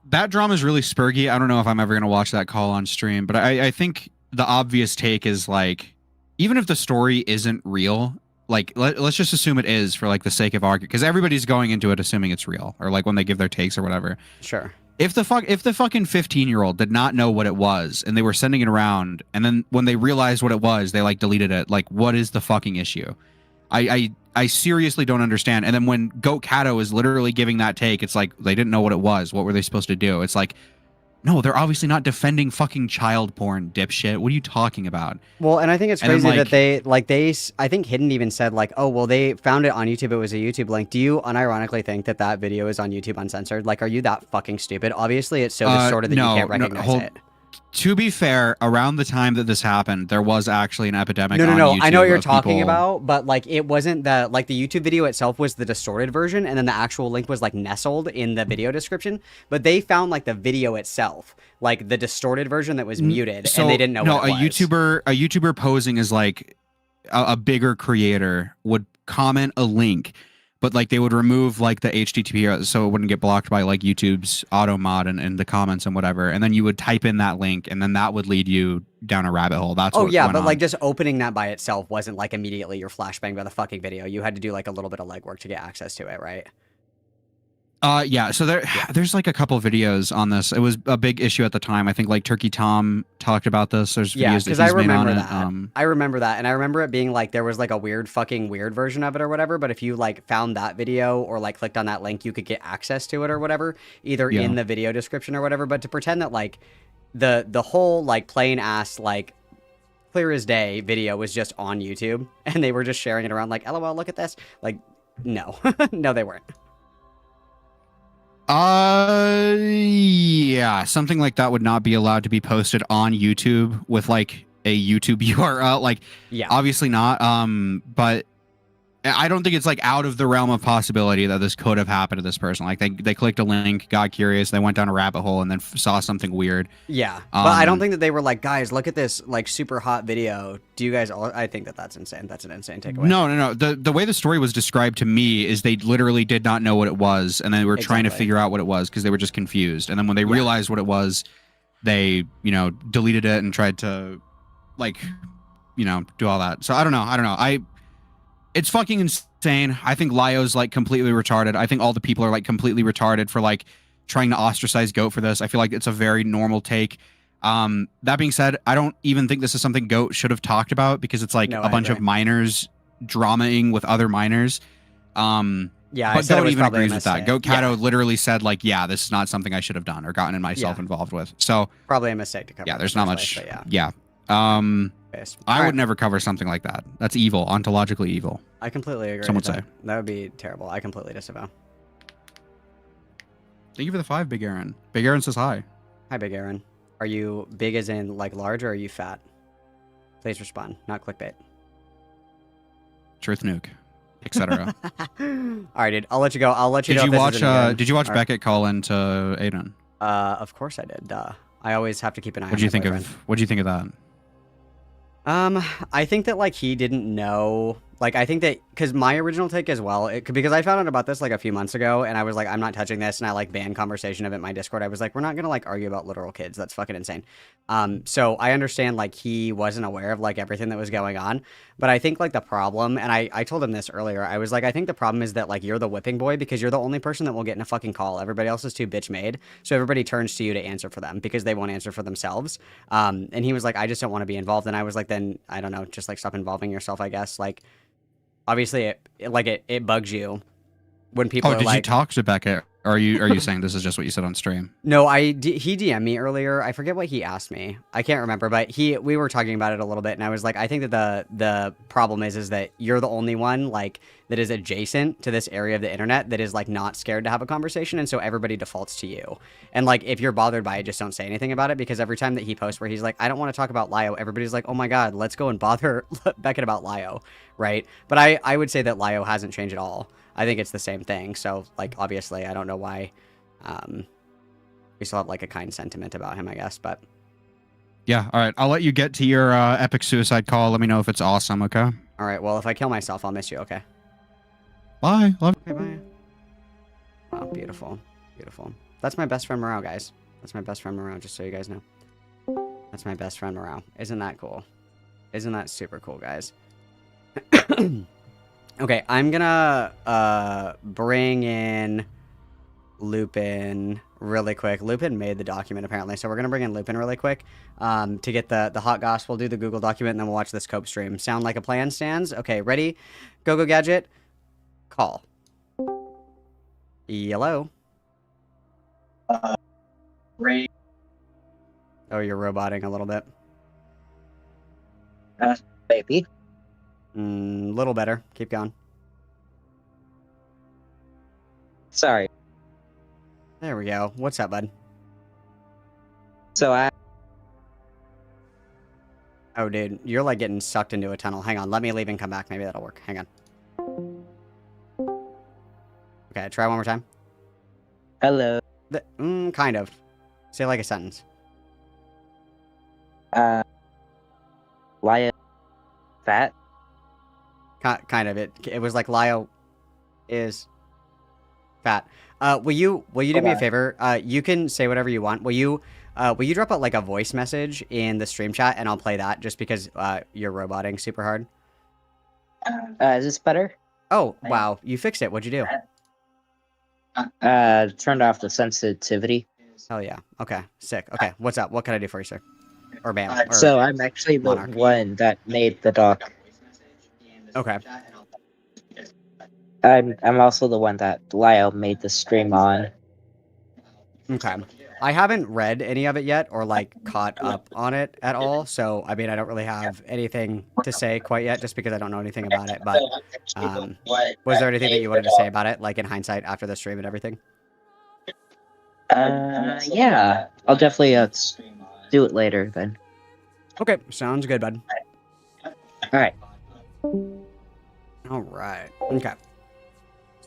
that drama is really spurgy. I don't know if I'm ever gonna watch that call on stream, but I think the obvious take is like, even if the story isn't real, like let's just assume it is for like the sake of argument, because everybody's going into it assuming it's real, or like when they give their takes or whatever. Sure. If the fucking 15-year-old did not know what it was and they were sending it around, and then when they realized what it was, they like deleted it. Like, what is the fucking issue? I seriously don't understand. And then when Goat Cato is literally giving that take, it's like they didn't know what it was. What were they supposed to do? It's like, no, they're obviously not defending fucking child porn, dipshit. What are you talking about? Well, and I think it's crazy that I think Hidden even said like, oh, well, they found it on YouTube. It was a YouTube link. Do you unironically think that that video is on YouTube uncensored? Like, are you that fucking stupid? Obviously, it's so distorted that you can't recognize it. To be fair, around the time that this happened, there was actually an epidemic on No. YouTube I know what you're talking people... about, but like it wasn't the the YouTube video itself was the distorted version, and then the actual link was like nestled in the video description. But they found like the video itself, like the distorted version that was muted, and they didn't know what it was. A YouTuber posing as like a bigger creator would comment a link, but like they would remove like the HTTP so it wouldn't get blocked by like YouTube's auto mod and the comments and whatever. And then you would type in that link and then that would lead you down a rabbit hole. That's what yeah, went but on. like just opening that by itself wasn't like immediately you're flashbanged by the fucking video. You had to do like a little bit of legwork to get access to it, right? Yeah, so there's like a couple videos on this. It was a big issue at the time. I think like Turkey Tom talked about this. There's videos that he's made on it. I remember that, and I remember it being like there was like a weird version of it or whatever. But if you like found that video or like clicked on that link, you could get access to it or whatever, either in the video description or whatever. But to pretend that like the whole like plain ass like clear as day video was just on YouTube and they were just sharing it around like, LOL, look at this. Like, no, no, they weren't. Yeah, something like that would not be allowed to be posted on YouTube with like a YouTube URL. Like, obviously not. But I don't think it's like out of the realm of possibility that this could have happened to this person. Like they clicked a link, got curious, they went down a rabbit hole, and then saw something weird. Yeah, but I don't think that they were like, guys, look at this like super hot video. Do you guys all? I think that that's insane. That's an insane takeaway. No. The way the story was described to me is they literally did not know what it was, and they were trying to figure out what it was because they were just confused. And then when they realized what it was, they deleted it and tried to like do all that. So I don't know. It's fucking insane. I think Lio's like completely retarded. I think all the people are like completely retarded for like trying to ostracize Goat for this. I feel like it's a very normal take. That being said, I don't even think this is something Goat should have talked about because it's like a bunch of minors dramaing with other minors. But Goat even agrees with that. Goat Cato literally said like, yeah, this is not something I should have done or gotten myself involved with. So probably a mistake to cover. Yeah, there's not much. I would never cover something like that. That's evil, ontologically evil. I completely agree. Some would say. That would be terrible. I completely disavow. Thank you for the 5, Big Aaron. Big Aaron says hi. Hi, Big Aaron. Are you big as in like large or are you fat? Please respond, not clickbait. Truth nuke, etc. All right, dude. I'll let you go. I'll let you know. Did you watch Beckett call into Aiden? Of course I did. Duh. I always have to keep an eye on What do you think of that? I think that like he didn't know. Like I think that because my original take as well, because I found out about this like a few months ago, and I was like, I'm not touching this, and I like banned conversation of it in my Discord. I was like, we're not gonna like argue about literal kids. That's fucking insane. So I understand like he wasn't aware of like everything that was going on, but I think like the problem, and I told him this earlier, I was like, I think the problem is that like you're the whipping boy because you're the only person that will get in a fucking call. Everybody else is too bitch made, so everybody turns to you to answer for them because they won't answer for themselves. And he was like, I just don't want to be involved, and I was like, then I don't know, just like stop involving yourself, I guess. Like, obviously, it bugs you when people. Oh, did you talk to Beckett? Or are you saying this is just what you said on stream? No, he DM'd me earlier. I forget what he asked me. I can't remember, but we were talking about it a little bit, and I was like, I think that the problem is that you're the only one like that is adjacent to this area of the internet that is like not scared to have a conversation, and so everybody defaults to you. And like if you're bothered by it, just don't say anything about it, because every time that he posts where he's like, I don't want to talk about Lio, everybody's like, oh my god, let's go and bother Beckett about Lio, right? But I would say that Lio hasn't changed at all. I think it's the same thing. So, like, obviously, I don't know why we still have, like, a kind sentiment about him, I guess, but... Yeah, all right. I'll let you get to your epic suicide call. Let me know if it's awesome, okay? All right, well, if I kill myself, I'll miss you, okay? Bye. Love you. Okay, bye. Wow, beautiful. Beautiful. That's my best friend Morale, guys. That's my best friend Morale, just so you guys know. That's my best friend Morale. Isn't that cool? Isn't that super cool, guys? Okay, I'm gonna bring in Lupin really quick. Lupin made the document apparently, so we're gonna bring in Lupin really quick to get the hot goss. We'll do the Google document and then we'll watch this Cope stream. Sound like a plan, Stans? Okay, ready? Go Gadget. Call. Hello. Ray. Oh, you're roboting a little bit. Baby. Little better. Keep going. Sorry. There we go. What's up, bud? So Oh, dude. You're, like, getting sucked into a tunnel. Hang on. Let me leave and come back. Maybe that'll work. Hang on. Okay, try one more time. Hello. Kind of. Say, like, a sentence. Lio fat? Kind of. It was like Lio is fat. Will you do me a favor? You can say whatever you want. Will you drop out like a voice message in the stream chat and I'll play that just because you're roboting super hard. Is this better? Oh, wow. You fixed it. What'd you do? Turned off the sensitivity. Hell yeah. Okay. Sick. Okay. What's up? What can I do for you, sir? Or ma'am? So I'm actually the one that made the doc. Okay. I'm also the one that Lio made the stream on. Okay. I haven't read any of it yet or like caught up on it at all. So, I mean, I don't really have anything to say quite yet just because I don't know anything about it. But was there anything that you wanted to say about it, like in hindsight after the stream and everything? Yeah. I'll definitely do it later then. Okay. Sounds good, bud. Alright. Alright. Okay.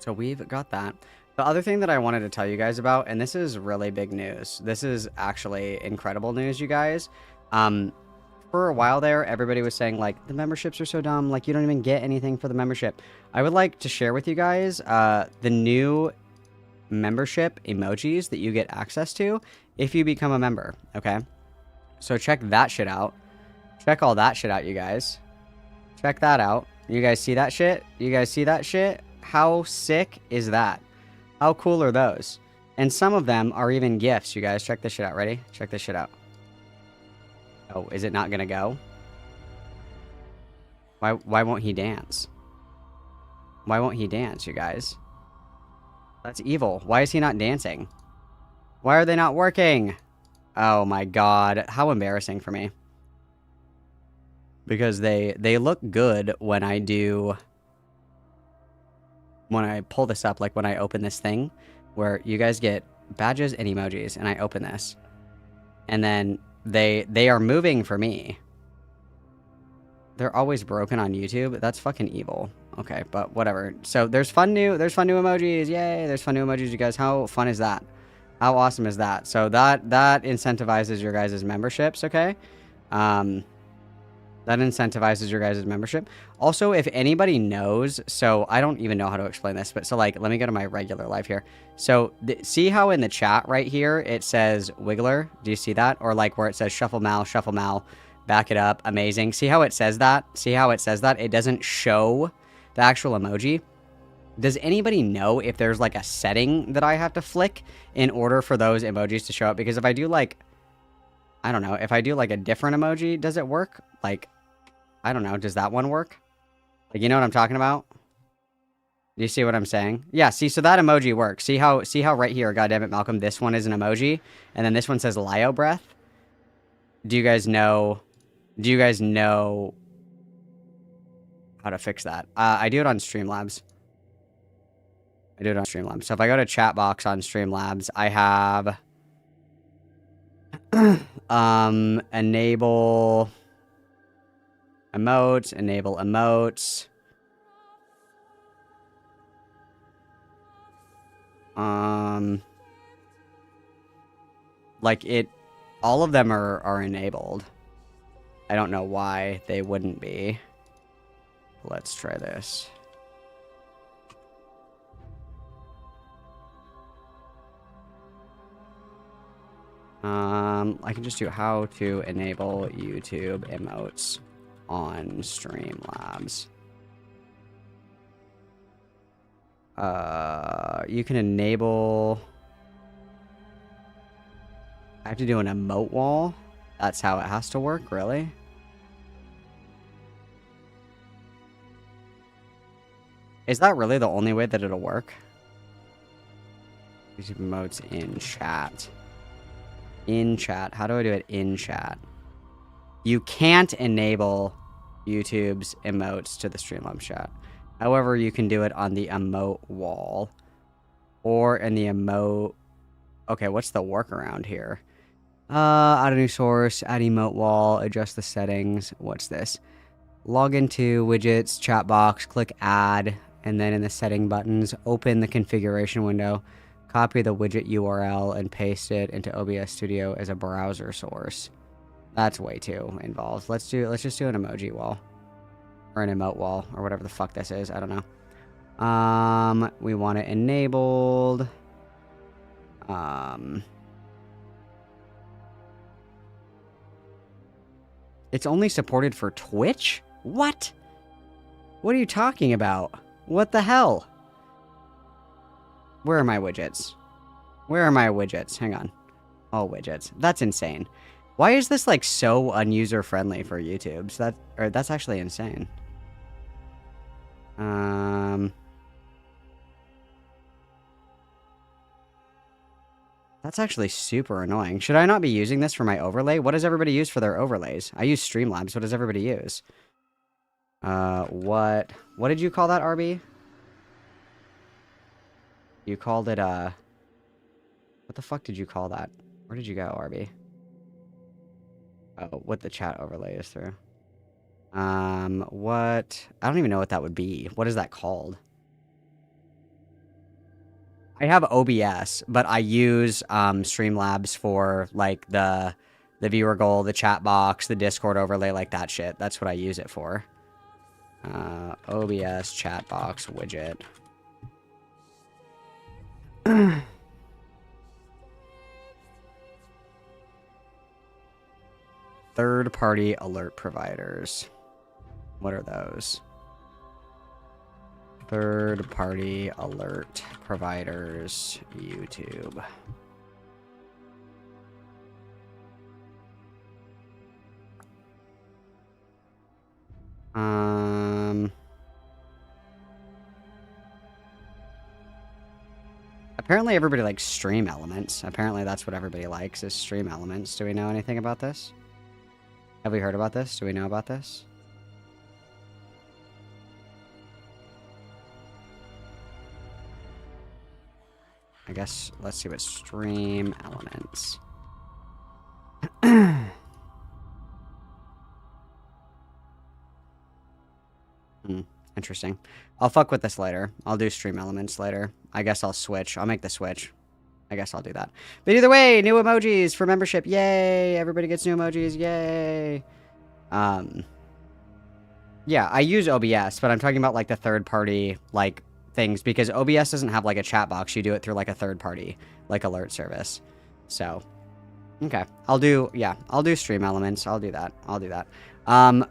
So we've got that. The other thing that I wanted to tell you guys about, and this is really big news. This is actually incredible news, you guys. For a while there, everybody was saying, like, the memberships are so dumb. Like, you don't even get anything for the membership. I would like to share with you guys the new membership emojis that you get access to if you become a member, okay? So check that shit out. Check all that shit out, you guys. Check that out. You guys see that shit? You guys see that shit? How sick is that? How cool are those? And some of them are even gifts, you guys. Check this shit out. Ready? Check this shit out. Oh, is it not gonna go? Why won't he dance? Why won't he dance, you guys? That's evil. Why is he not dancing? Why are they not working? Oh my god. How embarrassing for me. Because they look good when I pull this up, like when I open this thing, where you guys get badges and emojis, and I open this. And then they are moving for me. They're always broken on YouTube. That's fucking evil. Okay, but whatever. So there's fun new emojis. Yay, there's fun new emojis, you guys. How fun is that? How awesome is that? So that incentivizes your guys' memberships, okay? So That incentivizes your guys' membership. Also, if anybody knows, so I don't even know how to explain this, but so like, let me go to my regular life here. So see how in the chat right here, it says Wiggler? Do you see that? Or like where it says shuffle mal, back it up, amazing. See how it says that? See how it says that? It doesn't show the actual emoji. Does anybody know if there's like a setting that I have to flick in order for those emojis to show up? Because if I do like, I don't know, if I do like a different emoji, does it work? Like, I don't know. Does that one work? Like, you know what I'm talking about? Do you see what I'm saying? Yeah, see, so that emoji works. See how right here, goddammit, Malcolm, this one is an emoji, and then this one says Lio breath? Do you guys know how to fix that? I do it on Streamlabs. So if I go to chat box on Streamlabs, I have enable emotes. Like all of them are enabled. I don't know why they wouldn't be. Let's try this. I can just do how to enable YouTube emotes on Streamlabs. You can enable... I have to do an emote wall? That's how it has to work, really? Is that really the only way that it'll work? YouTube emotes in chat. In chat. How do I do it in chat? You can't enable YouTube's emotes to the Streamlabs chat. However, you can do it on the emote wall. Or in the emote... Okay, what's the workaround here? Add a new source, add emote wall, adjust the settings. What's this? Log into widgets, chat box, click add, and then in the setting buttons, open the configuration window, copy the widget URL, and paste it into OBS Studio as a browser source. That's way too involved. Let's just do an emoji wall. Or an emote wall, or whatever the fuck this is. I don't know. We want it enabled. It's only supported for Twitch? What? What are you talking about? What the hell? Where are my widgets? Where are my widgets? Hang on. All widgets. That's insane. Why is this like so unuser friendly for YouTube? So that's actually insane. That's actually super annoying. Should I not be using this for my overlay? What does everybody use for their overlays? I use Streamlabs. What does everybody use? What did you call that, RB? You called it, what the fuck did you call that? Where did you go, RB? Oh, what the chat overlay is through. What? I don't even know what that would be. What is that called? I have OBS, but I use Streamlabs for like the viewer goal, the chat box, the Discord overlay, like that shit. That's what I use it for. OBS chat box widget. Third-party alert providers. What are those? Third-party alert providers, YouTube. Apparently everybody likes stream elements. Apparently that's what everybody likes, is stream elements. Do we know anything about this? Have we heard about this? Do we know about this? I guess, let's see what stream elements. Interesting. I'll fuck with this later. I'll do stream elements later. I guess I'll switch. I'll make the switch. I guess I'll do that. But either way, new emojis for membership. Yay! Everybody gets new emojis. Yay! Yeah, I use OBS, but I'm talking about like the third party like things because OBS doesn't have like a chat box. You do it through like a third party like alert service. So, okay, I'll do stream elements. I'll do that.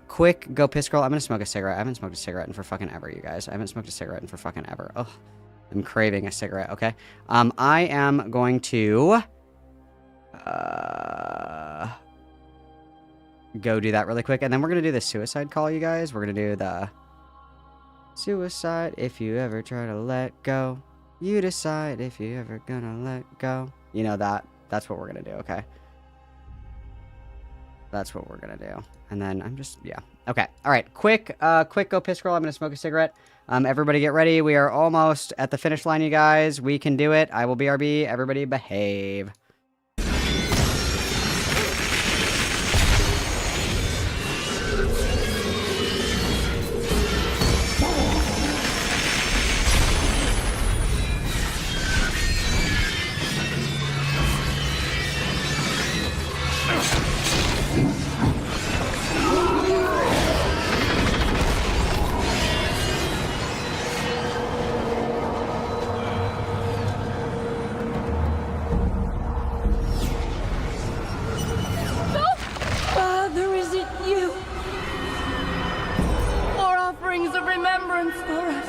Quick go piss girl. I'm gonna smoke a cigarette. I haven't smoked a cigarette in for fucking ever, you guys. I haven't smoked a cigarette in for fucking ever. Oh, I'm craving a cigarette. Okay, I am going to go do that really quick, and then we're gonna do the suicide call, you guys. We're gonna do the suicide. If you ever try to let go, you decide if you ever gonna let go. You know that. That's what we're gonna do. Okay. That's what we're gonna do. And then I'm just, yeah. Okay. All right. Quick go piss girl. I'm gonna smoke a cigarette. Everybody get ready. We are almost at the finish line, you guys. We can do it. I will BRB. Everybody behave. Father, is it you? More offerings of remembrance for us.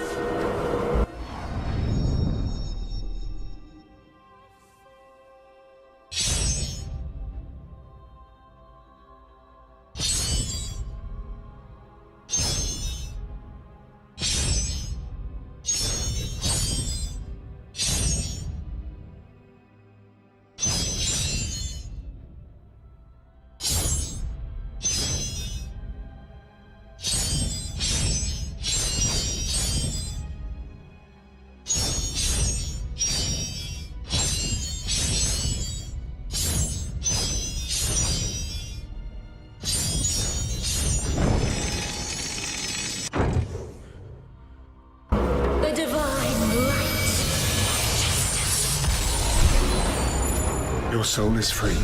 The divine light. Your soul is free.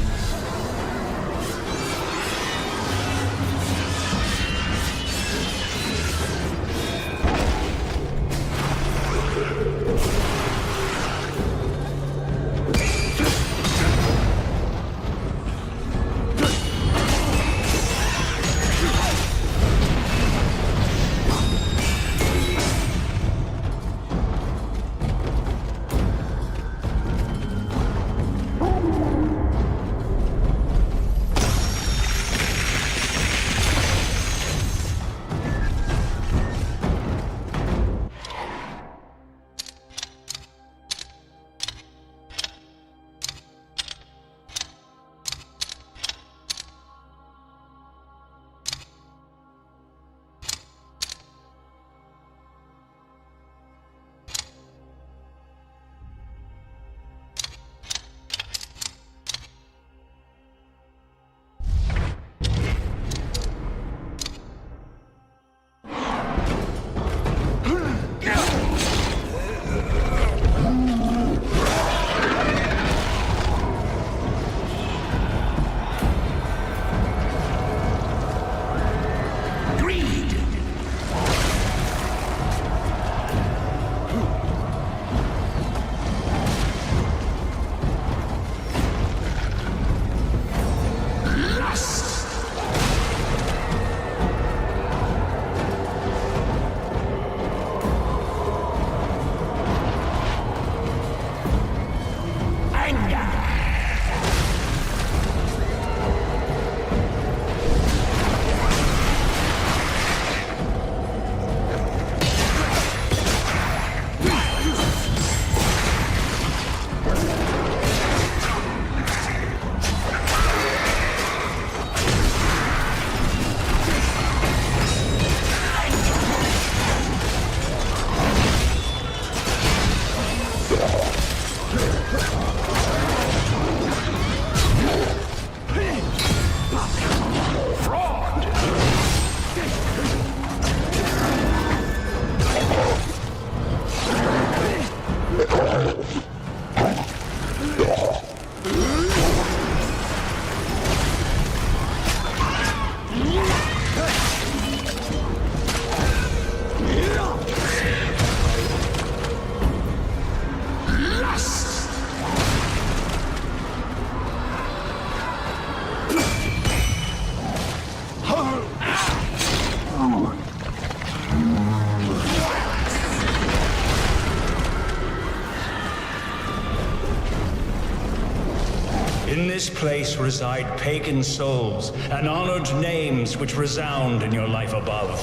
In this place reside pagan souls and honored names which resound in your life above.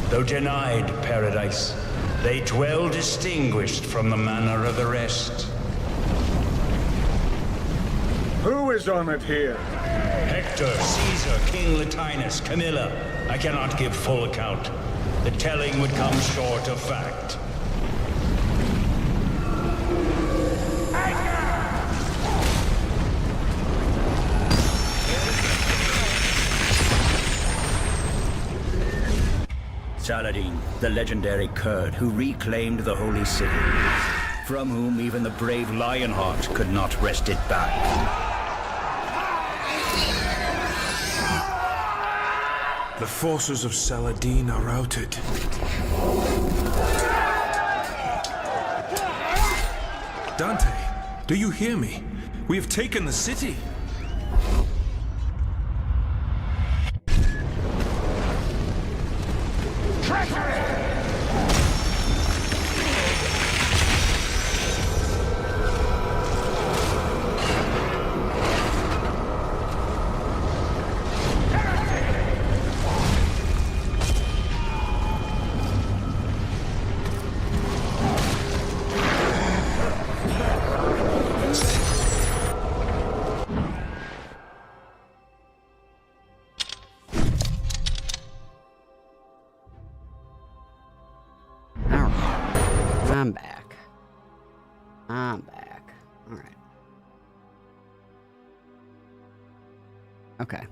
Though denied paradise, they dwell distinguished from the manner of the rest. Who is honored here? Hector, Caesar, King Latinus, Camilla. I cannot give full account. The telling would come short of fact. Saladin, the legendary Kurd who reclaimed the holy city, from whom even the brave Lionheart could not wrest it back. The forces of Saladin are routed. Dante, do you hear me? We have taken the city. I'm back. I'm back. Alright. Okay.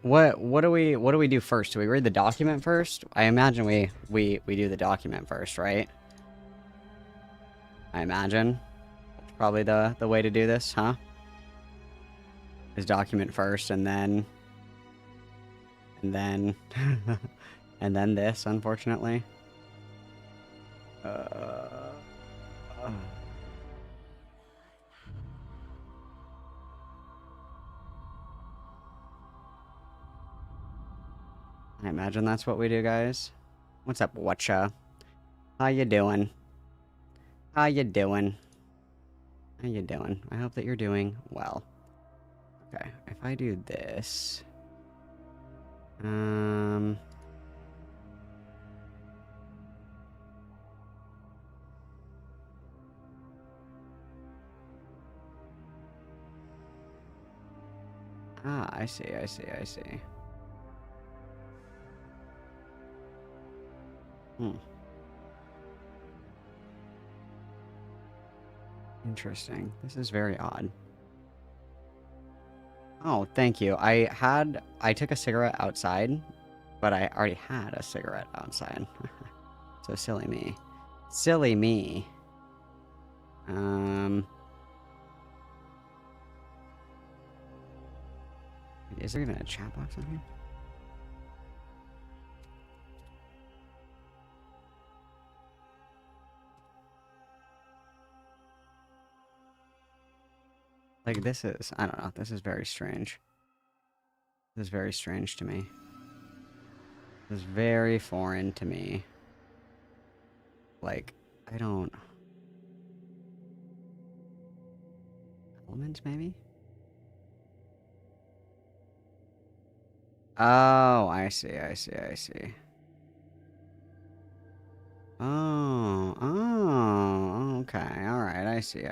What do we do first? Do we read the document first? I imagine we do the document first, right? I imagine. That's probably the way to do this, huh? Is document first and then and then this, unfortunately. I imagine that's what we do, guys. What's up, whatcha? How you doing? How you doing? How you doing? I hope that you're doing well. Okay, if I do this... Ah, I see. Interesting. This is very odd. Oh, thank you. I took a cigarette outside, but I already had a cigarette outside. So silly me. Silly me. Is there even a chat box on here? Like, this is, I don't know, this is very strange. This is very strange to me. This is very foreign to me. Like, I don't... Elements, maybe? Oh, I see. Oh, okay, alright, I see.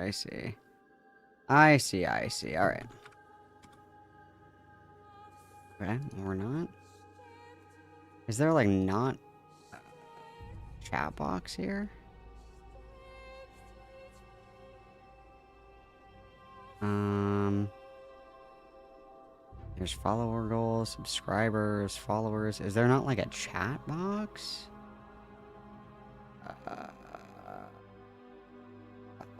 Alright. Okay, or not. Is there, like, not a chat box here? There's follower goals, subscribers, followers. Is there not, like, a chat box?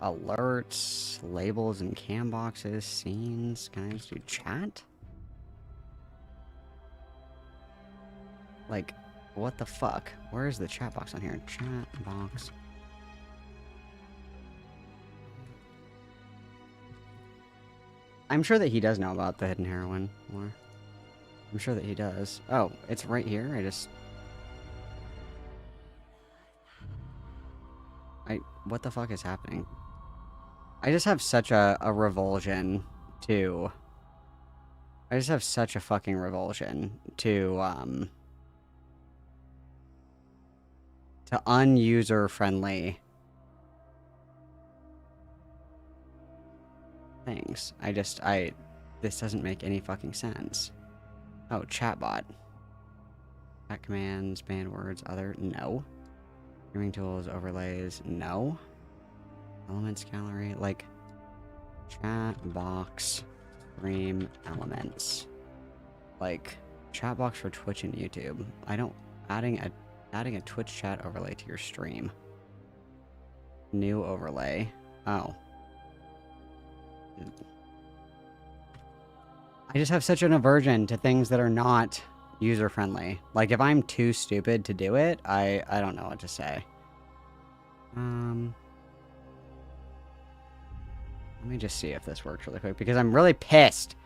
Alerts, labels and cam boxes, scenes. Can I just do chat? Like, what the fuck? Where is the chat box on here? Chat box. I'm sure that he does know about the hidden heroine more. I'm sure that he does. Oh, it's right here? What the fuck is happening? I just have such a revulsion to... I just have such a fucking revulsion to unuser-friendly things. This doesn't make any fucking sense. Oh, chatbot. Chat commands, banned words, other, no. Streaming tools, overlays, no. Elements gallery, like, chat box, stream elements. Like, chat box for Twitch and YouTube. Adding a Twitch chat overlay to your stream. New overlay. Oh. I just have such an aversion to things that are not user-friendly. Like, if I'm too stupid to do it, I don't know what to say. Let me just see if this works really quick, because I'm really pissed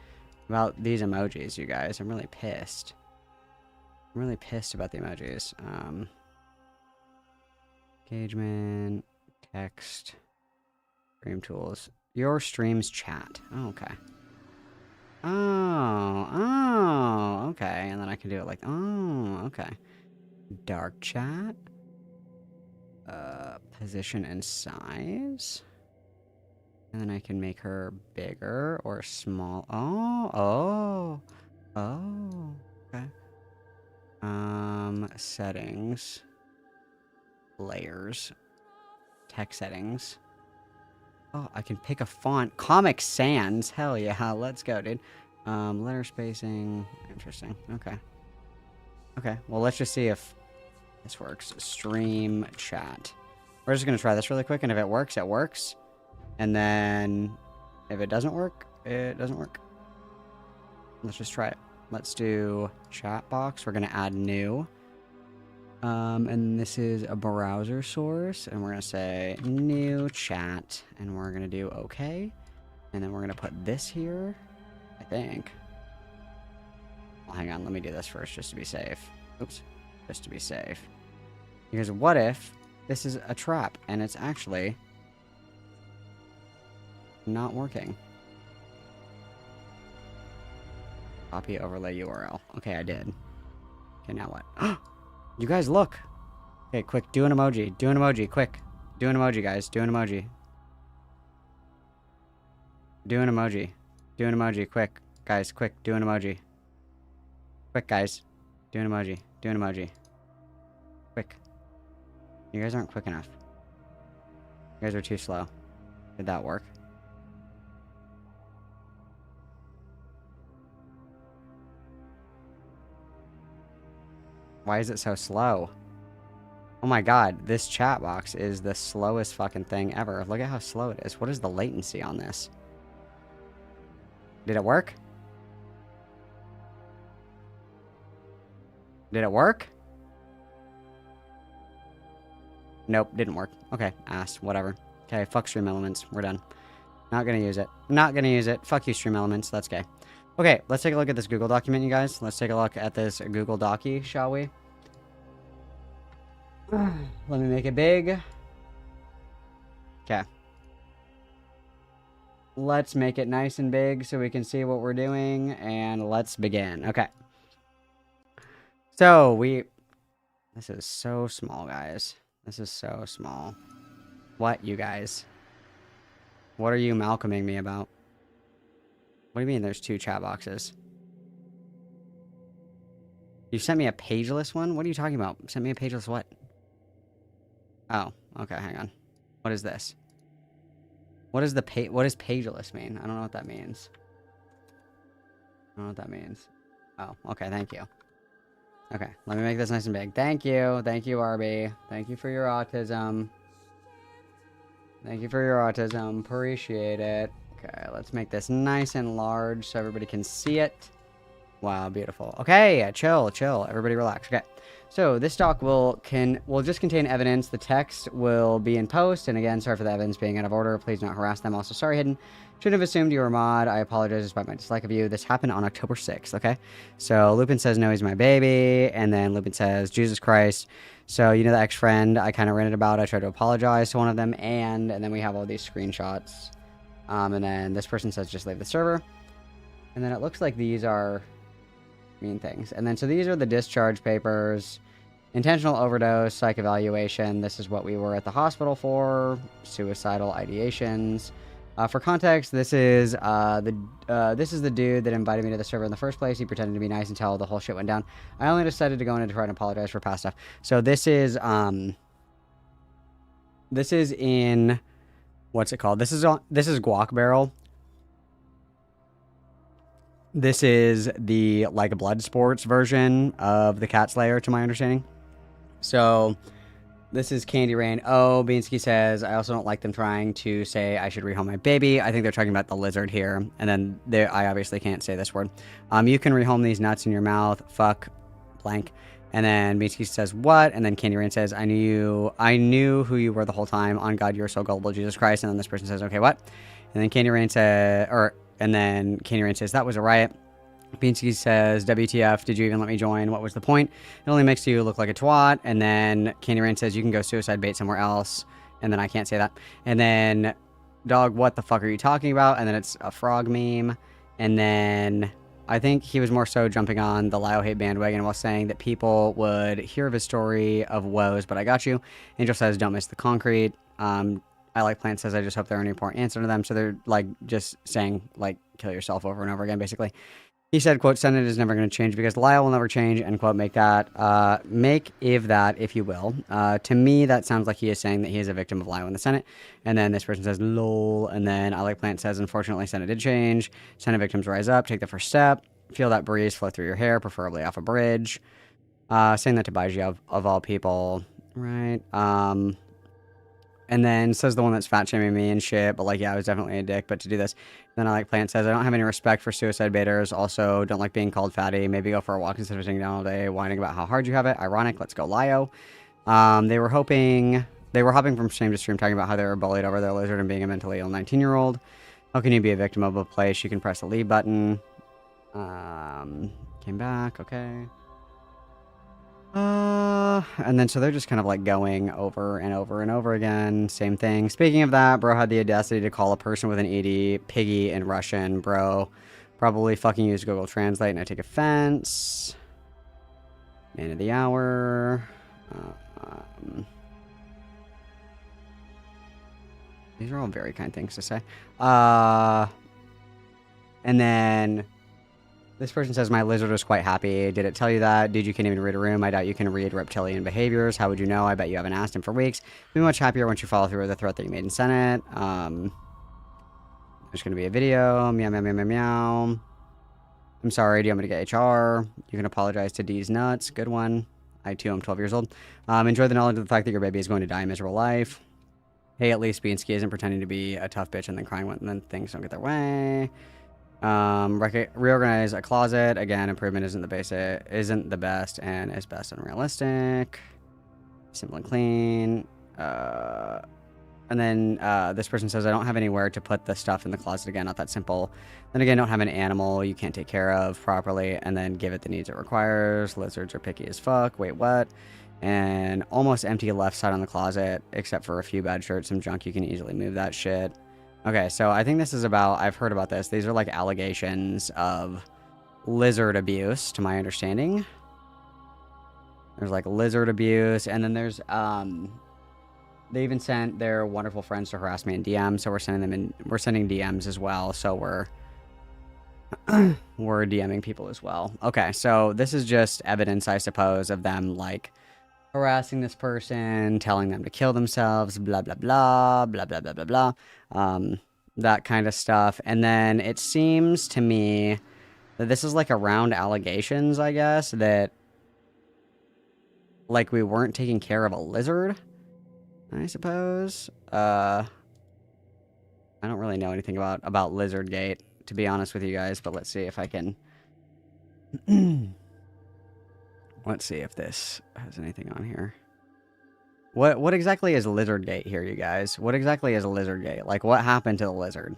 about these emojis, you guys. I'm really pissed. I'm really pissed about the emojis. Engagement, text, stream tools. Your stream's chat. Oh, okay. Oh, okay. And then I can do it like, oh, okay. Dark chat. Position and size. And then I can make her bigger or small. Oh, okay. Settings. Layers. Text settings. Oh, I can pick a font. Comic Sans. Hell yeah, let's go, dude. Letter spacing. Interesting. Okay. Okay, well, let's just see if this works. Stream chat. We're just gonna try this really quick, and if it works, it works. And then, if it doesn't work, it doesn't work. Let's just try it. Let's do chat box. We're gonna add new. And this is a browser source, and we're gonna say new chat, and we're gonna do okay. And then we're gonna put this here, I think. Well, hang on, let me do this first, just to be safe. Oops, just to be safe. Because what if this is a trap, and it's actually not working? Copy overlay URL. Okay, I did. Okay, now what? You guys look. Okay, quick, do an emoji. Do an emoji, quick. Do an emoji, guys. Do an emoji. Do an emoji. Do an emoji, quick. Guys, quick, do an emoji. Quick, guys. Do an emoji. Do an emoji. Quick. You guys aren't quick enough. You guys are too slow. Did that work? Why is it so slow? Oh my god, this chat box is the slowest fucking thing ever. Look at how slow it is. What is the latency on this? Did it work? Did it work? Nope, didn't work. Okay, ass, whatever. Okay, fuck stream elements. We're done. Not gonna use it. Not gonna use it. Fuck you, stream elements. That's gay. Okay, let's take a look at this Google document, you guys. Let's take a look at this Google Docky, shall we? Let me make it big. Okay. Let's make it nice and big so we can see what we're doing, and let's begin. Okay. So, this is so small, guys. This is so small. What, you guys? What are you Malcolming me about? What do you mean there's two chat boxes? You sent me a pageless one? What are you talking about? Sent me a pageless what? Oh, okay, hang on. What is this? What does pageless mean? I don't know what that means. I don't know what that means. Oh, okay, thank you. Okay, let me make this nice and big. Thank you. Thank you, Arby. Thank you for your autism. Thank you for your autism. Appreciate it. Okay, let's make this nice and large so everybody can see it. Wow, beautiful. Okay, chill. Everybody relax. Okay. So this doc will just contain evidence. The text will be in post. And again, sorry for the evidence being out of order. Please don't harass them. Also, sorry, Hidden. Shouldn't have assumed you were a mod. I apologize despite my dislike of you. This happened on October 6th, okay? So Lupin says, no, he's my baby. And then Lupin says, Jesus Christ. So, you know the ex-friend I kind of ranted about. I tried to apologize to one of them. And then we have all these screenshots And then this person says just leave the server. And then it looks like these are mean things. And then so these are the discharge papers. Intentional overdose, psych evaluation. This is what we were at the hospital for. Suicidal ideations. For context, this is the dude that invited me to the server in the first place. He pretended to be nice until the whole shit went down. I only decided to go in and try and apologize for past stuff. So this is in, what's it called? This is Guac Barrel. This is the like blood sports version of the Cat Slayer, to my understanding. So this is Candy Rain. Oh, Beansky says, I also don't like them trying to say I should rehome my baby. I think they're talking about the lizard here. And then I obviously can't say this word. You can rehome these nuts in your mouth. Fuck blank. And then Beansky says, what? And then Candy Rain says, I knew who you were the whole time. On God, you're so gullible, Jesus Christ. And then this person says, okay, what? And then Candy Rain said, that was a riot. Beansky says, WTF, did you even let me join? What was the point? It only makes you look like a twat. And then Candy Rain says, you can go suicide bait somewhere else. And then I can't say that. And then, dog, what the fuck are you talking about? And then it's a frog meme. And then I think he was more so jumping on the Lio hate bandwagon while saying that people would hear of his story of woes, but I got you. Angel says, don't miss the concrete. I like Plant says, I just hope there are any important answer to them. So they're like just saying like kill yourself over and over again, basically. He said, quote, Senate is never going to change because Lyle will never change, end quote, make that, if you will. To me, that sounds like he is saying that he is a victim of Lyle in the Senate. And then this person says, lol. And then I like Plant says, unfortunately, Senate did change. Senate victims rise up, take the first step, feel that breeze flow through your hair, preferably off a bridge. Saying that to Baiji of all people, right? And then says the one that's fat shaming me and shit, but like, yeah, I was definitely a dick, but to do this. Then I like Plant says, I don't have any respect for suicide baiters. Also, don't like being called fatty. Maybe go for a walk instead of sitting down all day, whining about how hard you have it. Ironic, let's go Lio. They were hopping from stream to stream, talking about how they were bullied over their lizard and being a mentally ill 19-year-old. How can you be a victim of a place? You can press the leave button. Came back, okay. And then so they're just kind of like going over and over and over again. Same thing. Speaking of that, bro had the audacity to call a person with an ED piggy in Russian. Bro probably fucking used Google Translate and I take offense. Man of the hour. These are all very kind things to say. And then this person says, my lizard was quite happy. Did it tell you that? Dude, you can't even read a room. I doubt you can read reptilian behaviors. How would you know? I bet you haven't asked him for weeks. Be much happier once you follow through with the threat that you made in Senate. There's going to be a video. Meow, meow, meow, meow, meow. I'm sorry. Do you want me to get HR? You can apologize to D's nuts. Good one. I, too, am 12 years old. Enjoy the knowledge of the fact that your baby is going to die a miserable life. Hey, at least Beansky isn't pretending to be a tough bitch and then crying when then things don't get their way. Reorganize a closet. Again, improvement isn't the best and is best unrealistic. Simple and clean. And then this person says, I don't have anywhere to put the stuff in the closet. Again, not that simple. Then again, don't have an animal you can't take care of properly and then give it the needs it requires. Lizards are picky as fuck. Wait, what? And almost empty left side on the closet, except for a few bad shirts, some junk. You can easily move that shit. Okay, so I think this is about, I've heard about this. These are like allegations of lizard abuse, to my understanding. There's like lizard abuse, and then there's, they even sent their wonderful friends to harass me in DMs, so we're sending DMs as well, so we're DMing people as well. Okay, so this is just evidence, I suppose, of them, like, harassing this person, telling them to kill themselves, blah, blah, blah, blah, blah, blah, blah, blah, that kind of stuff. And then it seems to me that this is like around allegations, I guess, that, like, we weren't taking care of a lizard, I suppose. I don't really know anything about Lizardgate, to be honest with you guys, but let's see if I can... Let's see if this has anything on here. What exactly is Lizardgate here, you guys? What exactly is Lizardgate? Like, what happened to the lizard?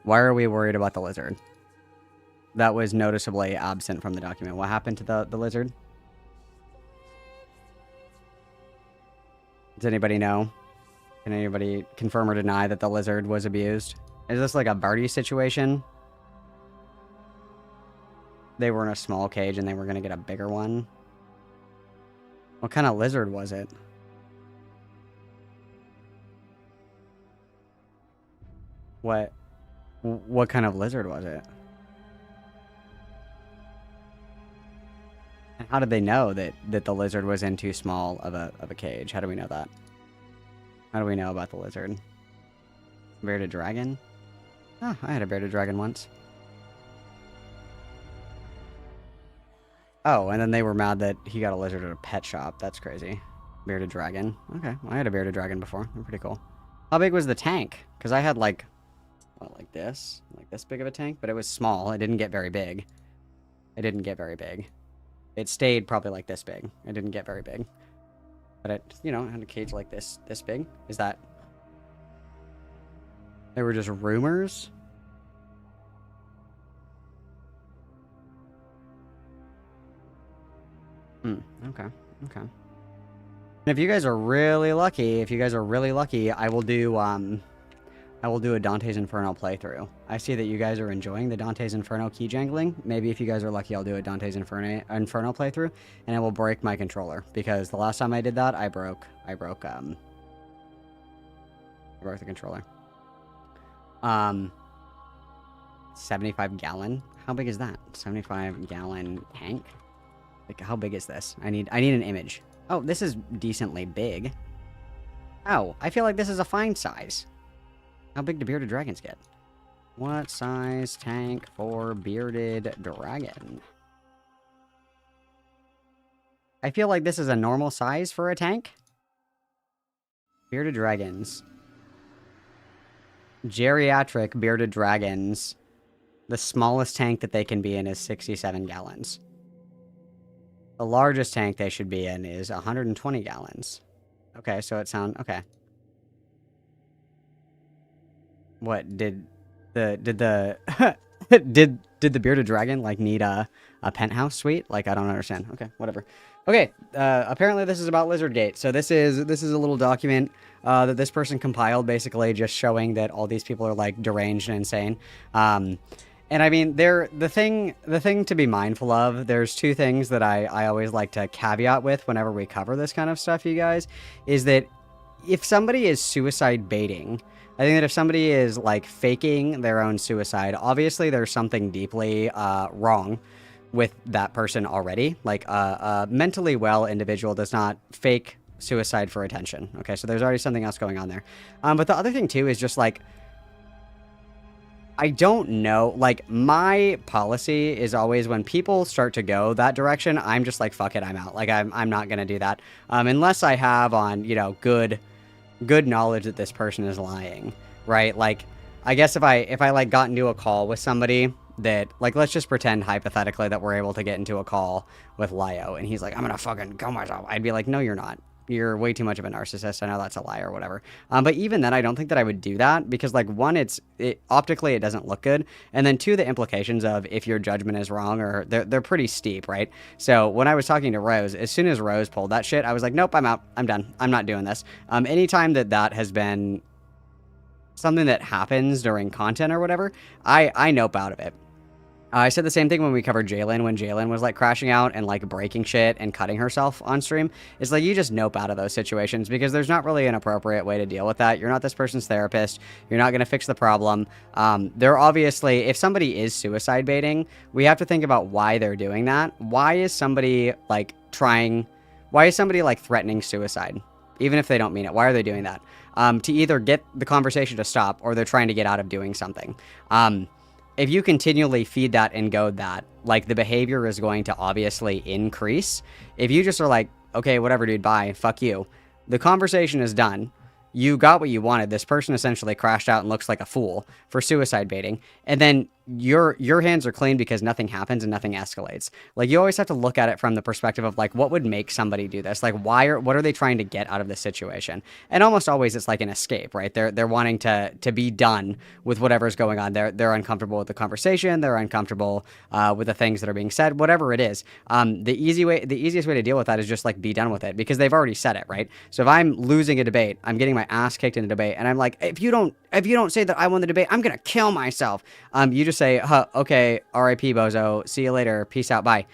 Why are we worried about the lizard? That was noticeably absent from the document. What happened to the lizard? Does anybody know? Can anybody confirm or deny that the lizard was abused? Is this like a birdie situation? They were in a small cage and they were going to get a bigger one. What kind of lizard was it? What kind of lizard was it? And how did they know that the lizard was in too small of a cage? How do we know that? How do we know about the lizard? Bearded dragon? Oh, I had a bearded dragon once. Oh, and then they were mad that he got a lizard at a pet shop. That's crazy. Bearded dragon. Okay, well, I had a bearded dragon before. They're pretty cool. How big was the tank? Because I had like, what, like this big of a tank, but it was small. It didn't get very big. It didn't get very big. It stayed probably like this big. It didn't get very big. But it, you know, had a cage like this big. Is that... They were just rumors? Okay. Okay. And if you guys are really lucky, I will do a Dante's Inferno playthrough. I see that you guys are enjoying the Dante's Inferno key jangling. Maybe if you guys are lucky, I'll do a Dante's Inferno playthrough, and I will break my controller, because the last time I did that, I broke the controller. 75 gallon. How big is that? 75 gallon tank. Like, how big is this? I need an image. Oh, this is decently big. Oh, I feel like this is a fine size. How big do bearded dragons get? What size tank for bearded dragon? I feel like this is a normal size for a tank. Bearded dragons. Geriatric bearded dragons. The smallest tank that they can be in is 67 gallons. The largest tank they should be in is 120 gallons. Okay, so it sounds... Okay. What, did the bearded dragon, like, need a penthouse suite? Like, I don't understand. Okay, whatever. Okay, apparently this is about Lizardgate. So this is a little document that this person compiled, basically just showing that all these people are, like, deranged and insane. And I mean, the thing to be mindful of, there's two things that I always like to caveat with whenever we cover this kind of stuff, you guys, is that if somebody is suicide baiting, I think that if somebody is, like, faking their own suicide, obviously there's something deeply wrong with that person already. Like, a mentally well individual does not fake suicide for attention. Okay, so there's already something else going on there. But the other thing, too, is just, like, I don't know, like, my policy is always when people start to go that direction, I'm just like, fuck it, I'm out. Like, I'm not gonna do that. Unless I have on, you know, good knowledge that this person is lying, right? Like, I guess if I like got into a call with somebody that, like, let's just pretend hypothetically that we're able to get into a call with Lio, and he's like, I'm gonna fucking kill myself. I'd be like, no, you're not. You're way too much of a narcissist. I know that's a lie or whatever. But even then, I don't think that I would do that because, like, one, optically it doesn't look good, and then two, the implications of if your judgment is wrong or they're pretty steep, right? So when I was talking to Rose, as soon as Rose pulled that shit, I was like, nope, I'm out. I'm done. I'm not doing this. Anytime that has been something that happens during content or whatever, I nope out of it. I said the same thing when we covered Jalen, when Jalen was, like, crashing out and, like, breaking shit and cutting herself on stream. It's like, you just nope out of those situations because there's not really an appropriate way to deal with that. You're not this person's therapist. You're not going to fix the problem. They're obviously, if somebody is suicide baiting, we have to think about why they're doing that. Why is somebody, like, threatening suicide? Even if they don't mean it, why are they doing that? To either get the conversation to stop or they're trying to get out of doing something. If you continually feed that and goad that, like, the behavior is going to obviously increase. If you just are like, okay, whatever, dude, bye, fuck you. The conversation is done. You got what you wanted. This person essentially crashed out and looks like a fool for suicide baiting. And then your hands are clean because nothing happens and nothing escalates. Like, you always have to look at it from the perspective of, like, what would make somebody do this? Like, what are they trying to get out of this situation? And almost always it's like an escape, right? They're wanting to be done with whatever's going on. They're uncomfortable with the conversation. They're uncomfortable with the things that are being said, whatever it is. The easiest way to deal with that is just, like, be done with it because they've already said it, right? So if I'm losing a debate, I'm getting my ass kicked in a debate, and I'm like, if you don't if you don't say that I won the debate, I'm gonna kill myself. You just say, okay, R.I.P. Bozo. See you later. Peace out. Bye.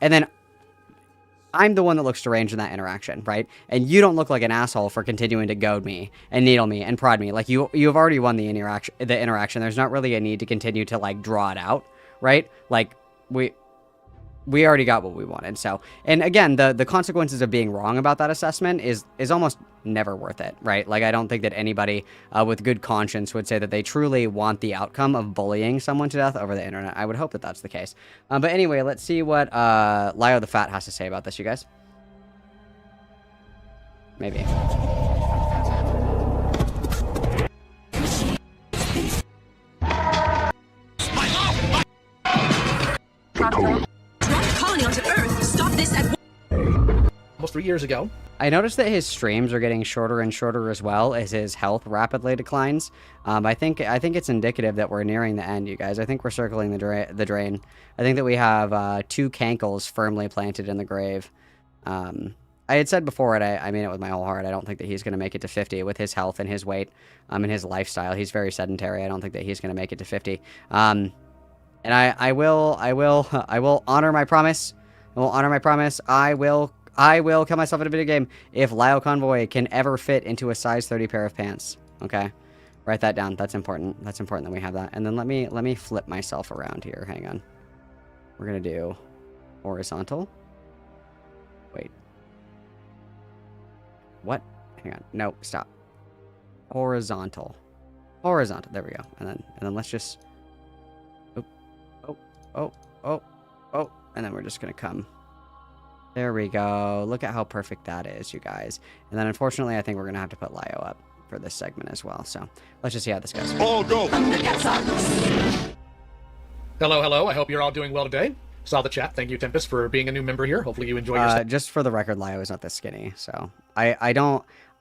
And then I'm the one that looks deranged in that interaction, right? And you don't look like an asshole for continuing to goad me and needle me and prod me. Like you've already won the interaction. There's not really a need to continue to like draw it out, right? Like we already got what we wanted. So, and again, the consequences of being wrong about that assessment is almost never worth it, right? Like, I don't think that anybody with good conscience would say that they truly want the outcome of bullying someone to death over the internet. I would hope that that's the case. But anyway, let's see what Lio the Fat has to say about this, you guys. Maybe. Colony onto Earth. Stop this at almost 3 years ago. I noticed that his streams are getting shorter and shorter as well as his health rapidly declines. I think it's indicative that we're nearing the end, you guys. I think we're circling the drain. I think that we have 2 cankles firmly planted in the grave. I had said before, and I mean it with my whole heart, I don't think that he's going to make it to 50 with his health and his weight and his lifestyle. He's very sedentary. I don't think that he's going to make it to 50. And I will honor my promise. I will honor my promise. I will kill myself in a video game if LioConvoy can ever fit into a size 30 pair of pants. Okay? Write that down. That's important. That's important that we have that. And then let me flip myself around here. Hang on. We're going to do horizontal. Wait. What? Hang on. No, stop. Horizontal. Horizontal. There we go. And then let's just Oh, and then we're just gonna come. There we go. Look at how perfect that is, you guys. And then unfortunately, I think we're gonna have to put Lio up for this segment as well. So let's just see how this goes. All go. Hello. I hope you're all doing well today. Saw the chat. Thank you, Tempest, for being a new member here. Hopefully you enjoy your just for the record, Lio is not this skinny. So I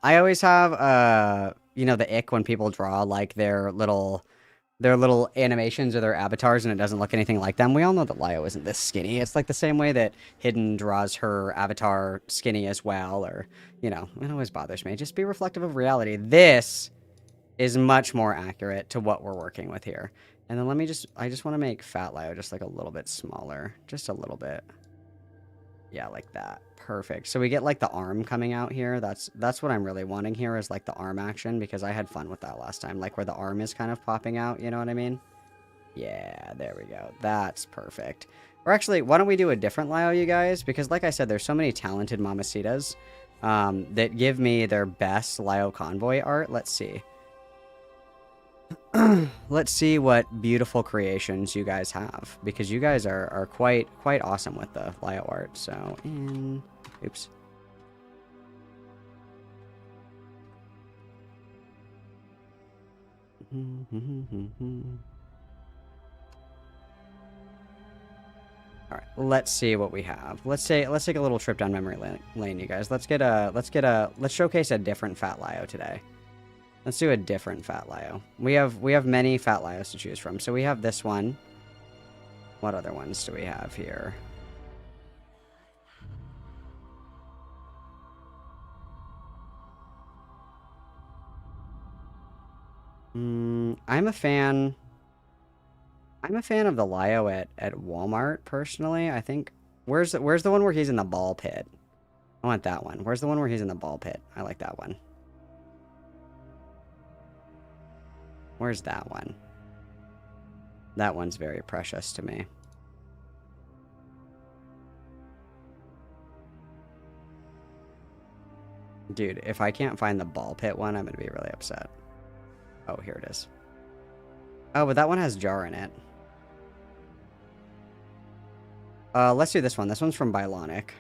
always have the ick when people draw like their little animations or their avatars and it doesn't look anything like them. We all know that Lio isn't this skinny. It's like the same way that Hidden draws her avatar skinny as well, or, it always bothers me. Just be reflective of reality. This is much more accurate to what we're working with here. And then I just want to make Fat Lio just like a little bit smaller. Just a little bit. Yeah, like that. Perfect. So we get like the arm coming out here. That's what I'm really wanting here is like the arm action, because I had fun with that last time. Like where the arm is kind of popping out, you know what I mean? Yeah, there we go. That's perfect. Or actually, why don't we do a different Lio, you guys? Because like I said, there's so many talented mamacitas that give me their best LioConvoy art. Let's see. Let's see what beautiful creations you guys have, because you guys are quite awesome with the Lio art. So, oops. All right, let's see what we have. Let's take a little trip down memory lane, you guys. Let's showcase a different Fat Lio today. Let's do a different Fat Lio. We have many Fat Lios to choose from. So we have this one. What other ones do we have here? I'm a fan of the Lio at Walmart personally. I think where's the one where he's in the ball pit? I want that one. Where's the one where he's in the ball pit? I like that one. Where's that one? That one's very precious to me. Dude, if I can't find the ball pit one, I'm going to be really upset. Oh, here it is. Oh, but that one has jar in it. Let's do this one. This one's from Bionic.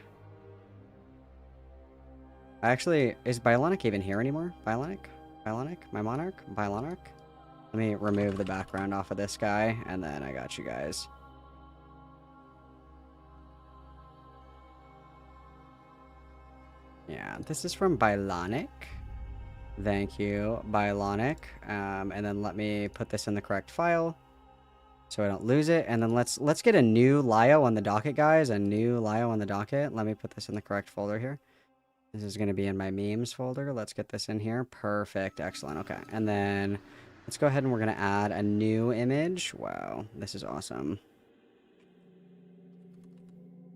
Actually, is Bionic even here anymore? Bionic? My monarch? Bionic? Let me remove the background off of this guy, and then I got you guys. Yeah, this is from Bionic. Thank you, Bionic. And then let me put this in the correct file so I don't lose it. And then let's get a new Lio on the docket, guys. A new Lio on the docket. Let me put this in the correct folder here. This is going to be in my memes folder. Let's get this in here. Perfect. Excellent. Okay. And then Let's go ahead and we're going to add a new image. Wow, this is awesome.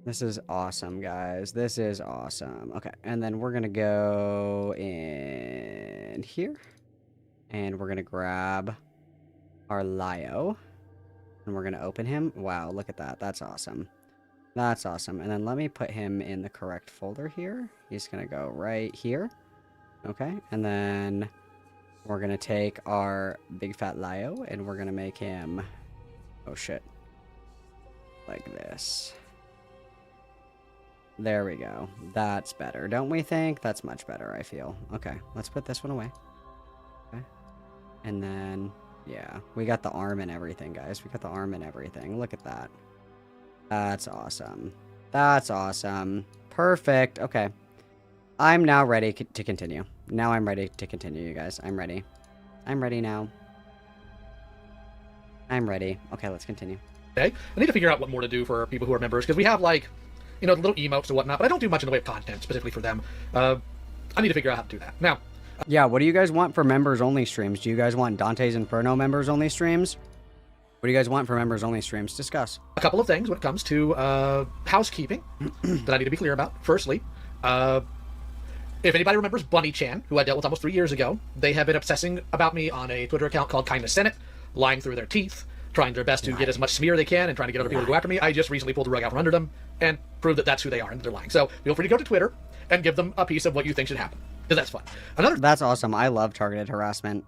This is awesome, guys. This is awesome. Okay, and then we're going to go in here. And we're going to grab our Lio. And we're going to open him. Wow, look at that. That's awesome. That's awesome. And then let me put him in the correct folder here. He's going to go right here. Okay, and then we're going to take our big fat Lio and we're going to make him, oh shit, like this. There we go. That's better, don't we think? That's much better, I feel. Okay, let's put this one away. Okay, and then, yeah, we got the arm and everything, guys. We got the arm and everything. Look at that. That's awesome. That's awesome. Perfect. Okay. I'm now ready to continue. Now I'm ready to continue, you guys. I'm ready. I'm ready now. I'm ready. Okay, let's continue. Okay, I need to figure out what more to do for people who are members, because we have, like, you know, little emotes and whatnot, but I don't do much in the way of content specifically for them. I need to figure out how to do that. Now, yeah, what do you guys want for members-only streams? Do you guys want Dante's Inferno members-only streams? What do you guys want for members-only streams? Discuss. a couple of things when it comes to housekeeping that I need to be clear about. Firstly, if anybody remembers Bunny Chan, who I dealt with almost 3 years ago, they have been obsessing about me on a Twitter account called Kindness Senate, lying through their teeth, trying their best to get as much smear they can and trying to get other people to go after me. I just recently pulled the rug out from under them and proved that that's who they are and that they're lying. So feel free to go to Twitter and give them a piece of what you think should happen, because that's fun. That's awesome. I love targeted harassment.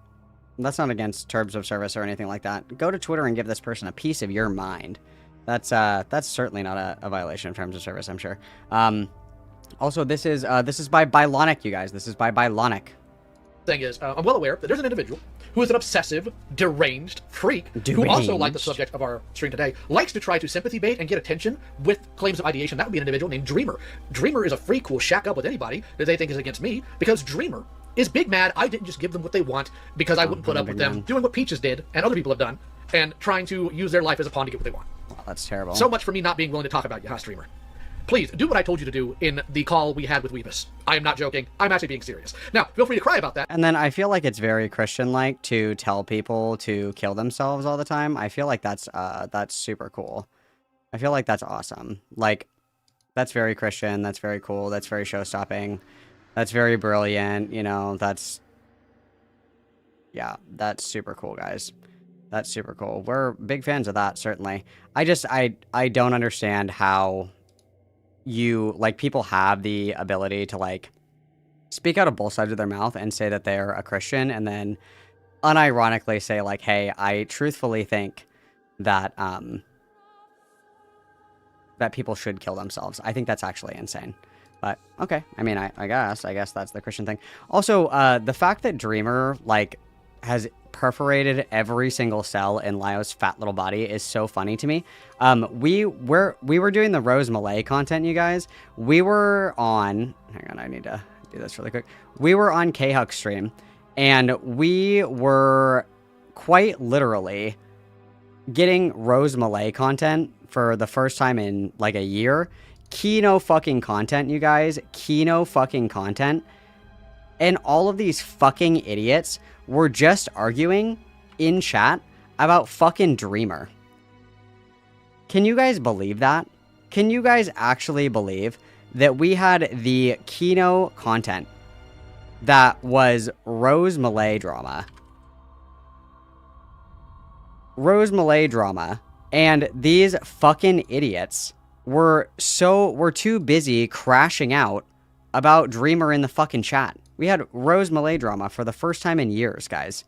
That's not against terms of service or anything like that. Go to Twitter and give this person a piece of your mind. That's certainly not a violation of terms of service, I'm sure. Also, this is by Bylonic, you guys. This is by Bylonic. Thing is, I'm well aware that there's an individual who is an obsessive, deranged freak who also, like the subject of our stream today, likes to try to sympathy bait and get attention with claims of ideation. That would be an individual named Dreamer. Dreamer is a freak who will shack up with anybody that they think is against me, because Dreamer is big mad I didn't just give them what they want because I wouldn't put up with them doing what Peaches did and other people have done and trying to use their life as a pawn to get what they want. Wow, that's terrible. So much for me not being willing to talk about you, huh, Streamer? Please, do what I told you to do in the call we had with Weebus. I am not joking. I'm actually being serious. Now, feel free to cry about that. And then I feel like it's very Christian-like to tell people to kill themselves all the time. I feel like that's super cool. I feel like that's awesome. Like, that's very Christian. That's very cool. That's very show-stopping. That's very brilliant. You know, yeah, that's super cool, guys. That's super cool. We're big fans of that, certainly. I don't understand how people have the ability to, like, speak out of both sides of their mouth and say that they're a Christian and then unironically say, like, hey, I truthfully think that, that people should kill themselves. I think that's actually insane. But, okay. I mean, I guess that's the Christian thing. Also, the fact that Dreamer, like, has perforated every single cell in Lio's fat little body is so funny to me. We were doing the Rose Malay content, you guys. We were on... Hang on, I need to do this really quick. We were on K-Huck's stream, and we were quite literally getting Rose Malay content for the first time in, like, a year. Kino fucking content, you guys. Kino fucking content. And all of these fucking idiots were just arguing in chat about fucking Dreamer. Can you guys believe that? Can you guys actually believe that we had the Kino content that was Rose Malay drama? Rose Malay drama. And these fucking idiots were too busy crashing out about Dreamer in the fucking chat. We had Rose Malay drama for the first time in years, guys.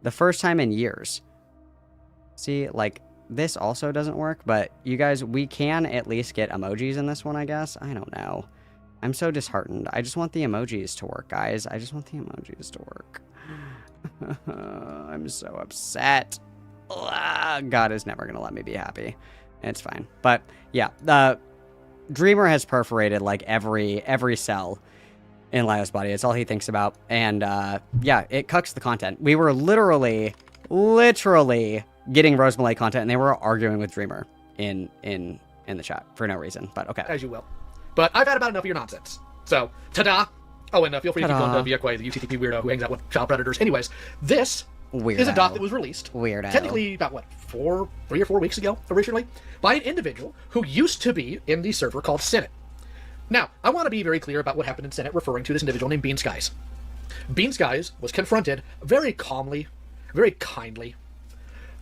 The first time in years. See, like, this also doesn't work, but you guys, we can at least get emojis in this one, I guess. I don't know. I'm so disheartened. I just want the emojis to work, guys. I just want the emojis to work. I'm so upset. Ugh, God is never going to let me be happy. It's fine. But, yeah, Dreamer has perforated, like, every cell in Lio's body. It's all he thinks about. And, yeah, it cucks the content. We were literally getting Rose Malay content, and they were arguing with Dreamer in the chat for no reason. But, okay. As you will. But I've had about enough of your nonsense. So, ta-da! Oh, and feel free to keep going to Viakwe, the UTTP weirdo who hangs out with child predators. Anyways, this is a doc that was released Weirdo. technically about what, 3 or 4 weeks ago originally, by an individual who used to be in the server called Senate. Now, I want to be very clear about what happened in Senate, referring to this individual named Bean Skies. Bean Skies was confronted very calmly, very kindly,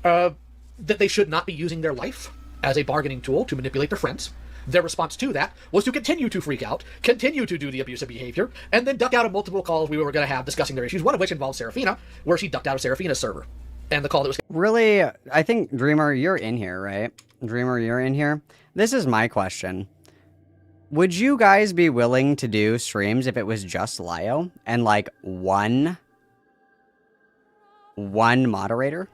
that they should not be using their life as a bargaining tool to manipulate their friends. Their response to that was to continue to freak out, continue to do the abusive behavior, and then duck out of multiple calls we were going to have discussing their issues, one of which involved Serafina, where she ducked out of Serafina's server. And the call that was... Really, I think, Dreamer, you're in here, right? Dreamer, you're in here. This is my question. Would you guys be willing to do streams if it was just Lio and, like, one moderator?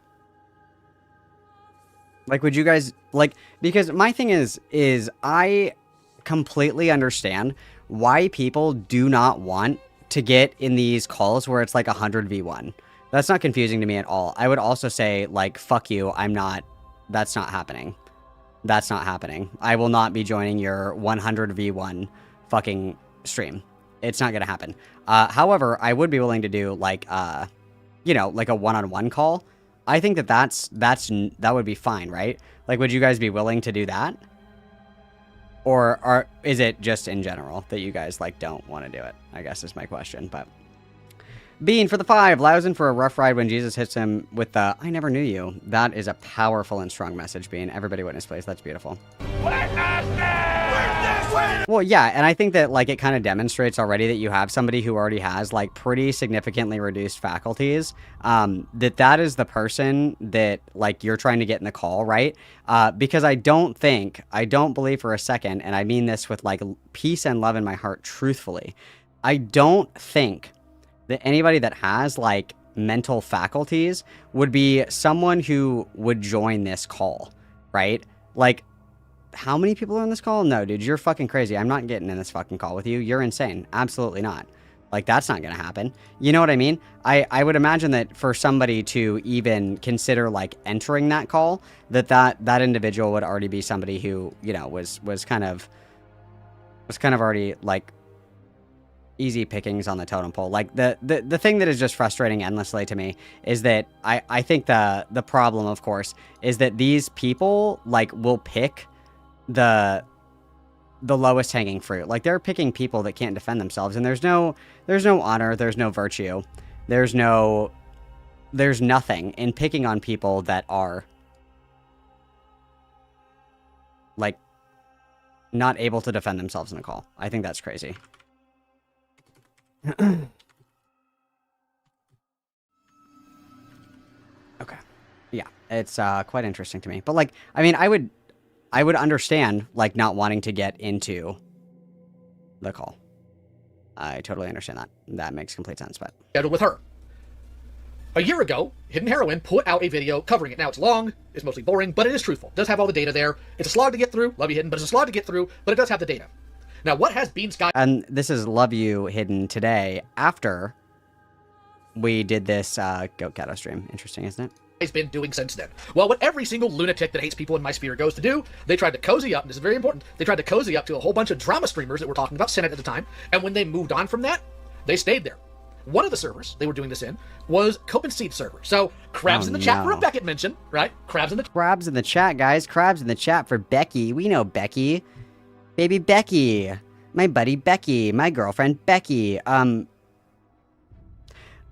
Like, would you guys, like, because my thing is I completely understand why people do not want to get in these calls where it's like 100v1. That's not confusing to me at all. I would also say, like, fuck you, that's not happening. That's not happening. I will not be joining your 100v1 fucking stream. It's not gonna happen. However, I would be willing to do, like, you know, like a one-on-one call. I think that would be fine, right? Like, would you guys be willing to do that? Or is it just in general that you guys, like, don't want to do it? I guess is my question, but... Bean for the 5, allows in for a rough ride when Jesus hits him with the, I never knew you. That is a powerful and strong message, Bean. Everybody witness, please. That's beautiful. Well, yeah, and I think that, like, it kind of demonstrates already that you have somebody who already has, like, pretty significantly reduced faculties, that is the person that, like, you're trying to get in the call, right? Because I don't believe for a second, and I mean this with, like, peace and love in my heart, truthfully, I don't think that anybody that has, like, mental faculties would be someone who would join this call, right? Like, how many people are on this call? No, dude, you're fucking crazy. I'm not getting in this fucking call with you. You're insane. Absolutely not. Like, that's not gonna happen. You know what I mean? I would imagine that for somebody to even consider, like, entering that call, that individual would already be somebody who, you know, was kind of already, like, easy pickings on the totem pole. Like, the thing that is just frustrating endlessly to me is that I think the problem, of course, is that these people, like, will pick the lowest hanging fruit. Like, they're picking people that can't defend themselves, and there's no honor, there's no virtue, there's nothing in picking on people that are, like, not able to defend themselves in a call. I think that's crazy. Okay. Yeah, it's quite interesting to me. But, like, I mean, I would understand, like, not wanting to get into the call. I totally understand that. That makes complete sense, but... Scheduled with her. A year ago, Hidden Heroine put out a video covering it. Now, it's long, it's mostly boring, but it is truthful. It does have all the data there. It's a slog to get through. Love you, Hidden, but it's a slog to get through, but it does have the data. Now, what has Bean Sky... And this is Love You Hidden today, after we did this Goat Cato stream. Interesting, isn't it? ...has been doing since then. Well, what every single lunatic that hates people in my sphere goes to do, they tried to cozy up, and this is very important, they tried to cozy up to a whole bunch of drama streamers that were talking about Senate at the time, and when they moved on from that, they stayed there. One of the servers they were doing this in was Cope and Seed server. So, crabs in the chat for a Beckett mention, right? Crabs in the chat, guys. Crabs in the chat for Becky. We know Becky. Baby Becky. My buddy Becky. My girlfriend Becky.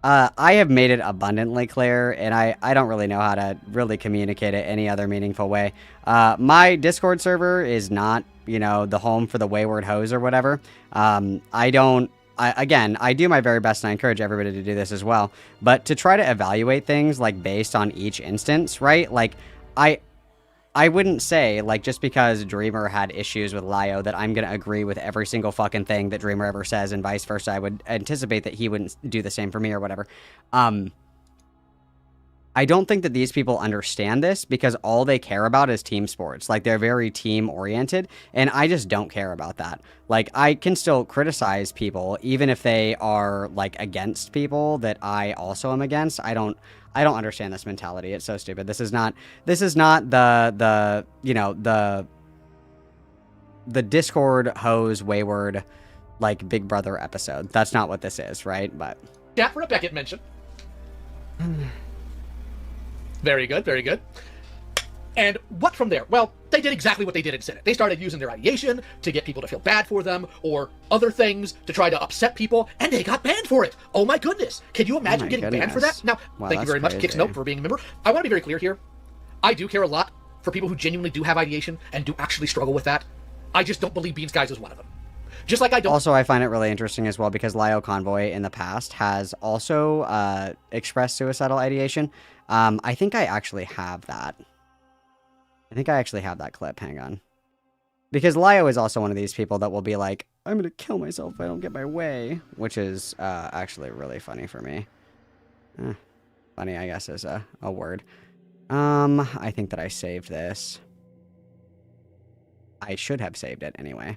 I have made it abundantly clear, and I don't really know how to really communicate it any other meaningful way. My Discord server is not, you know, the home for the wayward hoes or whatever. Again, I do my very best, and I encourage everybody to do this as well. But to try to evaluate things, like, based on each instance, right? Like, I wouldn't say, like, just because Dreamer had issues with Lio that I'm going to agree with every single fucking thing that Dreamer ever says, and vice versa. I would anticipate that he wouldn't do the same for me or whatever. I don't think that these people understand this, because all they care about is team sports. Like, they're very team-oriented, and I just don't care about that. Like, I can still criticize people, even if they are, like, against people that I also am against. I don't understand this mentality. It's so stupid. This is not the you know, the Discord hose wayward, like, Big Brother episode. That's not what this is, right? But chat for a Beckett mention. Very good, very good. And what from there? Well, they did exactly what they did in Senate. They started using their ideation to get people to feel bad for them, or other things to try to upset people, and they got banned for it. Oh my goodness. Can you imagine getting banned for that? Now, Wow, thank you very much, crazy. Kix Note, for being a member. I want to be very clear here. I do care a lot for people who genuinely do have ideation and do actually struggle with that. I just don't believe Beans Guys is one of them. Just like I don't. Also, I find it really interesting as well because LioConvoy in the past has also expressed suicidal ideation. I think I actually have that. I think I actually have that clip. Hang on. Because Lio is also one of these people that will be like, I'm going to kill myself if I don't get my way. Which is actually really funny for me. Funny, I guess, is a word. I think that I saved this. I should have saved it anyway.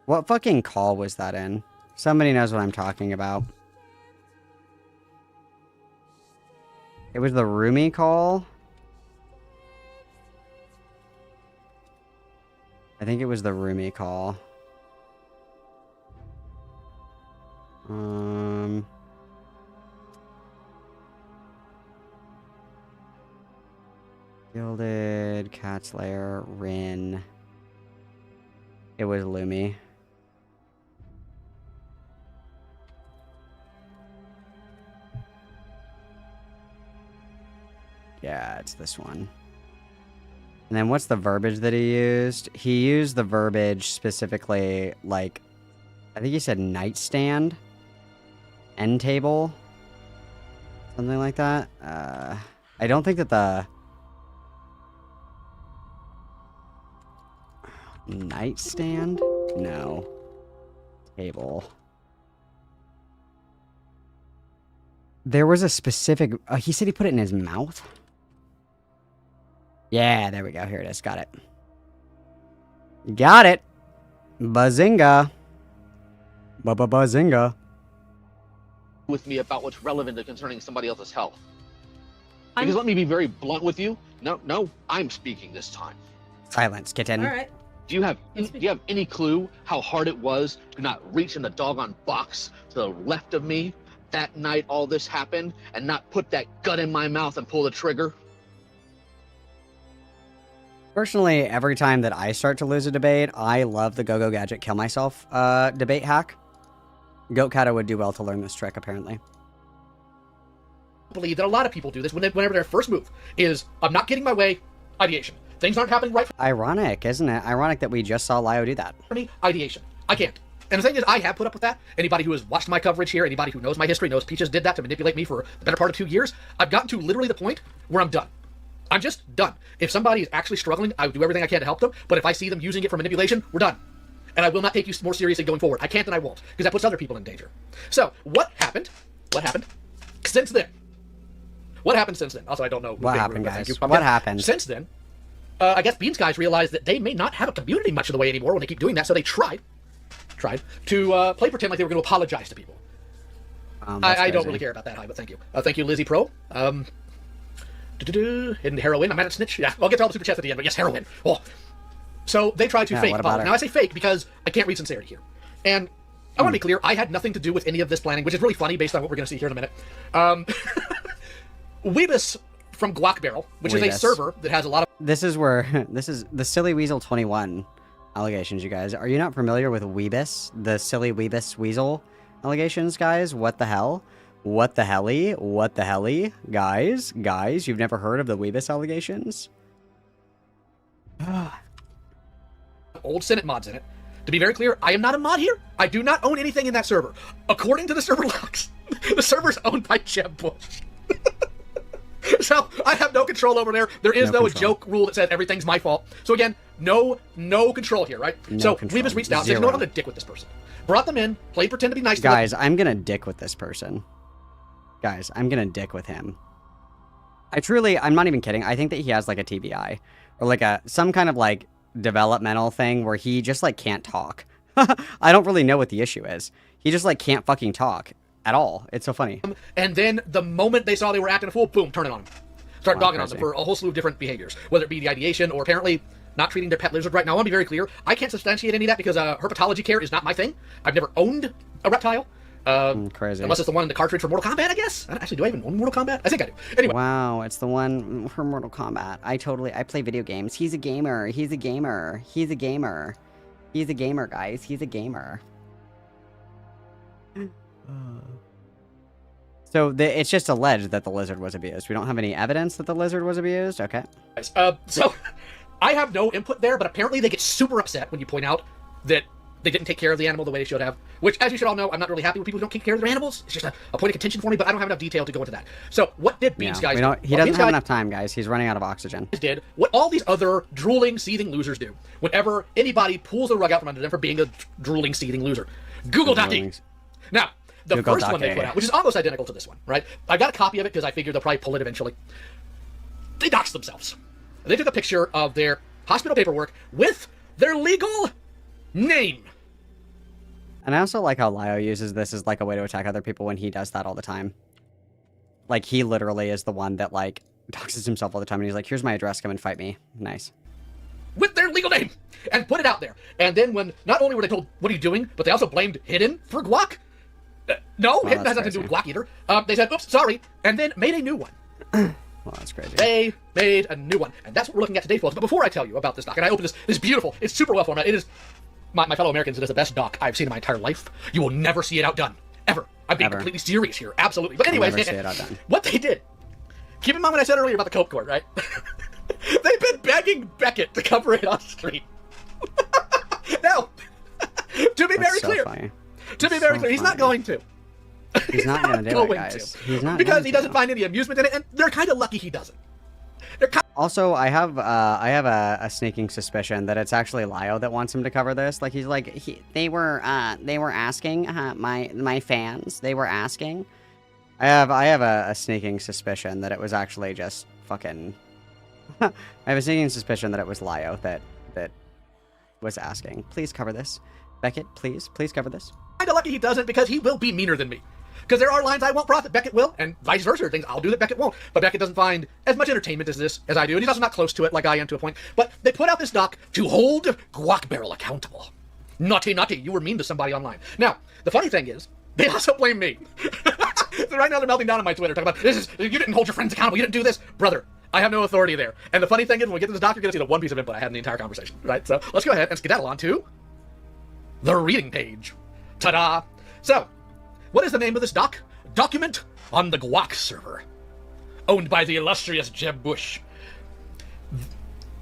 What fucking call was that in? Somebody knows what I'm talking about. It was the Rumi call? I think it was the Rumi call. Gilded, Cat's Lair, Rin. It was Lumi. Yeah, it's this one. And then what's the verbiage that he used? He used the verbiage specifically, like, I think he said nightstand, end table, something like that. I don't think that the nightstand? No. Table. There was a specific... he said he put it in his mouth? Yeah, there we go. Here it is. Got it. Got it. Bazinga. Bazinga. With me about what's relevant to concerning somebody else's health. Because let me be very blunt with you. No, I'm speaking this time. Silence, kitten. All right. Do you have any clue how hard it was to not reach in the doggone box to the left of me that night all this happened and not put that gun in my mouth and pull the trigger? Personally, every time that I start to lose a debate, I love the Go-Go Gadget Kill Myself debate hack. Goat Kata would do well to learn this trick, apparently. I believe that a lot of people do this whenever their first move is, I'm not getting my way, ideation. Things aren't happening right Ironic, isn't it? Ironic that we just saw Lio do that. for me, ideation. I can't. And the thing is, I have put up with that. Anybody who has watched my coverage here, anybody who knows my history, knows Peaches did that to manipulate me for the better part of 2 years. I've gotten to literally the point where I'm done. I'm just done. If somebody is actually struggling, I will do everything I can to help them. But if I see them using it for manipulation, we're done. And I will not take you more seriously going forward. I can't and I won't, because that puts other people in danger. So, what happened? What happened since then? What happened since then? Also, I don't know. What happened, Thank guys? you. What happened? Since then, I guess Beans Guys realized that they may not have a community much of the way anymore when they keep doing that, so they tried to play pretend like they were going to apologize to people. I don't really care about that, but thank you. Thank you, Lizzie Pro. Hidden heroin. I'm at a snitch. Yeah, I'll get to all the super chats at the end, but yes, heroin. Oh. So they tried to fake apology. Now I say fake because I can't read sincerity here. And I want to be clear, I had nothing to do with any of this planning, which is really funny based on what we're going to see here in a minute. Weebus from Guac Barrel, which is a server that has a lot of... This is where... This is the Silly Weasel 21 allegations, you guys. Are you not familiar with Weebus? The Silly Weebus Weasel allegations, guys? What the hell? What the helly? What the helly? Guys, you've never heard of the Weebus allegations? old Senate mods in it. To be very clear, I am not a mod here. I do not own anything in that server. According to the server logs, the server's owned by Jeb Bush. So I have no control over there. There is no joke rule that says everything's my fault. So again, no control here, right? So we just reached out and said, you know what, I'm gonna dick with this person. Brought them in, played pretend to be nice to them. Guys, I'm gonna dick with this person. Guys, I'm gonna dick with him. I'm not even kidding. I think that he has like a TBI or like some kind of like developmental thing where he just like can't talk. I don't really know what the issue is. He just like can't fucking talk at all. It's so funny. And then the moment they saw they were acting a fool, boom, turn it on him. start dogging on them for a whole slew of different behaviors, whether it be the ideation or apparently not treating their pet lizard right. Now, I want to be very clear. I can't substantiate any of that because herpetology care is not my thing. I've never owned a reptile. Crazy. Unless it's the one in the cartridge for Mortal Kombat, I guess. Actually, do I even own Mortal Kombat? I think I do. Anyway. Wow, it's the one for Mortal Kombat. I play video games. He's a gamer. He's a gamer. He's a gamer. He's a gamer, guys. He's a gamer. So it's just alleged that the lizard was abused. We don't have any evidence that the lizard was abused? Okay. So, I have no input there, but apparently they get super upset when you point out that they didn't take care of the animal the way they should have, which, as you should all know, I'm not really happy with people who don't take care of their animals. It's just a point of contention for me, but I don't have enough detail to go into that. So, what did Beans guys do? He doesn't have enough time, guys. He's running out of oxygen. Did what all these other drooling, seething losers do whenever anybody pulls the rug out from under them for being a drooling, seething loser. Google Ducky. Now, the first one they put out, which is almost identical to this one, right? I got a copy of it because I figured they'll probably pull it eventually. They doxed themselves. They took a picture of their hospital paperwork with their legal name. And I also like how Lio uses this as like a way to attack other people when he does that all the time. Like, he literally is the one that, like, doxes himself all the time, and he's like, here's my address, come and fight me. Nice. With their legal name, and put it out there. And then when, not only were they told, what are you doing, but they also blamed Hidden for guac. No, Hidden has nothing to do with guac either. They said, oops, sorry, and then made a new one. Well, that's crazy. They made a new one, and that's what we're looking at today, folks. But before I tell you about this doc, and I open this, it's beautiful, it's super well formatted, it is, my fellow Americans, it is the best doc I've seen in my entire life. You will never see it outdone. Ever. I'm being completely serious here. Absolutely. But anyways, what they did, keep in mind what I said earlier about the Cope Court, right? They've been begging Beckett to cover it on stream. Now, to be very clear, he's not going to. He's not going to do it, guys. He's not because he doesn't find any amusement in it, and they're kind of lucky he doesn't. Also, I have a sneaking suspicion that it's actually Lio that wants him to cover this. Like, he's like, they were asking my fans. They were asking. I have a sneaking suspicion that it was actually just fucking. I have a sneaking suspicion that it was Lio that was asking. Please cover this, Beckett. Please cover this. Kind of lucky he doesn't because he will be meaner than me. Because there are lines I won't cross that Beckett will, and vice versa. Things I'll do that Beckett won't. But Beckett doesn't find as much entertainment as this as I do, and he's also not close to it like I am to a point. But they put out this doc to hold Guac Barrel accountable. Naughty, you were mean to somebody online. Now, the funny thing is, they also blame me. So right now they're melting down on my Twitter, talking about, you didn't hold your friends accountable, you didn't do this. Brother, I have no authority there. And the funny thing is, when we get to this doc, you're going to see the one piece of input I had in the entire conversation, right? So let's go ahead and skedaddle on to the reading page. Ta-da! So, what is the name of this doc? Document on the Guac server, owned by the illustrious Jeb Bush.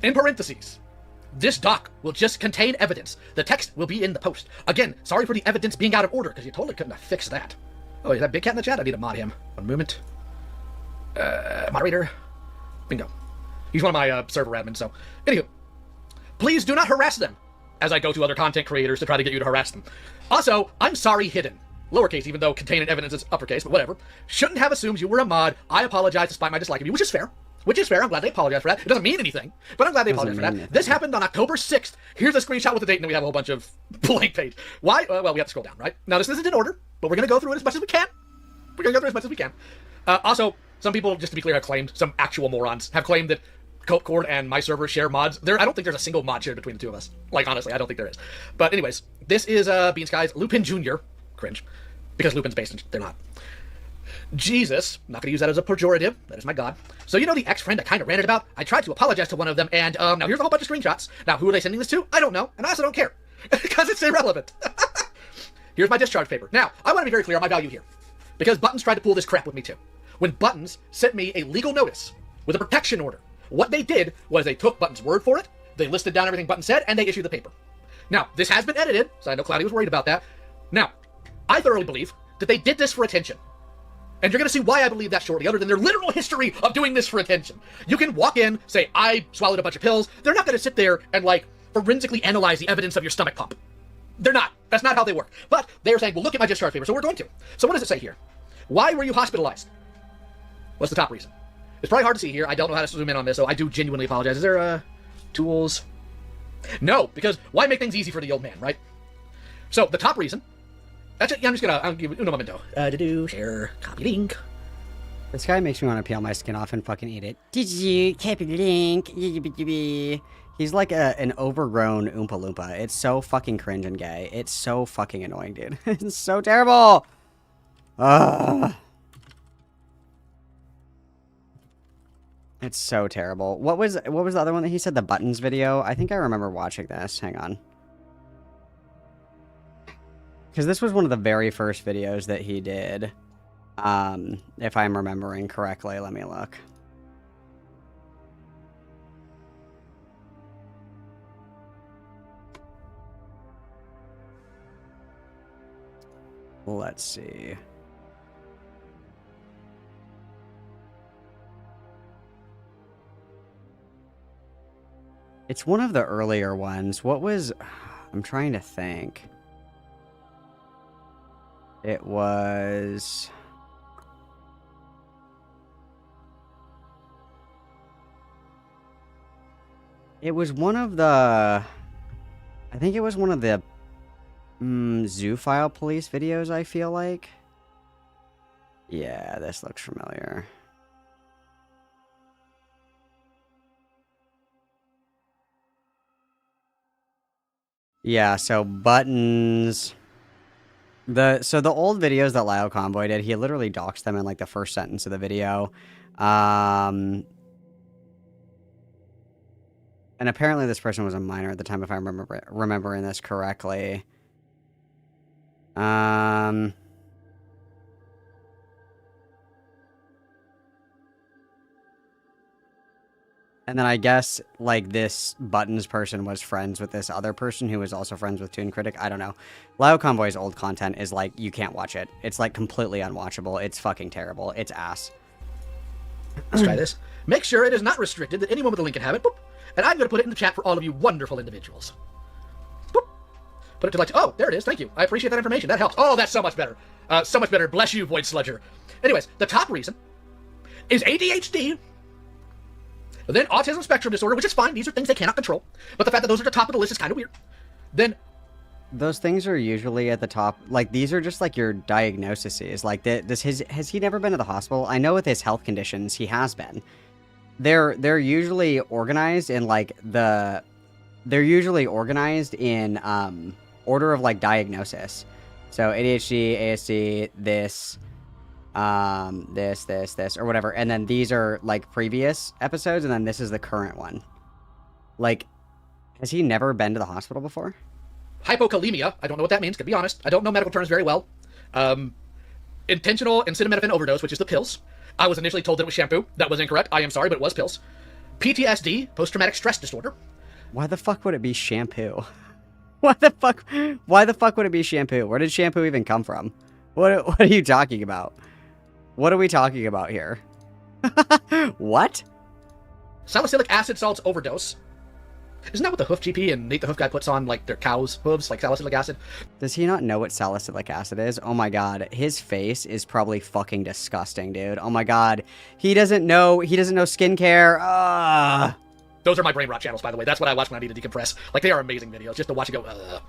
In parentheses, this doc will just contain evidence. The text will be in the post. Again, sorry for the evidence being out of order, because you totally couldn't have fixed that. Oh, is that Big Cat in the chat? I need to mod him. One moment. Moderator. Bingo. He's one of my server admins, so. Anywho, please do not harass them as I go to other content creators to try to get you to harass them. Also, I'm sorry, Hidden. Lowercase, even though containing evidence is uppercase, but whatever. Shouldn't have assumed you were a mod. I apologize despite my dislike of you, which is fair. I'm glad they apologize for that. It doesn't mean anything, but I'm glad they apologize for that. This happened on October 6th. Here's a screenshot with the date, and then we have a whole bunch of blank page. Why? Well, we have to scroll down, right? Now, this isn't in order, but we're going to go through it as much as we can. Also, some people, just to be clear, have claimed, some actual morons, have claimed that Cope Cord and my server share mods. I don't think there's a single mod shared between the two of us. Like, honestly, I don't think there is. But anyways, this is Beans Guy's Lupin Jr. Cringe. Because Lupin's based in, they're not. Jesus, I'm not going to use that as a pejorative. That is my God. So you know the ex-friend I kind of ranted about? I tried to apologize to one of them, and now here's a whole bunch of screenshots. Now, who are they sending this to? I don't know, and I also don't care. Because it's irrelevant. Here's my discharge paper. Now, I want to be very clear on my value here. Because Buttons tried to pull this crap with me too. When Buttons sent me a legal notice with a protection order, what they did was they took Buttons' word for it, they listed down everything Button said, and they issued the paper. Now, this has been edited, so I know Cloudy was worried about that. Now, I thoroughly believe that they did this for attention. And you're going to see why I believe that shortly, other than their literal history of doing this for attention. You can walk in, say, I swallowed a bunch of pills. They're not going to sit there and, like, forensically analyze the evidence of your stomach pump. They're not. That's not how they work. But they're saying, well, look at my discharge paper, so we're going to. So what does it say here? Why were you hospitalized? What's the top reason? It's probably hard to see here. I don't know how to zoom in on this, so I do genuinely apologize. Is there, tools? No, because why make things easy for the old man, right? So, the top reason... That's it. Yeah, I'll give you uno momento. Share, copy link. This guy makes me want to peel my skin off and fucking eat it. Did you, Captain Link? He's like an overgrown Oompa Loompa. It's so fucking cringe and gay. It's so fucking annoying, dude. It's so terrible. It's so terrible. What was the other one that he said? The buttons video? I think I remember watching this. Hang on. Because this was one of the very first videos that he did. If I'm remembering correctly. Let me look. Let's see. It's one of the earlier ones. What was... I'm trying to think. It was... It was one of the... I think it was one of the Zoophile Police videos, I feel like. Yeah, this looks familiar. Yeah, so buttons. So the old videos that LioConvoy did, he literally doxed them in like the first sentence of the video. And apparently this person was a minor at the time, if I'm remembering this correctly. And then I guess, like, this Buttons person was friends with this other person who was also friends with Toon Critic. I don't know. LioConvoy's old content is, like, you can't watch it. It's, like, completely unwatchable. It's fucking terrible. It's ass. Let's try this. Make sure it is not restricted, that anyone with a link can have it. Boop. And I'm going to put it in the chat for all of you wonderful individuals. Boop. Put it to like, oh, there it is. Thank you. I appreciate that information. That helps. Oh, that's so much better. So much better. Bless you, Void Sludger. Anyways, the top reason is ADHD, then autism spectrum disorder, which is fine. These are things they cannot control. But the fact that those are at the top of the list is kind of weird. Then those things are usually at the top. Like, these are just like your diagnoses. Like, has he never been to the hospital? I know with his health conditions, he has been. They're usually organized in like they're usually organized in order of like diagnosis. So ADHD, ASD, this, or whatever. And then these are like previous episodes, and then this is the current one. Like, has he never been to the hospital before? Hypokalemia. I don't know what that means, to be honest. I don't know medical terms very well. Intentional acetaminophen overdose, which is the pills. I was initially told that it was shampoo. That was incorrect. I am sorry, but it was pills. PTSD, post-traumatic stress disorder. Why the fuck would it be shampoo? Why the fuck would it be shampoo? Where did shampoo even come from? What are you talking about? What are we talking about here? What? Salicylic acid salts overdose. Isn't that what the Hoof GP and Nate the Hoof guy puts on, like, their cows' hooves, like salicylic acid? Does he not know what salicylic acid is? Oh my god, his face is probably fucking disgusting, dude. Oh my god. He doesn't know skincare. Those are my brain rot channels, by the way. That's what I watch when I need to decompress. Like, they are amazing videos, just to watch it go,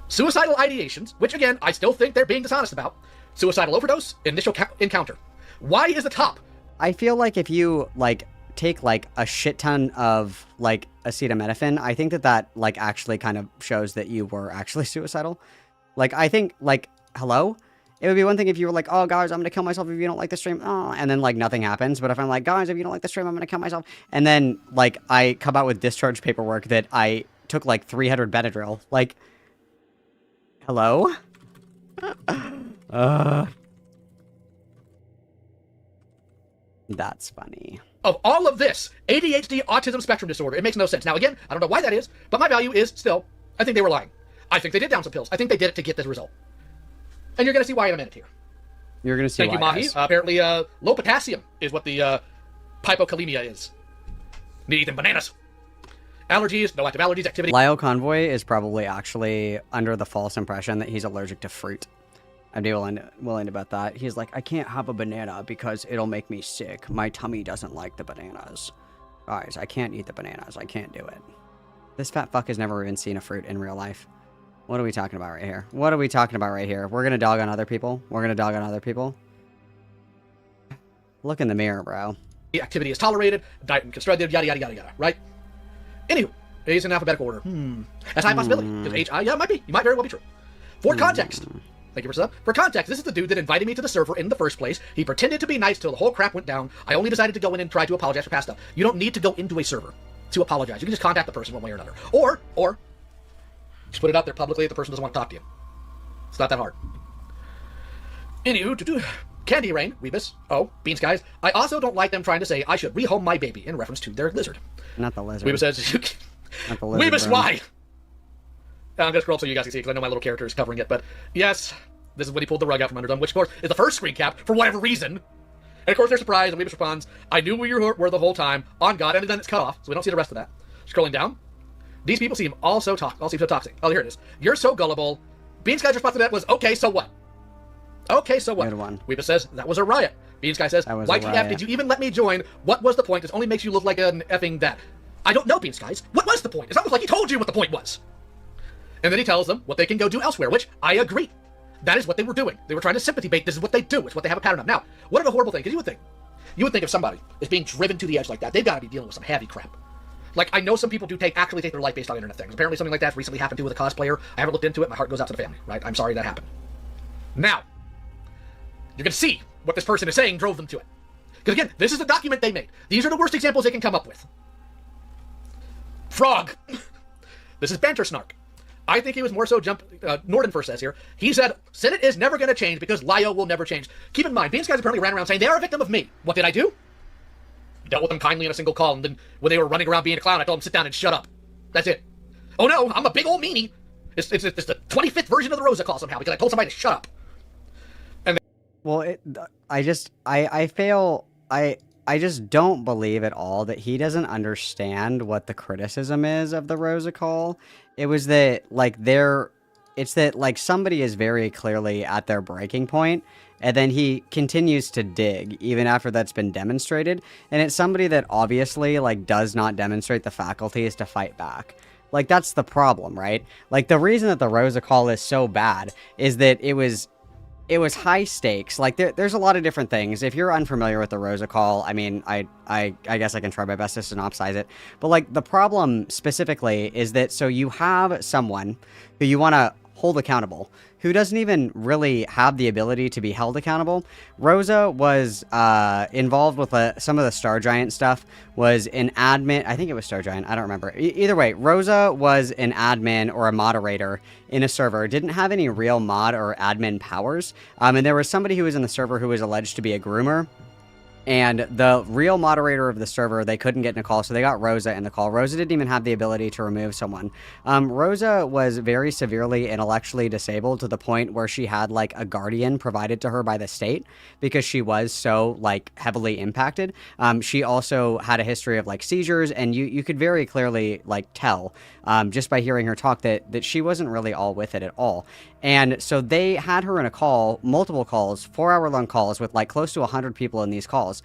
Suicidal ideations, which again, I still think they're being dishonest about. Suicidal overdose, initial encounter. Why is the top? I feel like if you, like, take like a shit ton of like acetaminophen, I think that like actually kind of shows that you were actually suicidal. Like, I think, like, hello? It would be one thing if you were like, oh guys, I'm gonna kill myself if you don't like the stream, and then like nothing happens. But if I'm like, guys, if you don't like the stream, I'm gonna kill myself, and then like I come out with discharge paperwork that I took like 300 Benadryl, like, hello? That's funny. Of all of this, ADHD, autism spectrum disorder, it makes no sense. Now again, I don't know why that is, but my value is still, I think they were lying. I think they did down some pills. I think they did it to get this result. And you're going to see why in a minute here. You're going to see Thank why, you, Mahi. guys. Apparently, low potassium is what the hypokalemia is. Need eating bananas. Allergies, no active allergies, activity. LioConvoy is probably actually under the false impression that he's allergic to fruit. I'd be willing to bet that. He's like, I can't have a banana because it'll make me sick. My tummy doesn't like the bananas. Guys, I can't eat the bananas. I can't do it. This fat fuck has never even seen a fruit in real life. What are we talking about right here? What are we talking about right here? We're gonna dog on other people? We're gonna dog on other people? Look in the mirror, bro. Activity is tolerated, diet and constructed, yada yada yada yada, right? Anywho, he's in alphabetical order. That's a high possibility. Because H-I, yeah, it might be. You might very well be true. For context, thank you for sub. For context, this is the dude that invited me to the server in the first place. He pretended to be nice till the whole crap went down. I only decided to go in and try to apologize for past stuff. You don't need to go into a server to apologize. You can just contact the person one way or another. Or just put it out there publicly if the person doesn't want to talk to you. It's not that hard. Anywho, Candy Rain, Weebus, Beans Guys. I also don't like them trying to say I should rehome my baby in reference to their lizard. Not the lizard. Weebus says, not the lizard, Weebus, bro. why? I'm going to scroll so you guys can see because I know my little character is covering it. But yes, this is when he pulled the rug out from under them, which of course is the first screen cap for whatever reason. And of course they're surprised, and Weebus responds, I knew where you were the whole time, on God, and then it's cut off, so we don't see the rest of that. Scrolling down. These people seem all so toxic. Oh, here it is. You're so gullible. Beans Guy's response to that was, okay, so what? Okay, so what? Good one. Weebus says, that was a riot. Beans Guy says, YTF, did you even let me join? What was the point? This only makes you look like an effing that. I don't know, Beans Guys. What was the point? It's almost like he told you what the point was. And then he tells them what they can go do elsewhere, which I agree. That is what they were doing. They were trying to sympathy bait. This is what they do. It's what they have a pattern of. Now, what a horrible thing, because you would think if somebody is being driven to the edge like that, they've got to be dealing with some heavy crap. Like, I know some people do actually take their life based on internet things. Apparently something like that recently happened to with a cosplayer. I haven't looked into it. My heart goes out to the family, right? I'm sorry that happened. Now, you're going to see what this person is saying drove them to it. Because again, this is the document they made. These are the worst examples they can come up with. Frog. This is banter snark. I think he was more so Norden first says here. He said, Senate is never going to change because Lio will never change. Keep in mind, Beans Guys apparently ran around saying they are a victim of me. What did I do? Dealt with them kindly in a single call, and then when they were running around being a clown, I told them sit down and shut up. That's it. Oh no, I'm a big old meanie. It's the 25th version of the Rosa call somehow because I told somebody to shut up. And well, I just don't believe at all that he doesn't understand what the criticism is of the Rosa call. It was that it's that somebody is very clearly at their breaking point, and then he continues to dig even after that's been demonstrated. And it's somebody that obviously does not demonstrate the faculties to fight back. That's the problem, right? The reason that the Rosa call is so bad is that it was high stakes. There's a lot of different things. If you're unfamiliar with the Rosa call, I mean, I guess I can try my best to synopsize it. But the problem specifically is that so you have someone who you want to hold accountable, who doesn't even really have the ability to be held accountable. Rosa was involved with some of the Star Giant stuff, was an admin. I think it was Star Giant. I don't remember. Either way, Rosa was an admin or a moderator in a server, didn't have any real mod or admin powers. And there was somebody who was in the server who was alleged to be a groomer. And the real moderator of the server, they couldn't get in a call, so they got Rosa in the call. Rosa didn't even have the ability to remove someone. Rosa was very severely intellectually disabled to the point where she had, a guardian provided to her by the state because she was so, heavily impacted. She also had a history of, seizures, and you could very clearly, tell, just by hearing her talk that she wasn't really all with it at all. And so they had her in a call, multiple calls, 4-hour-long calls with close to 100 people in these calls,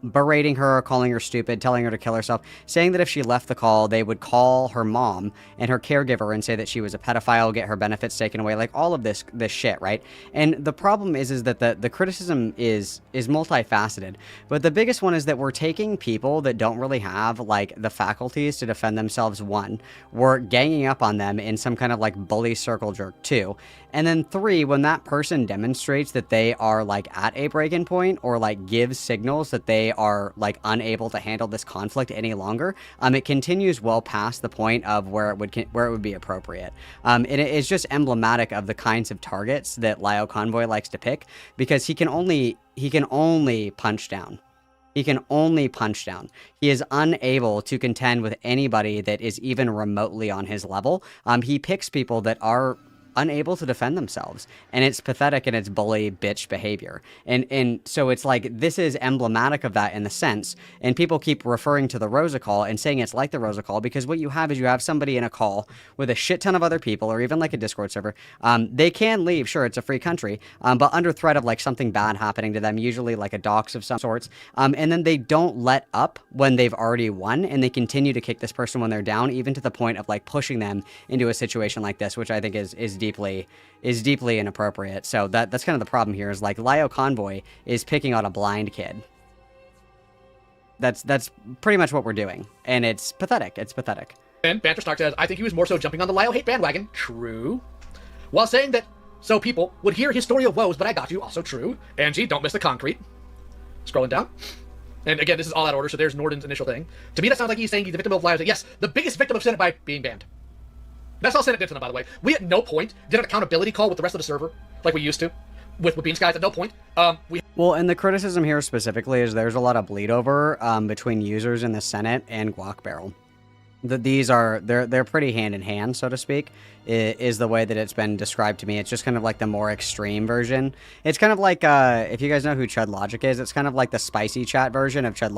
berating her, calling her stupid, telling her to kill herself, saying that if she left the call, they would call her mom and her caregiver and say that she was a pedophile, get her benefits taken away, all of this shit, right? And the problem is that the criticism is multifaceted, but the biggest one is that we're taking people that don't really have the faculties to defend themselves. One, we're ganging up on them in some kind of bully circle jerk. Two, and then three, when that person demonstrates that they are at a breaking point or gives signals that they are unable to handle this conflict any longer, it continues well past the point of where it would be appropriate. And it is just emblematic of the kinds of targets that LioConvoy likes to pick, because he can only punch down. He can only punch down. He is unable to contend with anybody that is even remotely on his level. He picks people that are unable to defend themselves, and it's pathetic, and it's bully bitch behavior, and so it's this is emblematic of that in the sense. And people keep referring to the Rosa call and saying it's like the Rosa call because what you have is you have somebody in a call with a shit ton of other people, or even a Discord server. They can leave, sure, it's a free country, but under threat of something bad happening to them, usually a dox of some sorts, and then they don't let up when they've already won, and they continue to kick this person when they're down, even to the point of pushing them into a situation like this, which I think is deep deeply inappropriate. So that's kind of the problem here is like LioConvoy is picking on a blind kid. That's pretty much what we're doing, and it's pathetic. It's pathetic. And Banter Stark says, I think he was more so jumping on the Lio hate bandwagon. True. While saying that so people would hear his story of woes, but I got you. Also true. Angie, don't miss the concrete. Scrolling down. And again, this is all out of order, so there's Norden's initial thing. To me, that sounds like he's saying he's the victim of Lio's. Yes, the biggest victim of Senate by being banned. That's all Senate did to them, by the way. We at no point did an accountability call with the rest of the server, like we used to, with Bean Skies. At no point. Well, and the criticism here specifically is there's a lot of bleed over between users in the Senate and Guac Barrel. These are they're pretty hand in hand, so to speak, is the way that it's been described to me. It's just kind of like the more extreme version. It's kind of like if you guys know who Chud Logic is, it's kind of like the spicy chat version of Chud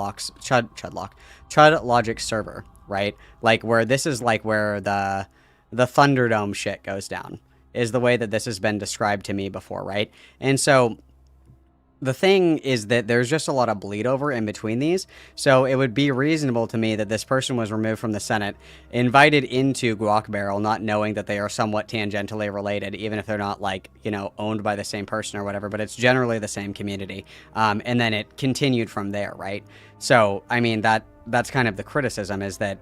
Logic server, right? Like where this is like where the Thunderdome shit goes down, is the way that this has been described to me before, right? And so the thing is that there's just a lot of bleed over in between these, so it would be reasonable to me that this person was removed from the Senate, invited into Guac Barrel, not knowing that they are somewhat tangentially related, even if they're not, like, you know, owned by the same person or whatever, but it's generally the same community, and then it continued from there, right? So, I mean, that's kind of the criticism, is that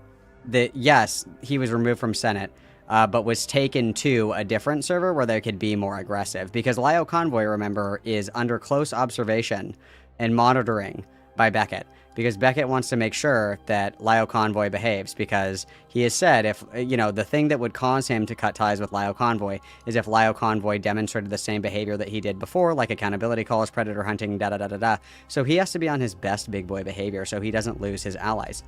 yes, he was removed from Senate, but was taken to a different server where they could be more aggressive. Because LioConvoy, remember, is under close observation and monitoring by Beckett. Because Beckett wants to make sure that LioConvoy behaves. Because he has said, if, you know, the thing that would cause him to cut ties with LioConvoy is if LioConvoy demonstrated the same behavior that he did before, like accountability calls, predator hunting, da-da-da-da-da. So he has to be on his best big boy behavior so he doesn't lose his allies.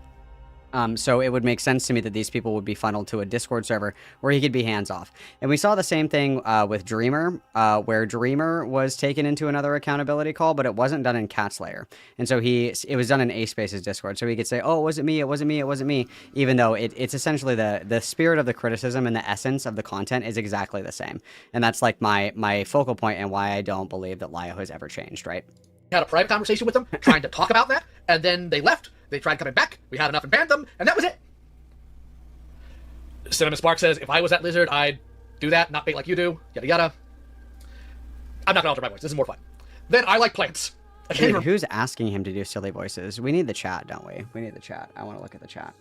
So it would make sense to me that these people would be funneled to a Discord server where he could be hands-off. And we saw the same thing with Dreamer, where Dreamer was taken into another accountability call, but it wasn't done in Catslayer. And so it was done in A-Space's Discord. So he could say, oh, it wasn't me, it wasn't me, it wasn't me, even though it's essentially the spirit of the criticism and the essence of the content is exactly the same. And that's like my focal point and why I don't believe that Lio has ever changed, right? We had a private conversation with them, trying to talk about that, and then they left. They tried coming back. We had enough and banned them, and that was it. Cinnamon Spark says, if I was that lizard, I'd do that, not bait like you do, yada yada. I'm not gonna alter my voice. This is more fun. Then I like plants. Dude, who's asking him to do silly voices? We need the chat, don't we? We need the chat. I want to look at the chat.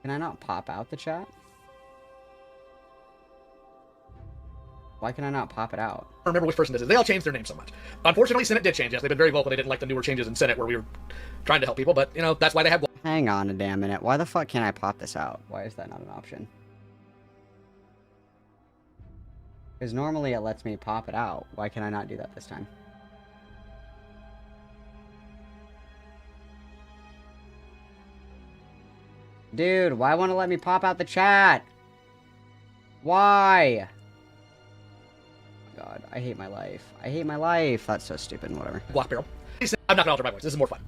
Can I not pop out the chat? Why can I not pop it out? I don't remember which person this is. They all changed their name so much. Unfortunately, Senate did change. Yes, they've been very vocal. They didn't like the newer changes in Senate where we were trying to help people, but, you know, that's why they have... Hang on a damn minute. Why the fuck can't I pop this out? Why is that not an option? Because normally it lets me pop it out. Why can I not do that this time? Dude, why won't it let me pop out the chat? Why? God, I hate my life. I hate my life. That's so stupid and whatever. Guac Barrel. I'm not gonna alter my voice. This is more fun.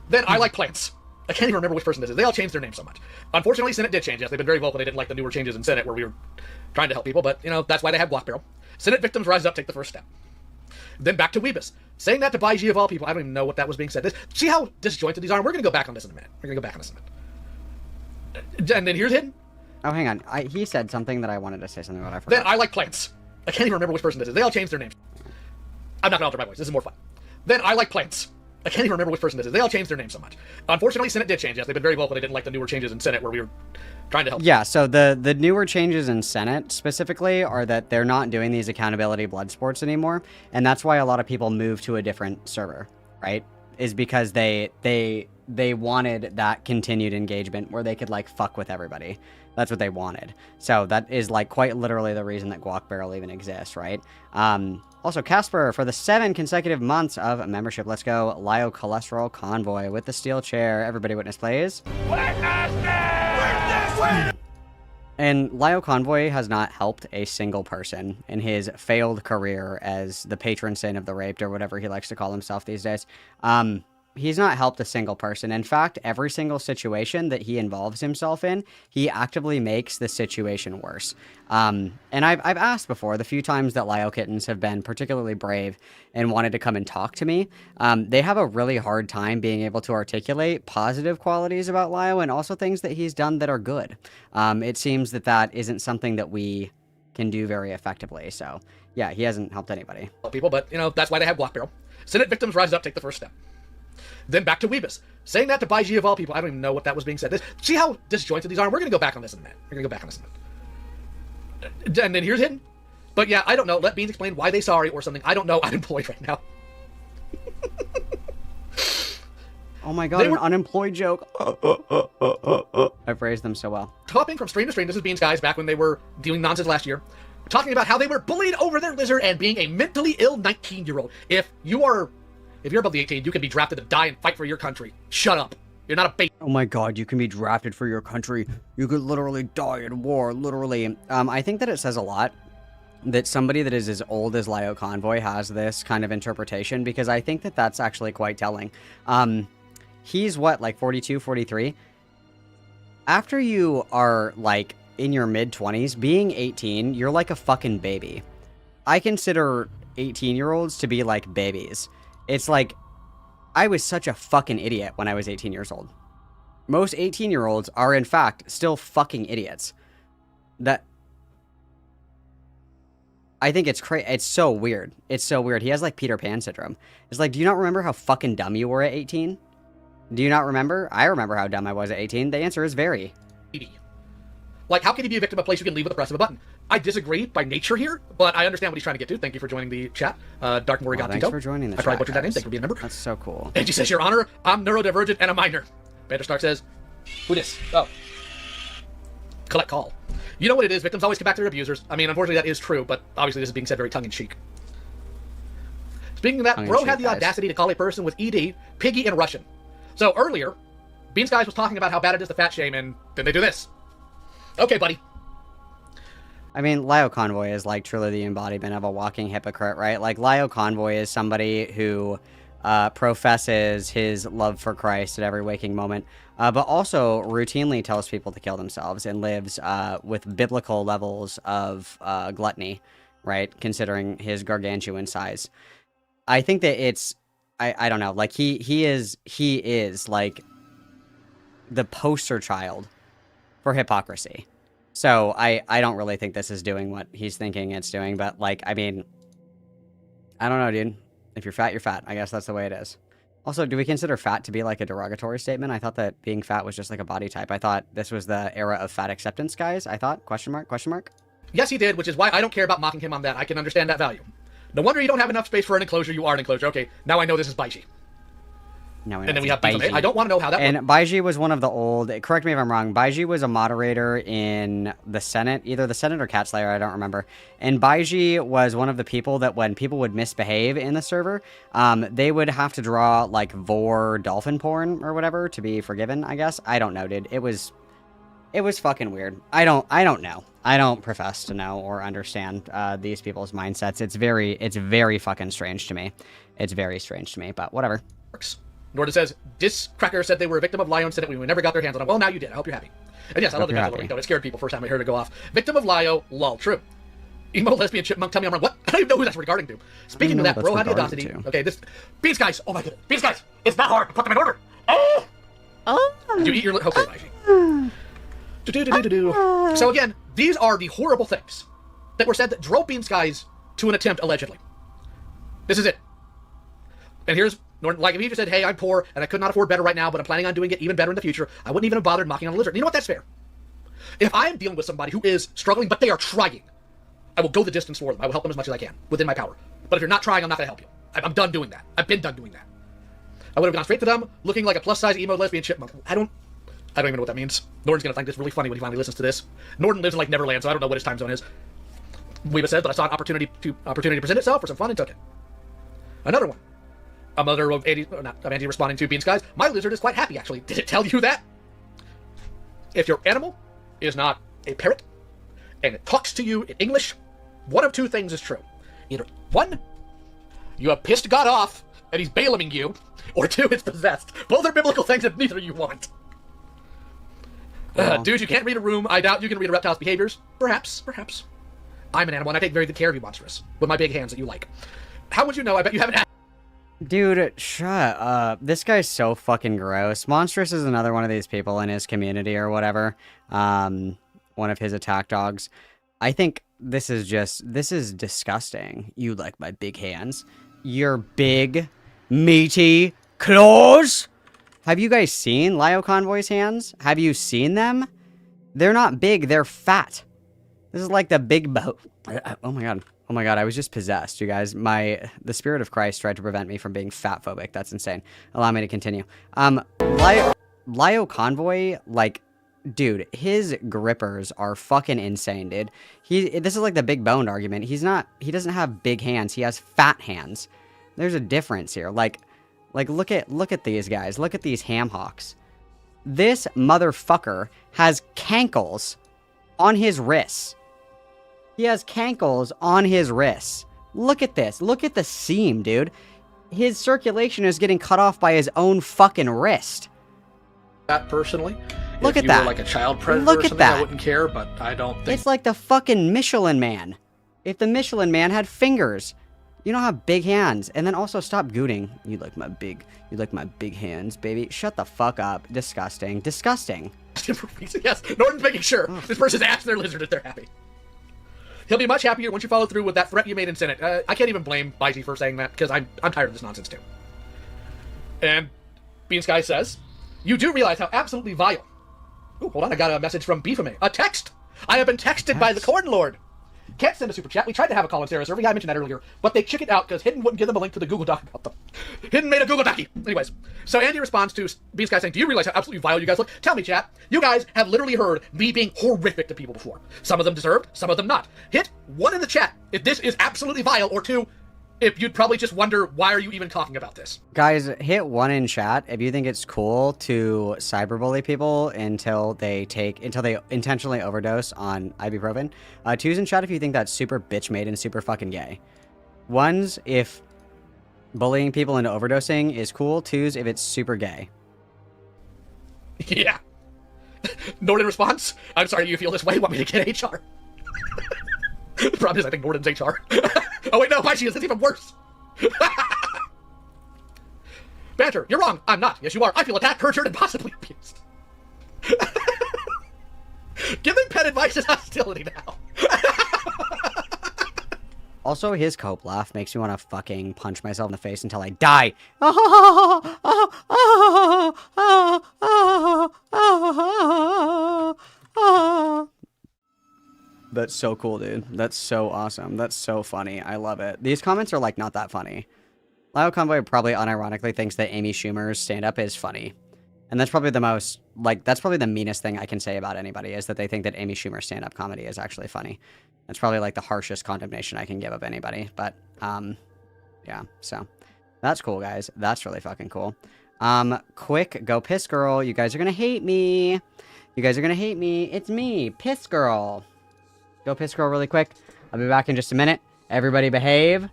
Then I like plants. I can't even remember which person this is. They all changed their name so much. Unfortunately, Senate did change. Yes, they've been very vocal. They didn't like the newer changes in Senate where we were trying to help people, but, you know, that's why they have Guac Barrel. Senate victims rise up, take the first step. Then back to Weebus. Saying that to Baiji of all people. I don't even know what that was being said. See how disjointed these are? We're gonna go back on this in a minute. We're gonna go back on this in a minute. And then here's Hidden. Oh, hang on. He said something that I wanted to say something about. I forgot. Then I like plants. I can't even remember which person this is. They all changed their names. I'm not gonna alter my voice. This is more fun. Then I like plants. I can't even remember which person this is. They all changed their names so much. Unfortunately, Senate did change. Yes, they've been very vocal. They didn't like the newer changes in Senate where we were trying to help. Yeah, so the newer changes in Senate specifically are that they're not doing these accountability blood sports anymore, and that's why a lot of people move to a different server, right? Is because they wanted that continued engagement where they could, like, fuck with everybody. That's what they wanted. So that is, like, quite literally the reason that Guac Barrel even exists, right? Also, Casper, for the 7 consecutive months of membership, let's go. Lio Cholesterol Convoy with the steel chair. Everybody witness, please. And LioConvoy has not helped a single person in his failed career as the patron saint of the raped, or whatever he likes to call himself these days. he's not helped a single person. In fact, every single situation that he involves himself in, he actively makes the situation worse. And I've asked before, the few times that Lio Kittens have been particularly brave and wanted to come and talk to me, they have a really hard time being able to articulate positive qualities about Lio and also things that he's done that are good. It seems that that isn't something that we can do very effectively. So yeah, he hasn't helped anybody. People, but you know, that's why they have Block Barrel. Senate victims rise up, take the first step. Then back to Weebus. Saying that to Baiji of all people. I don't even know what that was being said. See how disjointed these are? We're going to go back on this in a minute. We're going to go back on this in a minute. And then here's Hidden. But yeah, I don't know. Let Beans explain why they sorry or something. I don't know. I'm employed right now. Oh my god, an unemployed joke. I've raised them so well. Hopping from stream to stream, this is Beans guys back when they were doing nonsense last year, talking about how they were bullied over their lizard and being a mentally ill 19-year-old. If you're above the 18, you can be drafted to die and fight for your country. Shut up. You're not a baby. Oh my god, you can be drafted for your country. You could literally die in war, literally. I think that it says a lot that somebody that is as old as LioConvoy has this kind of interpretation, because I think that that's actually quite telling. He's what, like 42, 43? After you are, like, in your mid-20s, being 18, you're like a fucking baby. I consider 18-year-olds to be like babies. It's like, I was such a fucking idiot when I was 18 years old. Most 18-year-olds are, in fact, still fucking idiots. I think it's crazy. It's so weird. It's so weird. He has, like, Peter Pan syndrome. It's like, do you not remember how fucking dumb you were at 18? Do you not remember? I remember how dumb I was at 18. The answer is very. Like, how can he be a victim of a place you can leave with the press of a button? I disagree by nature here, but I understand what he's trying to get to. Thank you for joining the chat. Dark Morrigan. Thanks for joining the chat. I probably butchered that name. Thank you for being a member. That's so cool. Angie says, Your Honor, I'm neurodivergent and a minor. Banter Stark says, who this? Oh. Collect call. You know what it is? Victims always come back to their abusers. I mean, unfortunately, that is true, but obviously this is being said very tongue-in-cheek. Speaking of that, Bro had the audacity to call a person with ED, piggy, and Russian. So earlier, Beans Guys was talking about how bad it is to fat shame, and then they do this. Okay, buddy. I mean, LioConvoy is like truly the embodiment of a walking hypocrite, right? Like, LioConvoy is somebody who professes his love for Christ at every waking moment, but also routinely tells people to kill themselves and lives with biblical levels of gluttony, right? Considering his gargantuan size. I think that it's, I don't know, like he is like the poster child for hypocrisy. So I don't really think this is doing what he's thinking it's doing, but like, I mean, I don't know, dude. If you're fat, you're fat. I guess that's the way it is. Also, do we consider fat to be like a derogatory statement? I thought that being fat was just like a body type. I thought this was the era of fat acceptance, guys. I thought, question mark, question mark. Yes, he did, which is why I don't care about mocking him on that. I can understand that value. No wonder you don't have enough space for an enclosure. You are an enclosure. Okay, now I know this is Baiji. No, and then we have Baiji. I don't want to know how that works. And Baiji was one of the old, correct me if I'm wrong, Baiji was a moderator in the Senate, either the Senate or Cat Slayer, I don't remember. And Baiji was one of the people that when people would misbehave in the server, they would have to draw like vor dolphin porn or whatever to be forgiven, I guess. I don't know, dude. It was fucking weird. I don't know. I don't profess to know or understand these people's mindsets. It's very fucking strange to me. It's very strange to me, but whatever. Norton says, Discracker said they were a victim of Lio incident. We never got their hands on them. Well, now you did. I hope you're happy. And yes, I love the guys over. It scared people first time I heard it go off. Victim of Lio, lol, true. Emo lesbian chipmunk, tell me I'm wrong. What? I don't even know who that's regarding to. Speaking of that, Bro had the audacity. Okay, this... Beans Guys! Oh my goodness. Beans Guys! It's not hard to put them in order! Oh! You eat your... Okay, Baiji. So again, these are the horrible things that were said that drove Beans Guys to an attempt, allegedly. This is it. And here's... Like, if he just said, hey, I'm poor, and I could not afford better right now, but I'm planning on doing it even better in the future, I wouldn't even have bothered mocking on a lizard. You know what? That's fair. If I am dealing with somebody who is struggling, but they are trying, I will go the distance for them. I will help them as much as I can, within my power. But if you're not trying, I'm not going to help you. I'm done doing that. I've been done doing that. I would have gone straight to them, looking like a plus-size emo lesbian chipmunk. I don't even know what that means. Norton's going to find this really funny when he finally listens to this. Norton lives in, like, Neverland, so I don't know what his time zone is. Weeba said, but I saw an opportunity to present itself for some fun and took it. Another one. A mother of Andy responding to Beans Guys. My lizard is quite happy, actually. Did it tell you that? If your animal is not a parrot, and it talks to you in English, one of two things is true. Either, one, you have pissed God off, and he's bailing you, or 2, it's possessed. Both are biblical things that neither you want. Dude, you can't read a room. I doubt you can read a reptile's behaviors. Perhaps. I'm an animal, and I take very good care of you, monstrous, with my big hands that you like. How would you know? I bet you haven't. Dude, shut up. This guy's so fucking gross. Monstrous is another one of these people in his community or whatever. One of his attack dogs. I think this is disgusting. You like my big hands. Your big, meaty claws? Have you guys seen LioConvoy's hands? Have you seen them? They're not big, they're fat. This is like the big boat. Oh my god. Oh my god, I was just possessed, you guys. The spirit of Christ tried to prevent me from being fat phobic. That's insane. Allow me to continue. LioConvoy, like, dude, his grippers are fucking insane, dude. This is like the big boned argument. He doesn't have big hands. He has fat hands. There's a difference here. Like look at these guys. Look at these ham hocks. This motherfucker has cankles on his wrists. He has cankles on his wrists. Look at this. Look at the seam, dude. His circulation is getting cut off by his own fucking wrist. That personally. Look if at you that. Were like a child predator Look or at something, that. I wouldn't care, but I don't think. It's like the fucking Michelin Man. If the Michelin Man had fingers. You don't have big hands. And then also stop gooting. You like my big hands, baby. Shut the fuck up. Disgusting. Disgusting. Yes, Norton's making sure this person's asked their lizard if they're happy. He'll be much happier once you follow through with that threat you made in Senate. I can't even blame Bitey for saying that, because I'm tired of this nonsense too. And Bean Sky says, you do realize how absolutely vile. Ooh, hold on, I got a message from Beefame. A text! I have been texted by the Corn Lord. Can't send a super chat. We tried to have a call in Sarah server. I mentioned that earlier, but they chickened out because Hidden wouldn't give them a link to the Google Doc about them. Hidden made a Google Docie. Anyways, so Andy responds to Bean Sky saying, do you realize how absolutely vile you guys look? Tell me, chat. You guys have literally heard me being horrific to people before. Some of them deserved, some of them not. Hit 1 in the chat if this is absolutely vile, or 2 if you'd probably just wonder, why are you even talking about this? Guys, hit 1 in chat if you think it's cool to cyberbully people until they intentionally overdose on ibuprofen. 2's in chat if you think that's super bitch made and super fucking gay. 1's if bullying people into overdosing is cool. 2's if it's super gay. Yeah. Norton response, I'm sorry you feel this way. Want me to get HR? The problem is I think Norton's HR. Oh wait, no, why she is? That's even worse. Banter, you're wrong. I'm not. Yes, you are. I feel attacked, perjured, and possibly abused. Giving pet advice is hostility now. Also, his cope laugh makes me want to fucking punch myself in the face until I die. That's so cool, dude. That's so awesome. That's so funny. I love it. These comments are, like, not that funny. LioConvoy probably unironically thinks that Amy Schumer's stand-up is funny. And that's probably the most, like, that's probably the meanest thing I can say about anybody, is that they think that Amy Schumer's stand-up comedy is actually funny. That's probably, like, the harshest condemnation I can give of anybody. But, yeah, so. That's cool, guys. That's really fucking cool. Quick, go Piss Girl. You guys are gonna hate me. You guys are gonna hate me. It's me, Piss Girl. Go Piss Girl really quick. I'll be back in just a minute. Everybody behave.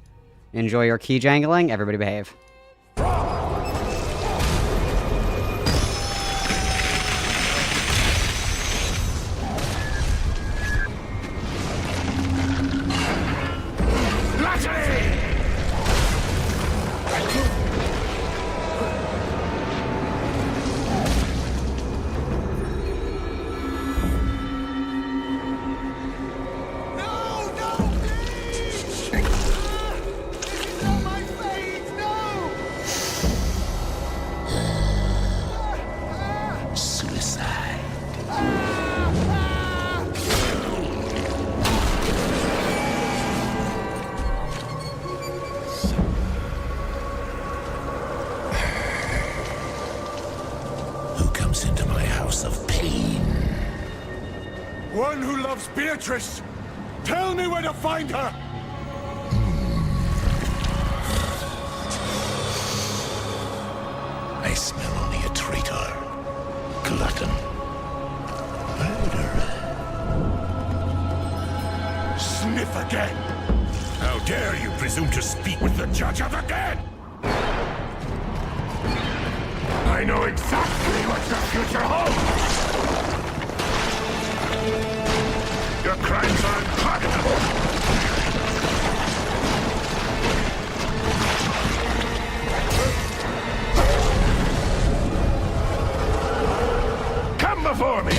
Enjoy your key jangling. Everybody behave. Into my house of pain. One who loves Beatrice. Tell me where to find her. I smell only a traitor, glutton, murderer. Sniff again. How dare you presume to speak with the judge of again? I know exactly what your future holds! Your crimes are unpardonable! Come before me!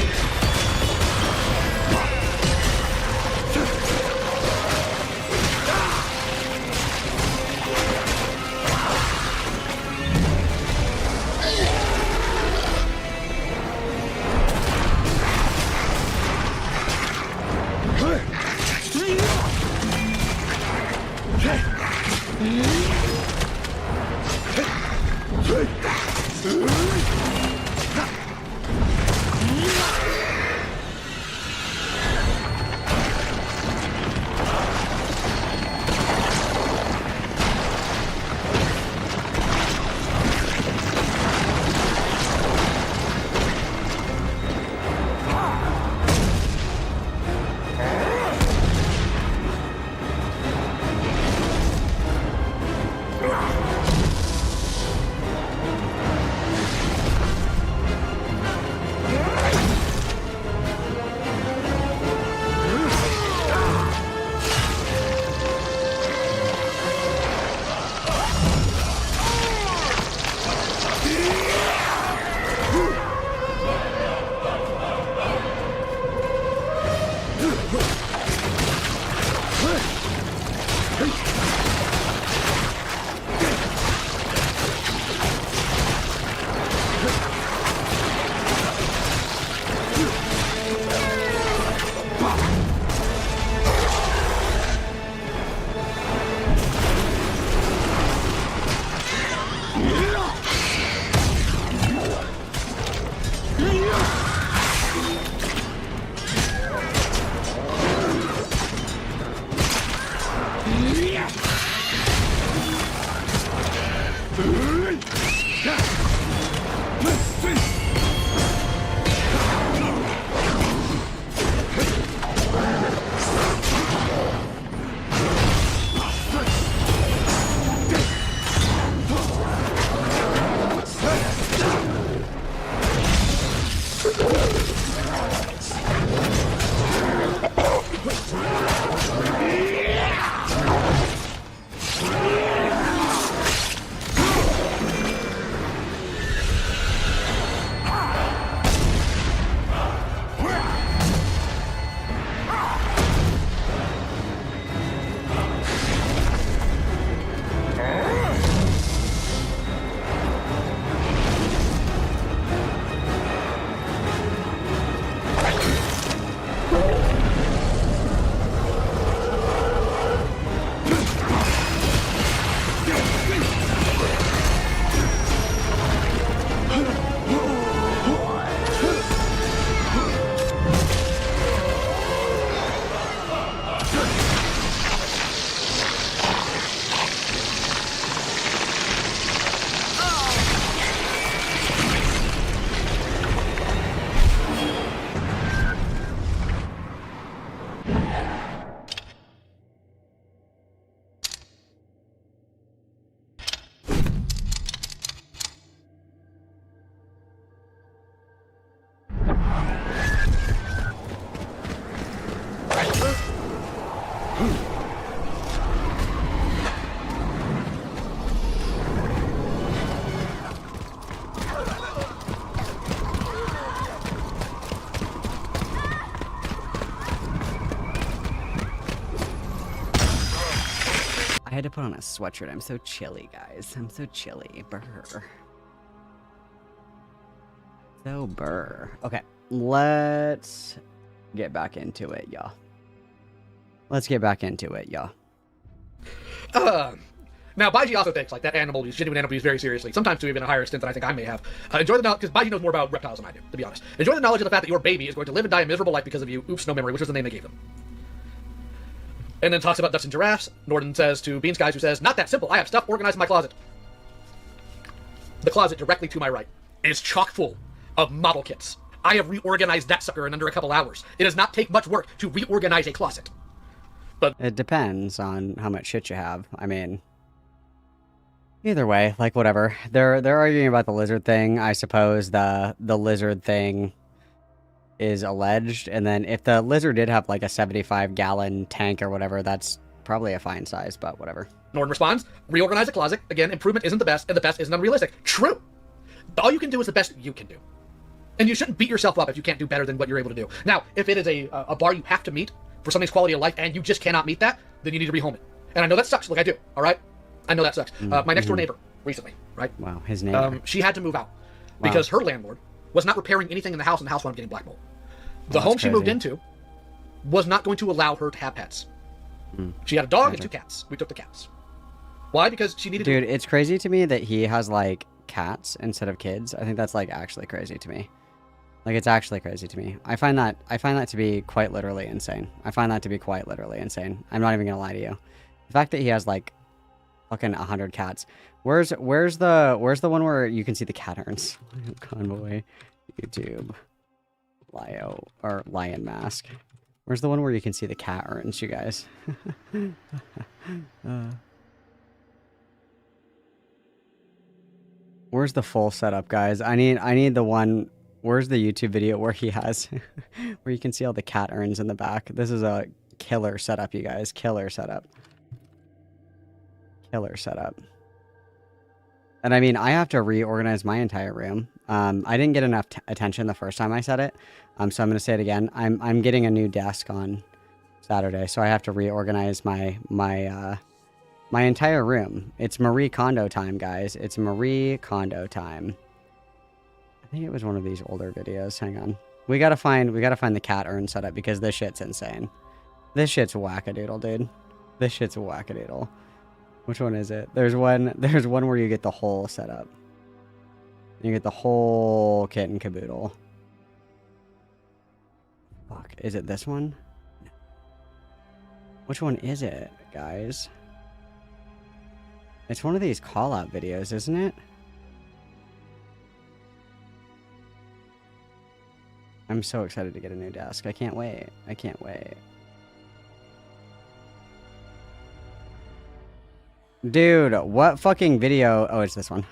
I had to put on a sweatshirt. I'm so chilly, guys. I'm so chilly. Brr. So brr. Okay, let's get back into it, y'all. Let's get back into it, y'all. Now, Baiji also takes, like, that animal use, genuine animal use, very seriously. Sometimes to even a higher extent than I think I may have. Enjoy the knowledge, because Baiji knows more about reptiles than I do, to be honest. Enjoy the knowledge of the fact that your baby is going to live and die a miserable life because of you. Oops, no memory, which was the name they gave them. And then talks about ducks and giraffes. Norden says to Beans Guys, who says, "Not that simple. I have stuff organized in my closet." The closet directly to my right is chock full of model kits. I have reorganized that sucker in under a couple hours. It does not take much work to reorganize a closet. But it depends on how much shit you have. I mean, Either way, like whatever. They're arguing about the lizard thing. I suppose the lizard thing is alleged, and then if the lizard did have like a 75-gallon tank or whatever, that's probably a fine size, but whatever. Norton responds, reorganize the closet. Again, improvement isn't the best, and the best isn't unrealistic. True. All you can do is the best you can do. And you shouldn't beat yourself up if you can't do better than what you're able to do. Now, if it is a bar you have to meet for somebody's quality of life and you just cannot meet that, then you need to rehome it. And I know that sucks, like I do, all right? I know that sucks. My next door neighbor, recently, right? Wow, his neighbor. She had to move out because her landlord was not repairing anything in the house, and the house wound up getting black mold. The home she moved into was not going to allow her to have pets. She had a dog and 2 cats. We took the cats. Why? Because she needed Dude, it's crazy to me that he has, like, cats instead of kids. I think that's, like, actually crazy to me. Like, it's actually crazy to me. I find that to be quite literally insane. I'm not even gonna lie to you. The fact that he has, like, fucking 100 cats. Where's the one where you can see the cat urns? Convoy, YouTube, Lion Mask. Where's the one where you can see the cat urns, you guys? Where's the full setup, guys? I need the one. Where's the YouTube video where he has where you can see all the cat urns in the back? This is a killer setup, you guys. Killer setup. Killer setup. And I mean, I have to reorganize my entire room. I didn't get enough attention the first time I said it. So I'm going to say it again. I'm getting a new desk on Saturday, so I have to reorganize my entire room. It's Marie Kondo time, guys. It's Marie Kondo time. I think it was one of these older videos. Hang on. We gotta find the cat urn setup because this shit's insane. This shit's wackadoodle, dude. This shit's wackadoodle. Which one is it? There's one where you get the whole setup. You get the whole kit and caboodle. Fuck, is it this one? Which one is it, guys? It's one of these call-out videos, isn't it? I'm so excited to get a new desk. I can't wait. I can't wait. Dude, what fucking video? Oh, it's this one.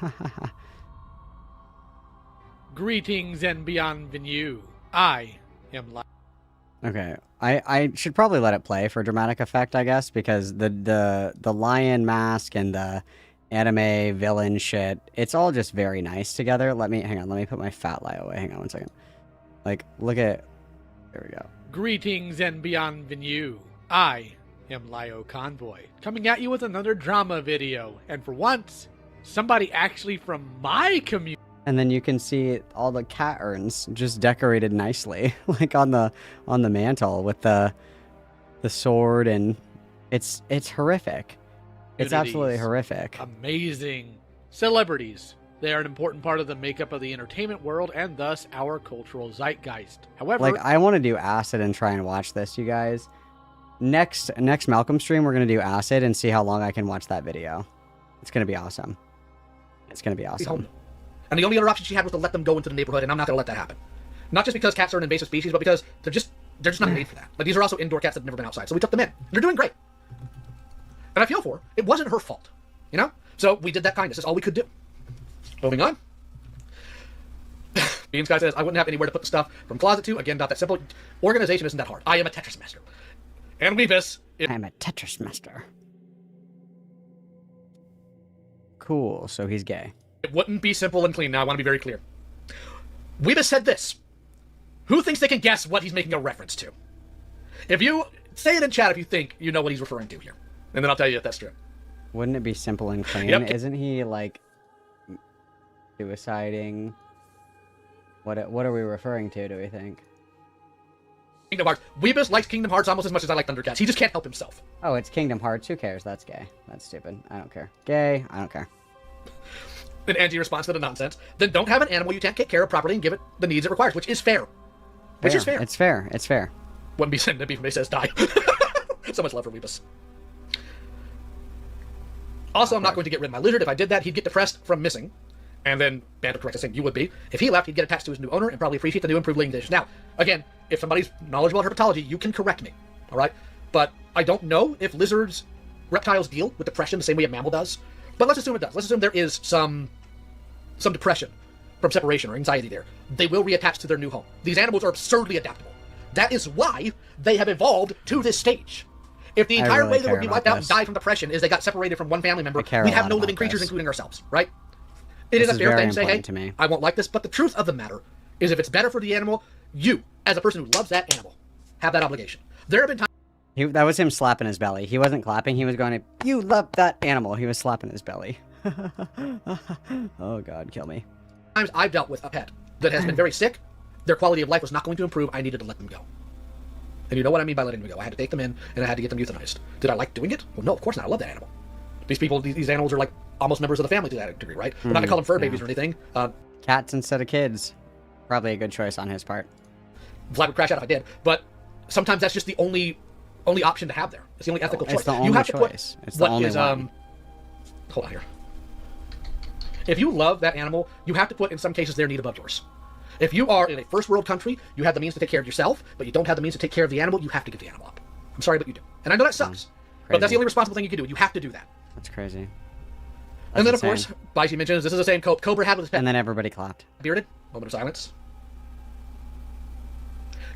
Greetings and bienvenue. I am Okay, I should probably let it play for dramatic effect, I guess, because the lion mask and the anime villain shit, it's all just very nice together. Hang on, let me put my fat lie away. Hang on one second. Like, look at, there we go. Greetings and bienvenue. I am LioConvoy, coming at you with another drama video, and for once, somebody actually from my community. And then you can see all the cat urns just decorated nicely, like on the mantle with the sword, and it's horrific. It's absolutely horrific. Amazing celebrities. They are an important part of the makeup of the entertainment world and thus our cultural zeitgeist. However, like, I want to do acid and try and watch this, you guys. Next Malcolm stream, we're gonna do acid and see how long I can watch that video. It's gonna be awesome. It's gonna be awesome. And the only other option she had was to let them go into the neighborhood, and I'm not going to let that happen. Not just because cats are an invasive species, but because they're just not made for that. Like, these are also indoor cats that have never been outside, so we took them in. They're doing great. And I feel for her. It wasn't her fault, you know? So we did that kindness. That's all we could do. Moving on. Bean Sky says, I wouldn't have anywhere to put the stuff from closet to. Again, not that simple. Organization isn't that hard. I am a Tetris master. And Weebus... I'm a Tetris master. Cool, so he's gay. It wouldn't be simple and clean. Now, I want to be very clear. Weebus said this. Who thinks they can guess what he's making a reference to? If you... Say it in chat if you think you know what he's referring to here. And then I'll tell you if that's true. Wouldn't it be simple and clean? Yep. Isn't he, like, suiciding? What are we referring to, do we think? Kingdom Hearts. Weebus likes Kingdom Hearts almost as much as I like Thundercats. He just can't help himself. Oh, it's Kingdom Hearts. Who cares? That's gay. That's stupid. I don't care. Gay. I don't care. Then Angie responds to the nonsense. Then don't have an animal you can't take care of properly and give it the needs it requires, which is fair. Which is fair. It's fair. It's fair. Wouldn't be sent to be from says die. So much love for Weebus. Also, I'm not going to get rid of my lizard. If I did that, he'd get depressed from missing. And then Bando corrects us saying you would be. If he left, he'd get attached to his new owner and probably appreciate the new improved living conditions. Now, again, if somebody's knowledgeable about herpetology, you can correct me. All right? But I don't know if reptiles deal with depression the same way a mammal does, But let's assume it does. Let's assume there is some depression from separation or anxiety there. They will reattach to their new home. These animals are absurdly adaptable. That is why they have evolved to this stage. If the entire way they would be wiped out and die from depression is they got separated from one family member, we'd have no living creatures, including ourselves, right? It is a fair thing to say, hey, I won't like this, but the truth of the matter is if it's better for the animal, you, as a person who loves that animal, have that obligation. There have been times... That was him slapping his belly. He wasn't clapping. He was going to, you love that animal. He was slapping his belly. Oh, God, kill me. Times I've dealt with a pet that has been very sick. Their quality of life was not going to improve. I needed to let them go. And you know what I mean by letting them go. I had to take them in, and I had to get them euthanized. Did I like doing it? Well, no, of course not. I love that animal. These people, these animals are like almost members of the family to that degree, right? We're not going to call them fur babies or anything. Cats instead of kids. Probably a good choice on his part. Vlad would crash out if I did, but sometimes that's just the only option to have there. It's the only ethical choice. It's the only you have choice. To put it's the only is, one. Hold on here. If you love that animal, you have to put, in some cases, their need above yours. If you are in a first world country, you have the means to take care of yourself, but you don't have the means to take care of the animal, you have to give the animal up. I'm sorry, but you do. And I know that sucks, but that's the only responsible thing you can do. You have to do that. That's crazy. And then, of course, Bicey mentions, this is the same Cobra had with his pet. And then everybody clapped. Bearded. Moment of silence.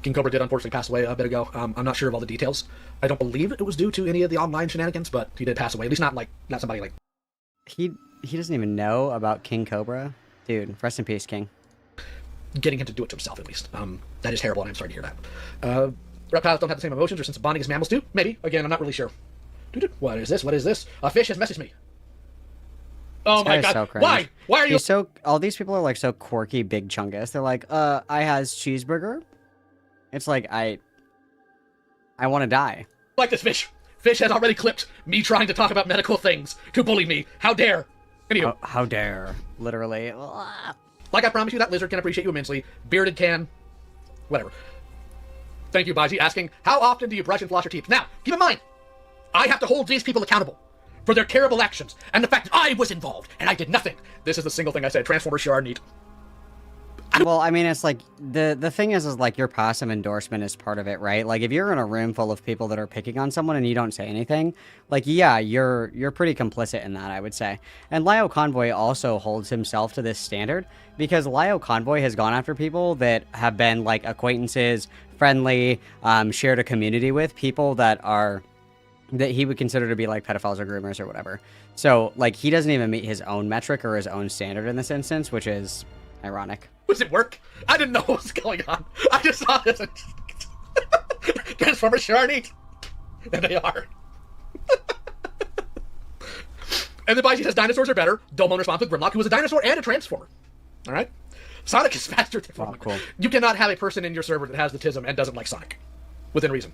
King Cobra did unfortunately pass away a bit ago. I'm not sure of all the details. I don't believe it was due to any of the online shenanigans, but he did pass away. At least not somebody like... He doesn't even know about King Cobra? Dude, rest in peace, King. Getting him to do it to himself, at least. That is terrible, and I'm sorry to hear that. Reptiles don't have the same emotions or sense of bonding as mammals do? Maybe. Again, I'm not really sure. What is this? What is this? A fish has messaged me. Oh my god. So why? Why are you... All these people are like so quirky, big chungus. They're like, I has cheeseburger. It's like, I want to die. Like this fish. Fish has already clipped me trying to talk about medical things to bully me. How dare. Anywho. How dare. Literally. Like I promised you, that lizard can appreciate you immensely. Bearded can. Whatever. Thank you, Baji, asking, how often do you brush and floss your teeth? Now, keep in mind, I have to hold these people accountable for their terrible actions and the fact that I was involved and I did nothing. This is the single thing I said. Transformers sure are neat. Well, I mean, it's like, the thing is like your passive endorsement is part of it, right? Like, if you're in a room full of people that are picking on someone and you don't say anything, like, yeah, you're pretty complicit in that, I would say. And LioConvoy also holds himself to this standard, because LioConvoy has gone after people that have been, like, acquaintances, friendly, shared a community with, people that he would consider to be, like, pedophiles or groomers or whatever. So, like, he doesn't even meet his own metric or his own standard in this instance, which is ironic. Was it work? I didn't know what was going on. I just saw this. Transformers sure are neat. And they are. And then Baiji says dinosaurs are better. Domon responds with Grimlock, who was a dinosaur and a transformer. Alright? Sonic is faster than cool. You cannot have a person in your server that has the tism and doesn't like Sonic. Within reason.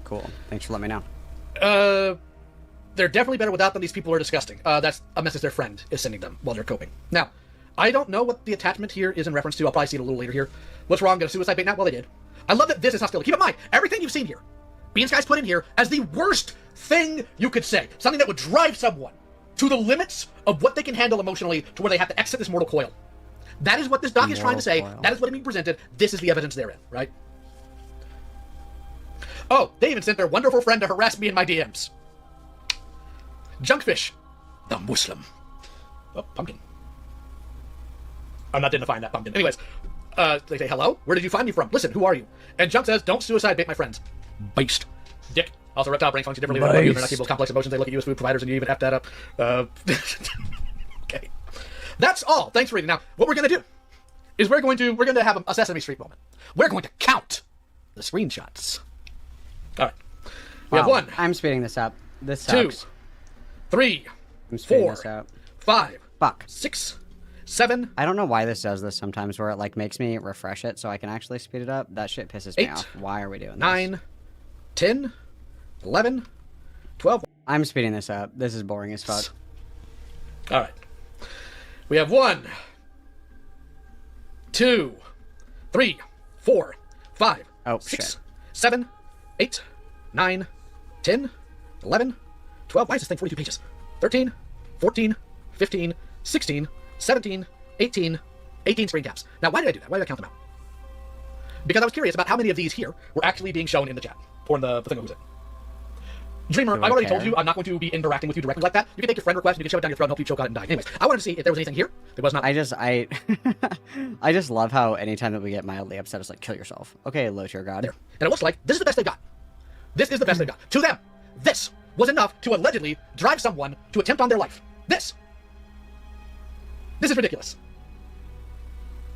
Cool. Thanks for letting me know. They're definitely better without them. These people are disgusting. That's a message their friend is sending them while they're coping. Now, I don't know what the attachment here is in reference to. I'll probably see it a little later here. What's wrong? Got a suicide bait now? Well, they did. I love that this is hostility. Keep in mind, everything you've seen here, Bean Sky's put in here as the worst thing you could say. Something that would drive someone to the limits of what they can handle emotionally to where they have to exit this mortal coil. That is what this doc is trying to say. That is what is being presented. This is the evidence therein, right? Oh, they even sent their wonderful friend to harass me in my DMs. Junkfish, the Muslim. Oh, pumpkin. I'm not identifying that pumpkin. Anyways, they say, hello? Where did you find me from? Listen, who are you? And Junk says, don't suicide bait my friends. Based. Dick. Also, reptile brains function differently than human. They're not capable of complex emotions. They look at you as food providers, and you even F that up. Okay. That's all. Thanks for reading. Now, what we're going to do is we're going to have a Sesame Street moment. We're going to count the screenshots. All right. We have 1. I'm speeding this up. This sucks. 2, 3, I'm speeding 4, this up. 5, Fuck. 6, 7. I don't know why this does this sometimes, where it like makes me refresh it so I can actually speed it up. That shit pisses me 8, off. Why are we doing 9, this? 10, 11, 12. I'm speeding this up. This is boring as fuck. All right. We have 1, 2, 3, 4, 5, 6, 7, 8, 9, 10, 11, 12. Why is this thing 42 pages? 13, 14, 15, 16, 17, 18 screen caps. Now, why did I do that? Why did I count them out? Because I was curious about how many of these here were actually being shown in the chat, or in the thing. Who's it? Dreamer, I've already told you I'm not going to be interacting with you directly like that. You can take your friend request, you can shove it down your throat and hope you choke on it and die. Anyways, I wanted to see if there was anything here that was not. I just love how anytime that we get mildly upset, it's like, kill yourself. Okay, low tier god. There. And it looks like this is the best they've got. This is the best they've got. To them, this was enough to allegedly drive someone to attempt on their life. This is ridiculous.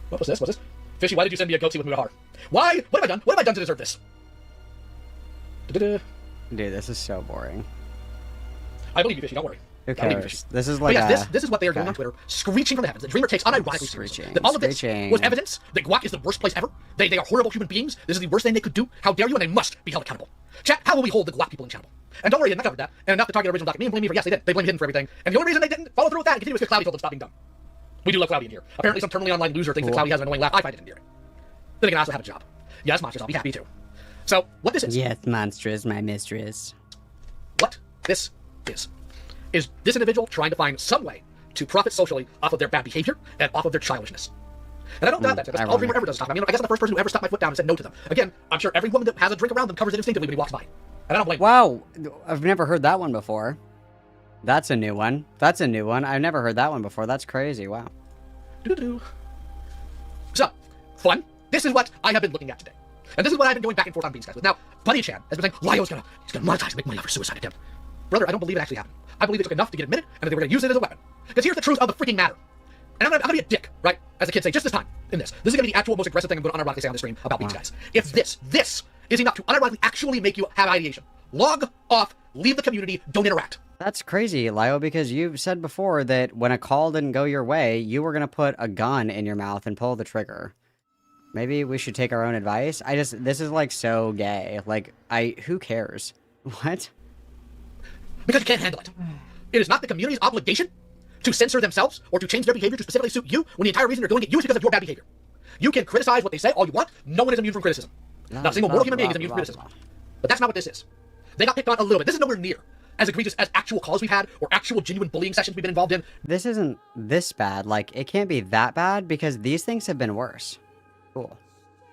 What was this? Fishy, why did you send me a goatee with Mudahar? Why? What have I done? What have I done to deserve this? Dude, this is so boring. I believe you, Fishy. Don't worry. Who cares? This is like yes, this is what they are doing on Twitter, screeching from the heavens. The Dreamer takes unironically seriously that all of this was evidence that Guac is the worst place ever. They are horrible human beings. This is the worst thing they could do. How dare you? And they must be held accountable. Chat, how will we hold the Guac people accountable? And don't worry, I covered that. And enough to target original document. Me and blame me for yes, they did. They blame Hidden for everything. And the only reason they didn't follow through with that and continue is because Cloudy told them to stop being dumb. We do love Cloudy in here. Apparently, some terminally online loser thinks that Cloudy has an annoying laugh. I find it endearing. Then again, I also have a job. Yes, monsters, I'll be happy too. So, what this is... Yes, monstrous, my mistress. What this is this individual trying to find some way to profit socially off of their bad behavior and off of their childishness. And I don't doubt that. That's all Dreamer ever does. I mean, I guess I'm the first person who ever stuck my foot down and said no to them. Again, I'm sure every woman that has a drink around them covers it instinctively when he walks by. And I don't blame them. Wow, I've never heard that one before. That's a new one. I've never heard that one before. That's crazy. Wow. So, fun. This is what I have been looking at today. And this is what I've been going back and forth on Beans Guys with. Now, Buddy Chan has been saying, Lio's gonna monetize and make money off her suicide attempt. Brother, I don't believe it actually happened. I believe it took enough to get admitted, and that they were gonna use it as a weapon. Because here's the truth of the freaking matter. And I'm gonna be a dick, right? As the kids say, just this time, in this. This is gonna be the actual most aggressive thing I'm gonna unironically say on the stream about Beans Guys. If this is enough to unironically actually make you have ideation, log off, leave the community, don't interact. That's crazy, Lio, because you've said before that when a call didn't go your way, you were gonna put a gun in your mouth and pull the trigger. Maybe we should take our own advice? This is like so gay. Like, who cares? What? Because you can't handle it. It is not the community's obligation to censor themselves or to change their behavior to specifically suit you when the entire reason they're doing it is because of your bad behavior. You can criticize what they say all you want. No one is immune from criticism. Not a single mortal human being is immune from criticism. But that's not what this is. They got picked on a little bit. This is nowhere near as egregious as actual calls we've had or actual genuine bullying sessions we've been involved in. This isn't this bad. Like, it can't be that bad because these things have been worse. Cool.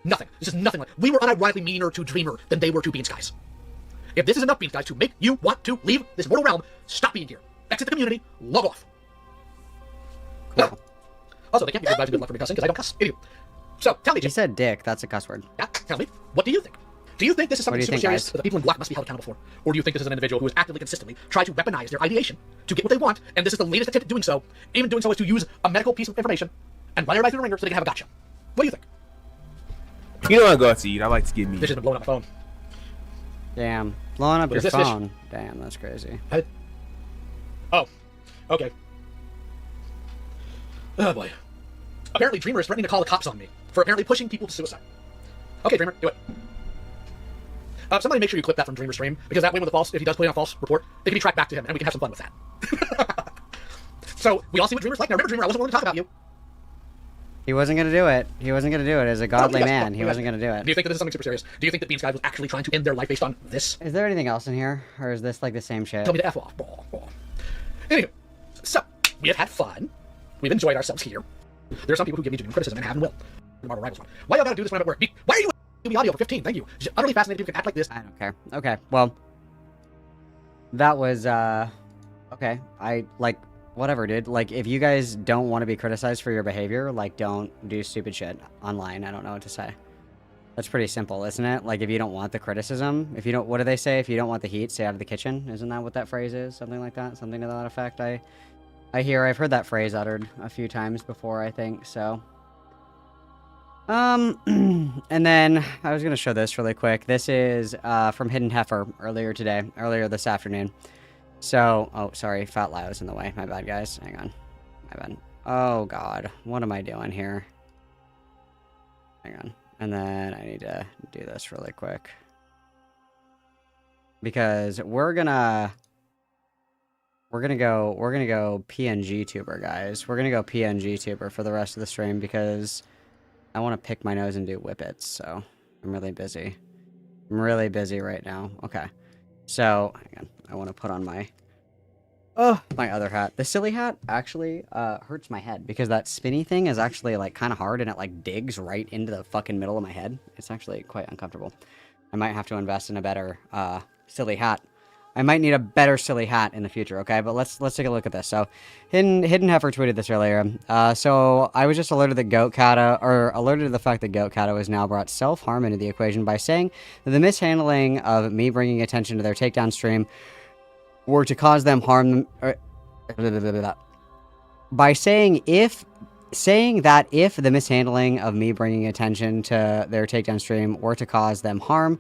Nothing. This is nothing like... We were unironically meaner to Dreamer than they were to Beans Guys. If this is enough, Beans Guys, to make you want to leave this mortal realm, stop being here. Exit the community. Log off. Cool. Also, they can't be advising good luck for me cussing because I don't cuss. Anyway. So, tell me, Jim. You said dick. That's a cuss word. Yeah, tell me. What do you think? Do you think this is something super serious that the people in black must be held accountable for? Or do you think this is an individual who has actively, consistently tried to weaponize their ideation to get what they want, and this is the latest attempt at doing so, even doing so is to use a medical piece of information and run everybody through the ringer so they can have a gotcha? What do you think? You know I got to eat. I like to get meat. This has been blowing up my phone. Damn. Blowing up What your is this, phone. Damn, that's crazy. Oh. Okay. Oh boy. Apparently Dreamer is threatening to call the cops on me for apparently pushing people to suicide. Okay, Dreamer, do it. Somebody make sure you clip that from Dreamer's stream, because that way if he does put in a false report, it can be tracked back to him, and we can have some fun with that. So, we all see what Dreamer's like. Now remember, Dreamer, I wasn't willing to talk about you. He wasn't gonna do it. He wasn't gonna do it. As a godly man, he wasn't gonna do it. Do you think that this is something super serious? Do you think that Beans Guy was actually trying to end their life based on this? Is there anything else in here? Or is this like the same shit? Tell me to F off. Anywho, so, we have had fun. We've enjoyed ourselves here. There are some people who give me genuine criticism and have and will. The Marvel Rivals one. Why y'all gotta do this when I'm at work? Why are you in audio for 15? Thank you. Just utterly fascinated people can act like this. I don't care. Okay, well, that was, okay. Whatever, dude. Like, if you guys don't want to be criticized for your behavior, like, don't do stupid shit online. I don't know what to say. That's pretty simple, isn't it? Like, if you don't want the criticism, if you don't, what do they say? If you don't want the heat, stay out of the kitchen. Isn't that what that phrase is? Something like that? Something to that effect? I've heard that phrase uttered a few times before, I think, so. And then, I was gonna show this really quick. This is, from Hidden Heifer earlier this afternoon. So, oh, sorry, Fat Lio's in the way. My bad, guys. Hang on. My bad. Oh, God. What am I doing here? Hang on. And then I need to do this really quick. Because we're gonna go PNG tuber, guys. We're gonna go PNG tuber for the rest of the stream because I want to pick my nose and do whippets, so I'm really busy. I'm really busy right now. Okay. So, hang on. I want to put on my other hat. The silly hat actually hurts my head because that spinny thing is actually like kind of hard and it like digs right into the fucking middle of my head. It's actually quite uncomfortable. I might have to invest in a better silly hat. I might need a better silly hat in the future, okay? But let's take a look at this. So, Hidden Heifer tweeted this earlier. So I was just alerted that alerted to the fact that Goat Catto has now brought self-harm into the equation by saying that the mishandling of me bringing attention to their takedown stream were to cause them harm. By saying that if the mishandling of me bringing attention to their takedown stream were to cause them harm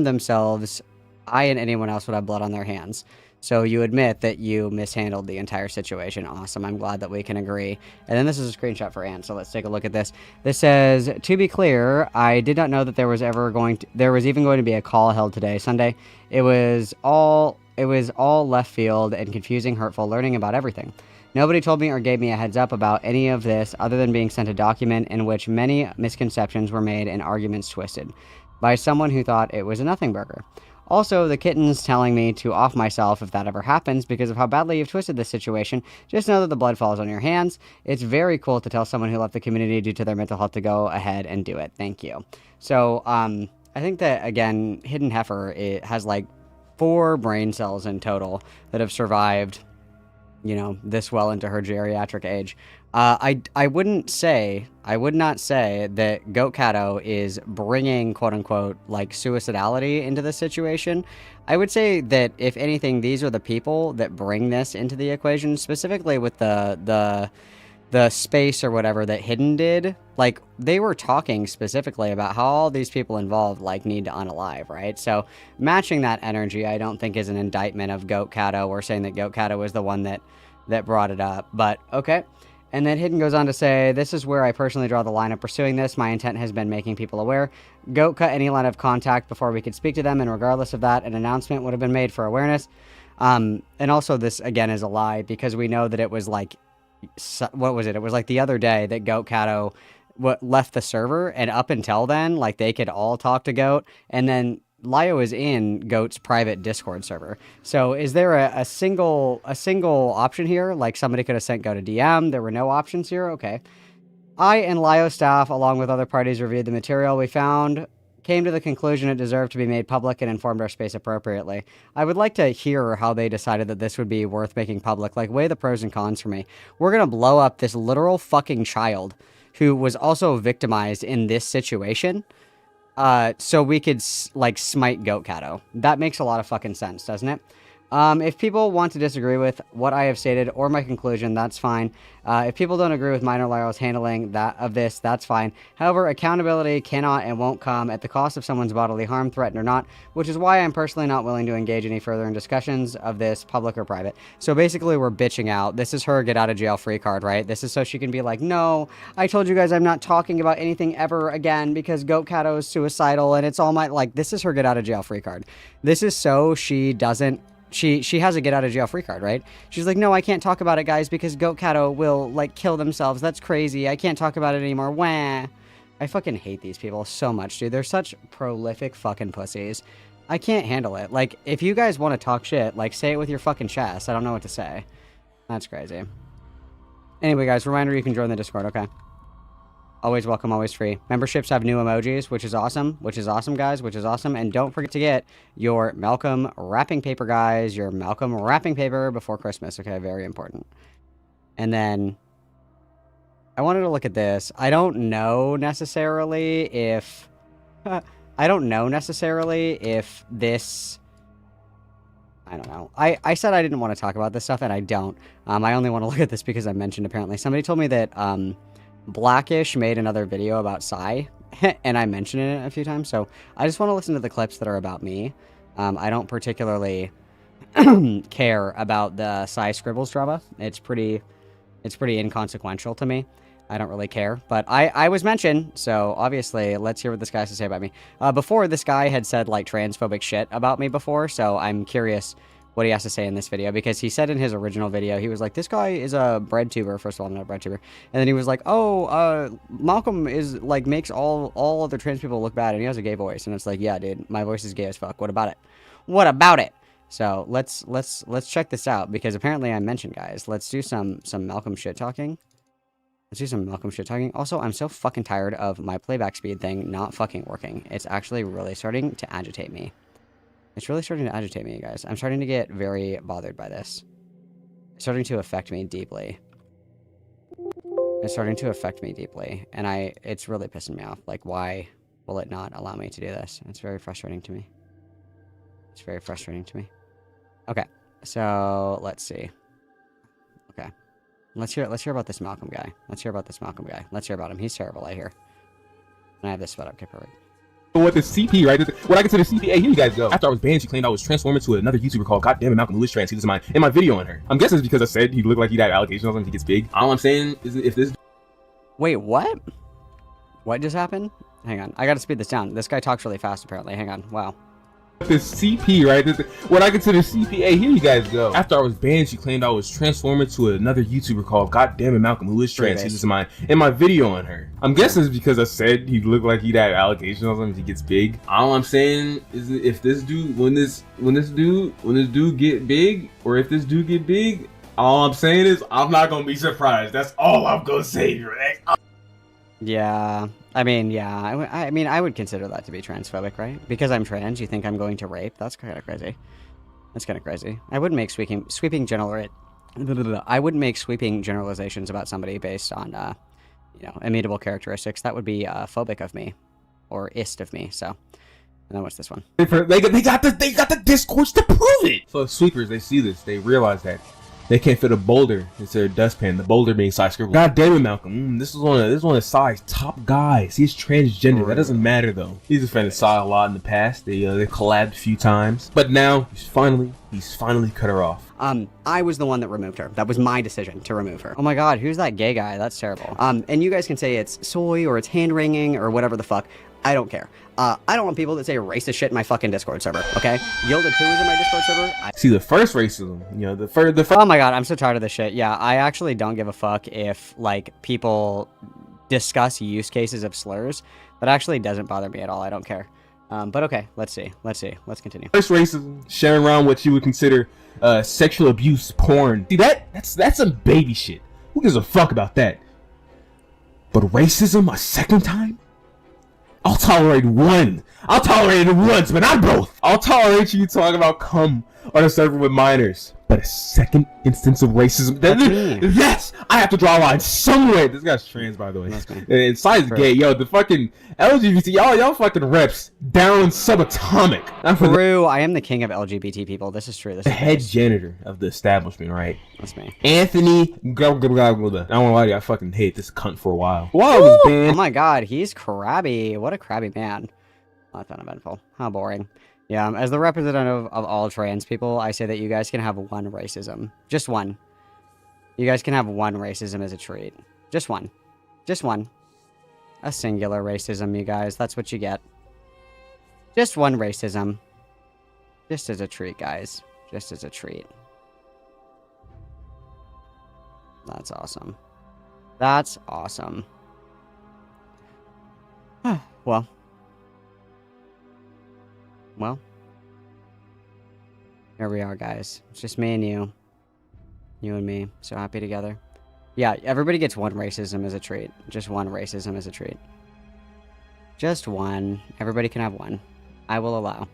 themselves, I and anyone else would have blood on their hands. So you admit that you mishandled the entire situation. Awesome. I'm glad that we can agree. And then this is a screenshot for Anne. So let's take a look at this. This says, to be clear, I did not know that there was even going to be a call held today, Sunday. It was all left field and confusing, hurtful, learning about everything. Nobody told me or gave me a heads up about any of this other than being sent a document in which many misconceptions were made and arguments twisted by someone who thought it was a nothing burger. Also, the kitten's telling me to off myself if that ever happens because of how badly you've twisted this situation. Just know that the blood falls on your hands. It's very cool to tell someone who left the community due to their mental health to go ahead and do it. Thank you. So, I think that, again, Hidden Heifer, it has like 4 brain cells in total that have survived, you know, this well into her geriatric age. I would not say that Goat Catto is bringing, quote unquote, like suicidality into this situation. I would say that if anything, these are the people that bring this into the equation, specifically with the space or whatever that Hidden did. Like, they were talking specifically about how all these people involved, like, need to unalive, right? So matching that energy, I don't think is an indictment of Goat Catto or saying that Goat Catto was the one that brought it up, but okay. And then Hidden goes on to say, this is where I personally draw the line of pursuing this. My intent has been making people aware. Goat cut any line of contact before we could speak to them, and regardless of that, an announcement would have been made for awareness. And also this, again, is a lie, because we know that it was like, what was it? It was like the other day that Goat Catto left the server, and up until then, like, they could all talk to Goat, and then Lio is in Goat's private Discord server. So is there a single option here? Like, somebody could have sent Goat a DM. There were no options here? Okay. I and Lio staff, along with other parties, reviewed the material we found, came to the conclusion it deserved to be made public, and informed our space appropriately. I would like to hear how they decided that this would be worth making public. Like, weigh the pros and cons for me. We're gonna blow up this literal fucking child who was also victimized in this situation, so we could, like, smite Goat Catto. That makes a lot of fucking sense, doesn't it? If people want to disagree with what I have stated or my conclusion, that's fine. If people don't agree with mine or Lyle's handling this, that's fine. However, accountability cannot and won't come at the cost of someone's bodily harm, threatened or not, which is why I'm personally not willing to engage any further in discussions of this, public or private. So basically, we're bitching out. This is her get out of jail free card, right? This is so she can be like, no, I told you guys I'm not talking about anything ever again because Goat Catto is suicidal and it's all my, like, this is her get out of jail free card. This is so she doesn't, she has a get out of jail free card, right? She's like, no, I can't talk about it, guys, because Goat Catto will, like, kill themselves. That's crazy. I can't talk about it anymore. Wah. I fucking hate these people so much, dude. They're such prolific fucking pussies. I can't handle it. Like, if you guys want to talk shit, like, say it with your fucking chest. I don't know what to say. That's crazy. Anyway, guys, reminder, you can join the Discord, okay? Always welcome, always free. Memberships have new emojis, which is awesome, guys, which is awesome. And don't forget to get your Malcolm wrapping paper, guys, your Malcolm wrapping paper before Christmas, okay? Very important. And then I wanted to look at this. I don't know necessarily if this, I don't know. I said I didn't want to talk about this stuff, and I don't. I only want to look at this because I mentioned, apparently. Somebody told me that, Blackish made another video about Psy, and I mentioned it a few times, so I just want to listen to the clips that are about me. I don't particularly care about the Psy Scribbles drama. It's pretty inconsequential to me. I don't really care, but I was mentioned, so obviously, let's hear what this guy has to say about me. Before, this guy had said, like, transphobic shit about me before, so I'm curious what he has to say in this video, because he said in his original video, he was like, this guy is a bread tuber. First of all, I'm not a bread tuber. And then he was like, oh, Malcolm is, like, makes all other trans people look bad, and he has a gay voice. And it's like, yeah, dude, my voice is gay as fuck. What about it? What about it? So let's check this out, because apparently I mentioned, guys. Let's do some Malcolm shit talking. Also, I'm so fucking tired of my playback speed thing not fucking working. It's actually really starting to agitate me. It's really starting to agitate me, you guys. I'm starting to get very bothered by this. It's starting to affect me deeply. It's starting to affect me deeply. And it's really pissing me off. Like, why will it not allow me to do this? It's very frustrating to me. It's very frustrating to me. Okay, so let's see. Okay. Let's hear about this Malcolm guy. Let's hear about this Malcolm guy. Let's hear about him. He's terrible, I hear. And I have this sped up. Okay, perfect. What the CP, right? What I consider CP. Hey, here you guys go. After I was banned, she claimed I was transforming to another YouTuber called Goddamn Malcolm Lewis Trans. He was in my video on her. I'm guessing it's because I said he looked like he'd have allegations on him. He gets big. All I'm saying is if this. Wait, what? What just happened? Hang on. I gotta speed this down. This guy talks really fast, apparently. Hang on. Wow. This CP, right? What I consider CP. Hey, here you guys go. After I was banned, she claimed I was transforming to another YouTuber called Goddamn Malcolm Lewis Trans. He was in my video on her. I'm guessing it's because I said he looked like he'd have allegations on him if he gets big. All I'm saying is if this dude, when this dude get big, or if this dude get big, all I'm saying is I'm not gonna be surprised. That's all I'm gonna say, right? Yeah. I mean, yeah. I mean, I would consider that to be transphobic, right? Because I'm trans, you think I'm going to rape? That's kind of crazy. That's kind of crazy. I wouldn't make sweeping generalizations about somebody based on, immutable characteristics. That would be phobic of me, or ist of me. So, and then what's this one? They got the discourse to prove it. So sweepers, they see this, they realize that they can't fit a boulder into their dustpan. The boulder being size scribble. God damn it, Malcolm. This is one of Psy's top guys. He's transgender. That doesn't matter though. He's offended Psy a lot in the past. They collabed a few times, but now he's finally cut her off. I was the one that removed her. That was my decision to remove her. Oh my god, who's that gay guy? That's terrible. And you guys can say it's soy or it's hand-wringing or whatever the fuck. I don't care. I don't want people that say racist shit in my fucking Discord server, okay? Gilded 2 is in my Discord server. See, the first racism, the first. Oh my god, I'm so tired of this shit. Yeah, I actually don't give a fuck if, like, people discuss use cases of slurs. That actually doesn't bother me at all. I don't care. But okay, let's see. Let's continue. First racism, sharing around what you would consider sexual abuse porn. See, that's some baby shit. Who gives a fuck about that? But racism a second time? I'll tolerate one. I'll tolerate it once, but not both. I'll tolerate you talking about cum on a server with minors. But a second instance of racism, yes, I have to draw a line somewhere. This guy's trans, by the way. And Psy's gay. Yo, the fucking LGBT, y'all fucking reps down subatomic. True, I am the king of LGBT people. This is true. This the is head janitor of the establishment, right? That's me. Anthony. I don't want to lie to you, I fucking hate this cunt for a while. While I was banned. Oh my god, he's crabby. What a crabby man. Oh, that's uneventful. How boring. Yeah, as the representative of all trans people, I say that you guys can have one racism. Just one. You guys can have one racism as a treat. Just one. Just one. A singular racism, you guys. That's what you get. Just one racism. Just as a treat, guys. Just as a treat. That's awesome. That's awesome. Well. Well, here we are, guys. It's just me and you. You and me. So happy together. Yeah, everybody gets one racism as a treat. Just one racism as a treat. Just one. Everybody can have one. I will allow.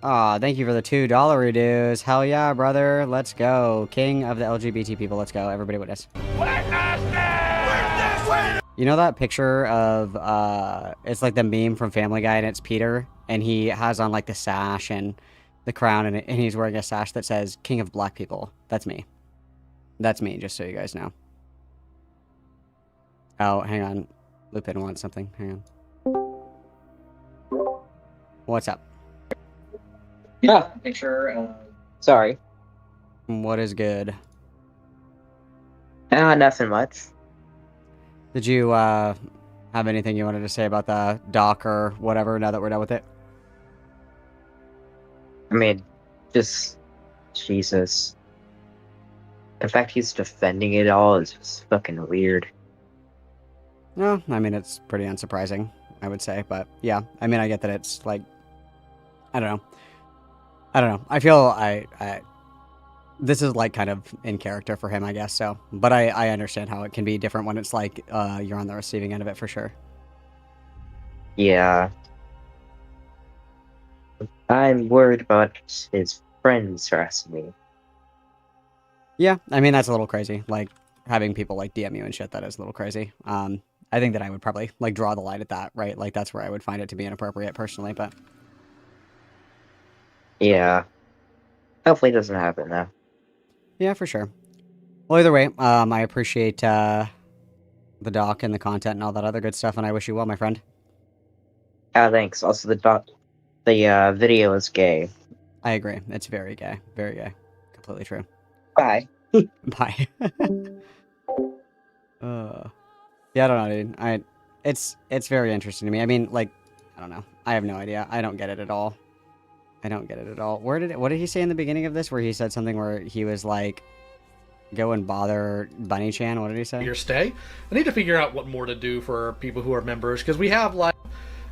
Aw, thank you for the $2 reduce. Hell yeah, brother. Let's go. King of the LGBT people. Let's go. Everybody witness. You know that picture of, it's like the meme from Family Guy, and it's Peter, and he has on, like, the sash and the crown, and he's wearing a sash that says, King of Black People. That's me. That's me, just so you guys know. Oh, hang on. Lupin wants something. Hang on. What's up? Yeah, picture, sorry. What is good? Nothing much. Did you, have anything you wanted to say about the doc or whatever, now that we're done with it? I mean, just... Jesus. The fact he's defending it all is just fucking weird. No, I mean, it's pretty unsurprising, I would say, but yeah, I mean, I get that it's, like, I don't know. I feel this is, like, kind of in character for him, I guess, so. But I understand how it can be different when it's, like, you're on the receiving end of it, for sure. Yeah. I'm worried about his friends harassing me. Yeah, I mean, that's a little crazy. Like, having people, like, DM you and shit, that is a little crazy. I think that I would probably, like, draw the line at that, right? Like, that's where I would find it to be inappropriate, personally, but... Yeah. Hopefully it doesn't happen, though. Yeah, for sure. Well, either way, I appreciate, the doc and the content and all that other good stuff, and I wish you well, my friend. Thanks. Also, the video is gay. I agree. It's very gay. Very gay. Completely true. Bye. Bye. Yeah, I don't know, dude. It's very interesting to me. I mean, like, I don't know. I have no idea. I don't get it at all. I don't get it at all. What did he say in the beginning of this? Where he said something where he was like, "Go and bother Bunny-chan." What did he say? Your stay. I need to figure out what more to do for people who are members because we have like,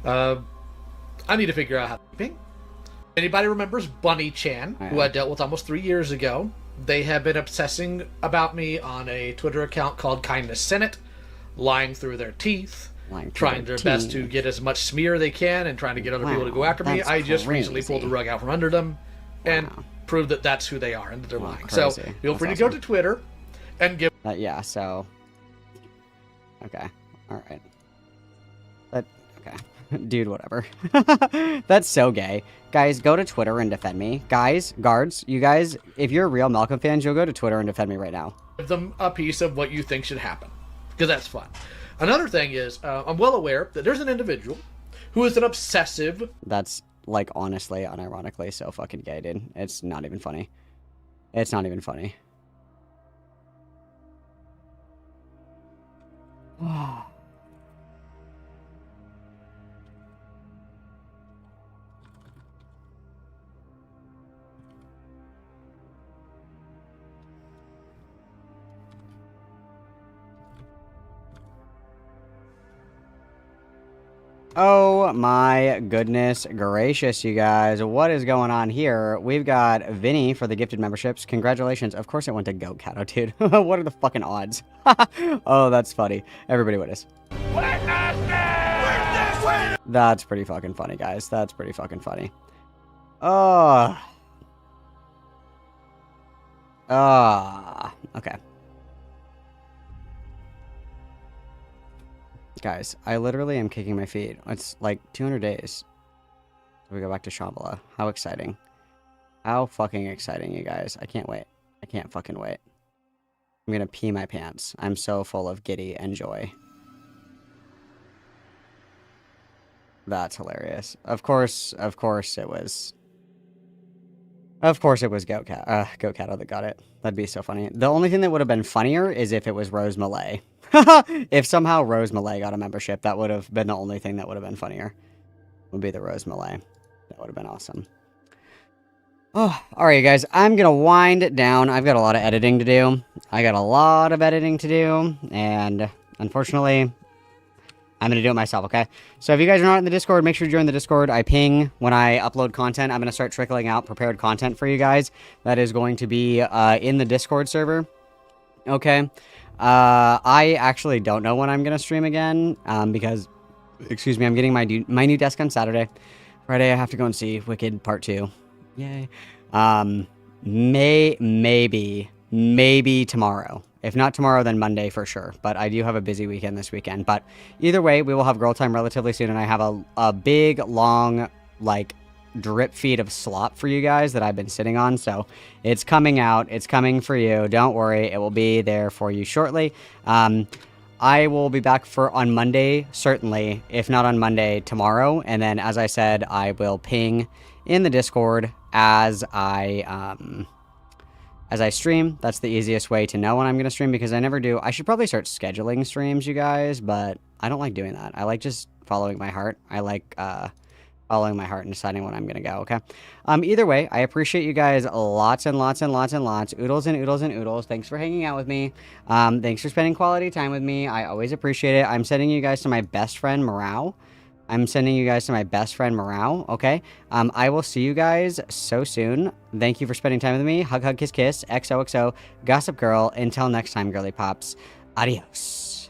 I need to figure out how to ping. Anybody remembers Bunny-chan, who I dealt with almost 3 years ago? They have been obsessing about me on a Twitter account called Kindness Senate, lying through their teeth, trying their best to get as much smear they can, and trying to get other people to go after me. I just recently pulled the rug out from under them and proved that that's who they are and that they're lying. So feel free to go to Twitter and give. Yeah. So. Okay. All right. But okay, dude. Whatever. That's so gay. Guys, go to Twitter and defend me. Guys, guards, you guys, if you're real Malcolm fans, you'll go to Twitter and defend me right now. Give them a piece of what you think should happen, because that's fun. Another thing is, I'm well aware that there's an individual who is an obsessive... That's, like, honestly, unironically, so fucking gay, dude. It's not even funny. It's not even funny. Oh my goodness gracious, you guys. What is going on here? We've got Vinny for the gifted memberships. Congratulations. Of course it went to Goat Cato, dude. What are the fucking odds? Oh, that's funny. Everybody witness. That's pretty fucking funny, guys. That's pretty fucking funny. Oh. Okay. Guys, I literally am kicking my feet. It's like 200 days. We go back to Shambhala. How exciting. How fucking exciting, you guys. I can't wait. I can't fucking wait. I'm gonna pee my pants. I'm so full of giddy and joy. That's hilarious. Of course it was... Of course it was Goat Cato that got it. That'd be so funny. The only thing that would have been funnier is if it was Rose Malay. If somehow Rose Malay got a membership, that would have been the only thing that would have been funnier. Would be the Rose Malay. That would have been awesome. Oh, alright guys, I'm gonna wind it down. I've got a lot of editing to do. And unfortunately, I'm gonna do it myself, okay? So if you guys are not in the Discord, make sure to join the Discord. I ping when I upload content. I'm gonna start trickling out prepared content for you guys. That is going to be in the Discord server. Okay. I actually don't know when I'm gonna stream again, because, excuse me, I'm getting my new desk on Saturday. Friday, I have to go and see Wicked Part 2. Yay. Maybe tomorrow. If not tomorrow, then Monday for sure. But I do have a busy weekend this weekend. But either way, we will have girl time relatively soon, and I have a big, long, like, drip feed of slop for you guys that I've been sitting on, so it's coming out. It's coming for you. Don't worry, it will be there for you shortly. I will be back on Monday, certainly, if not on Monday, tomorrow, and then, as I said, I will ping in the Discord as I stream. That's the easiest way to know when I'm going to stream, because I never do. I should probably start scheduling streams, you guys, but I don't like doing that. I like just following my heart. I like, following my heart and deciding when I'm gonna go, okay? Either way, I appreciate you guys lots and lots and lots and lots. Oodles and oodles and oodles. Thanks for hanging out with me. Thanks for spending quality time with me. I always appreciate it. I'm sending you guys to my best friend, Morao. Okay? I will see you guys so soon. Thank you for spending time with me. Hug, hug, kiss, kiss. XOXO. Gossip Girl. Until next time, girly pops. Adios.